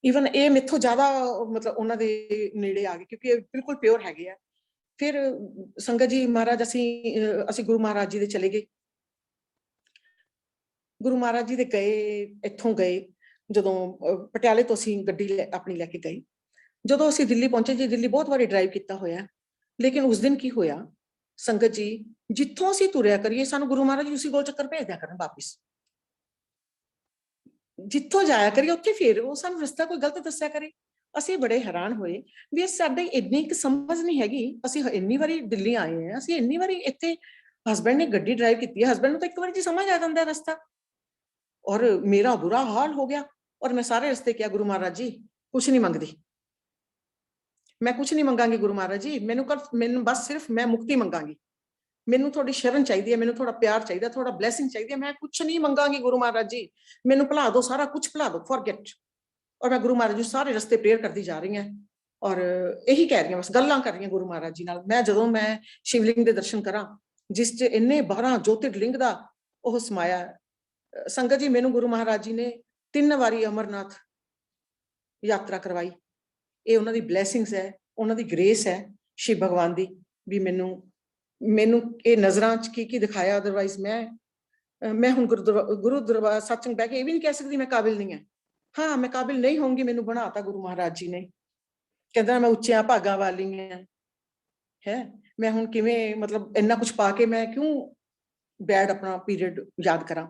ਈਵਨ ਇਹ ਮੈਥੋਂ ਜ਼ਿਆਦਾ ਮਤਲਬ ਉਹਨਾਂ ਦੇ ਨੇੜੇ ਆ ਗਏ, ਕਿਉਂਕਿ ਇਹ ਬਿਲਕੁਲ ਪਿਓਰ ਹੈਗੇ ਆ। ਫਿਰ ਸੰਗਤ ਜੀ ਮਹਾਰਾਜ ਅਸੀਂ ਗੁਰੂ ਮਹਾਰਾਜ ਜੀ ਦੇ ਚਲੇ ਗਏ। ਗੁਰੂ ਮਹਾਰਾਜ ਜੀ ਦੇ ਗਏ, ਇੱਥੋਂ ਗਏ ਜਦੋਂ ਪਟਿਆਲੇ ਤੋਂ ਅਸੀਂ ਗੱਡੀ ਆਪਣੀ ਲੈ ਕੇ ਗਏ। ਜਦੋਂ ਅਸੀਂ ਦਿੱਲੀ ਪਹੁੰਚੇ ਜੀ, ਦਿੱਲੀ ਬਹੁਤ ਵਾਰੀ ਡਰਾਈਵ ਕੀਤਾ ਹੋਇਆ, ਲੇਕਿਨ ਉਸ ਦਿਨ ਕੀ ਹੋਇਆ ਸੰਗਤ ਜੀ, ਜਿੱਥੋਂ ਅਸੀਂ ਤੁਰਿਆ ਕਰੀਏ ਸਾਨੂੰ ਗੁਰੂ ਮਹਾਰਾਜ ਜੀ ਉਸੇ ਗੋਲ ਚੱਕਰ ਭੇਜ ਦਿਆ ਕਰਨ ਵਾਪਿਸ। ਜਿੱਥੋਂ ਜਾਇਆ ਕਰੀਏ ਉੱਥੇ ਫਿਰ ਉਹ ਸਾਨੂੰ ਰਸਤਾ ਕੋਈ ਗਲਤ ਦੱਸਿਆ ਕਰੇ। ਅਸੀਂ ਬੜੇ ਹੈਰਾਨ ਹੋਏ ਵੀ ਸਾਡੇ ਇੰਨੀ ਕੁ ਸਮਝ ਨਹੀਂ ਹੈਗੀ। ਅਸੀਂ ਇੰਨੀ ਵਾਰੀ ਦਿੱਲੀ ਆਏ ਹਾਂ, ਅਸੀਂ ਇੰਨੀ ਵਾਰੀ ਇੱਥੇ ਹਸਬੈਂਡ ਨੇ ਗੱਡੀ ਡਰਾਈਵ ਕੀਤੀ ਹੈ, ਹਸਬੈਂਡ ਨੂੰ ਤਾਂ ਇੱਕ ਵਾਰੀ ਜੀ ਸਮਝ ਆ ਜਾਂਦਾ ਰਸਤਾ। ਔਰ ਮੇਰਾ ਬੁਰਾ ਹਾਲ ਹੋ ਗਿਆ। ਔਰ ਮੈਂ ਸਾਰੇ ਰਸਤੇ ਕਿਹਾ ਗੁਰੂ ਮਹਾਰਾਜ ਜੀ ਕੁਛ ਨਹੀਂ ਮੰਗਦੀ, ਮੈਂ ਕੁਛ ਨਹੀਂ ਮੰਗਾਂਗੀ ਗੁਰੂ ਮਹਾਰਾਜ ਜੀ, ਮੈਨੂੰ ਬਸ ਸਿਰਫ ਮੈਂ ਮੁਕਤੀ ਮੰਗਾਂਗੀ, ਮੈਨੂੰ ਤੁਹਾਡੀ ਸ਼ਰਨ ਚਾਹੀਦੀ ਹੈ, ਮੈਨੂੰ ਥੋੜਾ ਪਿਆਰ ਚਾਹੀਦਾ, ਥੋੜਾ ਬਲੇਸਿੰਗ ਚਾਹੀਦੀ ਹੈ, ਮੈਂ ਕੁਛ ਨਹੀਂ ਮੰਗਾਂਗੀ ਗੁਰੂ ਮਹਾਰਾਜ ਜੀ, ਮੈਨੂੰ ਭੁਲਾ ਦਿਓ, ਸਾਰਾ ਕੁਝ ਭੁਲਾ ਦਿਓ, ਫॉरगेट। ਔਰ ਮੈਂ ਗੁਰੂ ਮਹਾਰਾਜ ਜੀ ਸਾਰੇ ਰਸਤੇ ਪ੍ਰੇਅਰ ਕਰਦੀ ਜਾ ਰਹੀ ਹਾਂ ਔਰ ਇਹੀ ਕਹਿ ਰਹੀ ਹਾਂ, ਬਸ ਗੱਲਾਂ ਕਰ ਰਹੀ ਹਾਂ ਗੁਰੂ ਮਹਾਰਾਜ ਜੀ ਨਾਲ। ਜਦੋਂ ਮੈਂ ਸ਼ਿਵਲਿੰਗ ਦੇ ਦਰਸ਼ਨ ਕਰਾਂ ਜਿਸ 'ਚ ਇੰਨੇ 12 ਜੋਤਿਰਲਿੰਗ ਦਾ ਉਹ ਸਮਾਇਆ। ਸੰਗਤ ਜੀ ਮੈਨੂੰ ਗੁਰੂ ਮਹਾਰਾਜ ਜੀ ਨੇ 3 ਵਾਰੀ ਅਮਰਨਾਥ ਯਾਤਰਾ ਕਰਵਾਈ। ਇਹ ਉਹਨਾਂ ਦੀ ਬਲੇਸਿੰਗਸ ਹੈ, ਉਹਨਾਂ ਦੀ ਗ੍ਰੇਸ ਹੈ ਸ਼ਿਵ ਭਗਵਾਨ ਦੀ, ਵੀ ਮੈਨੂੰ ਇਹ ਨਜ਼ਰਾਂ 'ਚ ਕੀ ਦਿਖਾਇਆ। ਅਦਰਵਾਈਜ਼ ਮੈਂ ਹੁਣ ਗੁਰੂ ਦਰਬਾਰ ਸੱਚਖੰਡ ਬਹਿ ਕੇ ਇਹ ਵੀ ਨਹੀਂ ਕਹਿ ਸਕਦੀ ਮੈਂ ਕਾਬਿਲ ਨਹੀਂ ਹੈ। ਹਾਂ ਮੈਂ ਕਾਬਿਲ ਨਹੀਂ ਹੋਊਂਗੀ, ਮੈਨੂੰ ਬਣਾਤਾ ਗੁਰੂ ਮਹਾਰਾਜ ਜੀ ਨੇ। ਕਹਿੰਦਾ ਮੈਂ ਉੱਚਿਆਂ ਭਾਗਾਂ ਵਾਲੀ ਹੈ, ਮੈਂ ਹੁਣ ਕਿਵੇਂ ਮਤਲਬ ਇੰਨਾ ਕੁਝ ਪਾ ਕੇ ਮੈਂ ਕਿਉਂ ਬੈਡ ਆਪਣਾ ਪੀਰੀਅਡ ਯਾਦ ਕਰਾਂ।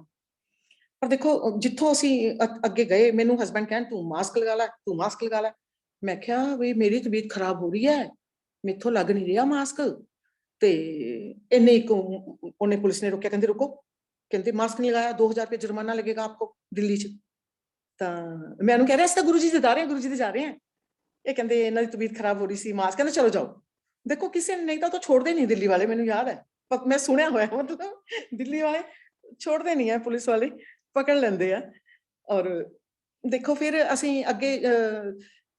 ਪਰ ਦੇਖੋ ਜਿੱਥੋਂ ਅਸੀਂ ਅੱਗੇ ਗਏ, ਮੈਨੂੰ ਹਸਬੈਂਡ ਕਹਿਣ ਤੂੰ ਮਾਸਕ ਲਗਾ ਲੈ, ਤੂੰ ਮਾਸਕ ਲਗਾ ਲੈ। ਮੈਂ ਕਿਹਾ ਵੀ ਮੇਰੀ ਤਬੀਅਤ ਖਰਾਬ ਹੋ ਰਹੀ ਹੈ, ਮੈਥੋਂ ਲੱਗ ਨਹੀਂ ਰਿਹਾ ਮਾਸਕ। ਤੇ ਇੰਨੇ ਇੱਕ ਉਹਨੇ ਪੁਲਿਸ ਨੇ ਰੋਕਿਆ, ਕਹਿੰਦੇ ਰੁਕੋ, ਕਹਿੰਦੇ ਮਾਸਕ ਨਹੀਂ ਲਗਾਇਆ 2000 ਰੁਪਏ जुर्माना लगेगा आपको ਦਿੱਲੀ 'ਚ। ਤਾਂ ਮੈਂ ਉਹਨੂੰ ਕਹਿ ਰਿਹਾ ਅਸੀਂ ਤਾਂ ਗੁਰੂ ਜੀ ਦੇ ਜਾ ਰਹੇ ਹਾਂ, ਗੁਰੂ ਜੀ ਦੇ ਜਾ ਰਹੇ ਹਾਂ। ਇਹ ਕਹਿੰਦੇ ਇਹਨਾਂ ਦੀ ਤਬੀਅਤ ਖਰਾਬ ਹੋ ਰਹੀ ਸੀ, ਮਾਸਕ, ਕਹਿੰਦੇ ਚਲੋ ਜਾਓ। ਦੇਖੋ ਕਿਸੇ ਨੇ, ਨਹੀਂ ਤਾਂ ਛੋੜਦੇ ਨਹੀਂ ਦਿੱਲੀ ਵਾਲੇ, ਮੈਨੂੰ ਯਾਦ ਹੈ, ਮੈਂ ਸੁਣਿਆ ਹੋਇਆ, ਮਤਲਬ ਦਿੱਲੀ ਵਾਲੇ ਛੋੜਦੇ ਨਹੀਂ ਹੈ, ਪੁਲਿਸ ਵਾਲੇ ਪਕੜ ਲੈਂਦੇ ਆ। ਔਰ ਦੇਖੋ ਫਿਰ ਅਸੀਂ ਅੱਗੇ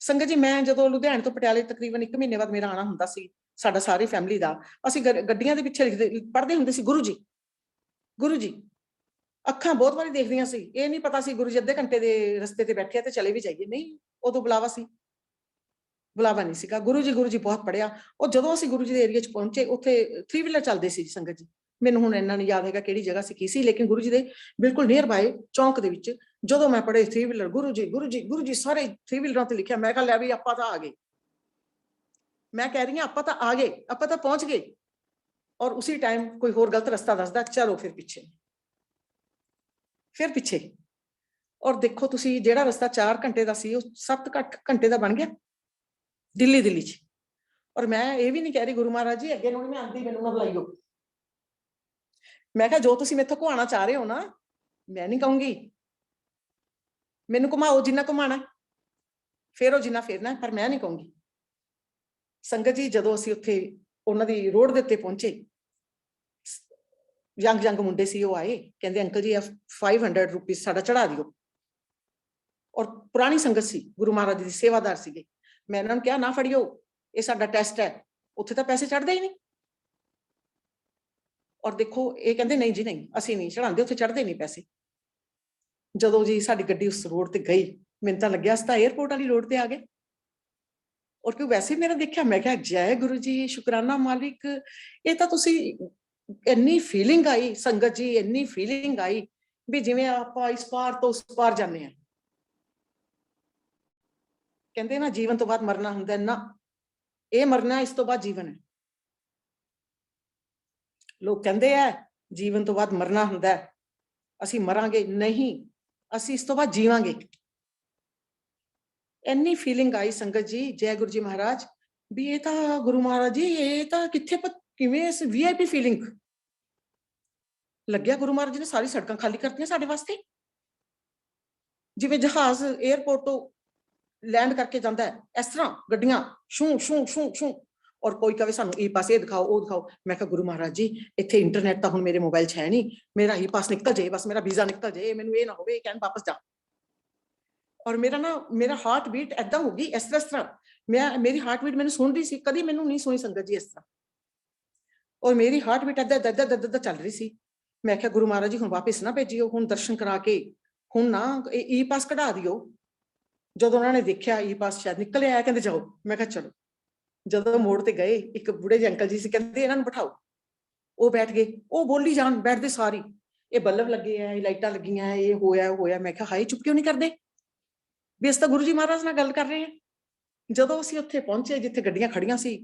ਸੰਗਤ ਜੀ, ਮੈਂ ਜਦੋਂ ਲੁਧਿਆਣੇ ਤੋਂ ਪਟਿਆਲੇ ਤਕਰੀਬਨ 1 ਮਹੀਨੇ ਬਾਅਦ ਮੇਰਾ ਆਣਾ ਹੁੰਦਾ ਸੀ, ਸਾਡਾ ਸਾਰੀ ਫੈਮਿਲੀ ਦਾ, ਅਸੀਂ ਗੱਡੀਆਂ ਦੇ ਪਿੱਛੇ ਲਿਖਦੇ ਪੜ੍ਹਦੇ ਹੁੰਦੇ ਸੀ, ਗੁਰੂ ਜੀ ਗੁਰੂ ਜੀ। ਅੱਖਾਂ ਬਹੁਤ ਵਾਰੀ ਦੇਖਦੀਆਂ ਸੀ, ਇਹ ਨਹੀਂ ਪਤਾ ਸੀ ਗੁਰੂ ਜੀ ਅੱਧੇ ਘੰਟੇ ਦੇ ਰਸਤੇ ਤੇ ਬੈਠੇ ਆ ਤੇ ਚਲੇ ਵੀ ਜਾਈਏ, ਨਹੀਂ, ਉਦੋਂ ਬੁਲਾਵਾ ਸੀ, ਬੁਲਾਵਾ ਨਹੀਂ ਸੀਗਾ। ਗੁਰੂ ਜੀ ਬਹੁਤ ਪੜਿਆ। ਉਹ ਜਦੋਂ ਅਸੀਂ ਗੁਰੂ ਜੀ ਦੇ ਏਰੀਆ 'ਚ ਪਹੁੰਚੇ, ਉੱਥੇ 3 ਵੀਲਰ ਚੱਲਦੇ ਸੀ ਸੰਗਤ ਜੀ, ਮੈਨੂੰ ਹੁਣ ਇੰਨਾ ਨਹੀਂ ਯਾਦ ਹੈਗਾ ਕਿਹੜੀ ਜਗ੍ਹਾ ਸੀ ਕੀ ਸੀ, ਲੇਕਿਨ ਗੁਰੂ ਜੀ ਦੇ ਬਿਲਕੁਲ ਨੀਅਰ ਬਾਏ ਚੌਂਕ ਦੇ ਵਿੱਚ ਜਦੋਂ ਮੈਂ ਪੜ੍ਹੇ 3 ਵੀਲਰ, ਗੁਰੂ ਜੀ ਸਾਰੇ 3 ਵੀਲਰਾਂ ਤੇ ਲਿਖਿਆ। ਮੈਂ ਕਿਹਾ ਲੈ ਵੀ ਆਪਾਂ ਤਾਂ ਆ ਗਏ, ਮੈਂ ਕਹਿ ਰਹੀ ਹਾਂ ਆਪਾਂ ਤਾਂ ਆ ਗਏ, ਆਪਾਂ ਤਾਂ ਪਹੁੰਚ ਗਏ। ਔਰ ਉਸੇ ਟਾਈਮ ਕੋਈ ਹੋਰ ਗਲਤ ਰਸਤਾ ਦੱਸਦਾ, ਚਲੋ ਫਿਰ ਪਿੱਛੇ। ਔਰ ਦੇਖੋ ਤੁਸੀਂ, ਜਿਹੜਾ ਰਸਤਾ 4 ਘੰਟੇ ਦਾ ਸੀ, ਉਹ 7 ਘੰਟੇ ਦਾ ਬਣ ਗਿਆ ਦਿੱਲੀ 'ਚ। ਔਰ ਮੈਂ ਇਹ ਵੀ ਨਹੀਂ ਕਹਿ ਰਹੀ ਗੁਰੂ ਮਹਾਰਾਜ ਜੀ ਅੱਗੇ ਨੂੰ ਨਹੀਂ ਮੈਂ ਆਂਦੀ, ਮੈਨੂੰ ਨਾ ਬੁਲਾਈਓ। ਮੈਂ ਕਿਹਾ ਜੋ ਤੁਸੀਂ ਮੈਥੋਂ ਘੁਮਾਉਣਾ ਚਾਹ ਰਹੇ ਹੋ ਨਾ, ਮੈਂ ਨਹੀਂ ਕਹੂੰਗੀ, ਮੈਨੂੰ ਘੁਮਾਓ ਜਿੰਨਾ ਘੁਮਾਣਾ, ਫੇਰੋ ਜਿੰਨਾ ਫੇਰਨਾ, ਪਰ ਮੈਂ ਨਹੀਂ ਕਹੂੰਗੀ। ਸੰਗਤ ਜੀ ਜਦੋਂ ਅਸੀਂ ਉੱਥੇ ਉਹਨਾਂ ਦੀ ਰੋਡ ਦੇ ਉੱਤੇ ਪਹੁੰਚੇ, ਯੰਗ ਮੁੰਡੇ ਸੀ, ਉਹ ਆਏ, ਕਹਿੰਦੇ ਅੰਕਲ ਜੀ 500 ਰੁਪਏ ਸਾਡਾ ਚੜਾ ਦਿਓ। ਔਰ ਪੁਰਾਣੀ ਸੰਗਤ ਸੀ, ਗੁਰੂ ਮਹਾਰਾਜ ਜੀ ਦੀ ਸੇਵਾਦਾਰ ਸੀਗੇ। ਮੈਂ ਇਹਨਾਂ ਨੂੰ ਕਿਹਾ ਨਾ ਫੜਿਓ, ਇਹ ਸਾਡਾ ਟੈਸਟ ਹੈ, ਉੱਥੇ ਤਾਂ ਪੈਸੇ ਚੜਦੇ ਹੀ ਨਹੀਂ। ਔਰ ਦੇਖੋ ਇਹ ਕਹਿੰਦੇ ਨਹੀਂ ਜੀ ਨਹੀਂ, ਅਸੀਂ ਨਹੀਂ ਚੜਾਉਂਦੇ, ਉੱਥੇ ਚੜਦੇ ਨਹੀਂ ਪੈਸੇ। ਜਦੋਂ ਜੀ ਸਾਡੀ ਗੱਡੀ ਉਸ ਰੋਡ ਤੇ ਗਈ, ਮੈਨੂੰ ਤਾਂ ਲੱਗਿਆ ਅਸੀਂ ਤਾਂ 에ਅਰਪੋਰਟ ਵਾਲੀ ਰੋਡ ਤੇ ਆ ਗਏ। ਔਰ ਕਿਉਂ ਵੈਸੇ ਮੇਰਾ ਦੇਖਿਆ, ਮੈਂ ਕਿਹਾ ਜੈ ਗੁਰੂ ਜੀ, ਸ਼ੁਕਰਾਨਾ ਮਾਲਿਕ। ਇਹ ਤਾਂ ਤੁਸੀਂ, ਇੰਨੀ ਫੀਲਿੰਗ ਆਈ ਸੰਗਤ ਜੀ, ਇੰਨੀ ਫੀਲਿੰਗ ਆਈ ਵੀ ਜਿਵੇਂ ਆਪਾਂ ਇਸ ਪਾਰ ਤੋਂ ਉਸ ਪਾਰ ਜਾਂਦੇ ਹਾਂ। ਕਹਿੰਦੇ ਨਾ ਜੀਵਨ ਤੋਂ ਬਾਅਦ ਮਰਨਾ ਹੁੰਦਾ, ਨਾ, ਇਹ ਮਰਨਾ, ਇਸ ਤੋਂ ਬਾਅਦ ਜੀਵਨ ਹੈ। ਲੋਕ ਕਹਿੰਦੇ ਆ ਜੀਵਨ ਤੋਂ ਬਾਅਦ ਮਰਨਾ ਹੁੰਦਾ, ਅਸੀਂ ਮਰਾਂਗੇ, ਨਹੀਂ, ਅਸੀਂ ਇਸ ਤੋਂ ਬਾਅਦ ਜੀਵਾਂਗੇ। ਇੰਨੀ ਫੀਲਿੰਗ ਆਈ ਸੰਗਤ ਜੀ, ਜੈ ਗੁਰੂ ਜੀ ਮਹਾਰਾਜ, ਵੀ ਇਹ ਤਾਂ ਗੁਰੂ ਮਹਾਰਾਜ ਜੀ, ਇਹ ਤਾਂ ਕਿੱਥੇ ਕਿਵੇਂ VIP ਫੀਲਿੰਗ ਲੱਗਿਆ। ਗੁਰੂ ਮਹਾਰਾਜ ਜੀ ਨੇ ਸਾਰੀ ਸੜਕਾਂ ਖਾਲੀ ਕਰਤੀਆਂ ਸਾਡੇ ਵਾਸਤੇ, ਜਿਵੇਂ ਜਹਾਜ਼ 에ਅਰਪੋਰਟ ਤੋਂ ਲੈਂਡ ਕਰਕੇ ਜਾਂਦਾ ਹੈ, ਇਸ ਤਰ੍ਹਾਂ ਗੱਡੀਆਂ ਸ਼ੂ। ਔਰ ਕੋਈ ਕਹੇ ਸਾਨੂੰ ਇਹ ਪਾਸ ਇਹ ਦਿਖਾਓ, ਉਹ ਦਿਖਾਓ। ਮੈਂ ਕਿਹਾ ਗੁਰੂ ਮਹਾਰਾਜ ਜੀ, ਇੱਥੇ ਇੰਟਰਨੈਟ ਤਾਂ ਹੁਣ ਮੇਰੇ ਮੋਬਾਈਲ 'ਚ ਹੈ ਨਹੀਂ, ਮੇਰਾ ਹੀ ਪਾਸ ਨਿਕਲ ਜਾਏ, ਬਸ ਮੇਰਾ ਵੀਜ਼ਾ ਨਿਕਲ ਜਾਏ, ਮੈਨੂੰ ਇਹ ਨਾ ਹੋਵੇ ਕਹਿਣ ਵਾਪਸ ਜਾ। ਔਰ ਮੇਰਾ ਹਾਰਟ ਬੀਟ ਏਦਾਂ ਹੋ ਗਈ, ਇਸ ਤਰ੍ਹਾਂ ਮੇਰੀ ਹਾਰਟ ਬੀਟ ਮੈਨੂੰ ਸੁਣ ਰਹੀ ਸੀ, ਕਦੀ ਮੈਨੂੰ ਨਹੀਂ ਸੁਣੀ ਸੰਗਤ ਜੀ ਇਸ ਤਰ੍ਹਾਂ। ਔਰ ਮੇਰੀ ਹਾਰਟ ਬੀਟ ਏਦਾਂ ਚੱਲ ਰਹੀ ਸੀ। ਮੈਂ ਕਿਹਾ ਗੁਰੂ ਮਹਾਰਾਜ ਜੀ ਹੁਣ ਵਾਪਿਸ ਨਾ ਭੇਜਿਓ, ਹੁਣ ਦਰਸ਼ਨ ਕਰਾ ਕੇ ਹੁਣ ਨਾ ਈ ਪਾਸ ਕਢਾ ਦਿਓ। ਜਦੋਂ ਉਹਨਾਂ ਨੇ ਦੇਖਿਆ ਈ ਪਾਸ ਸ਼ਾਇਦ ਨਿਕਲ ਆਇਆ, ਕਹਿੰਦੇ ਜਾਓ। ਮੈਂ ਕਿਹਾ ਚਲੋ। ਜਦੋਂ ਮੋੜ ਤੇ ਗਏ, ਇੱਕ ਬੁੜੇ ਜਿਹੇ ਅੰਕਲ ਜੀ ਸੀ, ਕਹਿੰਦੇ ਇਹਨਾਂ ਨੂੰ ਬਿਠਾਓ। ਉਹ ਬੈਠ ਗਏ। ਉਹ ਬੋਲੀ ਜਾਣ, ਬੈਠਦੇ ਸਾਰੀ, ਇਹ ਬੱਲਬ ਲੱਗੇ ਆ, ਇਹ ਲਾਈਟਾਂ ਲੱਗੀਆਂ, ਇਹ ਹੋਇਆ। ਮੈਂ ਕਿਹਾ ਹਾਏ ਚੁੱਪ ਕਿਉਂ ਨਹੀਂ ਕਰਦੇ, ਵੀ ਅਸੀਂ ਤਾਂ ਗੁਰੂ ਜੀ ਮਹਾਰਾਜ ਨਾਲ ਗੱਲ ਕਰ ਰਹੇ ਹਾਂ। ਜਦੋਂ ਅਸੀਂ ਉੱਥੇ ਪਹੁੰਚੇ ਜਿੱਥੇ ਗੱਡੀਆਂ ਖੜੀਆਂ ਸੀ,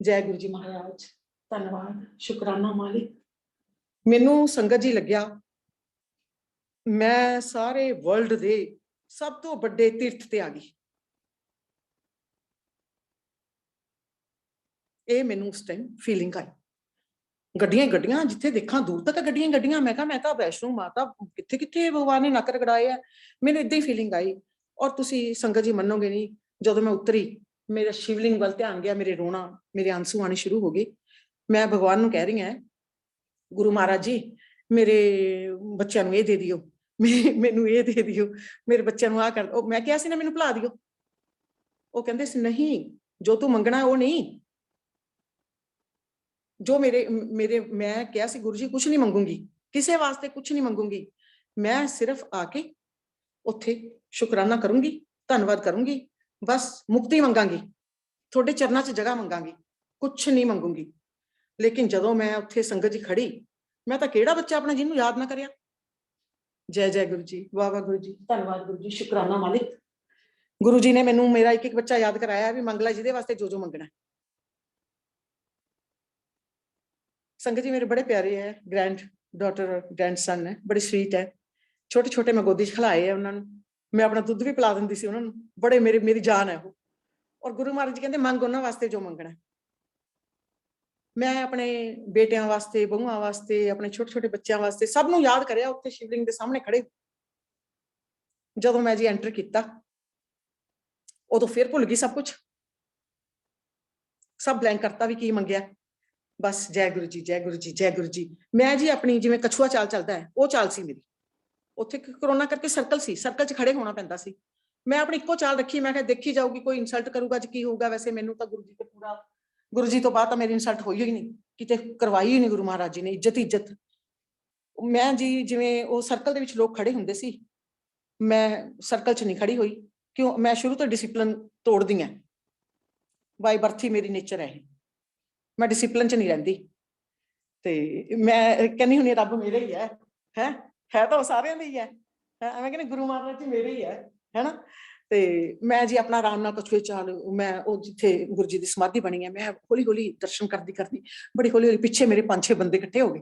ਜੈ ਗੁਰੂ ਜੀ ਮਹਾਰਾਜ, ਧੰਨਵਾਦ, ਸ਼ੁਕਰਾਨਾ ਮਾਲਿਕ। ਮੈਨੂੰ ਸੰਗਤ ਜੀ ਲੱਗਿਆ ਮੈਂ ਸਾਰੇ ਵਰਲਡ ਦੇ ਸਭ ਤੋਂ ਵੱਡੇ ਤੀਰਥ ਤੇ ਆ ਗਈ। ਇਹ ਮੈਨੂੰ ਉਸ ਟਾਈਮ ਫੀਲਿੰਗ ਆਈ। ਗੱਡੀਆਂ ਜਿੱਥੇ ਦੇਖਾਂ ਦੂਰ ਤੱਕ ਗੱਡੀਆਂ। ਮੈਂ ਕਿਹਾ ਮੈਂ ਤਾਂ ਵੈਸ਼ਨੋ ਮਾਤਾ, ਕਿੱਥੇ ਭਗਵਾਨ ਨੇ ਨੱਕ ਰਗੜਾਏ ਆ। ਮੈਨੂੰ ਏਦਾਂ ਹੀ ਫੀਲਿੰਗ ਆਈ। ਔਰ ਤੁਸੀਂ ਸੰਗਤ ਜੀ ਮੰਨੋਗੇ ਨਹੀਂ, ਜਦੋਂ ਮੈਂ ਉਤਰੀ, ਮੇਰਾ ਸ਼ਿਵਲਿੰਗ ਵੱਲ ਧਿਆਨ ਗਿਆ, ਮੇਰੇ ਰੋਣਾ, ਮੇਰੇ ਆਂਸੂ ਆਣੇ ਸ਼ੁਰੂ ਹੋ ਗਏ। ਮੈਂ ਭਗਵਾਨ ਨੂੰ ਕਹਿ ਰਹੀ ਹਾਂ, ਗੁਰੂ ਮਹਾਰਾਜ ਜੀ, ਮੇਰੇ ਬੱਚਿਆਂ ਨੂੰ ਇਹ ਦੇ ਦਿਓ, ਮੈਨੂੰ ਇਹ ਦੇ ਦਿਓ, ਮੇਰੇ ਬੱਚਿਆਂ ਨੂੰ ਆਹ ਕਰ ਦਿਓ। ਮੈਂ ਕਿਹਾ ਸੀ ਨਾ ਮੈਨੂੰ ਭੁਲਾ ਦਿਓ। ਉਹ ਕਹਿੰਦੇ ਸੀ ਨਹੀਂ, ਜੋ ਤੂੰ ਮੰਗਣਾ ਉਹ ਨਹੀਂ, ਜੋ ਮੈਂ ਕਿਹਾ ਸੀ ਗੁਰੂ ਜੀ ਕੁਛ ਨਹੀਂ ਮੰਗੂੰਗੀ, ਕਿਸੇ ਵਾਸਤੇ ਕੁਛ ਨਹੀਂ ਮੰਗੂੰਗੀ, ਮੈਂ ਸਿਰਫ ਆ ਕੇ ਉੱਥੇ ਸ਼ੁਕਰਾਨਾ ਕਰੂੰਗੀ, ਧੰਨਵਾਦ ਕਰੂੰਗੀ, ਬਸ ਮੁਕਤੀ ਮੰਗਾਂਗੀ, ਤੁਹਾਡੇ ਚਰਨਾਂ 'ਚ ਜਗ੍ਹਾ ਮੰਗਾਂਗੀ, ਕੁਛ ਨਹੀਂ ਮੰਗੂੰਗੀ। ਲੇਕਿਨ ਜਦੋਂ ਮੈਂ ਉੱਥੇ ਸੰਗਤ ਜੀ ਖੜੀ, ਮੈਂ ਤਾਂ ਕਿਹੜਾ ਬੱਚਾ ਆਪਣਾ ਜਿਹਨੂੰ ਯਾਦ ਨਾ ਕਰਿਆ। ਜੈ ਗੁਰੂ ਜੀ, ਵਾਹ ਗੁਰੂ ਜੀ, ਧੰਨਵਾਦ ਗੁਰੂ ਜੀ, ਸ਼ੁਕਰਾਨਾ ਮਾਲਿਕ। ਗੁਰੂ ਜੀ ਨੇ ਮੈਨੂੰ ਮੇਰਾ ਇੱਕ ਬੱਚਾ ਯਾਦ ਕਰਾਇਆ ਵੀ ਮੰਗ ਲੈ ਜਿਹਦੇ ਵਾਸਤੇ ਜੋ ਮੰਗਣਾ। ਸੰਗਤ ਜੀ ਮੇਰੇ ਬੜੇ ਪਿਆਰੇ ਹੈ, ਗ੍ਰੈਂਡ ਡਾਟਰ, ਗ੍ਰੈਂਡ ਸਨ ਹੈ, ਬੜੇ ਸਵੀਟ ਹੈ। ਛੋਟੇ ਮੈਂ ਗੋਦੀ 'ਚ ਖਿਲਾਏ ਹੈ ਉਹਨਾਂ ਨੂੰ, ਮੈਂ ਆਪਣਾ ਦੁੱਧ ਵੀ ਪਿਲਾ ਦਿੰਦੀ ਸੀ ਉਹਨਾਂ ਨੂੰ, ਬੜੇ ਮੇਰੀ ਜਾਨ ਹੈ ਉਹ। ਔਰ ਗੁਰੂ ਮਹਾਰਾਜ ਜੀ ਕਹਿੰਦੇ ਮੰਗ ਉਹਨਾਂ ਵਾਸਤੇ ਜੋ ਮੰਗਣਾ। मैं अपने बेटियां वास्ते, बहुआं वास्ते, अपने छोटे छोटे बच्चों वास्ते सब नूं याद करिया उत्थे शिवलिंग के सामने खड़े। जदों मैं जी एंटर किया उदों फिर भुल गई सब कुछ, सब ब्लैंक करता भी की मंगया, बस जय गुरु जी, जय गुरु जी, जय गुरु जी। मैं जी अपनी जिवें कछुआ चाल चलता है वो चाल सी मेरी। उत्थे कोरोना करके सर्कल सी, सर्कल च खड़े होना पैंदा सी। मैं अपनी इक्को चाल रखी, मैं देखी जाऊगी, कोई इंसल्ट करूगा जी की होगा। वैसे मैनू तो गुरु जी तो पूरा, गुरु जी तो बाद मेरी इंसल्ट हुई ही नहीं, किते करवाई ही नहीं गुरु महाराज जी ने, इज्जत ही इज्जत। मैं जी जिवें वो सर्कल दे विच लोग खड़े हुंदे सी, मैं सर्कल च नहीं खड़ी हुई। क्यों? मैं शुरू तो डिसिपलिन तोड़दी ऐ, बाय बर्थ ही मेरी नेचर है, मैं डिसिपलिन च नहीं रहिंदी। ते मैं कहनी हुंदी रब मेरे ही है तो सारियां दा ही है, मैं कहनी गुरु महाराज जी मेरे ही है ना। ते मैं जी अपना आराम नाल कछुए चाल, मैं वो जिथे गुरु जी की समाधि बनी है, मैं हौली हौली दर्शन करदी करदी बड़ी हौली हौली पिछे मेरे 5-6 बंदे इकट्ठे हो गए।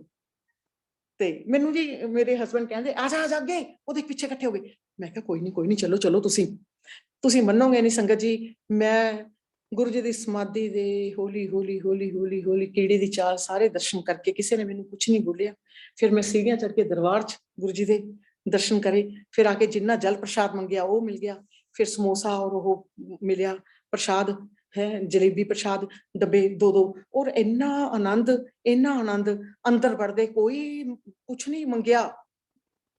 ते मैनू जी मेरे हसबैंड कहंदे आ जा अगे, ओदे पिछे इकट्ठे हो गए। मैं कहा कोई नहीं चलो चलो, तुसी मन्नोगे नहीं संगत जी, मैं गुरु जी की समाधि दे हौली हौली हौली हौली हौली कीड़े की चाल सारे दर्शन करके, किसी ने मैनू कुछ नहीं बोलिया। फिर मैं सीढ़ियां चढ़ के दरबार च गुरु जी के दर्शन करे, फिर आके जिन्ना जल प्रसाद मंगया वो मिल गया, फिर समोसा और वो मिलिया प्रसाद है, जलेबी प्रसाद डब्बे 2-2, और इन्ना आनंद, इन्ना आनंद। अंदर बढ़दे कोई कुछ नहीं मंगया,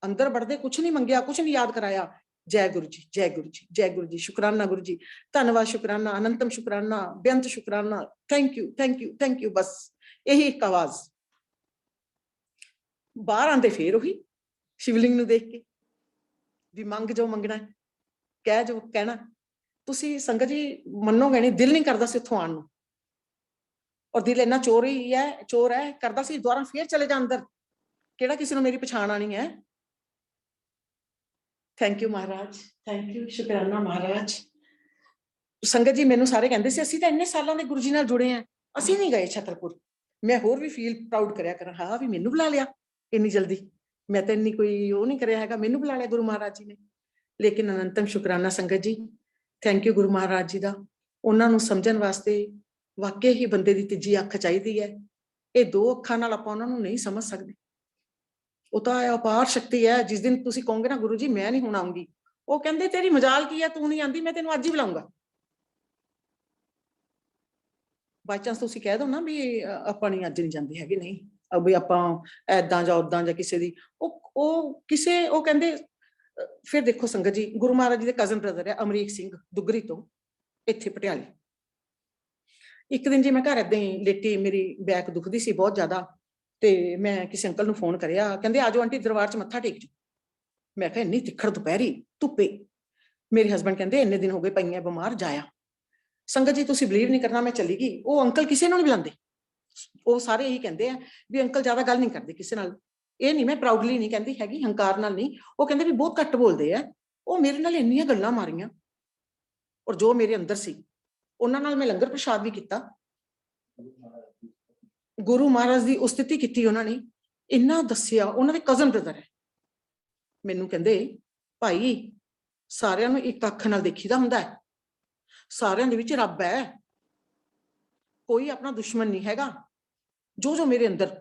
अंदर बढ़दे कुछ नहीं मंगया, कुछ नहीं याद कराया। जय गुरु जी, जय गुरु जी, जय गुरु जी, शुकराना गुरु जी, धन्यवाद, शुकराना, अनंतम शुकराना, बेअंत शुकराना, thank you thank you thank you. बस यही एक आवाज। बाहर आंदे फिर उही शिवलिंग नूं देख के भी मंग जो मंगना है, कह जो कहना। तुसी संगत जी मन्नोगे नहीं, दिल नहीं करदा सी उत्थों आउण नूं, और दिल इन्ना चोर है करदा सी दोबारा फिर चले जा अंदर, केड़ा किसी नूं मेरी पछाण आनी है। Thank you Maharaj, thank you, शुकराना महाराज। संगत जी मैनू सारे कहंदे सी असीं तां इन्ने सालां दे गुरु जी नाल जुड़े हैं, असीं नहीं गए छतरपुर। मैं होर भी फील प्राउड करया करा, हाँ भी मैनू बुला लिया इन्नी जल्दी, मैं तो इन्नी कोई वो नहीं करया हैगा, मैनू बुला लिया गुरु महाराज जी ने। लेकिन अनंतम शुकराना संगत जी, थैंक यू गुरु महाराज जी दा। उन्हां नूं समझण वास्ते वाकई ही बंदे दी तीजी अख चाहीदी है। ये 2 अखां नाल आपां उन्हां नूं नहीं समझ सकदे। वो तो अपार शक्ति है। जिस दिन तुसी कहोगे ना गुरु जी मैं नहीं हुण आऊंगी, वो कहंदे तेरी मजाल की है, तू नहीं आंदी, मैं तेनू अज ही बुलाऊंगा। बाय चांस तुसी कह दो ना भी आपां नहीं अज नहीं जांदे हैगे, नहीं भी आपां ऐदां जां उदां जां किसे दी, ਉਹ ਕਿਸੇ ਉਹ ਕਹਿੰਦੇ। ਫਿਰ ਦੇਖੋ ਸੰਗਤ ਜੀ, ਗੁਰੂ ਮਹਾਰਾਜ ਜੀ ਦੇ ਕਜ਼ਨ ਬ੍ਰਦਰ ਹੈ ਅਮਰੀਕ ਸਿੰਘ ਦੁੱਗਰੀ ਤੋਂ, ਇੱਥੇ ਪਟਿਆਲੇ। ਇੱਕ ਦਿਨ ਜੀ ਮੈਂ ਘਰ ਏਦਾਂ ਹੀ ਲੇਟੀ, ਮੇਰੀ ਬੈਕ ਦੁਖਦੀ ਸੀ ਬਹੁਤ ਜ਼ਿਆਦਾ, ਤੇ ਮੈਂ ਕਿਸੇ ਅੰਕਲ ਨੂੰ ਫੋਨ ਕਰਿਆ, ਕਹਿੰਦੇ ਆਜੋ ਆਂਟੀ ਦਰਬਾਰ 'ਚ ਮੱਥਾ ਟੇਕ ਜਾਓ। ਮੈਂ ਕਿਹਾ ਇੰਨੀ ਤਿੱਖੜ ਦੁਪਹਿਰੀ ਧੁੱਪੇ। ਮੇਰੇ ਹਸਬੈਂਡ ਕਹਿੰਦੇ ਇੰਨੇ ਦਿਨ ਹੋ ਗਏ ਪਈਆਂ ਬਿਮਾਰ, ਜਾਇਆ। ਸੰਗਤ ਜੀ ਤੁਸੀਂ ਬਲੀਵ ਨਹੀਂ ਕਰਨਾ, ਮੈਂ ਚਲੀ ਗਈ। ਉਹ ਅੰਕਲ ਕਿਸੇ ਨੂੰ ਨਹੀਂ ਬੁਲਾਉਂਦੇ, ਉਹ ਸਾਰੇ ਇਹੀ ਕਹਿੰਦੇ ਆ ਵੀ ਅੰਕਲ ਜ਼ਿਆਦਾ ਗੱਲ ਨਹੀਂ ਕਰਦੇ ਕਿਸੇ ਨਾਲ। ਇਹ ਨਹੀਂ, ਮੈਂ ਪ੍ਰਾਊਡਲੀ ਨਹੀਂ ਕਹਿੰਦੀ ਹੈਗੀ, ਹੰਕਾਰ ਨਾਲ ਨਹੀਂ। ਉਹ ਕਹਿੰਦੇ ਵੀ ਬਹੁਤ ਘੱਟ ਬੋਲਦੇ ਆ। ਉਹ ਮੇਰੇ ਨਾਲ ਇੰਨੀਆਂ ਗੱਲਾਂ ਮਾਰੀਆਂ, ਔਰ ਜੋ ਮੇਰੇ ਅੰਦਰ ਸੀ ਉਹਨਾਂ ਨਾਲ ਮੈਂ ਲੰਗਰ ਪ੍ਰਸ਼ਾਦ ਵੀ ਕੀਤਾ। ਗੁਰੂ ਮਹਾਰਾਜ ਦੀ ਉਸਤਤੀ ਕੀਤੀ ਉਹਨਾਂ ਨੇ, ਇੰਨਾ ਦੱਸਿਆ। ਉਹਨਾਂ ਦੇ ਕਜ਼ਨ ਬ੍ਰਦਰ ਹੈ। ਮੈਨੂੰ ਕਹਿੰਦੇ ਭਾਈ ਸਾਰਿਆਂ ਨੂੰ ਇੱਕ ਅੱਖ ਨਾਲ ਦੇਖੀਦਾ ਹੁੰਦਾ ਹੈ, ਸਾਰਿਆਂ ਦੇ ਵਿੱਚ ਰੱਬ ਹੈ, ਕੋਈ ਆਪਣਾ ਦੁਸ਼ਮਣ ਨਹੀਂ ਹੈਗਾ। ਜੋ ਮੇਰੇ ਅੰਦਰ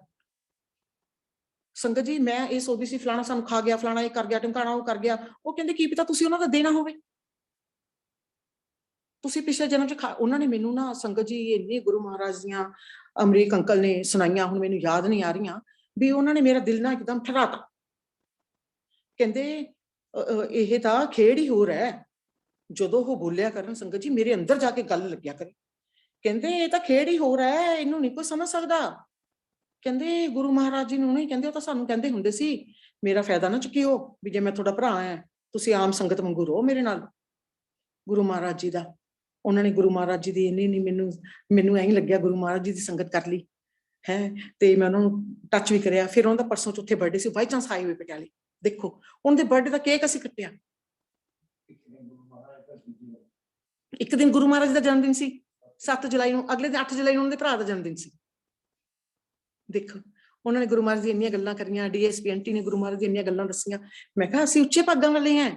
ਸੰਗਤ ਜੀ, ਮੈਂ ਇਹ ਸੋਚਦੀ ਸੀ ਫਲਾਣਾ ਸਾਨੂੰ ਖਾ ਗਿਆ, ਫਲਾਣਾ ਇਹ ਕਰ ਗਿਆ, ਟਮਕਾਣਾ ਉਹ ਕਰ ਗਿਆ। ਉਹ ਕਹਿੰਦੇ ਕੀ ਪਤਾ ਤੁਸੀਂ ਉਹਨਾਂ ਦਾ ਦੇਣਾ ਹੋਵੇ, ਤੁਸੀਂ ਪਿਛਲੇ ਜਨਮ 'ਚ ਉਹਨਾਂ ਨੇ ਮੈਨੂੰ ਨਾ ਸੰਗਤ ਜੀ ਇੰਨੇ ਗੁਰੂ ਮਹਾਰਾਜ ਦੀਆਂ ਅਮਰੀਕ ਅੰਕਲ ਨੇ ਸੁਣਾਈਆਂ, ਹੁਣ ਮੈਨੂੰ ਯਾਦ ਨਹੀਂ ਆ ਰਹੀਆਂ, ਵੀ ਉਹਨਾਂ ਨੇ ਮੇਰਾ ਦਿਲ ਨਾ ਇੱਕਦਮ ਠਰਾਤਾ। ਕਹਿੰਦੇ ਇਹ ਤਾਂ ਖੇਡ ਹੀ ਹੋਰ ਹੈ। ਜਦੋਂ ਉਹ ਬੋਲਿਆ ਕਰਨ ਸੰਗਤ ਜੀ, ਮੇਰੇ ਅੰਦਰ ਜਾ ਕੇ ਗੱਲ ਲੱਗਿਆ ਕਰੇ। ਕਹਿੰਦੇ ਇਹ ਤਾਂ ਖੇਡ ਹੀ ਹੋਰ ਹੈ, ਇਹਨੂੰ ਨਹੀਂ ਕੋਈ ਸਮਝ ਸਕਦਾ। ਕਹਿੰਦੇ ਗੁਰੂ ਮਹਾਰਾਜ ਜੀ ਨੂੰ ਨਹੀਂ ਕਹਿੰਦੇ, ਉਹ ਤਾਂ ਸਾਨੂੰ ਕਹਿੰਦੇ ਹੁੰਦੇ ਸੀ ਮੇਰਾ ਫਾਇਦਾ ਨਾ ਚੁੱਕਿਓ, ਵੀ ਜੇ ਮੈਂ ਤੁਹਾਡਾ ਭਰਾ ਆ ਤੁਸੀਂ ਆਮ ਸੰਗਤ ਵਾਂਗੂ ਰਹੋ ਮੇਰੇ ਨਾਲ। ਗੁਰੂ ਮਹਾਰਾਜ ਜੀ ਦਾ, ਉਹਨਾਂ ਨੇ ਗੁਰੂ ਮਹਾਰਾਜ ਜੀ ਦੀ ਇੰਨੀ ਨਹੀਂ, ਮੈਨੂੰ ਐਂ ਲੱਗਿਆ ਗੁਰੂ ਮਹਾਰਾਜ ਜੀ ਦੀ ਸੰਗਤ ਕਰ ਲਈ ਹੈ। ਤੇ ਮੈਂ ਉਹਨਾਂ ਨੂੰ ਟੱਚ ਵੀ ਕਰਿਆ। ਫਿਰ ਉਹਨਾਂ ਦਾ ਪਰਸੋਂ ਚੌਥੇ ਬਰਥਡੇ ਸੀ, ਬਾਈ ਚਾਂਸ ਆਏ ਹੋਏ ਪਟਿਆਲੇ। ਦੇਖੋ ਉਹਨਾਂ ਦੇ ਬਰਥਡੇ ਦਾ ਕੇਕ ਅਸੀਂ ਕੱਟਿਆ। ਇੱਕ ਦਿਨ ਗੁਰੂ ਮਹਾਰਾਜ ਦਾ ਜਨਮ ਦਿਨ ਸੀ 7 ਜੁਲਾਈ ਨੂੰ, ਅਗਲੇ ਦਿਨ 8 ਜੁਲਾਈ ਨੂੰ ਉਹਨਾਂ ਦੇ ਭਰਾ ਦਾ ਜਨਮ ਦਿਨ ਸੀ। ਦੇਖੋ ਉਹਨਾਂ ਨੇ ਗੁਰੂ ਮਹਾਰਾਜ ਦੀ ਇੰਨੀਆਂ ਗੱਲਾਂ ਕਰੀਆਂ। ਡੀਐਸਪੀ ਆਂਟੀ ਨੇ ਗੁਰੂ ਮਹਾਰਾਜ ਦੀ ਇੰਨੀਆਂ ਗੱਲਾਂ ਦੱਸੀਆਂ। ਮੈਂ ਕਿਹਾ ਅਸੀਂ ਉੱਚੇ ਭਾਗਾਂ ਵਾਲੇ ਹਾਂ,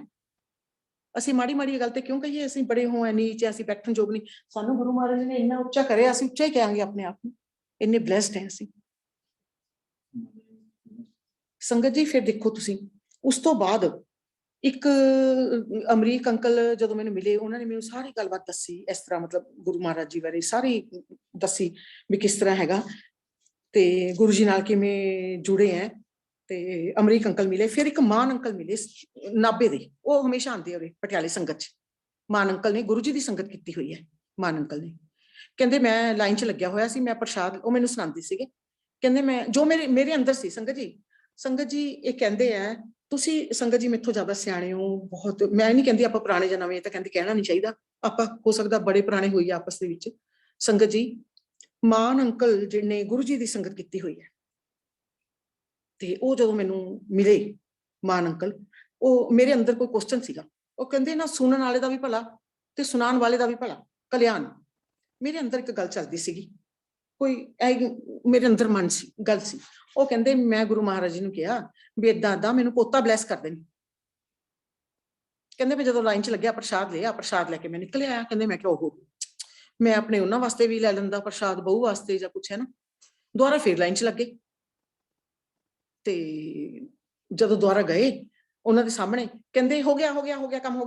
ਅਸੀਂ ਮਾੜੀ ਮਾੜੀ ਗੱਲ ਤੇ ਕਿਉਂ ਕਹੀਏ ਅਸੀਂ ਬੜੇ ਹੋ ਨੀਚ, ਅਸੀਂ ਬੈਠਣ ਯੋਗ ਨਹੀਂ। ਸਾਨੂੰ ਗੁਰੂ ਮਹਾਰਾਜ ਨੇ ਇੰਨਾ ਉੱਚਾ ਕਰਿਆ, ਅਸੀਂ ਉੱਚਾ ਹੀ ਕਹਾਂਗੇ ਆਪਣੇ ਆਪ ਨੂੰ। ਇੰਨੇ ਬਲੈਸਡ ਹੈ ਅਸੀਂ ਸੰਗਤ ਜੀ। ਫਿਰ ਦੇਖੋ ਤੁਸੀਂ, ਉਸ ਤੋਂ ਬਾਅਦ ਇੱਕ ਅਮਰੀਕ ਅੰਕਲ ਜਦੋਂ ਮੈਨੂੰ ਮਿਲੇ, ਉਹਨਾਂ ਨੇ ਮੈਨੂੰ ਸਾਰੀ ਗੱਲਬਾਤ ਦੱਸੀ, ਇਸ ਤਰ੍ਹਾਂ ਮਤਲਬ ਗੁਰੂ ਮਹਾਰਾਜ ਜੀ ਬਾਰੇ ਸਾਰੀ ਦੱਸੀ ਵੀ ਕਿਸ ਤਰ੍ਹਾਂ ਹੈਗਾ ਤੇ ਗੁਰੂ ਜੀ ਨਾਲ ਕਿਵੇਂ ਜੁੜੇ ਹੈ। ਤੇ ਅਮਰੀਕ ਅੰਕਲ ਮਿਲੇ, ਫਿਰ ਇੱਕ ਮਾਨ ਅੰਕਲ ਮਿਲੇ ਨਾਭੇ ਦੇ, ਉਹ ਹਮੇਸ਼ਾ ਆਉਂਦੇ ਹੋਵੇ ਪਟਿਆਲੇ ਸੰਗਤ ਚ। ਮਾਨ ਅੰਕਲ ਨੇ ਗੁਰੂ ਜੀ ਦੀ ਸੰਗਤ ਕੀਤੀ ਹੋਈ ਹੈ। ਮਾਨ ਅੰਕਲ ਨੇ ਕਹਿੰਦੇ ਮੈਂ ਲਾਈਨ ਚ ਲੱਗਿਆ ਹੋਇਆ ਸੀ, ਮੈਂ ਪ੍ਰਸ਼ਾਦ, ਉਹ ਮੈਨੂੰ ਸੁਣਾਉਂਦੇ ਸੀਗੇ, ਕਹਿੰਦੇ ਮੈਂ ਜੋ ਮੇਰੇ ਅੰਦਰ ਸੀ। ਸੰਗਤ ਜੀ ਇਹ ਕਹਿੰਦੇ ਆ ਤੁਸੀਂ ਸੰਗਤ ਜੀ ਮੇਥੋਂ ਜ਼ਿਆਦਾ ਸਿਆਣੇ ਹੋ ਬਹੁਤ। ਮੈਂ ਨਹੀਂ ਕਹਿੰਦੀ ਆਪਾਂ ਪੁਰਾਣੇ ਜਾਂ ਨਵੇਂ, ਤਾਂ ਕਹਿੰਦੇ ਕਹਿਣਾ ਨਹੀਂ ਚਾਹੀਦਾ, ਆਪਾਂ ਹੋ ਸਕਦਾ ਬੜੇ ਪੁਰਾਣੇ ਹੋਈਏ ਆਪਸ ਦੇ ਵਿੱਚ। ਸੰਗਤ ਜੀ ਮਾਨ ਅੰਕਲ ਜਿਹਨੇ ਗੁਰੂ ਜੀ ਦੀ ਸੰਗਤ ਕੀਤੀ ਹੋਈ ਹੈ, ਤੇ ਉਹ ਜਦੋਂ ਮੈਨੂੰ ਮਿਲੇ ਮਾਨ ਅੰਕਲ, ਉਹ ਮੇਰੇ ਅੰਦਰ ਕੋਈ ਕੁਐਸਚਨ ਸੀਗਾ। ਉਹ ਕਹਿੰਦੇ ਨਾ ਸੁਣਨ ਵਾਲੇ ਦਾ ਵੀ ਭਲਾ ਤੇ ਸੁਣਾਉਣ ਵਾਲੇ ਦਾ ਵੀ ਭਲਾ ਕਲਿਆਣ। ਮੇਰੇ ਅੰਦਰ ਇੱਕ ਗੱਲ ਚੱਲਦੀ ਸੀਗੀ, ਕੋਈ ਮੇਰੇ ਅੰਦਰ ਮਨ ਸੀ, ਗੱਲ ਸੀ। ਉਹ ਕਹਿੰਦੇ ਮੈਂ ਗੁਰੂ ਮਹਾਰਾਜ ਜੀ ਨੂੰ ਕਿਹਾ ਵੀ ਏਦਾਂ ਮੈਨੂੰ ਪੋਤਾ ਬਲੈਸ ਕਰ ਦੇਣ। ਕਹਿੰਦੇ ਮੈਂ ਜਦੋਂ ਲਾਈਨ ਚ ਲੱਗਿਆ ਪ੍ਰਸ਼ਾਦ ਲਿਆ, ਪ੍ਰਸ਼ਾਦ ਲੈ ਕੇ ਮੈਂ ਨਿਕਲ ਆਇਆ। ਕਹਿੰਦੇ ਮੈਂ ਕਿਹਾ ਉਹ ਮੈਂ ਆਪਣੇ ਉਹਨਾਂ ਵਾਸਤੇ ਵੀ ਲੈ ਲੈਂਦਾ ਪ੍ਰਸ਼ਾਦ, ਬਹੂ ਵਾਸਤੇ ਜਾਂ ਕੁਛ ਹੈ ਨਾ। ਦੁਬਾਰਾ ਫੇਰ ਲਾਈਨ ਚ ਲੱਗੇ, ਤੇ ਜਦੋਂ ਦੁਬਾਰਾ ਗਏ ਉਹਨਾਂ ਦੇ ਸਾਹਮਣੇ, ਕਹਿੰਦੇ ਹੋ ਗਿਆ ਕੰਮ, ਹੋ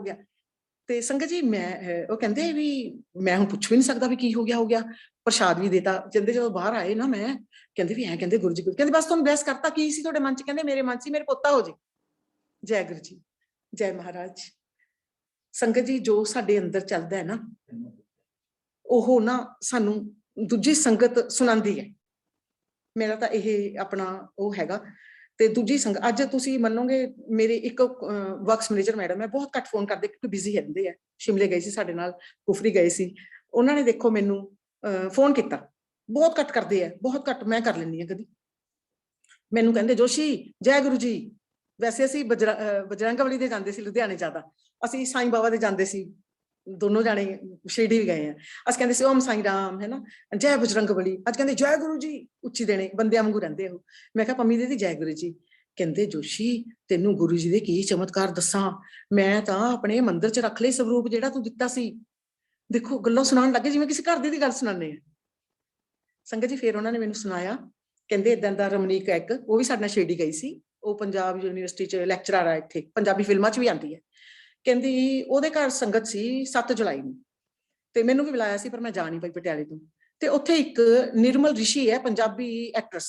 ਗਿਆ। ਤੇ ਸੰਗਤ ਜੀ ਮੈਂ, ਉਹ ਕਹਿੰਦੇ ਵੀ ਮੈਂ ਹੁਣ ਪੁੱਛ ਵੀ ਨਹੀਂ ਸਕਦਾ ਵੀ ਕੀ ਹੋ ਗਿਆ, ਪ੍ਰਸ਼ਾਦ ਵੀ ਦੇਤਾ। ਕਹਿੰਦੇ ਜਦੋਂ ਬਾਹਰ ਆਏ ਨਾ ਮੈਂ, ਕਹਿੰਦੇ ਵੀ ਕਹਿੰਦੇ ਗੁਰੂ ਜੀ, ਕਹਿੰਦੇ ਬਸ ਤੁਹਾਨੂੰ ਬਲੈਸ ਕਰਤਾ, ਕੀ ਸੀ ਤੁਹਾਡੇ ਮਨ ਚ? ਕਹਿੰਦੇ ਮੇਰੇ ਮਨ ਚ ਮੇਰੇ ਪੋਤਾ ਹੋ ਜੇ। ਜੈ ਗੁਰੂ ਜੀ, ਜੈ ਮਹਾਰਾਜ। ਸੰਗਤ ਜੀ ਜੋ ਸਾਡੇ ਅੰਦਰ ਚੱਲਦਾ ਹੈ ਨਾ, ਉਹ ਨਾ ਸਾਨੂੰ ਦੂਜੀ ਸੰਗਤ ਸੁਣਾਉਂਦੀ ਹੈ। ਮੇਰਾ ਤਾਂ ਇਹ ਆਪਣਾ ਉਹ ਹੈਗਾ। ਤੇ ਦੂਜੀ ਸੰਗਤ, ਅੱਜ ਤੁਸੀਂ ਮੰਨੋਗੇ ਮੇਰੇ ਇੱਕ ਵਰਕਸ ਮੈਨੇਜਰ ਮੈਡਮ ਹੈ, ਬਹੁਤ ਘੱਟ ਫੋਨ ਕਰਦੇ ਕਿਉਂਕਿ ਬਿਜ਼ੀ ਰਹਿੰਦੇ ਆ। ਸ਼ਿਮਲੇ ਗਏ ਸੀ ਸਾਡੇ ਨਾਲ, ਕੁਫਰੀ ਗਏ ਸੀ, ਉਹਨਾਂ ਨੇ ਦੇਖੋ ਮੈਨੂੰ ਫੋਨ ਕੀਤਾ, ਬਹੁਤ ਘੱਟ ਕਰਦੇ ਆ, ਬਹੁਤ ਘੱਟ। ਮੈਂ ਕਰ ਲੈਂਦੀ ਹਾਂ ਕਦੀ। ਮੈਨੂੰ ਕਹਿੰਦੇ ਜੋਸ਼ੀ ਜੈ ਗੁਰੂ ਜੀ। ਵੈਸੇ ਅਸੀਂ ਬਜਰੰਗਬਲੀ ਦੇ ਜਾਂਦੇ ਸੀ ਲੁਧਿਆਣੇ ਜ਼ਿਆਦਾ, ਅਸੀਂ ਸਾਈਂ ਬਾਬਾ ਦੇ ਜਾਂਦੇ ਸੀ, ਦੋਨੋਂ ਜਾਣੇ ਸ਼ਿਰਡੀ ਵੀ ਗਏ ਆ। ਅਸੀਂ ਕਹਿੰਦੇ ਸੀ ਓਮ ਸਾਈਂ ਰਾਮ, ਹੈ ਨਾ, ਜੈ ਬਜਰੰਗਬਲੀ। ਅੱਜ ਕਹਿੰਦੇ ਜੈ ਗੁਰੂ ਜੀ, ਉੱਚੀ ਦੇਣੇ, ਬੰਦਿਆਂ ਵਾਂਗੂ ਰਹਿੰਦੇ ਉਹ। ਮੈਂ ਕਿਹਾ ਪੰਮੀ ਦੀਦੀ ਜੈ ਗੁਰੂ ਜੀ। ਕਹਿੰਦੇ ਜੋਸ਼ੀ ਤੈਨੂੰ ਗੁਰੂ ਜੀ ਦੇ ਕੀ ਚਮਤਕਾਰ ਦੱਸਾਂ, ਮੈਂ ਤਾਂ ਆਪਣੇ ਮੰਦਿਰ ਚ ਰੱਖ ਲਈ ਸਵਰੂਪ ਜਿਹੜਾ ਤੂੰ ਦਿੱਤਾ ਸੀ। ਦੇਖੋ ਗੱਲਾਂ ਸੁਣਾਉਣ ਲੱਗੇ ਜਿਵੇਂ ਕਿਸੇ ਘਰ ਦੀ ਗੱਲ ਸੁਣਾਉਂਦੇ ਆ। ਸੰਗਤ ਜੀ ਫਿਰ ਉਹਨਾਂ ਨੇ ਮੈਨੂੰ ਸੁਣਾਇਆ, ਕਹਿੰਦੇ ਏਦਾਂ ਦਾ ਰਮਨੀਕ ਹੈ ਇੱਕ, ਉਹ ਵੀ ਸਾਡੇ ਨਾਲ ਸ਼ਿਰਡੀ ਗਈ ਸੀ, ਉਹ ਪੰਜਾਬ ਯੂਨੀਵਰਸਿਟੀ ਚ ਲੈਕਚਰਰ ਆ, ਇੱਥੇ ਪੰਜਾਬੀ ਫਿਲਮਾਂ ਚ ਵੀ ਆਉਂਦੀ ਹੈ। ਕਹਿੰਦੀ ਉਹਦੇ ਘਰ ਸੰਗਤ ਸੀ 7 ਜੁਲਾਈ ਨੂੰ, ਤੇ ਮੈਨੂੰ ਵੀ ਬੁਲਾਇਆ ਸੀ ਪਰ ਮੈਂ ਜਾ ਨਹੀਂ ਪਾਈ ਪਟਿਆਲੇ ਤੋਂ। ਤੇ ਉੱਥੇ ਇੱਕ ਨਿਰਮਲ ਰਿਸ਼ੀ ਹੈ, ਪੰਜਾਬੀ ਐਕਟਰੈਸ,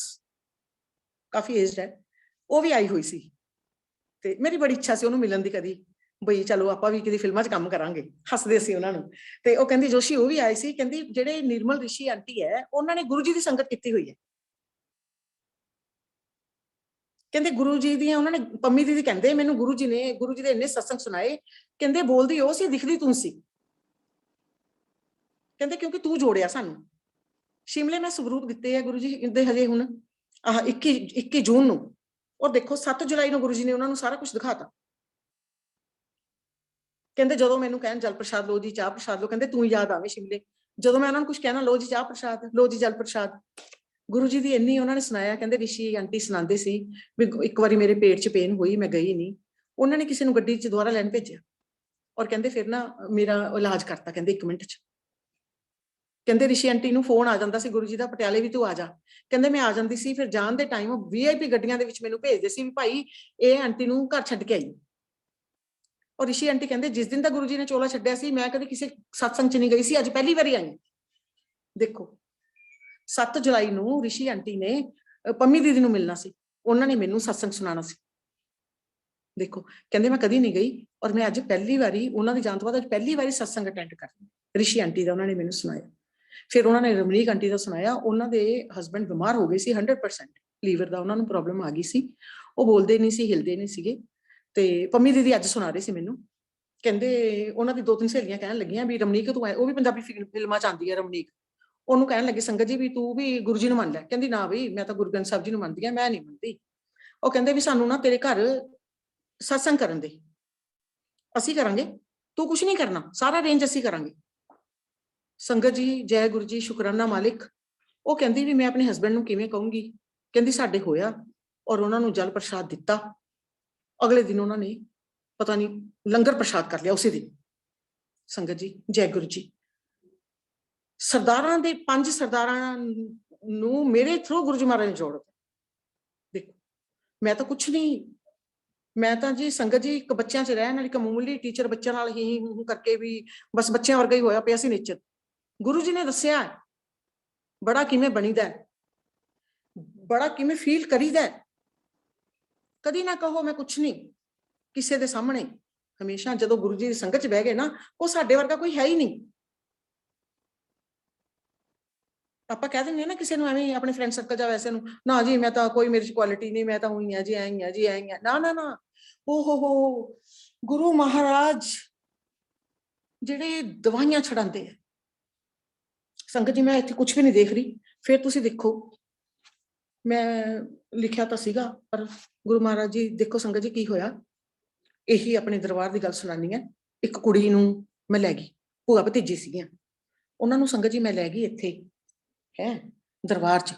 ਕਾਫੀ ਏਜਡ ਹੈ, ਉਹ ਵੀ ਆਈ ਹੋਈ ਸੀ। ਤੇ ਮੇਰੀ ਬੜੀ ਇੱਛਾ ਸੀ ਉਹਨੂੰ ਮਿਲਣ ਦੀ ਕਦੀ, ਬਈ ਚਲੋ ਆਪਾਂ ਵੀ ਕਿਤੇ ਫਿਲਮਾਂ 'ਚ ਕੰਮ ਕਰਾਂਗੇ, ਹੱਸਦੇ ਸੀ ਉਹਨਾਂ ਨੂੰ। ਤੇ ਉਹ ਕਹਿੰਦੀ ਜੋਸ਼ੀ ਉਹ ਵੀ ਆਏ ਸੀ, ਕਹਿੰਦੀ ਜਿਹੜੇ ਨਿਰਮਲ ਰਿਸ਼ੀ ਆਂਟੀ ਹੈ ਉਹਨਾਂ ਨੇ ਗੁਰੂ ਜੀ ਦੀ ਸੰਗਤ ਕੀਤੀ ਹੋਈ ਹੈ। ਕਹਿੰਦੇ ਗੁਰੂ ਜੀ ਦੀਆਂ, ਉਹਨਾਂ ਨੇ, ਪੰਮੀ ਦੀਦੀ ਕਹਿੰਦੇ ਮੈਨੂੰ ਗੁਰੂ ਜੀ ਦੇ ਇੰਨੇ ਸਤਸੰਗ ਸੁਣਾਏ, ਕਹਿੰਦੇ ਬੋਲਦੀ ਉਹ ਸੀ, ਦਿਖਦੀ ਤੂੰ ਸੀ। ਕਹਿੰਦੇ ਕਿਉਂਕਿ ਤੂੰ ਜੋੜਿਆ ਸਾਨੂੰ। ਸ਼ਿਮਲੇ ਮੈਂ ਸਵਰੂਪ ਦਿੱਤੇ ਆ ਗੁਰੂ ਜੀ ਦੇ ਹਜੇ ਹੁਣ 21 ਜੂਨ ਨੂੰ, ਔਰ ਦੇਖੋ 7 ਜੁਲਾਈ ਨੂੰ ਗੁਰੂ ਜੀ ਨੇ ਉਹਨਾਂ ਨੂੰ ਸਾਰਾ ਕੁਝ ਦਿਖਾਤਾ। ਕਹਿੰਦੇ ਜਦੋਂ ਮੈਨੂੰ ਕਹਿਣ ਜਲ ਪ੍ਰਸ਼ਾਦ ਲੋ ਜੀ, ਚਾਹ ਪ੍ਰਸ਼ਾਦ ਲੋ, ਕਹਿੰਦੇ ਤੂੰ ਯਾਦ ਆਵੇਂ ਸ਼ਿਮਲੇ। ਜਦੋਂ ਮੈਂ ਉਹਨਾਂ ਨੂੰ ਕੁਝ ਕਹਿਣਾ, ਲੋ ਜੀ ਚਾਹ ਪ੍ਰਸ਼ਾਦ, ਲੋ ਜੀ ਜਲ ਪ੍ਰਸ਼ਾਦ। ਗੁਰੂ ਜੀ ਦੀ ਇੰਨੀ ਉਹਨਾਂ ਨੇ ਸੁਣਾਇਆ। ਕਹਿੰਦੇ ਰਿਸ਼ੀ ਆਂਟੀ ਸੁਣਾਉਂਦੇ ਸੀ ਵੀ ਇੱਕ ਵਾਰੀ ਮੇਰੇ ਪੇਟ 'ਚ ਪੇਨ ਹੋਈ, ਮੈਂ ਗਈ ਨਹੀਂ, ਉਹਨਾਂ ਨੇ ਕਿਸੇ ਨੂੰ ਗੱਡੀ 'ਚ ਦੁਬਾਰਾ ਲੈਣ ਭੇਜਿਆ, ਔਰ ਕਹਿੰਦੇ ਫਿਰ ਨਾ ਮੇਰਾ ਇਲਾਜ ਕਰਤਾ, ਕਹਿੰਦੇ 1 ਮਿੰਟ 'ਚ। ਕਹਿੰਦੇ ਰਿਸ਼ੀ ਆਂਟੀ ਨੂੰ ਫੋਨ ਆ ਜਾਂਦਾ ਸੀ ਗੁਰੂ ਜੀ ਦਾ, ਪਟਿਆਲੇ ਵੀ ਤੂੰ ਆ ਜਾ। ਕਹਿੰਦੇ ਮੈਂ ਆ ਜਾਂਦੀ ਸੀ, ਫਿਰ ਜਾਣ ਦੇ ਟਾਈਮ VIP ਗੱਡੀਆਂ ਦੇ ਵਿੱਚ ਮੈਨੂੰ ਭੇਜਦੇ ਸੀ ਵੀ ਭਾਈ ਇਹ ਆਂਟੀ ਨੂੰ ਘਰ ਛੱਡ ਕੇ ਆਈ। ਔਰ ਰਿਸ਼ੀ ਆਂਟੀ ਕਹਿੰਦੇ ਜਿਸ ਦਿਨ ਦਾ ਗੁਰੂ ਜੀ ਨੇ ਚੋਲਾ ਛੱਡਿਆ ਸੀ, ਮੈਂ ਕਦੇ ਕਿਸੇ ਸਤਸੰਗ 'ਚ ਨਹੀਂ ਗਈ ਸੀ, ਅੱਜ ਪਹਿਲੀ ਵਾਰੀ ਆਈ। ਦੇਖੋ 7 ਜੁਲਾਈ ਨੂੰ ਰਿਸ਼ੀ ਆਂਟੀ ਨੇ ਪੰਮੀ ਦੀਦੀ ਨੂੰ ਮਿਲਣਾ ਸੀ, ਉਹਨਾਂ ਨੇ ਮੈਨੂੰ ਸਤਸੰਗ ਸੁਣਾਉਣਾ ਸੀ। ਦੇਖੋ ਕਹਿੰਦੇ ਮੈਂ ਕਦੀ ਨਹੀਂ ਗਈ, ਔਰ ਮੈਂ ਅੱਜ ਪਹਿਲੀ ਵਾਰੀ ਉਹਨਾਂ ਦੇ ਜਾਣ ਤੋਂ ਬਾਅਦ ਅੱਜ ਪਹਿਲੀ ਵਾਰੀ ਸਤਸੰਗ ਅਟੈਂਡ ਕਰ ਰਹੀ। ਰਿਸ਼ੀ ਆਂਟੀ ਦਾ ਉਹਨਾਂ ਨੇ ਮੈਨੂੰ ਸੁਣਾਇਆ, ਫਿਰ ਉਹਨਾਂ ਨੇ ਰਮਨੀਕ ਆਂਟੀ ਦਾ ਸੁਣਾਇਆ। ਉਹਨਾਂ ਦੇ ਹਸਬੈਂਡ ਬਿਮਾਰ ਹੋ ਗਏ ਸੀ 100%, ਲੀਵਰ ਦਾ ਉਹਨਾਂ ਨੂੰ ਪ੍ਰੋਬਲਮ ਆ ਗਈ ਸੀ, ਉਹ ਬੋਲਦੇ ਨਹੀਂ ਸੀ, ਹਿਲਦੇ ਨਹੀਂ ਸੀਗੇ। ਤੇ ਪੰਮੀ ਦੀਦੀ ਅੱਜ ਸੁਣਾ ਰਹੇ ਸੀ ਮੈਨੂੰ, ਕਹਿੰਦੇ ਉਹਨਾਂ ਦੀ 2-3 ਸਹੇਲੀਆਂ ਕਹਿਣ ਲੱਗੀਆਂ ਵੀ ਰਮਨੀਕ ਤੂੰ ਆਏ, ਉਹ ਵੀ ਪੰਜਾਬੀ ਫਿਲਮਾਂ 'ਚ ਆਉਂਦੀ ਹੈ ਰਮਨੀਕ, ਉਹਨੂੰ ਕਹਿਣ ਲੱਗੇ ਸੰਗਤ ਜੀ ਵੀ ਤੂੰ ਵੀ ਗੁਰੂ ਜੀ ਨੂੰ ਮੰਨ ਲੈ। ਕਹਿੰਦੀ ਨਾ ਬਈ ਮੈਂ ਤਾਂ ਗੁਰੂ ਗ੍ਰੰਥ ਸਾਹਿਬ ਜੀ ਨੂੰ ਮੰਨਦੀ ਹਾਂ, ਮੈਂ ਨਹੀਂ ਮੰਨਦੀ। ਉਹ ਕਹਿੰਦੇ ਵੀ ਸਾਨੂੰ ਨਾ ਤੇਰੇ ਘਰ ਸਤਸੰਗ ਕਰਨ ਦੇ, ਅਸੀਂ ਕਰਾਂਗੇ, ਤੂੰ ਕੁਛ ਨਹੀਂ ਕਰਨਾ, ਸਾਰਾ ਅਰੇਂਜ ਅਸੀਂ ਕਰਾਂਗੇ। ਸੰਗਤ ਜੀ ਜੈ ਗੁਰੂ ਜੀ, ਸ਼ੁਕਰਾਨਾ ਮਾਲਿਕ। ਉਹ ਕਹਿੰਦੀ ਵੀ ਮੈਂ ਆਪਣੇ ਹਸਬੈਂਡ ਨੂੰ ਕਿਵੇਂ ਕਹੂੰਗੀ, ਕਹਿੰਦੀ ਸਾਡੇ ਹੋਇਆ, ਔਰ ਉਹਨਾਂ ਨੂੰ ਜਲ ਪ੍ਰਸ਼ਾਦ ਦਿੱਤਾ। ਅਗਲੇ ਦਿਨ ਉਹਨਾਂ ਨੇ ਪਤਾ ਨਹੀਂ ਲੰਗਰ ਪ੍ਰਸ਼ਾਦ ਕਰ ਲਿਆ ਉਸੇ ਦਿਨ। ਸੰਗਤ ਜੀ ਜੈ ਗੁਰੂ ਜੀ। ਸਰਦਾਰਾਂ ਦੇ 5 ਸਰਦਾਰਾਂ ਨੂੰ ਮੇਰੇ ਥਰੂ ਗੁਰੂ ਜੀ ਮਹਾਰਾਜ ਨੇ ਜੋੜ ਦਿੱਤਾ। ਦੇਖੋ ਮੈਂ ਤਾਂ ਕੁਛ ਨਹੀਂ, ਮੈਂ ਤਾਂ ਜੀ ਸੰਗਤ ਜੀ ਇੱਕ ਬੱਚਿਆਂ 'ਚ ਰਹਿਣ ਵਾਲੀ ਮਾਮੂਲੀ ਟੀਚਰ, ਬੱਚਿਆਂ ਨਾਲ ਹੀ ਕਰਕੇ ਵੀ ਬਸ ਬੱਚਿਆਂ ਵਰਗਾ ਹੀ ਹੋਇਆ ਪਿਆ ਸੀ ਨੇਚਰ। ਗੁਰੂ ਜੀ ਨੇ ਦੱਸਿਆ ਬੜਾ ਕਿਵੇਂ ਬਣੀਦਾ, ਬੜਾ ਕਿਵੇਂ ਫੀਲ ਕਰੀਦਾ। ਕਦੀ ਨਾ ਕਹੋ ਮੈਂ ਕੁਛ ਨਹੀਂ ਕਿਸੇ ਦੇ ਸਾਹਮਣੇ। ਹਮੇਸ਼ਾ ਜਦੋਂ ਗੁਰੂ ਜੀ ਦੀ ਸੰਗਤ 'ਚ ਬਹਿ ਗਏ ਨਾ, ਉਹ ਸਾਡੇ ਵਰਗਾ ਕੋਈ ਹੈ ਹੀ ਨਹੀਂ। ਆਪਾਂ ਕਹਿ ਦਿੰਦੇ ਨਾ ਕਿਸੇ ਨੂੰ ਐਵੇਂ ਆਪਣੇ ਫਰੈਂਡ ਸਰਕਲ ਜਾਂ ਵੈਸੇ ਨੂੰ, ਨਾ ਜੀ ਮੈਂ ਤਾਂ ਕੋਈ ਮੇਰੇ 'ਚ ਕੁਆਲਿਟੀ ਨਹੀਂ, ਮੈਂ ਤਾਂ ਉਹੀ ਆ ਜੀ, ਐਂ ਹੀ ਆ ਜੀ, ਐਂ ਹੀ ਆ। ਨਾ ਨਾ ਨਾ, ਓਹੋ ਗੁਰੂ ਮਹਾਰਾਜ ਜਿਹੜੇ ਦਵਾਈਆਂ ਛਡਾਉਂਦੇ ਆ। ਸੰਗਤ ਜੀ ਮੈਂ ਇੱਥੇ ਕੁਛ ਵੀ ਨਹੀਂ ਦੇਖ ਰਹੀ, ਫਿਰ ਤੁਸੀਂ ਦੇਖੋ ਮੈਂ ਲਿਖਿਆ ਤਾਂ ਸੀਗਾ, ਪਰ ਗੁਰੂ ਮਹਾਰਾਜ ਜੀ ਦੇਖੋ ਸੰਗਤ ਜੀ ਕੀ ਹੋਇਆ। ਇਹੀ ਆਪਣੇ ਦਰਬਾਰ ਦੀ ਗੱਲ ਸੁਣਾਨੀ ਹੈ। ਇੱਕ ਕੁੜੀ ਨੂੰ ਮੈਂ ਲੈ ਗਈ, ਭੂਆ ਭਤੀਜੀ ਸੀਗੀਆਂ, ਉਹਨਾਂ ਨੂੰ ਸੰਗਤ ਜੀ ਮੈਂ ਲੈ ਗਈ ਇੱਥੇ ਹੈ ਦਰਬਾਰ 'ਚ।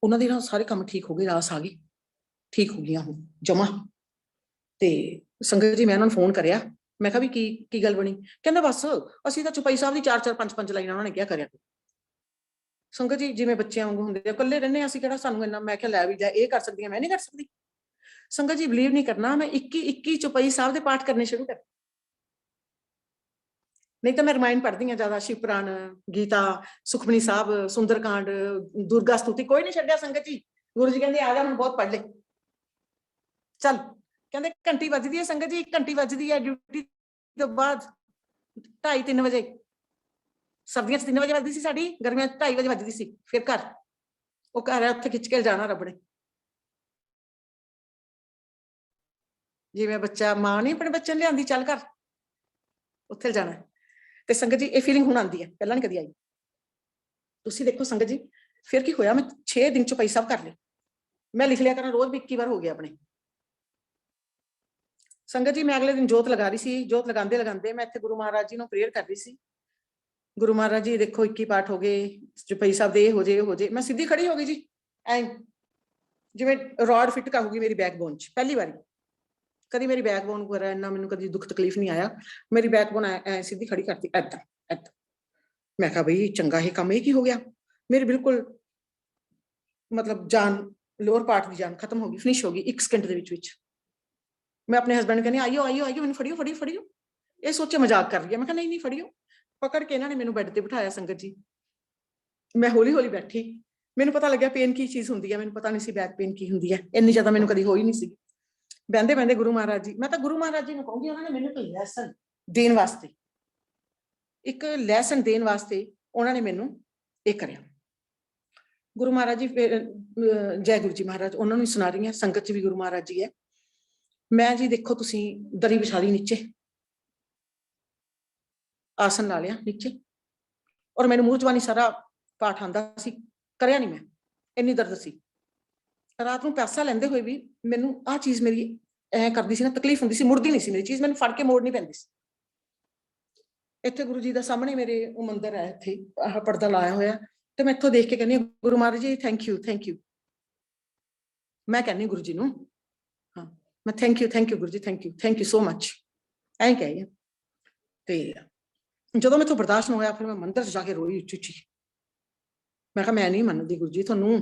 ਉਹਨਾਂ ਦੇ ਨਾਲ ਸਾਰੇ ਕੰਮ ਠੀਕ ਹੋ ਗਏ, ਰਾਸ ਆ ਗਈ, ਠੀਕ ਹੋ ਗਈਆਂ ਉਹ ਜਮਾ। ਤੇ ਸੰਗਤ ਜੀ ਮੈਂ ਉਹਨਾਂ ਨੂੰ ਫੋਨ ਕਰਿਆ, ਮੈਂ ਕਿਹਾ ਵੀ ਕੀ ਗੱਲ ਬਣੀ? ਕਹਿੰਦੇ ਬਸ ਅਸੀਂ ਤਾਂ ਚੁਪਈ ਸਾਹਿਬ ਦੀ 4-4 5-5 ਲਾਈਨਾਂ ਉਹਨਾਂ ਨੇ ਕਿਹਾ ਕਰਿਆ। ਸੰਗਤ ਜੀ ਜਿਵੇਂ ਬੱਚਿਆਂ ਵਾਂਗੂ ਹੁੰਦੇ ਆ, ਇਕੱਲੇ ਰਹਿੰਦੇ ਅਸੀਂ ਕਿਹੜਾ ਸਾਨੂੰ ਇੰਨਾ। ਮੈਂ ਕਿਹਾ ਲੈ ਵੀ ਜਾ, ਇਹ ਕਰ ਸਕਦੀ ਹਾਂ, ਮੈਂ ਨਹੀਂ ਕਰ ਸਕਦੀ। ਸੰਗਤ ਜੀ ਬਿਲੀਵ ਨਹੀਂ ਕਰਨਾ, ਮੈਂ 21 ਚੁਪਈ ਸਾਹਿਬ ਦੇ ਪਾਠ ਕਰਨੇ ਸ਼ੁਰੂ ਕਰ। ਨਹੀਂ ਤਾਂ ਮੈਂ ਰਾਮਾਇਣ ਪੜ੍ਹਦੀ ਹਾਂ ਜ਼ਿਆਦਾ, ਸ਼ਿਵ ਪੁਰਾਣ, ਗੀਤਾ, ਸੁਖਮਨੀ ਸਾਹਿਬ, ਸੁੰਦਰਕਾਂਡ, ਦੁਰਗਾ ਸਤੁਤੀ, ਕੋਈ ਨਹੀਂ ਛੱਡਿਆ ਸੰਗਤ ਜੀ। ਗੁਰੂ ਜੀ ਕਹਿੰਦੇ ਆ ਜਾ ਹੁਣ ਬਹੁਤ ਪੜ੍ਹ ਲੈ, ਚੱਲ। ਕਹਿੰਦੇ ਘੰਟੀ ਵੱਜਦੀ ਹੈ ਸੰਗਤ ਜੀ, 1 ਘੰਟੀ ਵੱਜਦੀ ਹੈ ਡਿਊਟੀ ਤੋਂ ਬਾਅਦ 2:30-3 ਵਜੇ। ਸਰਦੀਆਂ 'ਚ 3 ਵਜੇ ਵੱਜਦੀ ਸੀ ਸਾਡੀ, ਗਰਮੀਆਂ 'ਚ 2:30 ਵਜੇ ਵੱਜਦੀ ਸੀ। ਫਿਰ ਘਰ, ਉਹ ਘਰ ਹੈ ਉੱਥੇ ਖਿੱਚ ਕੇ ਜਾਣਾ ਰੱਬ ਨੇ। ਜਿਵੇਂ ਬੱਚਾ ਮਾਂ ਨਹੀਂ ਆਪਣੇ ਬੱਚੇ ਨੂੰ ਲਿਆਂਦੀ, ਚੱਲ ਘਰ, ਉੱਥੇ ਜਾਣਾ। ਤੇ ਸੰਗਤ ਜੀ ਇਹ ਫੀਲਿੰਗ ਹੁਣ ਆਉਂਦੀ ਹੈ, ਪਹਿਲਾਂ ਨਹੀਂ ਕਦੀ ਆਈ। ਤੁਸੀਂ ਦੇਖੋ ਸੰਗਤ ਜੀ ਫਿਰ ਕੀ ਹੋਇਆ, ਮੈਂ 6 ਦਿਨ ਚੁਪਈ ਸਾਹਿਬ ਕਰ ਲਏ। ਮੈਂ ਲਿਖ ਲਿਆ ਕਰਾਂ ਰੋਜ਼ ਵੀ 21 ਵਾਰ ਹੋ ਗਿਆ ਆਪਣੇ। ਸੰਗਤ ਜੀ ਮੈਂ ਅਗਲੇ ਦਿਨ ਜੋਤ ਲਗਾ ਰਹੀ ਸੀ, ਜੋਤ ਲਗਾਉਂਦੇ ਲਗਾਉਂਦੇ ਮੈਂ ਇੱਥੇ ਗੁਰੂ ਮਹਾਰਾਜ ਜੀ ਨੂੰ ਪ੍ਰੇਅਰ ਕਰ ਰਹੀ ਸੀ। ਗੁਰੂ ਮਹਾਰਾਜ ਜੀ ਦੇਖੋ 21 ਪਾਠ ਹੋ ਗਏ, ਚੁਪਈ ਸਾਹਿਬ ਦੇ ਇਹ ਹੋ ਜੇ। ਮੈਂ ਸਿੱਧੀ ਖੜੀ ਹੋ ਗਈ ਜੀ, ਐ ਜਿਵੇਂ ਰੋਡ ਫਿੱਟ ਕਰ ਹੋਗੀ ਮੇਰੀ ਬੈਕਬੋਨ 'ਚ। ਪਹਿਲੀ ਵਾਰੀ ਕਦੀ ਮੇਰੀ ਬੈਕਬੋਨ ਵਗੈਰਾ ਇੰਨਾ ਮੈਨੂੰ ਕਦੀ ਦੁੱਖ ਤਕਲੀਫ ਨਹੀਂ ਆਇਆ। ਮੇਰੀ ਬੈਕਬੋਨ ਐ ਸਿੱਧੀ ਖੜੀ ਕਰਤੀ ਏਦਾਂ ਏਦਾਂ। ਮੈਂ ਕਿਹਾ ਬਈ ਚੰਗਾ ਇਹ ਕੰਮ, ਇਹ ਕੀ ਹੋ ਗਿਆ? ਮੇਰੀ ਬਿਲਕੁਲ ਮਤਲਬ ਜਾਨ, ਲੋਅਰ ਪਾਰਟ ਦੀ ਜਾਨ ਖਤਮ ਹੋ ਗਈ, ਫਿਨਿਸ਼ ਹੋ ਗਈ 1 ਸਕਿੰਟ ਦੇ ਵਿੱਚ। ਮੈਂ ਆਪਣੇ ਹਸਬੈਂਡ ਕਹਿੰਦੀ ਆਈਓ ਮੈਨੂੰ ਫੜਿਓ। ਇਹ ਸੋਚੇ ਮਜ਼ਾਕ ਕਰ ਰਹੀ ਹੈ। ਮੈਂ ਕਿਹਾ ਨਹੀਂ ਫੜਿਓ। ਪਕੜ ਕੇ ਇਹਨਾਂ ਨੇ ਮੈਨੂੰ ਬੈੱਡ ਤੇ ਬਿਠਾਇਆ ਸੰਗਤ ਜੀ। ਮੈਂ ਹੌਲੀ ਹੌਲੀ ਬੈਠੀ, ਮੈਨੂੰ ਪਤਾ ਲੱਗਿਆ ਪੇਨ ਕੀ ਚੀਜ਼ ਹੁੰਦੀ ਹੈ। ਮੈਨੂੰ ਪਤਾ ਨਹੀਂ ਸੀ ਬੈਕ ਪੇਨ ਕੀ ਹੁੰਦੀ ਹੈ, ਇੰਨੀ ਜ਼ਿਆਦਾ ਮੈਨੂੰ ਕਦੀ ਹੋਈ ਨਹੀਂ ਸੀ। ਬਹਿੰਦੇ ਗੁਰੂ ਮਹਾਰਾਜ ਜੀ, ਮੈਂ ਤਾਂ ਗੁਰੂ ਮਹਾਰਾਜ ਜੀ ਨੂੰ ਕਹੂੰਗੀ, ਉਹਨਾਂ ਨੇ ਮੈਨੂੰ ਕੋਈ ਲੈਸਨ ਦੇਣ ਵਾਸਤੇ, ਇੱਕ ਲੈਸਨ ਦੇਣ ਵਾਸਤੇ ਉਹਨਾਂ ਨੇ ਮੈਨੂੰ ਇਹ ਕਰਿਆ। ਗੁਰੂ ਮਹਾਰਾਜ ਜੀ ਜੈ ਗੁਰੂ ਜੀ ਮਹਾਰਾਜ, ਉਹਨਾਂ ਨੂੰ ਸੁਣਾ ਰਹੀ ਹਾਂ। ਸੰਗਤ 'ਚ ਵੀ ਗੁਰੂ ਮਹਾਰਾਜ ਜੀ ਹੈ। ਮੈਂ ਜੀ ਦੇਖੋ ਤੁਸੀਂ ਦਰੀ ਵਿਛਾ ਲਈ ਨੀਚੇ, ਆਸਨ ਲਾ ਲਿਆ ਨੀਚੇ, ਔਰ ਮੈਨੂੰ ਮੂੰਹ ਜ਼ਬਾਨੀ ਸਾਰਾ ਪਾਠ ਆਉਂਦਾ ਸੀ, ਕਰਿਆ ਨਹੀਂ ਮੈਂ, ਇੰਨੀ ਦਰਦ ਸੀ। ਰਾਤ ਨੂੰ ਪਿਆਸਾ ਲੈਂਦੇ ਹੋਏ ਵੀ ਮੈਨੂੰ ਆਹ ਚੀਜ਼ ਮੇਰੀ ਐ ਕਰਦੀ ਸੀ ਨਾ, ਤਕਲੀਫ ਹੁੰਦੀ ਸੀ, ਮੁੜਦੀ ਨਹੀਂ ਸੀ ਮੇਰੀ ਚੀਜ਼, ਮੈਨੂੰ ਫੜ ਕੇ ਮੋੜਨੀ ਪੈਂਦੀ ਸੀ। ਇੱਥੇ ਗੁਰੂ ਜੀ ਦਾ ਸਾਹਮਣੇ ਮੇਰੇ ਉਹ ਮੰਦਿਰ ਹੈ, ਇੱਥੇ ਆਹ ਪਰਦਾ ਲਾਇਆ ਹੋਇਆ, ਤੇ ਮੈਂ ਇੱਥੋਂ ਦੇਖ ਕੇ ਕਹਿੰਦੀ ਗੁਰੂ ਮਹਾਰਾਜ ਜੀ ਥੈਂਕ ਯੂ। ਮੈਂ ਕਹਿੰਦੀ ਗੁਰੂ ਜੀ ਨੂੰ, ਹਾਂ ਮੈਂ ਥੈਂਕ ਯੂ ਗੁਰੂ ਜੀ, ਥੈਂਕ ਯੂ ਸੋ ਮਚ, ਐਂ ਕਹੀ। ਤੇ ਜਦੋਂ ਮੈਥੋਂ ਬਰਦਾਸ਼ਤ ਹੋਇਆ, ਫਿਰ ਮੈਂ ਮੰਦਿਰ 'ਚ ਜਾ ਕੇ ਰੋਈ ਉੱਚੀ। ਮੈਂ ਕਿਹਾ ਮੈਂ ਨਹੀਂ ਮੰਨਦੀ ਗੁਰੂ ਜੀ ਤੁਹਾਨੂੰ,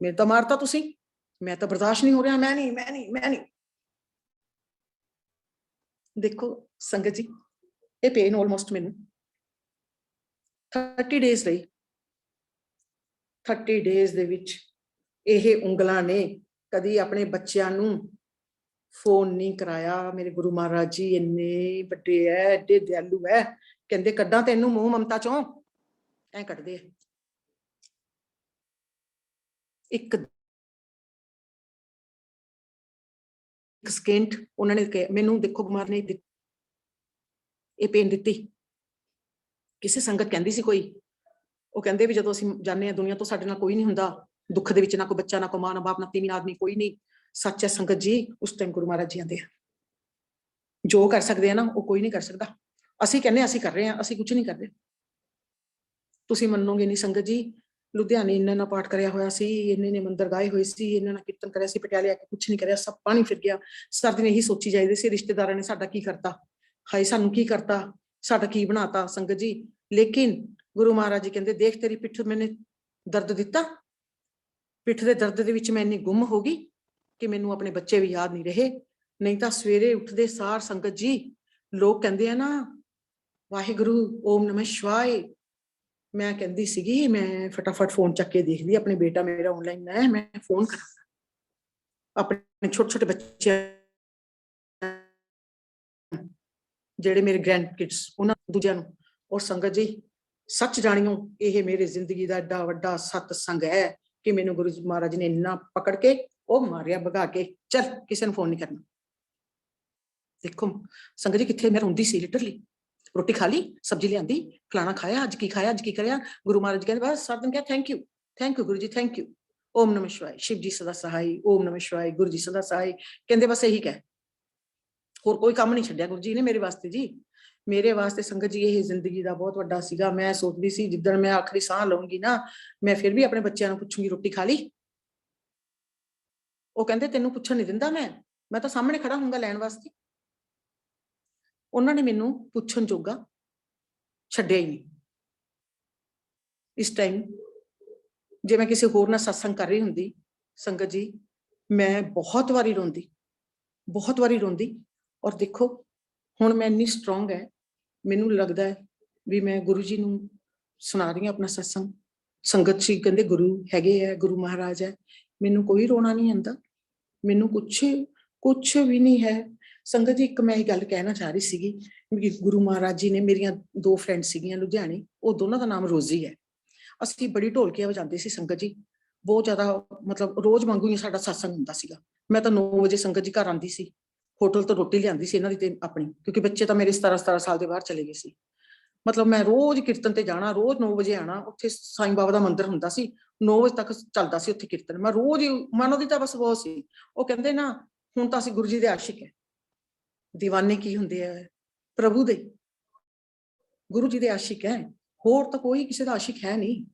ਮੇਰੇ ਤਾਂ ਮਾਰਤਾ ਤੁਸੀਂ, ਮੈਂ ਤਾਂ ਬਰਦਾਸ਼ਤ ਨਹੀਂ ਹੋ ਰਿਹਾ, ਮੈਂ ਨਹੀਂ। ਦੇਖੋ ਸੰਗਤ ਜੀ ਇਹ ਪੇਨ ਆਲਮੋਸਟ ਮੈਨੂੰ 30 ਡੇਜ਼ ਰਹੀ। 30 ਡੇਜ਼ ਦੇ ਵਿੱਚ ਇਹ ਉਂਗਲਾਂ ਨੇ ਕਦੀ ਆਪਣੇ ਬੱਚਿਆਂ ਨੂੰ ਫੋਨ ਨਹੀਂ ਕਰਾਇਆ। ਮੇਰੇ ਗੁਰੂ ਮਹਾਰਾਜ ਜੀ ਇੰਨੇ ਵੱਡੇ ਐ, ਐਡੇ ਦਿਆਲੂ ਐ, ਕਹਿੰਦੇ ਕੱਢਾਂ ਤੈਨੂੰ ਮੋਹ ਮਮਤਾ ਚੋਂ, ਐ ਕੱਢਦੇ। ਇੱਕ ਸਕਿੰਟ ਉਹਨਾਂ ਨੇ ਮੈਨੂੰ ਦੇਖੋ ਬਿਮਾਰ ਨੇ ਇਹ ਪੇਨ ਦਿੱਤੀ। ਕਿਸੇ ਸੰਗਤ ਕਹਿੰਦੀ ਸੀ ਕੋਈ, ਉਹ ਕਹਿੰਦੇ ਵੀ ਜਦੋਂ ਅਸੀਂ ਜਾਂਦੇ ਹਾਂ ਦੁਨੀਆ ਤੋਂ, ਸਾਡੇ ਨਾਲ ਕੋਈ ਨਹੀਂ ਹੁੰਦਾ ਦੁੱਖ ਦੇ ਵਿੱਚ, ਨਾ ਕੋਈ ਬੱਚਾ, ਨਾ ਕੋਈ ਮਾਂ, ਨਾ ਬਾਪ, ਨਾ ਤੀਵੀਂ ਆਦਮੀ, ਕੋਈ ਨਹੀਂ। ਸੱਚ ਹੈ ਸੰਗਤ ਜੀ, ਉਸ ਟਾਈਮ ਗੁਰੂ ਮਹਾਰਾਜ ਜੀ ਆਉਂਦੇ ਆ। ਜੋ ਕਰ ਸਕਦੇ ਆ ਨਾ, ਉਹ ਕੋਈ ਨਹੀਂ ਕਰ ਸਕਦਾ। ਅਸੀਂ ਕਹਿੰਦੇ ਅਸੀਂ ਕਰ ਰਹੇ ਹਾਂ, ਅਸੀਂ ਕੁਝ ਨਹੀਂ ਕਰਦੇ। ਤੁਸੀਂ ਮੰਨੋਗੇ ਨਹੀਂ ਸੰਗਤ ਜੀ, ਲੁਧਿਆਣੇ ਇੰਨਾ ਪਾਠ ਕਰਿਆ ਹੋਇਆ ਸੀ, ਇੰਨੇ ਨੇ ਮੰਦਰ ਗਾਏ ਹੋਏ ਸੀ, ਇਹਨਾਂ ਨੇ ਕੀਰਤਨ ਕਰਿਆ ਸੀ, ਪਟਿਆਲੇ ਆ ਕੇ ਕੁਝ ਨਹੀਂ ਕਰਿਆ, ਸਭ ਪਾਣੀ ਫਿਰ ਗਿਆ। ਸਰ ਦਿਨ ਇਹੀ ਸੋਚੀ ਜਾਈਦੇ ਸੀ, ਰਿਸ਼ਤੇਦਾਰਾਂ ਨੇ ਸਾਡਾ ਕੀ ਕਰਤਾ, ਹਾਏ ਸਾਨੂੰ ਕੀ ਕਰਤਾ, ਸਾਡਾ ਕੀ ਬਣਾਤਾ ਸੰਗਤ ਜੀ। ਲੇਕਿਨ ਗੁਰੂ ਮਹਾਰਾਜ ਜੀ ਕਹਿੰਦੇ ਦੇਖ ਤੇਰੀ ਪਿੱਠ ਮੈਨੇ ਦਰਦ ਦਿੱਤਾ, ਪਿੱਠ ਦੇ ਦਰਦ ਦੇ ਵਿੱਚ ਮੈਂ ਇੰਨੀ ਗੁੰਮ ਹੋ ਗਈ ਕਿ ਮੈਨੂੰ ਆਪਣੇ ਬੱਚੇ ਵੀ ਯਾਦ ਨਹੀਂ ਰਹੇ। ਨਹੀਂ ਤਾਂ ਸਵੇਰੇ ਉੱਠਦੇ ਸਾਰ ਸੰਗਤ ਜੀ ਲੋਕ ਕਹਿੰਦੇ ਆ ਨਾ ਵਾਹਿਗੁਰੂ ਓਮ ਨਮः ਸ਼ਿਵਾਏ, ਮੈਂ ਕਹਿੰਦੀ ਸੀਗੀ ਮੈਂ ਫਟਾਫਟ ਫੋਨ ਚੱਕ ਕੇ ਦੇਖਦੀ ਆਪਣੇ ਬੇਟਾ ਮੇਰਾ ਆਨਲਾਈਨ ਹੈ, ਮੈਂ ਫੋਨ ਕਰਾਂ ਆਪਣੇ ਛੋਟੇ ਛੋਟੇ ਬੱਚੇ ਜਿਹੜੇ ਮੇਰੇ ਗ੍ਰੈਂਡ ਕਿਡਸ ਉਹਨਾਂ ਦੂਜਿਆਂ ਨੂੰ। ਔਰ ਸੰਗਤ ਜੀ ਸੱਚ ਜਾਣੀਓ ਇਹ ਮੇਰੇ ਜ਼ਿੰਦਗੀ ਦਾ ਏਡਾ ਵੱਡਾ ਸਤਸੰਗ ਹੈ ਕਿ ਮੈਨੂੰ ਗੁਰੂ ਜੀ ਮਹਾਰਾਜ ਨੇ ਇੰਨਾ ਪਕੜ ਕੇ ਉਹ ਮਾਰਿਆ ਭਗਾ ਕੇ, ਚੱਲ ਕਿਸੇ ਨੂੰ ਫੋਨ ਨਹੀਂ ਕਰਨਾ। ਦੇਖੋ ਸੰਗਤ ਜੀ ਕਿੱਥੇ ਮੈਂ ਰੋਂਦੀ ਸੀ ਲਿਟਰਲੀ, ਰੋਟੀ ਖਾ ਲਈ, ਸਬਜ਼ੀ ਲਿਆਂਦੀ, ਫਲਾਣਾ ਖਾਇਆ, ਅੱਜ ਕੀ ਖਾਇਆ, ਅੱਜ ਕੀ ਕਰਿਆ। ਗੁਰੂ ਮਹਾਰਾਜ ਕਹਿੰਦੇ ਬਸ ਸਾਰਾ ਦਿਨ ਕਿਹਾ ਥੈਂਕ ਯੂ ਗੁਰੂ ਜੀ, ਥੈਂਕ ਯੂ, ਓਮ ਨਮः ਸ਼ਿਵਾਏ, ਸ਼ਿਵ ਜੀ ਸਦਾ ਸਹਾਈ, ਓਮ ਨਮः ਸ਼ਿਵਾਏ, ਗੁਰੂ ਜੀ ਸਦਾ ਸਹਾਈ। ਕਹਿੰਦੇ ਬਸ ਇਹੀ ਕਹਿ, ਹੋਰ ਕੋਈ ਕੰਮ ਨਹੀਂ ਛੱਡਿਆ ਗੁਰੂ ਜੀ ਨੇ ਮੇਰੇ ਵਾਸਤੇ। ਜੀ ਮੇਰੇ ਵਾਸਤੇ ਸੰਗਤ ਜੀ ਇਹ ਜ਼ਿੰਦਗੀ ਦਾ ਬਹੁਤ ਵੱਡਾ ਸੀਗਾ। ਮੈਂ ਸੋਚਦੀ ਸੀ ਜਿੱਦਣ ਮੈਂ ਆਖਰੀ ਸਾਹ ਲਵਾਂਗੀ ਨਾ, ਮੈਂ ਫਿਰ ਵੀ ਆਪਣੇ ਬੱਚਿਆਂ ਨੂੰ ਪੁੱਛੂੰਗੀ ਰੋਟੀ ਖਾ ਲਈ। ਉਹ ਕਹਿੰਦੇ ਤੈਨੂੰ ਪੁੱਛਣ ਨਹੀਂ ਦਿੰਦਾ ਮੈਂ ਤਾਂ ਸਾਹਮਣੇ ਖੜਾ ਹੋਊਂਗਾ ਲੈਣ ਵਾਸਤੇ। ਉਹਨਾਂ ਨੇ ਮੈਨੂੰ ਪੁੱਛਣ ਜੋਗਾ ਛੱਡਿਆ ਹੀ ਨਹੀਂ। ਇਸ ਟਾਈਮ ਜੇ ਮੈਂ ਕਿਸੇ ਹੋਰ ਨਾਲ ਸਤਸੰਗ ਕਰ ਰਹੀ ਹੁੰਦੀ ਸੰਗਤ ਜੀ, ਮੈਂ ਬਹੁਤ ਵਾਰੀ ਰੋਂਦੀ। ਔਰ ਦੇਖੋ ਹੁਣ ਮੈਂ ਇੰਨੀ ਸਟਰੋਂਗ ਹੈ, ਮੈਨੂੰ ਲੱਗਦਾ ਹੈ ਵੀ ਮੈਂ ਗੁਰੂ ਜੀ ਨੂੰ ਸੁਣਾ ਰਹੀ ਹਾਂ ਆਪਣਾ ਸਤਸੰਗ। ਸੰਗਤ ਜੀ ਕਹਿੰਦੇ ਗੁਰੂ ਹੈਗੇ ਹੈ, ਗੁਰੂ ਮਹਾਰਾਜ ਹੈ, ਮੈਨੂੰ ਕੋਈ ਰੋਣਾ ਨਹੀਂ ਆਉਂਦਾ, ਮੈਨੂੰ ਕੁਛ ਵੀ ਨਹੀਂ ਹੈ। ਸੰਗਤ ਜੀ ਇੱਕ ਮੈਂ ਇਹ ਗੱਲ ਕਹਿਣਾ ਚਾਹ ਰਹੀ ਸੀਗੀ ਕਿ ਗੁਰੂ ਮਹਾਰਾਜ ਜੀ ਨੇ, ਮੇਰੀਆਂ 2 ਫਰੈਂਡ ਸੀਗੀਆਂ ਲੁਧਿਆਣੇ, ਉਹ ਦੋਨਾਂ ਦਾ ਨਾਮ ਰੋਜ਼ੀ ਹੈ। ਅਸੀਂ ਬੜੀ ਢੋਲਕੀਆਂ ਵਜਾਉਂਦੇ ਸੀ ਸੰਗਤ ਜੀ, ਬਹੁਤ ਜ਼ਿਆਦਾ, ਮਤਲਬ ਰੋਜ਼ ਵਾਂਗੂ ਹੀ ਸਾਡਾ ਸਤਸੰਗ ਹੁੰਦਾ ਸੀਗਾ। ਮੈਂ ਤਾਂ 9 ਵਜੇ ਸੰਗਤ ਜੀ ਘਰ ਆਉਂਦੀ ਸੀ, ਹੋਟਲ ਤੋਂ ਰੋਟੀ ਲਿਆਂਦੀ ਸੀ ਇਹਨਾਂ ਦੀ ਤੇ ਆਪਣੀ, ਕਿਉਂਕਿ ਬੱਚੇ ਤਾਂ ਮੇਰੇ 17 ਸਾਲ ਦੇ ਬਾਹਰ ਚਲੇ ਗਏ ਸੀ। ਮਤਲਬ ਮੈਂ ਰੋਜ਼ ਕੀਰਤਨ ਤੇ ਜਾਣਾ, ਰੋਜ਼ 9 ਵਜੇ ਆਣਾ। ਉੱਥੇ ਸਾਈਂ ਬਾਬਾ ਦਾ ਮੰਦਿਰ ਹੁੰਦਾ ਸੀ, 9 ਵਜੇ ਤੱਕ ਚੱਲਦਾ ਸੀ ਉੱਥੇ ਕੀਰਤਨ। ਮੈਂ ਰੋਜ਼ ਹੀ, ਮਨ ਉਹਦੀ ਤਾਂ ਬਸ ਬਹੁਤ ਸੀ। ਉਹ ਕਹਿੰਦੇ ਨਾ ਹੁਣ ਤਾਂ ਅਸੀਂ ਗੁਰੂ ਜੀ ਦੇ ਆਸ਼ਿਕ ਹੈ। ਦੀਵਾਨੇ ਕੀ ਹੁੰਦੇ ਆ? ਪ੍ਰਭੂ ਦੇ, ਗੁਰੂ ਜੀ ਦੇ ਆਸ਼ਿਕ ਹੈ, ਹੋਰ ਤਾਂ ਕੋਈ ਕਿਸੇ ਦਾ ਆਸ਼ਿਕ ਹੈ ਨਹੀਂ।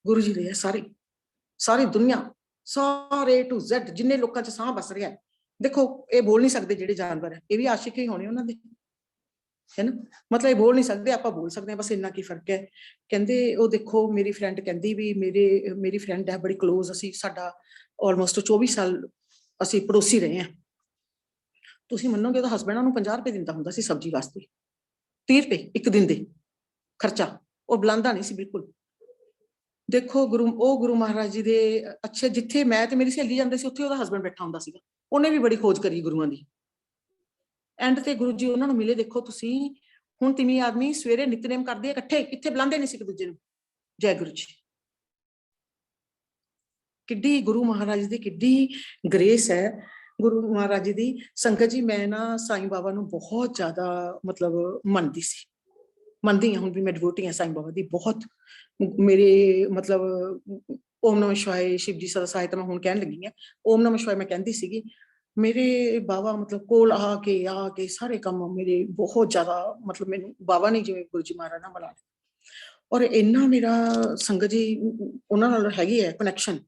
ਗੁਰੂ ਜੀ ਦੇ ਹੈ ਸਾਰੀ ਦੁਨੀਆ, ਸਾਰੇ ਟੂ ਜ਼ੈਡ ਜਿੰਨੇ ਲੋਕਾਂ 'ਚ ਸਾਹ ਬਸ ਰਿਹਾ। ਦੇਖੋ ਇਹ ਬੋਲ ਨਹੀਂ ਸਕਦੇ ਜਿਹੜੇ ਜਾਨਵਰ ਹੈ, ਇਹ ਵੀ ਆਸ਼ਿਕ ਹੀ ਹੋਣੇ ਉਹਨਾਂ ਦੇ, ਹੈ ਨਾ। ਮਤਲਬ ਇਹ ਬੋਲ ਨਹੀਂ ਸਕਦੇ, ਆਪਾਂ ਬੋਲ ਸਕਦੇ ਹਾਂ, ਬਸ ਇੰਨਾ ਕੀ ਫਰਕ ਹੈ। ਕਹਿੰਦੇ ਉਹ ਦੇਖੋ ਮੇਰੀ ਫਰੈਂਡ ਕਹਿੰਦੀ ਵੀ ਮੇਰੀ ਫਰੈਂਡ ਹੈ ਬੜੀ ਕਲੋਜ਼, ਅਸੀਂ ਸਾਡਾ ਆਲਮੋਸਟ 24 ਸਾਲ ਅਸੀਂ ਪੜੋਸੀ ਰਹੇ ਹਾਂ। ਤੁਸੀਂ ਮੰਨੋਗੇ ਉਹਦਾ ਹਸਬੈਂਡ ਉਹਨੂੰ 50 ਰੁਪਏ ਦਿੰਦਾ ਹੁੰਦਾ ਸੀ ਸਬਜ਼ੀ ਵਾਸਤੇ, 30 ਰੁਪਏ ਇੱਕ ਦਿਨ ਦੇ ਖਰਚਾ, ਉਹ ਬੁਲਾਉਂਦਾ ਨਹੀਂ ਸੀ ਬਿਲਕੁਲ। ਦੇਖੋ ਗੁਰੂ ਮਹਾਰਾਜ ਜੀ ਦੇ ਅੱਛੇ, ਜਿੱਥੇ ਮੈਂ ਤੇ ਮੇਰੀ ਸਹੇਲੀ ਜਾਂਦੇ ਸੀ ਉੱਥੇ ਉਹਦਾ ਹਸਬੈਂਡ ਬੈਠਾ ਹੁੰਦਾ ਸੀਗਾ। ਉਹਨੇ ਵੀ ਬੜੀ ਖੋਜ ਕਰੀ ਗੁਰੂਆਂ ਦੀ। ਐਂਡ ਤੇ ਗੁਰੂ ਜੀ ਉਹਨਾਂ ਨੂੰ ਮਿਲੇ। ਦੇਖੋ ਤੁਸੀਂ ਹੁਣ ਤਿੰਨੀ ਆਦਮੀ ਸਵੇਰੇ ਨਿਤਨੇਮ ਕਰਦੇ ਇਕੱਠੇ, ਕਿੱਥੇ ਬੁਲਾਉਂਦੇ ਨਹੀਂ ਸੀ ਇੱਕ ਦੂਜੇ ਨੂੰ। ਜੈ ਗੁਰੂ ਜੀ। ਕਿੱਡੀ ਗੁਰੂ ਮਹਾਰਾਜ ਦੀ ਕਿੱਡੀ ਗ੍ਰੇਸ ਹੈ ਗੁਰੂ ਮਹਾਰਾਜ ਜੀ ਦੀ। ਸੰਗਤ ਜੀ ਮੈਂ ਨਾ ਸਾਈਂ ਬਾਬਾ ਨੂੰ ਬਹੁਤ ਜ਼ਿਆਦਾ ਮਤਲਬ ਮੰਨਦੀ ਹਾਂ, ਹੁਣ ਵੀ ਮੈਂ ਡਿਵੋਟੀ ਹਾਂ ਸਾਈਂ ਬਾਬਾ ਦੀ ਬਹੁਤ। ਮੇਰੇ ਮਤਲਬ ਓਮ ਨਮः ਸ਼ਿਵਾਏ, ਸ਼ਿਵ ਜੀ ਸਦਾ ਸਹਾਇ ਤਾਂ ਮੈਂ ਹੁਣ ਕਹਿਣ ਲੱਗੀ ਹਾਂ। ਓਮ ਨਮः ਸ਼ਿਵਾਏ ਮੈਂ ਕਹਿੰਦੀ ਸੀਗੀ। ਮੇਰੇ ਬਾਬਾ ਮਤਲਬ ਕੋਲ ਆ ਕੇ ਸਾਰੇ ਕੰਮ ਮੇਰੇ ਬਹੁਤ ਜ਼ਿਆਦਾ, ਮਤਲਬ ਮੈਨੂੰ ਬਾਬਾ ਨੇ ਜਿਵੇਂ ਗੁਰੂ ਜੀ ਮਹਾਰਾਜ ਨਾਲ ਮਿਲਾ। ਔਰ ਇੰਨਾ ਮੇਰਾ ਸੰਗਤ ਜੀ ਉਹਨਾਂ ਨਾਲ ਹੈਗੀ ਹੈ ਕਨੈਕਸ਼ਨ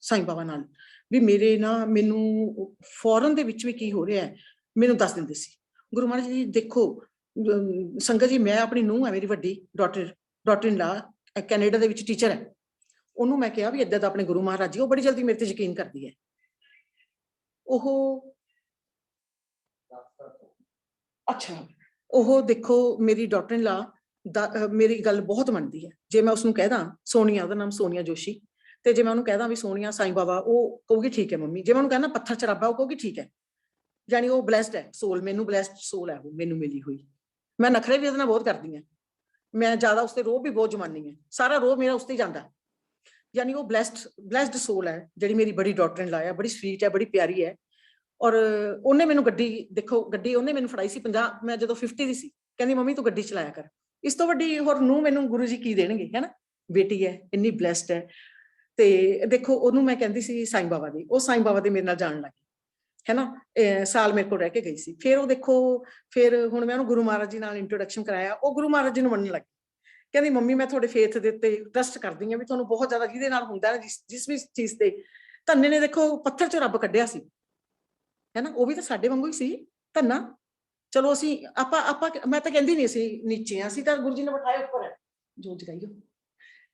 ਸਾਈਂ ਬਾਬਾ ਨਾਲ, ਵੀ ਮੇਰੇ ਨਾ ਮੈਨੂੰ ਫੋਰਨ ਦੇ ਵਿੱਚ ਵੀ ਕੀ ਹੋ ਰਿਹਾ ਮੈਨੂੰ ਦੱਸ ਦਿੰਦੇ ਸੀ ਗੁਰੂ ਮਹਾਰਾਜ ਜੀ। ਦੇਖੋ ਸੰਗਤ ਜੀ ਮੈਂ ਆਪਣੀ ਨੂੰਹ ਹੈ, ਮੇਰੀ ਵੱਡੀ ਡਾਟਰ ਇਨ ਲਾ ਕੈਨੇਡਾ ਦੇ ਵਿੱਚ ਟੀਚਰ ਹੈ। ਉਹਨੂੰ ਮੈਂ ਕਿਹਾ ਵੀ ਏਦਾਂ ਦਾ ਆਪਣੇ ਗੁਰੂ ਮਹਾਰਾਜ ਜੀ, ਉਹ ਬੜੀ ਜਲਦੀ ਮੇਰੇ ਤੇ ਯਕੀਨ ਕਰਦੀ ਹੈ। ਉਹ ਦੇਖੋ ਮੇਰੀ ਡਾਟਰ ਇਨ ਲਾ ਮੇਰੀ ਗੱਲ ਬਹੁਤ ਮੰਨਦੀ ਹੈ। ਜੇ ਮੈਂ ਉਸਨੂੰ ਕਹਿ ਦਾਂ ਸੋਨੀਆ, ਉਹਦਾ ਨਾਮ ਸੋਨੀਆ ਜੋਸ਼ੀ, ਤੇ ਜੇ ਮੈਂ ਉਹਨੂੰ ਕਹਿ ਦਾਂ ਵੀ ਸੋਨੀਆ ਸਾਈਂ ਬਾਬਾ, ਉਹ ਕਹੂਗੀ ਠੀਕ ਹੈ ਮੰਮੀ। ਜੇ ਮੈਂ ਉਹਨੂੰ ਕਹਿਣਾ ਪੱਥਰ ਚਰਾਬਾ, ਉਹ ਕਹੂਗੀ ਠੀਕ ਹੈ। ਜਾਨੀ ਉਹ ਬਲੈਸਡ ਹੈ ਸੋਲ, ਮੈਨੂੰ ਬਲੈਸਡ ਸੋਲ ਹੈ ਉਹ ਮੈਨੂੰ ਮਿਲੀ ਹੋਈ। ਮੈਂ ਨਖਰੇ ਵੀ ਉਹਦੇ ਨਾਲ ਬਹੁਤ ਕਰਦੀ ਹਾਂ, ਮੈਂ ਜ਼ਿਆਦਾ ਉਸ ਤੇ ਰੋਹ ਵੀ ਬਹੁਤ ਜਮਾਨੀ ਹੈ, ਸਾਰਾ ਰੋਹ ਮੇਰਾ ਉਸ ਤੇ ਜਾਂਦਾ। ਯਾਨੀ ਉਹ ਬਲੈਸਡ ਸੋਲ ਹੈ ਜਿਹੜੀ ਮੇਰੀ ਬੜੀ ਡਾਟਰ ਇਨ ਲਾ ਹੈ, ਬੜੀ ਸਵੀਟ ਹੈ, ਬੜੀ ਪਿਆਰੀ ਹੈ। ਔਰ ਉਹਨੇ ਮੈਨੂੰ ਗੱਡੀ, ਦੇਖੋ ਗੱਡੀ ਉਹਨੇ ਮੈਨੂੰ ਫੜਾਈ ਸੀ 50, ਮੈਂ ਜਦੋਂ 50 ਦੀ ਸੀ, ਕਹਿੰਦੀ ਮੰਮੀ ਤੂੰ ਗੱਡੀ ਚਲਾਇਆ ਕਰ। ਇਸ ਤੋਂ ਵੱਡੀ ਹੋਰ ਨੂੰ ਮੈਨੂੰ ਗੁਰੂ ਜੀ ਕੀ ਦੇਣਗੇ, ਹੈ ਨਾ। ਬੇਟੀ ਹੈ, ਇੰਨੀ ਬਲੈਸਡ ਹੈ। ਤੇ ਦੇਖੋ ਉਹਨੂੰ ਮੈਂ ਕਹਿੰਦੀ ਸੀ ਸਾਈਂ ਬਾਬਾ ਦੀ, ਉਹ ਸਾਈਂ ਬਾਬਾ ਦੇ ਮੇਰੇ ਨਾਲ ਜਾਣ ਲੱਗੀ, ਹੈ ਨਾ। ਸਾਲ ਮੇਰੇ ਕੋਲ ਰਹਿ ਕੇ ਗਈ ਸੀ। ਫਿਰ ਉਹ ਦੇਖੋ, ਫਿਰ ਹੁਣ ਮੈਂ ਉਹਨੂੰ ਗੁਰੂ ਮਹਾਰਾਜ ਜੀ ਨਾਲ ਇੰਟਰੋਡਕਸ਼ਨ ਕਰਾਇਆ, ਉਹ ਗੁਰੂ ਮਹਾਰਾਜ ਜੀ ਨੂੰ ਮੰਨਣ ਲੱਗੀ। ਕਹਿੰਦੀ ਮੰਮੀ ਮੈਂ ਤੁਹਾਡੇ ਫੇਥ ਦੇ ਉੱਤੇ ਟਰਸਟ ਕਰਦੀ ਹਾਂ, ਵੀ ਤੁਹਾਨੂੰ ਬਹੁਤ ਜ਼ਿਆਦਾ ਜਿਹਦੇ ਨਾਲ ਹੁੰਦਾ ਨਾ ਜਿਸ ਵੀ ਚੀਜ਼ ਤੇ। ਧੰਨੇ ਨੇ ਦੇਖੋ ਪੱਥਰ ਚੋਂ ਰੱਬ ਕੱਢਿਆ ਸੀ, ਹੈ ਨਾ। ਉਹ ਵੀ ਤਾਂ ਸਾਡੇ ਵਾਂਗੂ ਹੀ ਸੀ ਧੰਨਾ। ਚਲੋ ਅਸੀਂ ਆਪਾਂ ਮੈਂ ਤਾਂ ਕਹਿੰਦੀ ਨਹੀਂ ਅਸੀਂ ਨੀਚੇ ਹਾਂ, ਅਸੀਂ ਤਾਂ ਗੁਰੂ ਜੀ ਨੇ ਬਿਠਾਇਆ ਉੱਪਰ ਹੈ। ਜੋ ਜਗਾਈਓ।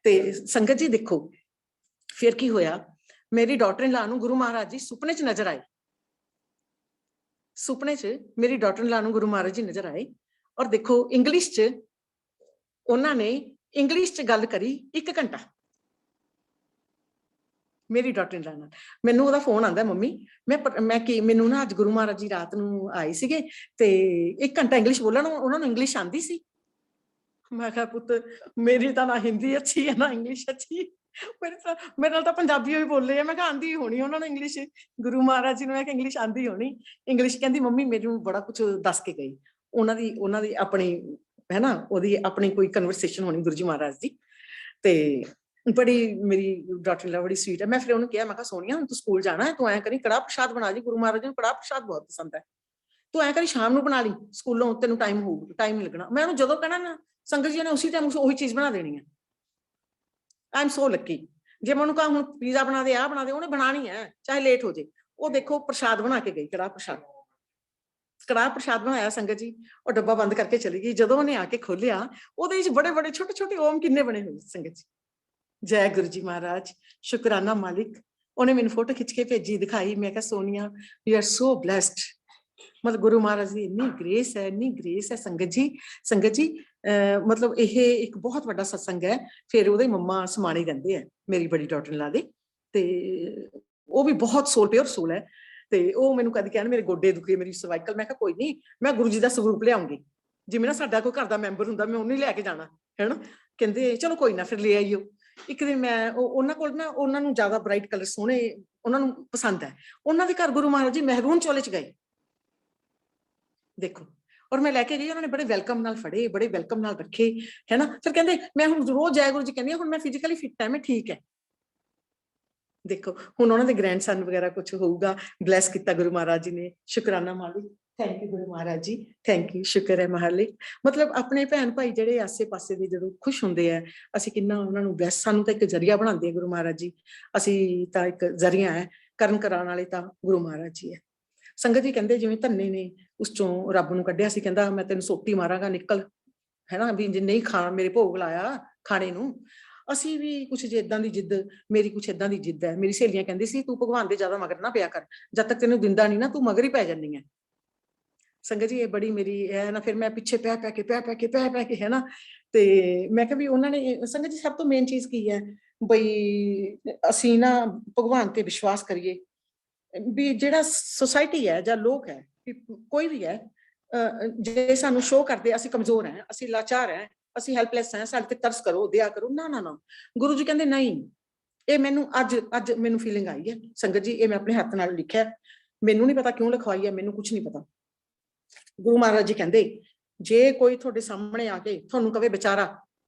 ਤੇ ਸੰਗਤ ਜੀ ਦੇਖੋ ਫਿਰ ਕੀ ਹੋਇਆ, ਮੇਰੀ ਡਾਟਰ ਇਨ ਲਾ ਨੂੰ ਗੁਰੂ ਮਹਾਰਾਜ ਜੀ ਸੁਪਨੇ 'ਚ ਨਜ਼ਰ ਆਏ। ਸੁਪਨੇ 'ਚ ਮੇਰੀ ਡਾਟਰ ਇਨ ਲਾ ਨੂੰ ਗੁਰੂ ਮਹਾਰਾਜ ਜੀ ਨਜ਼ਰ ਆਏ, ਔਰ ਦੇਖੋ ਇੰਗਲਿਸ਼ 'ਚ ਉਹਨਾਂ ਨੇ ਇੰਗਲਿਸ਼ 'ਚ ਗੱਲ ਕਰੀ 1 ਘੰਟਾ ਮੇਰੀ ਡਾਟਰ ਇਨ ਲਾ ਨਾਲ। ਮੈਨੂੰ ਉਹਦਾ ਫੋਨ ਆਂਦਾ, ਮੰਮੀ ਮੈਂ ਕੀ ਮੈਨੂੰ ਨਾ ਅੱਜ ਗੁਰੂ ਮਹਾਰਾਜ ਜੀ ਰਾਤ ਨੂੰ ਆਏ ਸੀਗੇ ਤੇ 1 ਘੰਟਾ ਇੰਗਲਿਸ਼ ਬੋਲਣ, ਉਹਨਾਂ ਨੂੰ ਇੰਗਲਿਸ਼ ਆਂਦੀ ਸੀ। ਮੈਂ ਕਿਹਾ ਪੁੱਤ ਮੇਰੀ ਤਾਂ ਨਾ ਹਿੰਦੀ ਅੱਛੀ ਹੈ ਨਾ ਇੰਗਲਿਸ਼ ਅੱਛੀ, ਮੇਰੇ ਨਾਲ ਤਾਂ ਪੰਜਾਬੀ ਹੀ ਬੋਲੇ ਆ। ਮੈਂ ਕਿਹਾ ਆਂਦੀ ਹੋਣੀ ਉਹਨਾਂ ਨੂੰ ਇੰਗਲਿਸ਼, ਗੁਰੂ ਮਹਾਰਾਜ ਜੀ ਨੂੰ ਮੈਂ ਕਿਹਾ ਇੰਗਲਿਸ਼ ਆਂਦੀ ਹੋਣੀ। ਇੰਗਲਿਸ਼ ਕਹਿੰਦੀ ਮੰਮੀ ਮੈਨੂੰ ਬੜਾ ਕੁਝ ਦੱਸ ਕੇ ਗਈ, ਉਹਨਾਂ ਦੀ ਆਪਣੀ ਹੈ ਨਾ, ਉਹਦੀ ਆਪਣੀ ਕੋਈ ਕਨਵਰਸੇਸ਼ਨ ਹੋਣੀ ਗੁਰੂ ਜੀ ਮਹਾਰਾਜ ਦੀ। ਤੇ ਬੜੀ ਮੇਰੀ ਡਾਟਰ ਇਨ ਲਾ ਬੜੀ ਸਵੀਟ ਹੈ। ਮੈਂ ਫਿਰ ਉਹਨੂੰ ਕਿਹਾ, ਮੈਂ ਕਿਹਾ ਸੋਨੀਆ ਹੁਣ ਤੂੰ ਸਕੂਲ ਜਾਣਾ ਹੈ, ਤੂੰ ਐਂ ਕਰੀ ਕੜਾਹ ਪ੍ਰਸ਼ਾਦ ਬਣਾ ਲਈ, ਗੁਰੂ ਮਹਾਰਾਜ ਨੂੰ ਕੜਾਹ ਪ੍ਰਸ਼ਾਦ ਬਹੁਤ ਪਸੰਦ ਹੈ, ਤੂੰ ਐਂ ਕਰੀ ਸ਼ਾਮ ਨੂੰ ਬਣਾ ਲਈ, ਸਕੂਲੋਂ ਤੈਨੂੰ ਟਾਈਮ ਹੋਊਗਾ, ਟਾਈਮ ਨਹੀਂ ਲੱਗਣਾ। ਮੈਂ ਉਹਨੂੰ ਜਦੋਂ ਕਹਿਣਾ ਨਾ ਸੰਗਤ ਜੀ ਨੇ ਉਸੇ ਟਾਈਮ ਉਹੀ ਚੀਜ਼ ਬਣਾ ਦੇਣੀ ਹੈ। I am so Lucky. ਜੇ ਮੈਂ ਉਹਨੂੰ ਕਹਾਂ ਹੁਣ ਪੀਜ਼ਾ ਬਣਾ ਦੇ, ਆਹ ਬਣਾ ਦੇ, ਉਹਨੇ ਬਣਾਣੀ ਹੈ ਚਾਹੇ ਲੇਟ ਹੋ ਜੇ। ਉਹ ਦੇਖੋ ਪ੍ਰਸ਼ਾਦ ਬਣਾ ਕੇ ਗਈ, ਕੜਾਹ ਪ੍ਰਸ਼ਾਦ ਬਣਾਇਆ ਸੰਗਤ ਜੀ, ਉਹ ਡੱਬਾ ਬੰਦ ਕਰਕੇ ਚਲੀ ਗਈ। ਜਦੋਂ ਉਹਨੇ ਆ ਕੇ ਖੋਲਿਆ, ਉਹਦੇ ਵਿੱਚ ਬੜੇ ਬੜੇ ਛੋਟੇ ਛੋਟੇ ਓਮ ਕਿੰਨੇ ਬਣੇ ਹੋਏ ਸੰਗਤ ਜੀ। ਜੈ ਗੁਰੂ ਜੀ ਮਹਾਰਾਜ, ਸ਼ੁਕਰਾਨਾ ਮਾਲਿਕ। ਉਹਨੇ ਮੈਨੂੰ ਫੋਟੋ ਖਿੱਚ ਕੇ ਭੇਜੀ, ਦਿਖਾਈ। ਮੈਂ ਕਿਹਾ Sonia you are so blessed. ਮਤਲਬ ਗੁਰੂ ਮਹਾਰਾਜ ਦੀ ਇੰਨੀ ਗ੍ਰੇਸ ਹੈ, ਇੰਨੀ ਗ੍ਰੇਸ ਹੈ ਸੰਗਤ ਜੀ ਮਤਲਬ ਇਹ ਇੱਕ ਬਹੁਤ ਵੱਡਾ ਸਤਸੰਗ ਹੈ। ਫਿਰ ਉਹਦੇ ਮੰਮਾ ਸਮਾਣੇ ਰਹਿੰਦੇ ਆ ਮੇਰੀ ਬੜੀ ਡਾਟਰ ਇਨ ਲਾ ਦੇ, ਤੇ ਉਹ ਵੀ ਬਹੁਤ ਸੋਲ ਪਿਓਰ ਸੋਲ ਹੈ। ਤੇ ਉਹ ਮੈਨੂੰ ਕਦੇ ਕਹਿਣ ਮੇਰੇ ਗੋਡੇ ਦੁਖੇ, ਮੇਰੀ ਸਰਵਾਈਕਲ। ਮੈਂ ਕਿਹਾ ਕੋਈ ਨਹੀਂ, ਮੈਂ ਗੁਰੂ ਜੀ ਦਾ ਸਰੂਪ ਲਿਆਉਂਗੀ, ਜਿਵੇਂ ਨਾ ਸਾਡਾ ਕੋਈ ਘਰ ਦਾ ਮੈਂਬਰ ਹੁੰਦਾ, ਮੈਂ ਉਹਨੂੰ ਹੀ ਲੈ ਕੇ ਜਾਣਾ ਹੈ ਨਾ। ਕਹਿੰਦੇ ਚਲੋ ਕੋਈ ਨਾ, ਫਿਰ ਲੈ ਆਈਓ। ਇੱਕ ਦਿਨ ਮੈਂ ਉਹਨਾਂ ਕੋਲ ਨਾ, ਉਹਨਾਂ ਨੂੰ ਜ਼ਿਆਦਾ ਬ੍ਰਾਈਟ ਕਲਰ ਸੋਹਣੇ ਉਹਨਾਂ ਨੂੰ ਪਸੰਦ ਹੈ। ਉਹਨਾਂ ਦੇ ਘਰ ਗੁਰੂ ਮਹਾਰਾਜ ਜੀ ਮਹਿਰੂਨ ਚੋਲੇ 'ਚ ਗਏ ਦੇਖੋ, ਔਰ ਮੈਂ ਲੈ ਕੇ ਗਈ। ਉਹਨਾਂ ਨੇ ਬੜੇ ਵੈਲਕਮ ਨਾਲ ਫੜੇ, ਬੜੇ ਵੈਲਕਮ ਨਾਲ ਰੱਖੇ, ਹੈ ਨਾ। ਫਿਰ ਕਹਿੰਦੇ ਮੈਂ ਹੁਣ ਰੋਜ਼ ਜੈ ਗੁਰੂ ਜੀ ਕਹਿੰਦੀ ਹਾਂ, ਹੁਣ ਮੈਂ ਫਿਜ਼ੀਕਲੀ ਫਿੱਟ ਹੈ, ਮੈਂ ਠੀਕ ਹੈ। ਦੇਖੋ ਹੁਣ ਉਹਨਾਂ ਦੇ ਗ੍ਰੈਂਡਸਨ ਵਗੈਰਾ ਕੁਝ ਹੋਊਗਾ, ਬਲੈਸ ਕੀਤਾ ਗੁਰੂ ਮਹਾਰਾਜ ਜੀ ਨੇ। ਸ਼ੁਕਰਾਨਾ ਮਾਲਿਕ, thank you Guru Maharaj ji, thank you, ਸ਼ੁਕਰ ਹੈ ਮਾਲਿਕ। ਮਤਲਬ ਆਪਣੇ ਭੈਣ ਭਾਈ ਜਿਹੜੇ ਆਸੇ ਪਾਸੇ ਦੇ ਜਦੋਂ ਖੁਸ਼ ਹੁੰਦੇ ਆ, ਅਸੀਂ ਕਿੰਨਾ ਉਹਨਾਂ ਨੂੰ ਬਲੈਸ, ਸਾਨੂੰ ਤਾਂ ਇੱਕ ਜ਼ਰੀਆ ਬਣਾਉਂਦੇ ਆ ਗੁਰੂ ਮਹਾਰਾਜ ਜੀ। ਅਸੀਂ ਤਾਂ ਇੱਕ ਜ਼ਰੀਆ ਹੈ, ਕਰਨ ਕਰਾਉਣ ਵਾਲੇ ਤਾਂ ਗੁਰੂ ਮਹਾਰਾਜ ਜੀ ਹੈ। ਸੰਗਤ ਜੀ ਕਹਿੰਦੇ ਜਿਵੇਂ ਧੰਨੇ ਨੇ ਉਸ ਚੋਂ ਰੱਬ ਨੂੰ ਕੱਢਿਆ ਸੀ, ਕਹਿੰਦਾ ਮੈਂ ਤੈਨੂੰ ਸੋਟੀ ਮਾਰਾਂਗਾ, ਨਿਕਲ, ਹੈ ਨਾ, ਵੀ ਜੇ ਨਹੀਂ ਖਾਣਾ ਮੇਰੇ ਭੋਗ ਲਾਇਆ ਖਾਣੇ ਨੂੰ। ਅਸੀਂ ਵੀ ਕੁਛ ਜੇ ਇਦਾਂ ਦੀ ਜਿੱਦ, ਮੇਰੀ ਕੁਛ ਇਦਾਂ ਦੀ ਜਿੱਦ ਹੈ। ਮੇਰੀ ਸਹੇਲੀਆਂ ਕਹਿੰਦੀ ਸੀ ਤੂੰ ਭਗਵਾਨ ਦੇ ਜ਼ਿਆਦਾ ਮਗਰ ਨਾ ਪਿਆ ਕਰ, ਜਦ ਤੱਕ ਤੈਨੂੰ ਦਿੰਦਾ ਨਹੀਂ ਨਾ ਤੂੰ ਮਗਰ ਹੀ ਪੈ ਜਾਂਦੀ ਹੈ। ਸੰਗਤ ਜੀ ਇਹ ਬੜੀ ਮੇਰੀ ਹੈ ਨਾ, ਫਿਰ ਮੈਂ ਪਿੱਛੇ ਪੈ ਕੇ ਹੈ ਨਾ। ਤੇ ਮੈਂ ਕਿਹਾ ਵੀ ਉਹਨਾਂ ਨੇ, ਸੰਗਤ ਜੀ ਸਭ ਤੋਂ ਮੇਨ ਚੀਜ਼ ਕੀ ਹੈ, ਬਈ ਅਸੀਂ ਨਾ ਭਗਵਾਨ ਤੇ ਵਿਸ਼ਵਾਸ ਕਰੀਏ। ਵੀ ਜਿਹੜਾ ਸੁਸਾਇਟੀ ਹੈ ਜਾਂ ਲੋਕ ਹੈ, ਕੋਈ ਵੀ ਹੈ, ਜੇ ਸਾਨੂੰ ਸ਼ੋਅ ਕਰਦੇ ਅਸੀਂ ਕਮਜ਼ੋਰ ਹੈ, ਅਸੀਂ ਲਾਚਾਰ ਹੈ, ਅਸੀਂ ਹੈਲਪਲੈਸ ਹੈ, ਸਾਡੇ ਤੇ ਤਰਸ ਕਰੋ, ਦਇਆ ਕਰੋ, ਨਾ ਨਾ ਨਾ। ਗੁਰੂ ਜੀ ਕਹਿੰਦੇ ਨਹੀਂ, ਇਹ ਮੈਨੂੰ ਅੱਜ ਮੈਨੂੰ ਫੀਲਿੰਗ ਆਈ ਹੈ ਸੰਗਤ ਜੀ, ਇਹ ਮੈਂ ਆਪਣੇ ਹੱਥ ਨਾਲ ਲਿਖਿਆ, ਮੈਨੂੰ ਨਹੀਂ ਪਤਾ ਕਿਉਂ ਲਿਖਵਾਈ ਹੈ, ਮੈਨੂੰ ਕੁਝ ਨਹੀਂ ਪਤਾ। ਗੁਰੂ ਮਹਾਰਾਜ ਜੀ ਕਹਿੰਦੇ ਜੇ ਕੋਈ ਤੁਹਾਡੇ ਸਾਹਮਣੇ ਆ ਕੇ ਤੁਹਾਨੂੰ ਕਵੇ ਵਿਚਾਰਾ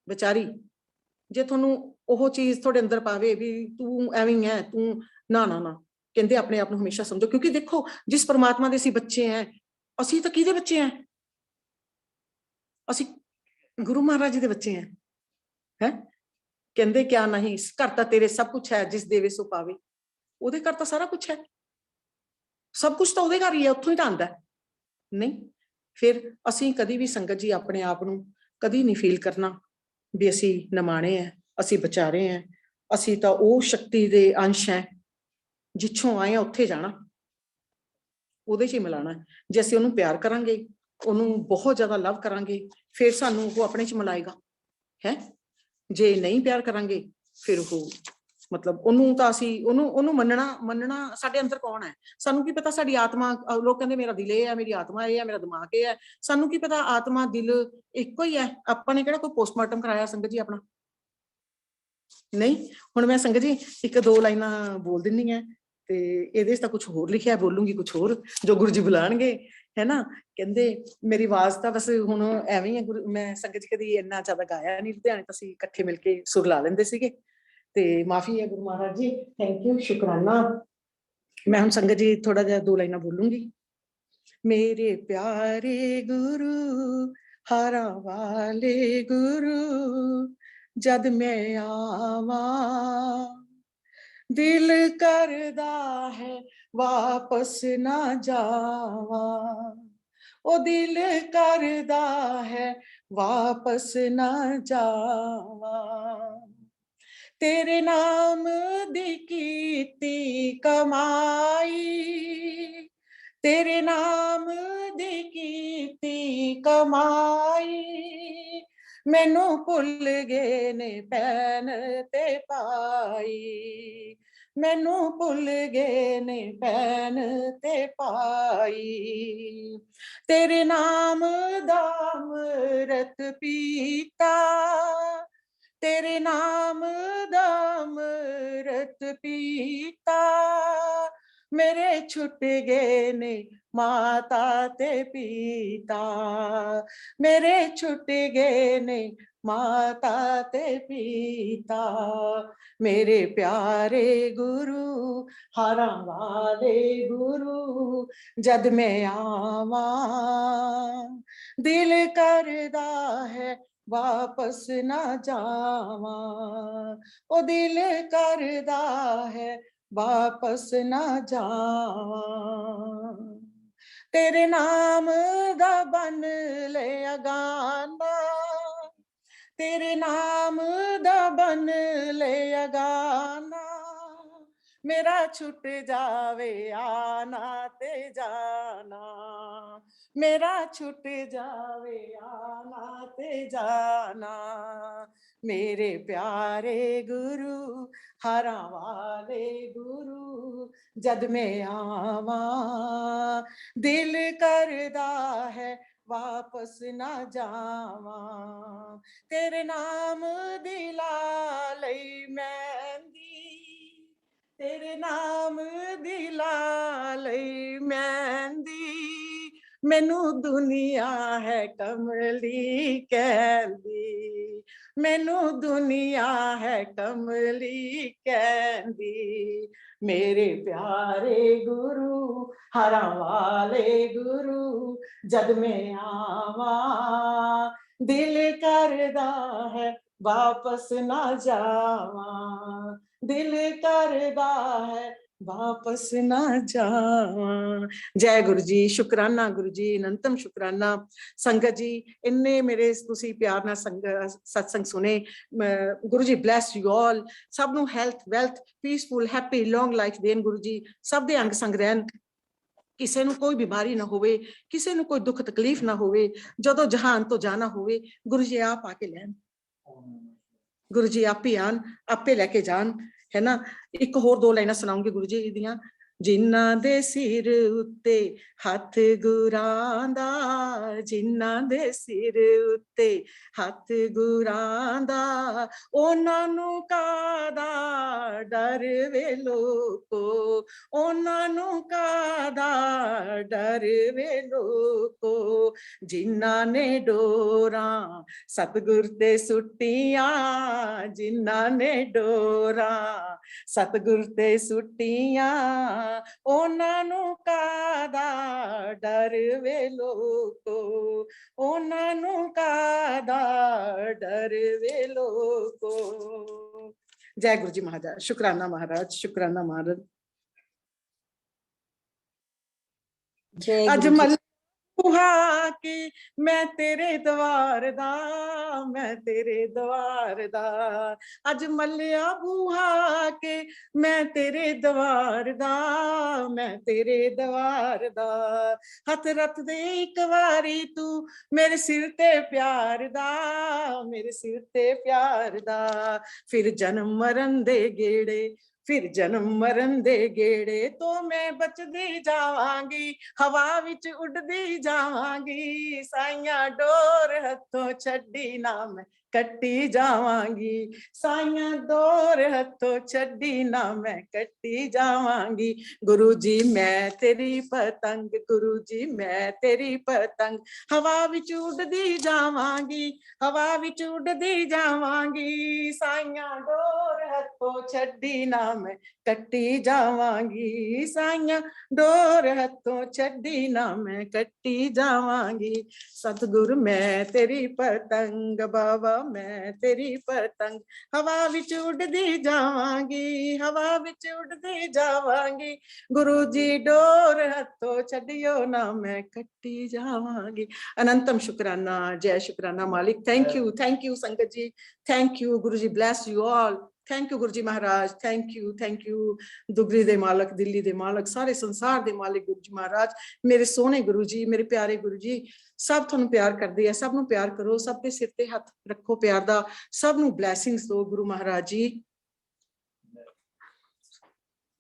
ਵਿਚਾਰੀ, ਜੇ ਤੁਹਾਨੂੰ ਉਹ ਚੀਜ਼ ਤੁਹਾਡੇ ਅੰਦਰ ਪਾਵੇ ਵੀ ਤੂੰ ਐਵੇਂ ਹੈ, ਤੂੰ ਨਾ ਨਾ ਨਾ, ਕਹਿੰਦੇ ਆਪਣੇ ਆਪ ਨੂੰ ਹਮੇਸ਼ਾ ਸਮਝੋ, ਕਿਉਂਕਿ ਦੇਖੋ ਜਿਸ ਪਰਮਾਤਮਾ ਦੇ ਅਸੀਂ ਬੱਚੇ ਹੈ, ਅਸੀਂ ਤਾਂ ਕਿਹਦੇ ਬੱਚੇ ਹੈ? ਅਸੀਂ ਗੁਰੂ ਮਹਾਰਾਜ ਜੀ ਦੇ ਬੱਚੇ ਹੈ। ਕਹਿੰਦੇ ਕਿਆ ਨਹੀਂ, ਘਰ ਤਾਂ ਤੇਰੇ ਸਭ ਕੁਛ ਹੈ, ਜਿਸ ਦੇਵੇ ਸੋ ਪਾਵੇ। ਉਹਦੇ ਘਰ ਤਾਂ ਸਾਰਾ ਕੁਛ ਹੈ, ਸਭ ਕੁਛ ਤਾਂ ਉਹਦੇ ਘਰ ਹੀ ਹੈ, ਉੱਥੋਂ ਹੀ ਤਾਂ ਆਉਂਦਾ ਨਹੀਂ। ਫਿਰ ਅਸੀਂ ਕਦੀ ਵੀ ਸੰਗਤ ਜੀ ਆਪਣੇ ਆਪ ਨੂੰ ਕਦੀ ਨਹੀਂ ਫੀਲ ਕਰਨਾ ਵੀ ਅਸੀਂ ਨਿਮਾਣੇ ਹੈ, ਅਸੀਂ ਵਿਚਾਰੇ ਹੈ। ਅਸੀਂ ਤਾਂ ਉਹ ਸ਼ਕਤੀ ਦੇ ਅੰਸ਼ ਹੈ, ਜਿੱਥੋਂ ਆਏ ਆ ਉੱਥੇ ਜਾਣਾ, ਉਹਦੇ 'ਚ ਹੀ ਮਿਲਾਣਾ। ਜੇ ਅਸੀਂ ਉਹਨੂੰ ਪਿਆਰ ਕਰਾਂਗੇ, ਉਹਨੂੰ ਬਹੁਤ ਜ਼ਿਆਦਾ ਲਵ ਕਰਾਂਗੇ, ਫਿਰ ਸਾਨੂੰ ਉਹ ਆਪਣੇ 'ਚ ਮਿਲਾਏਗਾ ਹੈ। ਜੇ ਨਹੀਂ ਪਿਆਰ ਕਰਾਂਗੇ ਫਿਰ ਉਹ ਮਤਲਬ ਉਹਨੂੰ ਤਾਂ ਅਸੀਂ ਉਹਨੂੰ ਮੰਨਣਾ ਸਾਡੇ ਅੰਦਰ ਕੌਣ ਹੈ? ਸਾਨੂੰ ਕੀ ਪਤਾ ਸਾਡੀ ਆਤਮਾ, ਲੋਕ ਕਹਿੰਦੇ ਮੇਰਾ ਦਿਲ ਇਹ ਹੈ, ਮੇਰੀ ਆਤਮਾ ਇਹ ਹੈ, ਮੇਰਾ ਦਿਮਾਗ ਇਹ ਹੈ। ਸਾਨੂੰ ਕੀ ਪਤਾ ਆਤਮਾ ਦਿਲ ਇੱਕੋ ਹੀ ਹੈ? ਆਪਾਂ ਨੇ ਕਿਹੜਾ ਕੋਈ ਪੋਸਟਮਾਰਟਮ ਕਰਾਇਆ ਸੰਗਤ ਜੀ ਆਪਣਾ? ਨਹੀਂ। ਹੁਣ ਮੈਂ ਸੰਗਤ ਜੀ 1-2 ਲਾਈਨਾਂ ਬੋਲ ਦਿੰਨੀ ਹੈ, ਤੇ ਇਹਦੇ 'ਚ ਤਾਂ ਕੁਛ ਹੋਰ ਲਿਖਿਆ, ਬੋਲੂੰਗੀ ਕੁਛ ਹੋਰ ਜੋ ਗੁਰੂ ਜੀ ਬੁਲਾਣਗੇ, ਹੈ ਨਾ। ਕਹਿੰਦੇ ਮੇਰੀ ਆਵਾਜ਼ ਤਾਂ ਬਸ ਹੁਣ ਐਵੇਂ ਹੀ ਹੈ। ਮੈਂ ਸੰਗਤ ਜੀ ਕਦੀ ਇੰਨਾ ਜ਼ਿਆਦਾ ਗਾਇਆ ਨਹੀਂ, ਲੁਧਿਆਣੇ ਤਾਂ ਅਸੀਂ ਇਕੱਠੇ ਮਿਲ ਕੇ ਸੁਰ ਲਾ ਲੈਂਦੇ ਸੀਗੇ, ਤੇ ਮਾਫੀ ਹੈ ਗੁਰੂ ਮਹਾਰਾਜ ਜੀ, ਥੈਂਕ ਯੂ, ਸ਼ੁਕਰਾਨਾ। ਮੈਂ ਹੁਣ ਸੰਗਤ ਜੀ ਥੋੜਾ ਜਿਹਾ 2 ਲਾਈਨਾਂ ਬੋਲੂੰਗੀ। ਮੇਰੇ ਪਿਆਰੇ ਗੁਰੂ, ਹਾਰਾਂ ਵਾਲੇ ਗੁਰੂ, ਜਦ ਮੈਂ ਆਵਾਂ ਦਿਲ ਕਰਦਾ ਹੈ ਵਾਪਸ ਨਾ ਜਾਵਾਂ, ਉਹ ਦਿਲ ਕਰਦਾ ਹੈ वापस ना जावां। तेरे नाम दी कीती कमाई, तेरे नाम दी कीती कमाई, मैनू भुल गए ने भैन ते भाई, मैनू भुल गए ने भैन ते भाई। तेरे नाम दा अमृत पीता, तेरे नाम दा अमृत पीता, मेरे छुट गए ने माता ते पिता, मेरे छुट गए ने माता ते पिता। मेरे प्यारे गुरु हारां वाले गुरु, जद मैं आवां दिल करदा है वापस ना जावां, ओ दिल करदा है वापस ना जावां। तेरे नाम दा बन लिया गाना, तेरे नाम दा बन लिया गाना, मेरा छुट जावे आना ते जाना, मेरा छुट जावे आना ते जाना। मेरे प्यारे गुरु हारां वाले गुरु, जद मैं आवां दिल करदा है वापस ना जावां। तेरे नाम दी ला लई मेहंदी, तेरे नाम दी ला लई मेहंदी, मैनू दुनिया है कमली कहंदी, मैनू दुनिया है कमली कहंदी। मेरे प्यारे गुरु हारां वाले गुरु, जद मैं आवां दिल करदा है वापस ना जावां, दिल करदा है वापस ना जावां। जय गुरु जी, शुकराना गुरु जी, अनंतम शुकराना। संगत जी इन्ने मेरे तुसी प्यार नाल सत्संग सुने, गुरु जी ब्लैस यू ऑल। सब नू health wealth peaceful happy long life देन गुरु जी, सब दे अंग संग रहन, किसी नू कोई बीमारी ना होवे, किसी नू कोई दुख तकलीफ ना होवे, जदों जहान तो जाना होवे गुरु जी आप आके लैन, गुरु जी आप ही आन आपे लैके जान, है ना। एक होर दो लाइनां सुनाऊंगी गुरु जी दियां। जिन्ना दे सिर उत्ते हथ गुरां दा, जिन्ना दे सिर उत्ते हथ गुरां दा, उन्हां नू कादा डर वे लोको, उन्हां नू कादा डर वे लोको, जिन्ना ने डोरां सतगुर ते सुट्टियां, जिन्ना ने डोरां सतगुर ते सुट्टियां, उन्हां नू कादा डर वे लोको, उन्हां नू कादा डर वे लोको। जय गुरु जी महाराज, शुकराना महाराज, शुकराना महाराज। जय अज गुरु जी। मल बुहा के मैं तेरे द्वार दा, मैं तेरे द्वार दा, अज मलिया बूहा के मैं तेरे द्वार दा, मैं तेरे द्वार दा, हथ रथ दे एक वारी तू मेरे सिर ते प्यार दा, मेरे सिर ते प्यार दा, फिर जन्म मरण दे गेड़े, फिर जन्म मरण दे गेड़े तो मैं बचदी जावांगी, हवा विच उड़दी जावांगी, साइयां डोर हथों छड्डी ना मैं कट्टी जावांगी, साइयां डोर हथों छड्डी ना मैं कट्टी जावांगी। गुरु जी मैं तेरी पतंग, गुरु जी मैं तेरी पतंग, हवा विच उड़दी जावांगी, हवा विच उड़दी जावांगी, साइयां डोर हथों छड्डी ना मैं कट्टी जावांगी, साइयां डोर हथों छड्डी ना मैं कट्टी जावांगी। सतगुरु मैं तेरी पतंग, बाबा मैं तेरी पतंग हवा विच उड़दी जावांगी, हवा विच उड़दी जावांगी, गुरु जी डोर हथों छड्डियो ना मैं कट्टी जावांगी। अनंतम शुक्राना, जय शुक्राना मालिक। थैंक यू संगत जी, thank you Guru ji, bless you all. Thank you Guru ji Maharaj, thank you Dugri दे मालक, दिल्ली दे मालक, सारे संसार दे मालिक गुरु जी महाराज, मेरे सोहने गुरु जी, मेरे प्यारे गुरु जी। सब तुहानू प्यार करदे आ, सब नू प्यार करो, सब दे सिर ते हथ रखो प्यार दा, सब नू ब्लैसिंग्स दो गुरु महाराज जी।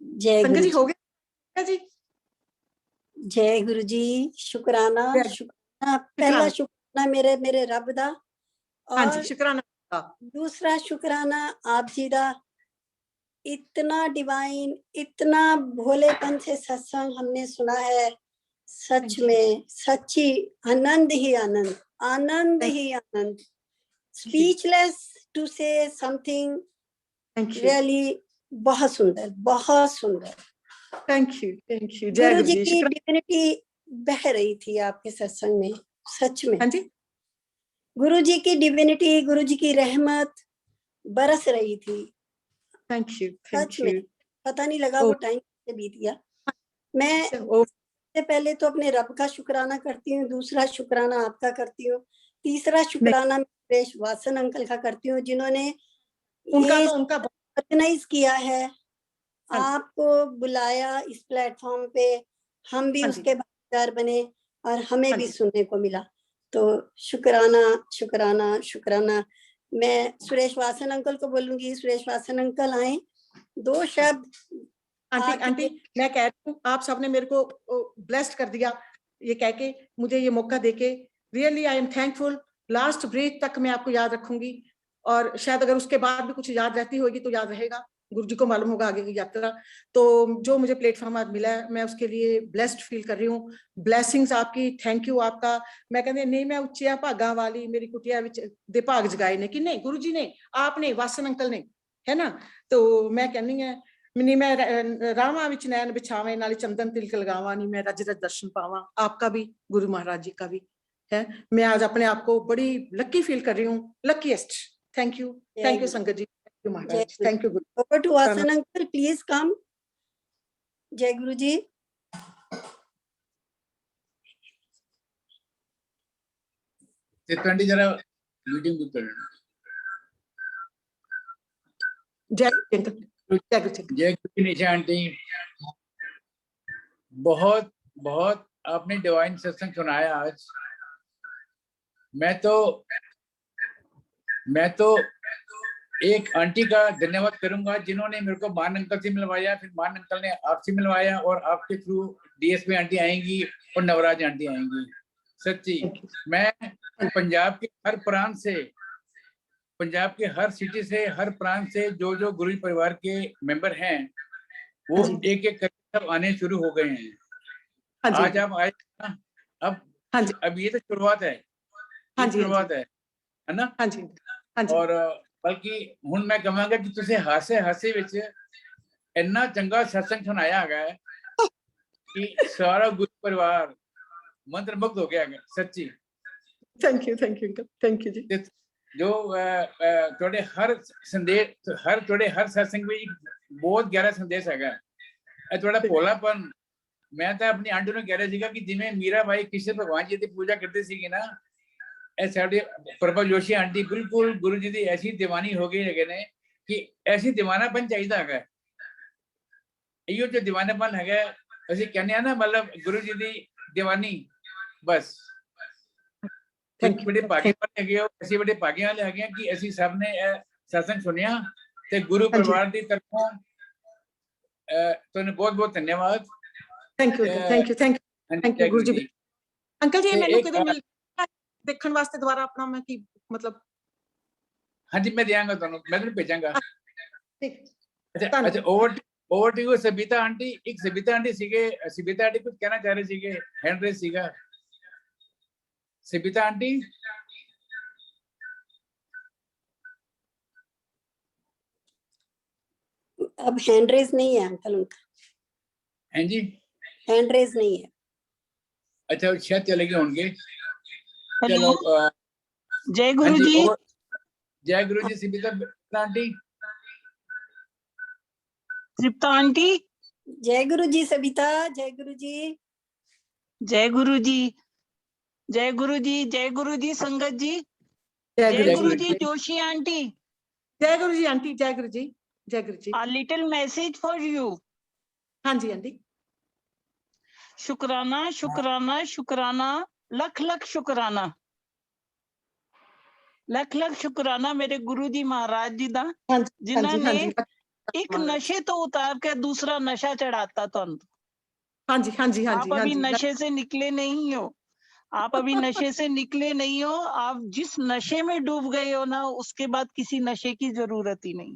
जय संगत गुरु जी जी, हो गया जी? जय गुरु जी। शुक्राना, शुक्राना, पहला शुक्राना मेरे मेरे रब दा, हाँ जी, और शुक्राना। दूसरा शुक्राना आप जी दा। इतना डिवाइन, इतना भोलेपन से सत्संग हमने सुना है, सच में सच्ची आनंद ही आनंद, आनंद ही आनंद। Speechless to say something really. बहुत सुंदर, बहुत सुंदर। थैंक यू जय गुरु गुरु जी जी। की डिविनिटी बह रही थी आपके सत्संग में, सच में। हाँ जी, गुरु जी की डिविनिटी, गुरु जी की रहमत बरस रही थी, थैंक सच यू। में। पता नहीं लगा वो टाइम कैसे बीत गया। मैं सबसे पहले तो अपने रब का शुक्राना करती हूँ, दूसरा शुक्राना आपका करती हूँ, तीसरा शुक्राना सुरेश वासन अंकल का करती हूँ, जिन्होंने ये ऑर्गेनाइज किया है, आपको बुलाया इस प्लेटफॉर्म पे, हम भी उसके भागीदार बने और हमें भी सुनने को मिला। तो शुक्राना शुक्राना शुक्राना। मैं सुरेश वासन अंकल को बोलूंगी, सुरेश वासन अंकल आए, दो शब्द। आंटी मैं कह रही हूँ, आप सबने मेरे को ब्लेस्ड कर दिया ये कह के, मुझे ये मौका देके, really I am thankful. Last breath तक मैं आपको याद रखूंगी, और शायद अगर उसके बाद भी कुछ याद रहती होगी तो याद रहेगा, गुरु जी को मालूम होगा आगे की यात्रा। तो जो मुझे प्लेटफॉर्म आज मिला है, मैं उसके लिए ब्लेस्ड फील कर रही हूँ। ब्लेसिंग्स आपकी, थैंक यू आपका। मैं कहती नहीं, मैं उच्चिया भागा वाली, मेरी कुटिया विच दे भाग जगाए ने, कि नहीं गुरु जी ने, आपने, वासन अंकल ने, है ना। तो मैं कहनी है, नहीं मैं रावां विच नैन बिछावे, नाले चंदन तिलक लगावा, नहीं मैं रज रज दर्शन पावा। आपका भी, गुरु महाराज जी का भी है। मैं आज अपने आप को बड़ी लकी फील कर रही हूँ, लकीएस्ट। थैंक यू संगत जी, thank you Maharaj, thank you Guru. Over to Vasan uncle, please come. जय गुरु जी। चित्रांटी जरा मीटिंग भी कर। जय गुरु निशा आंटी, बहुत बहुत आपने डिवाइन सत्संग सुनाया आज। मैं तो एक आंटी का धन्यवाद करूंगा, जिन्होंने मेरे को मान अंकल से मिलवाया, फिर मान अंकल ने आपसे मिलवाया, और आपके थ्रू डीएसपी आंटी आएंगी और नवराज आंटी आएंगी। सच्ची, मैं पंजाब के हर प्रांत से, पंजाब के हर सिटी से, हर प्रांत से जो जो गुरु परिवार के मेंबर हैं, वो एक एक करके सब आने शुरू हो गए हैं। आज आप आए ना, अब ये तो शुरुआत है, शुरुआत है ना। हाँ जी। और बल्कि हुण मैं कहांगा कि तुसीं हासे हासे विच इन्ना चंगा सत्संग सुनाया है कि सारा गुरु परिवार मंत्रमुग्ध हो गया है। सच्ची, थैंक यू जी। जो थोड़े हर संदेश, थोड़े हर सत्संग में बहुत गहरा संदेश है। थोड़ा भोलापन, मैं तो अपनी आंटी ने कह रहा सीगा कि जिवें मीरा बाई कृष्ण भगवान जी की पूजा करती सी ना, प्रभा जोशी आंटी बिल्कुल गुरु जी की ऐसी दीवानी हो गई है कि ऐसी दीवानापन चाहिए है। इो जो दीवानापन है, असं कहने ना, मतलब गुरु जी की दीवानी, बस बड़े भाग्य वाले है, असं बड़े भाग्य वाले है कि असं सब ने सत्संग सुनिया। ते गुरु परिवार की तरफों तुहानू बहुत बहुत धन्यवाद। Thank you Guru ji. Uncle जी मैनू कदे मिल देखने वास्ते दोबारा अपना, मैं की मतलब। हाँ जी, मैं देंगा तुहानू, मैं तुहानू भेजांगा। अच्छा, over to you Sabita aunty. एक सबिता आंटी सीगे, सबिता आंटी कुछ कहना चाह रहे सीगे, हैंड रेज सीगा। सबिता आंटी, अब हैंड रेज नहीं है अंकल उनका। हैं जी, हैंड रेज नहीं है। अच्छा, शायद चले गए होंगे। चलो, जय गुरु जी। जय गुरु जी सिबिता आंटी। तृप्ता आंटी। जय गुरु जी सबिता, जय गुरु जी। जय गुरु जी। जय गुरु जी। जय गुरु जी संगत जी। जय जय गुरु गुरु जी। जी जोशी आंटी। जय गुरु जी आंटी। जय गुरु जी। जय गुरु जी। A little message for you. हाँ जी आंटी। शुक्राना शुक्राना शुक्राना, लख लख शुक्राना। लख लख शुक्राना मेरे गुरु जी महाराज जी दा, हाँ जी हाँ जिन्हों जी हाँ ने जी। एक नशे तो उतार के दूसरा नशा चढ़ाता तुम। हाँ जी हाँ जी हाँ आप जी हाँ अभी जी। नशे से निकले नहीं हो। आप अभी नशे से निकले नहीं हो। आप जिस नशे में डूब गए हो ना, उसके बाद किसी नशे की जरूरत ही नहीं।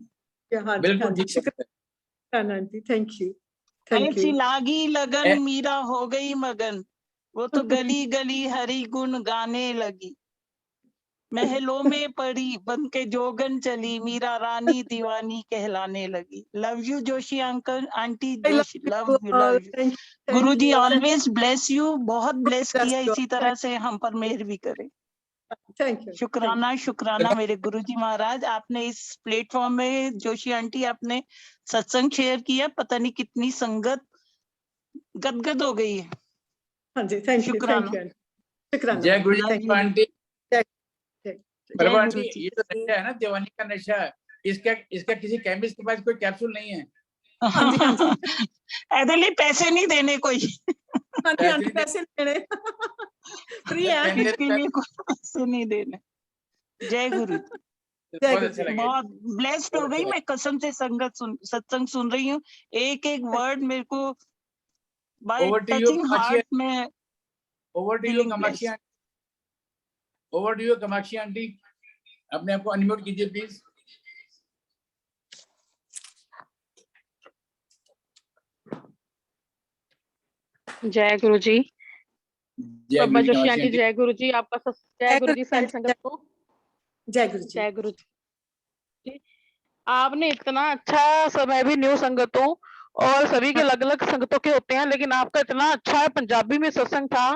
हाँ जी बिल्कुल हाँ जी। ठीक है। शुक्रिया आंटी, थैंक यू थैंक ऐसी यू। लागी लगन ए- मीरा हो गई मगन, वो तो गली गली हरि गुण गाने लगी। महलों में पड़ी बन के जोगन चली, मीरा रानी दीवानी कहलाने लगी। Love you Joshi uncle aunty I love Joshi, you love you all. Love you. Thank Guru ji you. Always bless you, बहुत ब्लेस Bless किया, you. इसी तरह से हम पर मेहर भी करे। Thank you. शुक्राना शुक्राना मेरे गुरुजी महाराज। आपने इस प्लेटफॉर्म में जोशी आंटी आपने सत्संग शेयर किया, पता नहीं कितनी संगत गदगद हो गई है। हाँ जी, थैंक यू शुक्राना। शुक्राना। जय गुरु Love जी you. आंटी। जय प्रभु गुरु आंटी, जी। ये जो नशा है ना, दीवानी का नशा, इसका इसका किसी केमिस्ट के पास कोई कैप्सूल नहीं है। हाँ जी हाँ जी ऐसे लिए पैसे नहीं देने कोई, हाँ जी आंटी, पैसे लेने फ्री है। इसके लिए कोई पैसे नहीं देने। जय गुरु जी। बहुत अच्छा लगा। बहुत ब्लेस्ड हो गई मैं, कसम से सत्संग सुन रही हूँ। एक एक वर्ड मेरे को bye over to you touching heart में। Over to you feeling Kamakshi blessed. Aunty. Over to you Kamakshi aunty, अपने आप को अनम्यूट कीजिए प्लीज। जय गुरु जी। जय पद्मा गुरु जी जोशी कामाक्षी आंटी, आंटी। जय गुरु जी। आपका जय गुरु जी सारी संगत को जय गुरु जी। जय गुरु जी। आपने इतना अच्छा समय भी न्यू संगतों और सभी के अलग अलग संगतों के होते हैं, लेकिन आपका इतना अच्छा पंजाबी में सत्संग था,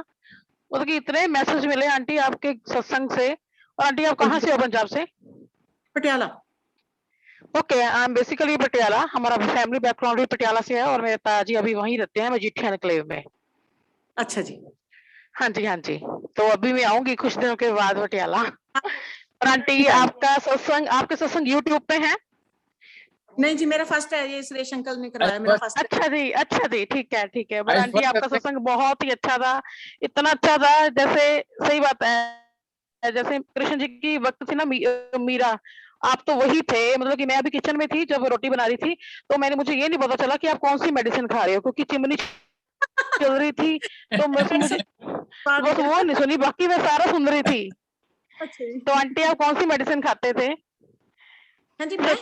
मतलब कि इतने मैसेज मिले आंटी आपके सत्संग से। और आंटी आप कहाँ से हो पंजाब से? Patiala. Okay, I am basically Patiala, हमारा फैमिली बैकग्राउंड भी पटियाला से है और मेरे ताजी अभी वहीं रहते हैं मजीठिया एनक्लेव में। अच्छा जी। हाँ जी हाँ जी, तो अभी मैं आऊंगी कुछ दिनों के बाद पटियाला। और आंटी ठीक है। आपके सत्संग यूट्यूब पे है? नहीं जी, मेरा फर्स्ट है, ये सुरेश अंकल ने कराया, मेरा फर्स्ट है। अच्छा जी, ठीक है। बट आज आंटी फर्स्ट आपका सत्संग- सत्संग बहुत ही अच्छा था, इतना अच्छा था जैसे, सही बात है, जैसे कृष्ण जी की वक्त थी ना मीरा, आप तो वही थे। मतलब कि मैं अभी किचन में थी जब रोटी बना रही थी, तो मुझे ये नहीं पता चला कि आप कौन सी मेडिसिन खा रहे हो, क्योंकि चिमनी चल रही थी, तो बस मुझे बस वो नहीं सुनी, बाकी मैं सारा सुन रही थी। अच्छा जी। तो आंटी आप कौन सी मेडिसिन खाते थे? हाँ जी, मैं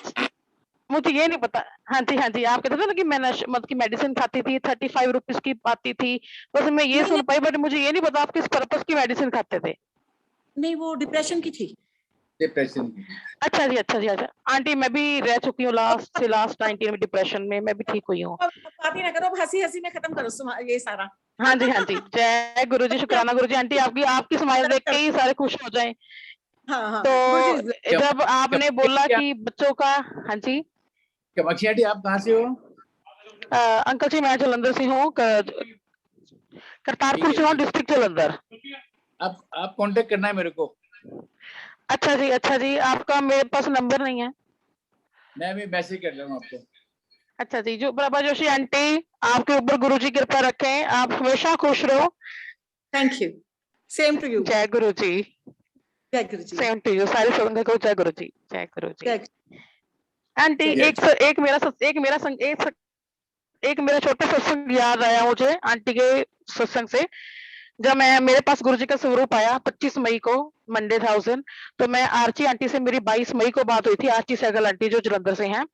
मुझे ये नहीं पता। हाँ जी, आप कहते थे ना कि मैं मतलब की मेडिसिन खाती थी, 35 रुपीज की आती थी, बस मैं ये नहीं, सुन पाई, बट मुझे ये नहीं पता आप किस पर्पस की मेडिसिन खाते थे। नहीं, वो डिप्रेशन की थी। डिप्रेशन। अच्छा जी। आंटी मैं भी रह चुकी हूँ लास्ट 19 में डिप्रेशन में, मैं भी ठीक हुई हूँ। अब बात ही ना करो, अब हंसी हंसी में खत्म करो ये सारा। हाँ जी, जय गुरु जी, शुक्राना गुरु जी। आंटी आपकी स्माइल देख के ही सारे खुश हो जाएं। हाँ तो गुरु जी। जब आपने बोला कि बच्चों का, हाँ जी कामाक्षी आंटी, आप कहाँ से हो? अंकल जी, मैं जलंधर से हूँ, करतारपुर से हूँ, डिस्ट्रिक्ट जलंधर। आप कांटेक्ट करना है मेरे को। अच्छा जी, आपका मेरे पास नंबर नहीं है। मैं भी मैसेज कर रहा हूँ आपको। अच्छा जी, जो प्रभा जोशी आंटी, आपके ऊपर गुरु जी कृपा रखें, आप हमेशा खुश रहो। Thank you, same to you. जय गुरु जी। जय गुरु जी। सेम टू यू, सारी संगत को जय गुरु जी। जय गुरु जी। जय आंटी एक मेरा छोटा सत्संग याद आया मुझे आंटी के सत्संग से। जब मेरे पास गुरु जी का स्वरूप आया 25 मई को, मंडे था उस दिन, तो मैं आरची आंटी से मेरी 22 मई को बात हुई थी, आरची सहगल आंटी जो जलंधर से हैं।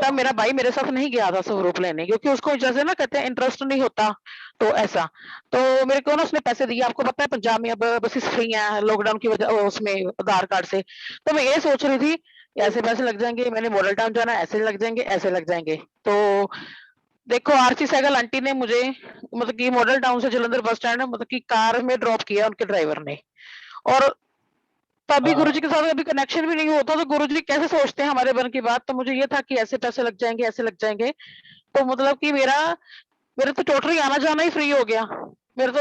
तब मेरा भाई मेरे साथ नहीं गया था स्वरूप लेने, क्योंकि उसको जैसे ना कहते हैं इंटरेस्ट नहीं होता, तो ऐसा। तो मेरे को ना उसने पैसे दिए, आपको पता है पंजाब में अब बसेस फ्री हैं लॉकडाउन की वजह, उसमें आधार कार्ड से। तो मैं ये सोच रही थी ऐसे पैसे लग जाएंगे, मैंने मॉडल टाउन जाना, ऐसे लग जाएंगे, ऐसे लग जाएंगे। तो देखो आरची सहगल आंटी ने मुझे मतलब कि मॉडल टाउन से जलंधर बस स्टैंड मतलब कि कार में ड्रॉप किया उनके ड्राइवर ने, और तभी गुरुजी के साथ अभी कनेक्शन भी नहीं होता तो गुरुजी कैसे सोचते हैं हमारे मन की बात। तो मुझे ये था कि ऐसे पैसे लग जाएंगे, ऐसे लग जाएंगे, तो मतलब कि मेरा तो टोटली आना जाना ही फ्री हो गया। मेरा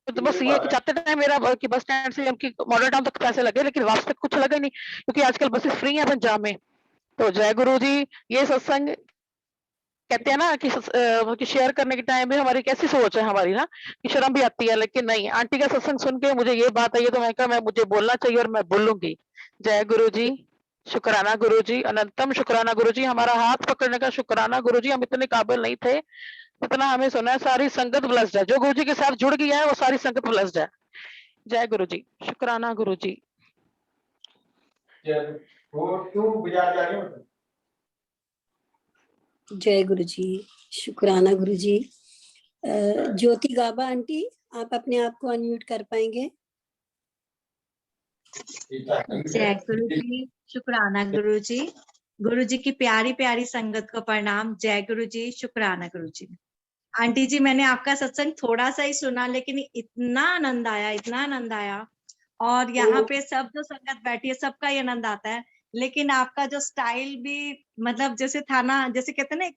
तो बस ये कि जाते टाइम मेरा कि बस स्टैंड से कि मॉडल टाउन तक पैसे लगे, लेकिन वापस तक कुछ लगा ही नहीं, क्योंकि आजकल बसेस फ्री हैं पंजाब में। तो जय गुरु जी। ये सत्संग कहते हैं ना कि शेयर करने के टाइम में हमारी कैसी सोच है हमारी ना, कि शर्म भी आती है, लेकिन नहीं, आंटी का सत्संग सुन के मुझे ये बात आई है, तो मैं कहा मुझे बोलना चाहिए और मैं बोलूंगी। जय गुरु जी, शुक्राना गुरु जी, अनंतम शुक्राना गुरु जी, हमारा हाथ पकड़ने का शुक्राना गुरु जी। हम इतने काबिल नहीं थे, इतना हमें सुना है। सारी संगत ब्लेस्ड है, जो गुरु जी के साथ जुड़ गया है वो सारी संगत ब्लेस्ड है। जय गुरु जी, शुक्राना गुरु जी। जय गुरु जी, शुक्राना गुरु जी। ज्योति गाबा आंटी, आप अपने आप को अनम्यूट कर पाएंगे? जय गुरु जी, शुक्राना गुरु जी। गुरु जी की प्यारी प्यारी संगत को प्रणाम। जय गुरु जी, शुक्राना गुरु जी। आंटी जी, मैंने आपका सत्संग थोड़ा सा ही सुना, लेकिन इतना आनंद आया, इतना आनंद आया। और यहाँ पे सब जो संगत बैठी है सबका ही आनंद आता है, लेकिन आपका जो स्टाइल भी मतलब जैसे था ना, जैसे कहते हैं ना,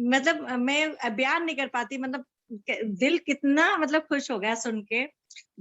मतलब मैं बयान नहीं कर पाती, मतलब दिल कितना मतलब खुश हो गया सुन के।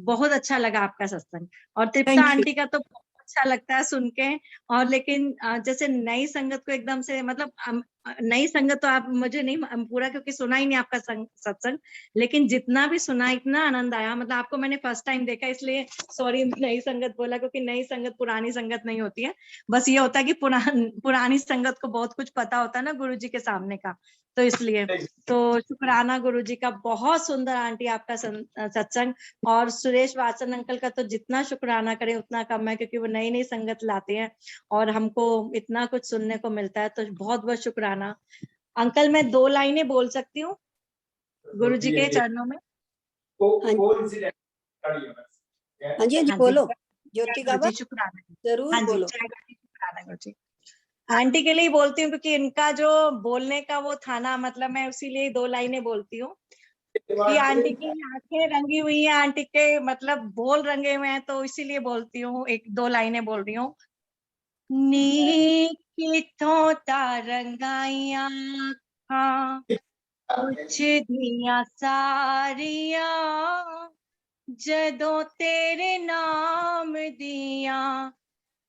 बहुत अच्छा लगा आपका सत्संग। और तृप्ता Thank you. आंटी का तो बहुत अच्छा लगता है सुन के। और लेकिन जैसे नई संगत को एकदम से मतलब नई संगत तो आप मुझे नहीं पूरा, क्योंकि सुना ही नहीं आपका सत्संग, लेकिन जितना भी सुना इतना आनंद आया। मतलब आपको मैंने फर्स्ट टाइम देखा, इसलिए सॉरी नई संगत बोला, क्योंकि नई संगत पुरानी संगत नहीं होती है। बस ये होता है कि पुरानी संगत को बहुत कुछ पता होता है ना गुरु जी के सामने का, तो इसलिए तो शुक्राना गुरु जी का। बहुत सुंदर आंटी आपका सत्संग। और सुरेश वासन अंकल का तो जितना शुक्राना करें उतना कम है, क्योंकि वो नई नई संगत लाते हैं और हमको इतना कुछ सुनने को मिलता है, तो बहुत बहुत शुक्राना। अंकल, मैं 2 लाइनें बोल सकती हूँ गुरु जी के चरणों में? हाँ जी, बोलो ज्योति गाबा, जी, शुक्राना। जरूर हाँ जी, बोलो। जय गुरु जी, शुक्राना गुरु जी। आंटी के लिए ही बोलती हूँ, क्योंकि इनका जो बोलने का वो था ना, मतलब मैं उसीलिए 2 लाइनें बोलती हूँ कि आंटी की आंखें रंगी हुई हैं, आंटी के मतलब बोल रंगे हुए हैं, तो इसीलिए बोलती हूँ, 1-2 लाइनें बोल रही हूँ। नी किथों तारंगाइया हाँ कुछ दिया सारिया जदों तेरे नाम दिया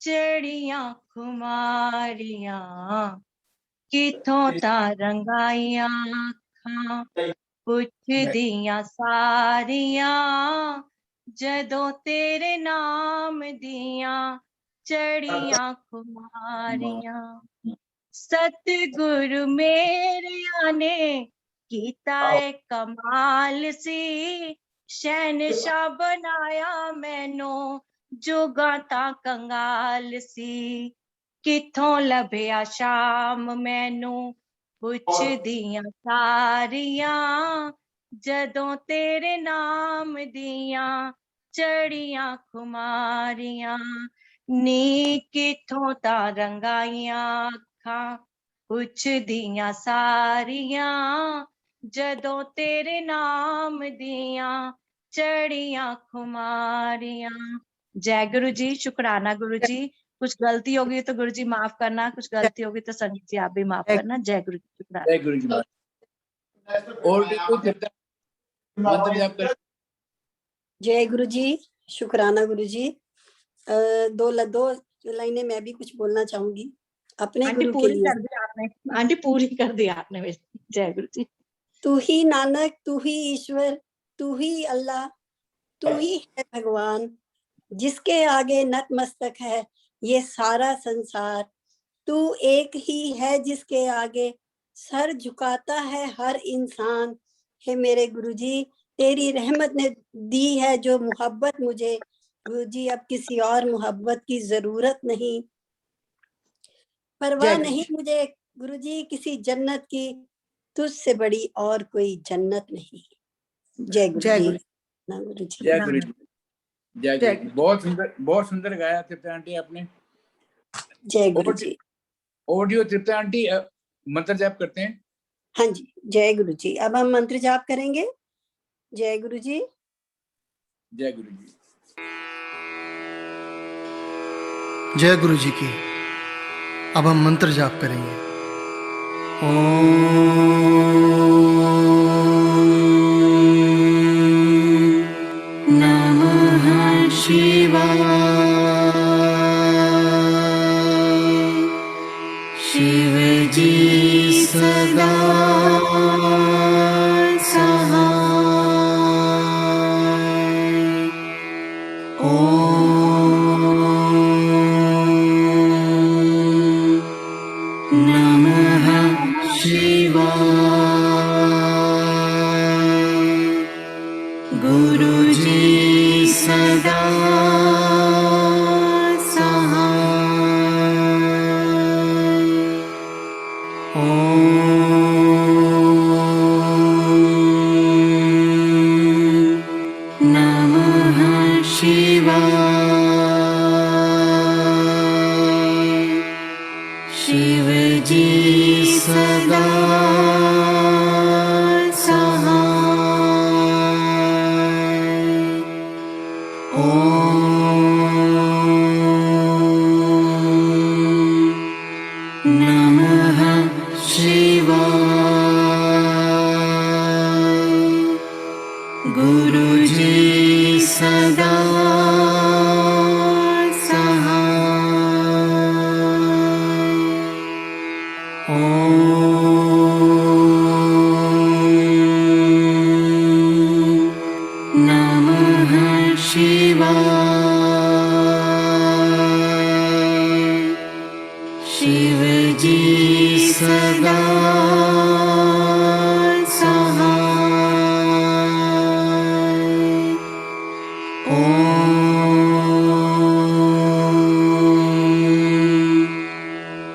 चढ़िया खुमारिया किथों तारंगाइया हाँ कुछ दिया सारिया जदों तेरे नाम दिया चढ़िया खुमारिया सतगुरु मेरे ने कीता है कमाल सी शहनशाह बनाया मैनू जो गाता कंगाल सी किथों लभया शाम मैनू पुछ दिया सारिया जदों तेरे नाम दिया चढ़िया खुमारिया नी किथों तारंगाइया अखां कुछ दिया सारिया जदों तेरे नाम दिया चढ़िया खुमारिया। जय गुरु जी, शुक्राना गुरु जी। कुछ गलती होगी तो गुरु जी माफ करना, कुछ गलती होगी तो संगत जी आप भी माफ करना। जय गुरु जी, शुक्राना। जय गुरु जी। और भी कोई तृप्ता मंत्र जाप कर। जय गुरु जी, शुक्राना गुरु जी। 2 लाइनें मैं भी कुछ बोलना चाहूंगी अपने आंटी गुरु के पूरी लिए। कर दी आपने, आंटी पूरी कर दी आपने। जय गुरु जी। तू ही नानक, तू ही ईश्वर, तू ही अल्लाह, तू ही है भगवान, जिसके आगे नतमस्तक है ये सारा संसार। तू एक ही है जिसके आगे सर झुकाता है हर इंसान। हे मेरे गुरुजी, तेरी रहमत ने दी है जो मोहब्बत मुझे, गुरुजी अब किसी और मोहब्बत की जरूरत नहीं। परवाह नहीं मुझे गुरुजी किसी जन्नत की, तुझसे बड़ी और कोई जन्नत नहीं। जय गुरुजी। गुरुजी जय गुरु जी। जय गुरु जी। बहुत सुंदर गाया तृप्ता आंटी आपने। जय गुरुजी। ऑडियो तृप्ता आंटी मंत्र जाप करते हैं। हाँ जी, जय गुरु जी। अब हम मंत्र जाप करेंगे। जय गुरु जी। जय गुरु जी। जय गुरु जी की। अब हम मंत्र जाप करेंगे। ओम नमः शिवाय। शिव जी सदा सहाय। नमः शिवाय। गुरुजी सदा सहाय। नमः शिवाय। शिव जी सदा सहाय। नमः शिवाय। गुरुजी सदा सहाय। नमः शिवाय। शिव जी सदा सहाय।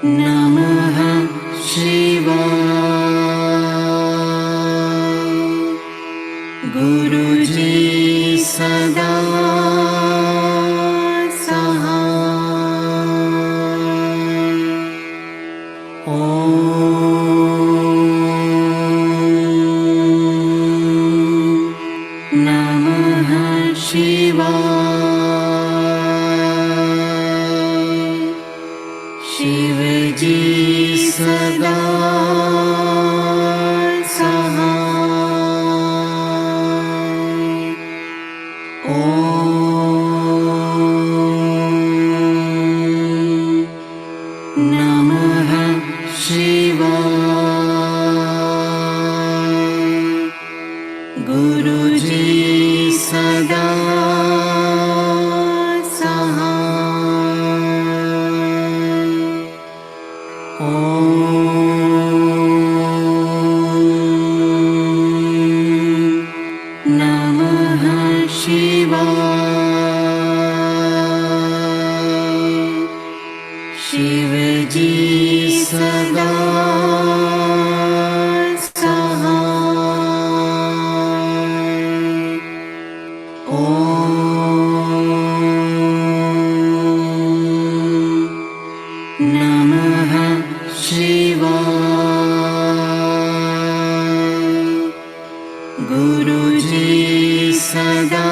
नमः शिवाय। गुरुजी सदा सहाय। नमः शिवाय। शिव जी सदा सहाय। नमः शिवाय। गुरुजी सदा सहाय। नमः शिवाय। शिव जी सदा सहाय। नमः शिवाय। गुरुजी सदा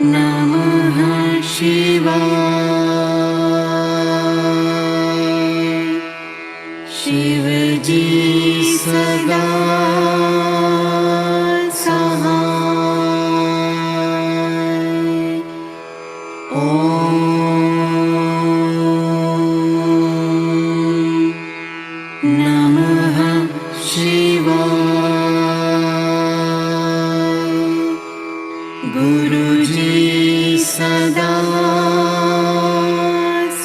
नमः शिवाय। शिव जी सदा सहाय। नमः शिवाय। गुरुजी सदा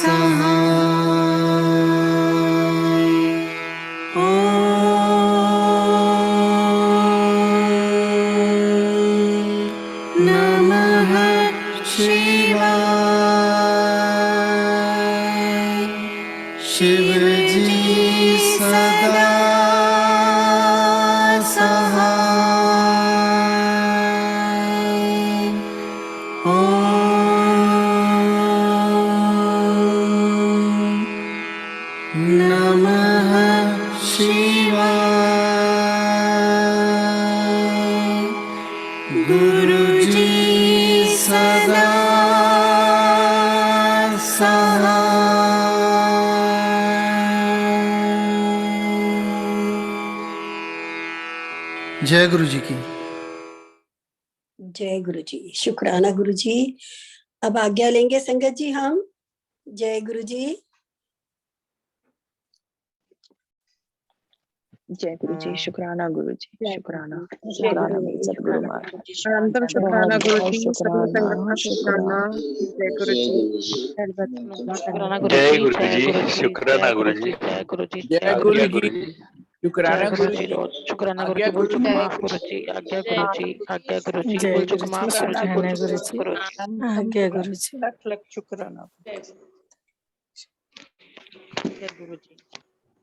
सहाय। नमः शिवाय। शिव जी सदा सहाय। जय गुरु जी की। जय गुरु जी। शुक्राना गुरु जी। अब आज्ञा लेंगे संगत जी हम। जय गुरु जी। जय गुरु जी। शुक्राना गुरु जी। जय शुक्राना गुरु शुक्राना जी। मेरे सतगुरु महाराज। अनंतम शुक्राना बहुत गुरु बहुत जी, सभी संगत का शुक्राना। जय गुरु जी। शुक्राना गुरु जय जी, गुरु जय जी। गुरु जी, शुक्राना जय गुरु गुरु जी। जी, जय गुरु जी, जय जय गुरु गुरु जी। जी, शुक्राना जय गुरु गुरु जी, जी। रोज शुक्राना गुरु आज्ञा जी, भूल गुरु चूक जी। माफ गुरु जी, आज्ञा गुरु जी, आज्ञा गुरु जी, जय भूल गुरु चूक जी। माफ गुरु जी, भूल चूक शुक्राना माफ गुरु जी। आज्ञा गुरु जी। लख लख शुक्राना। जय गुरु जी।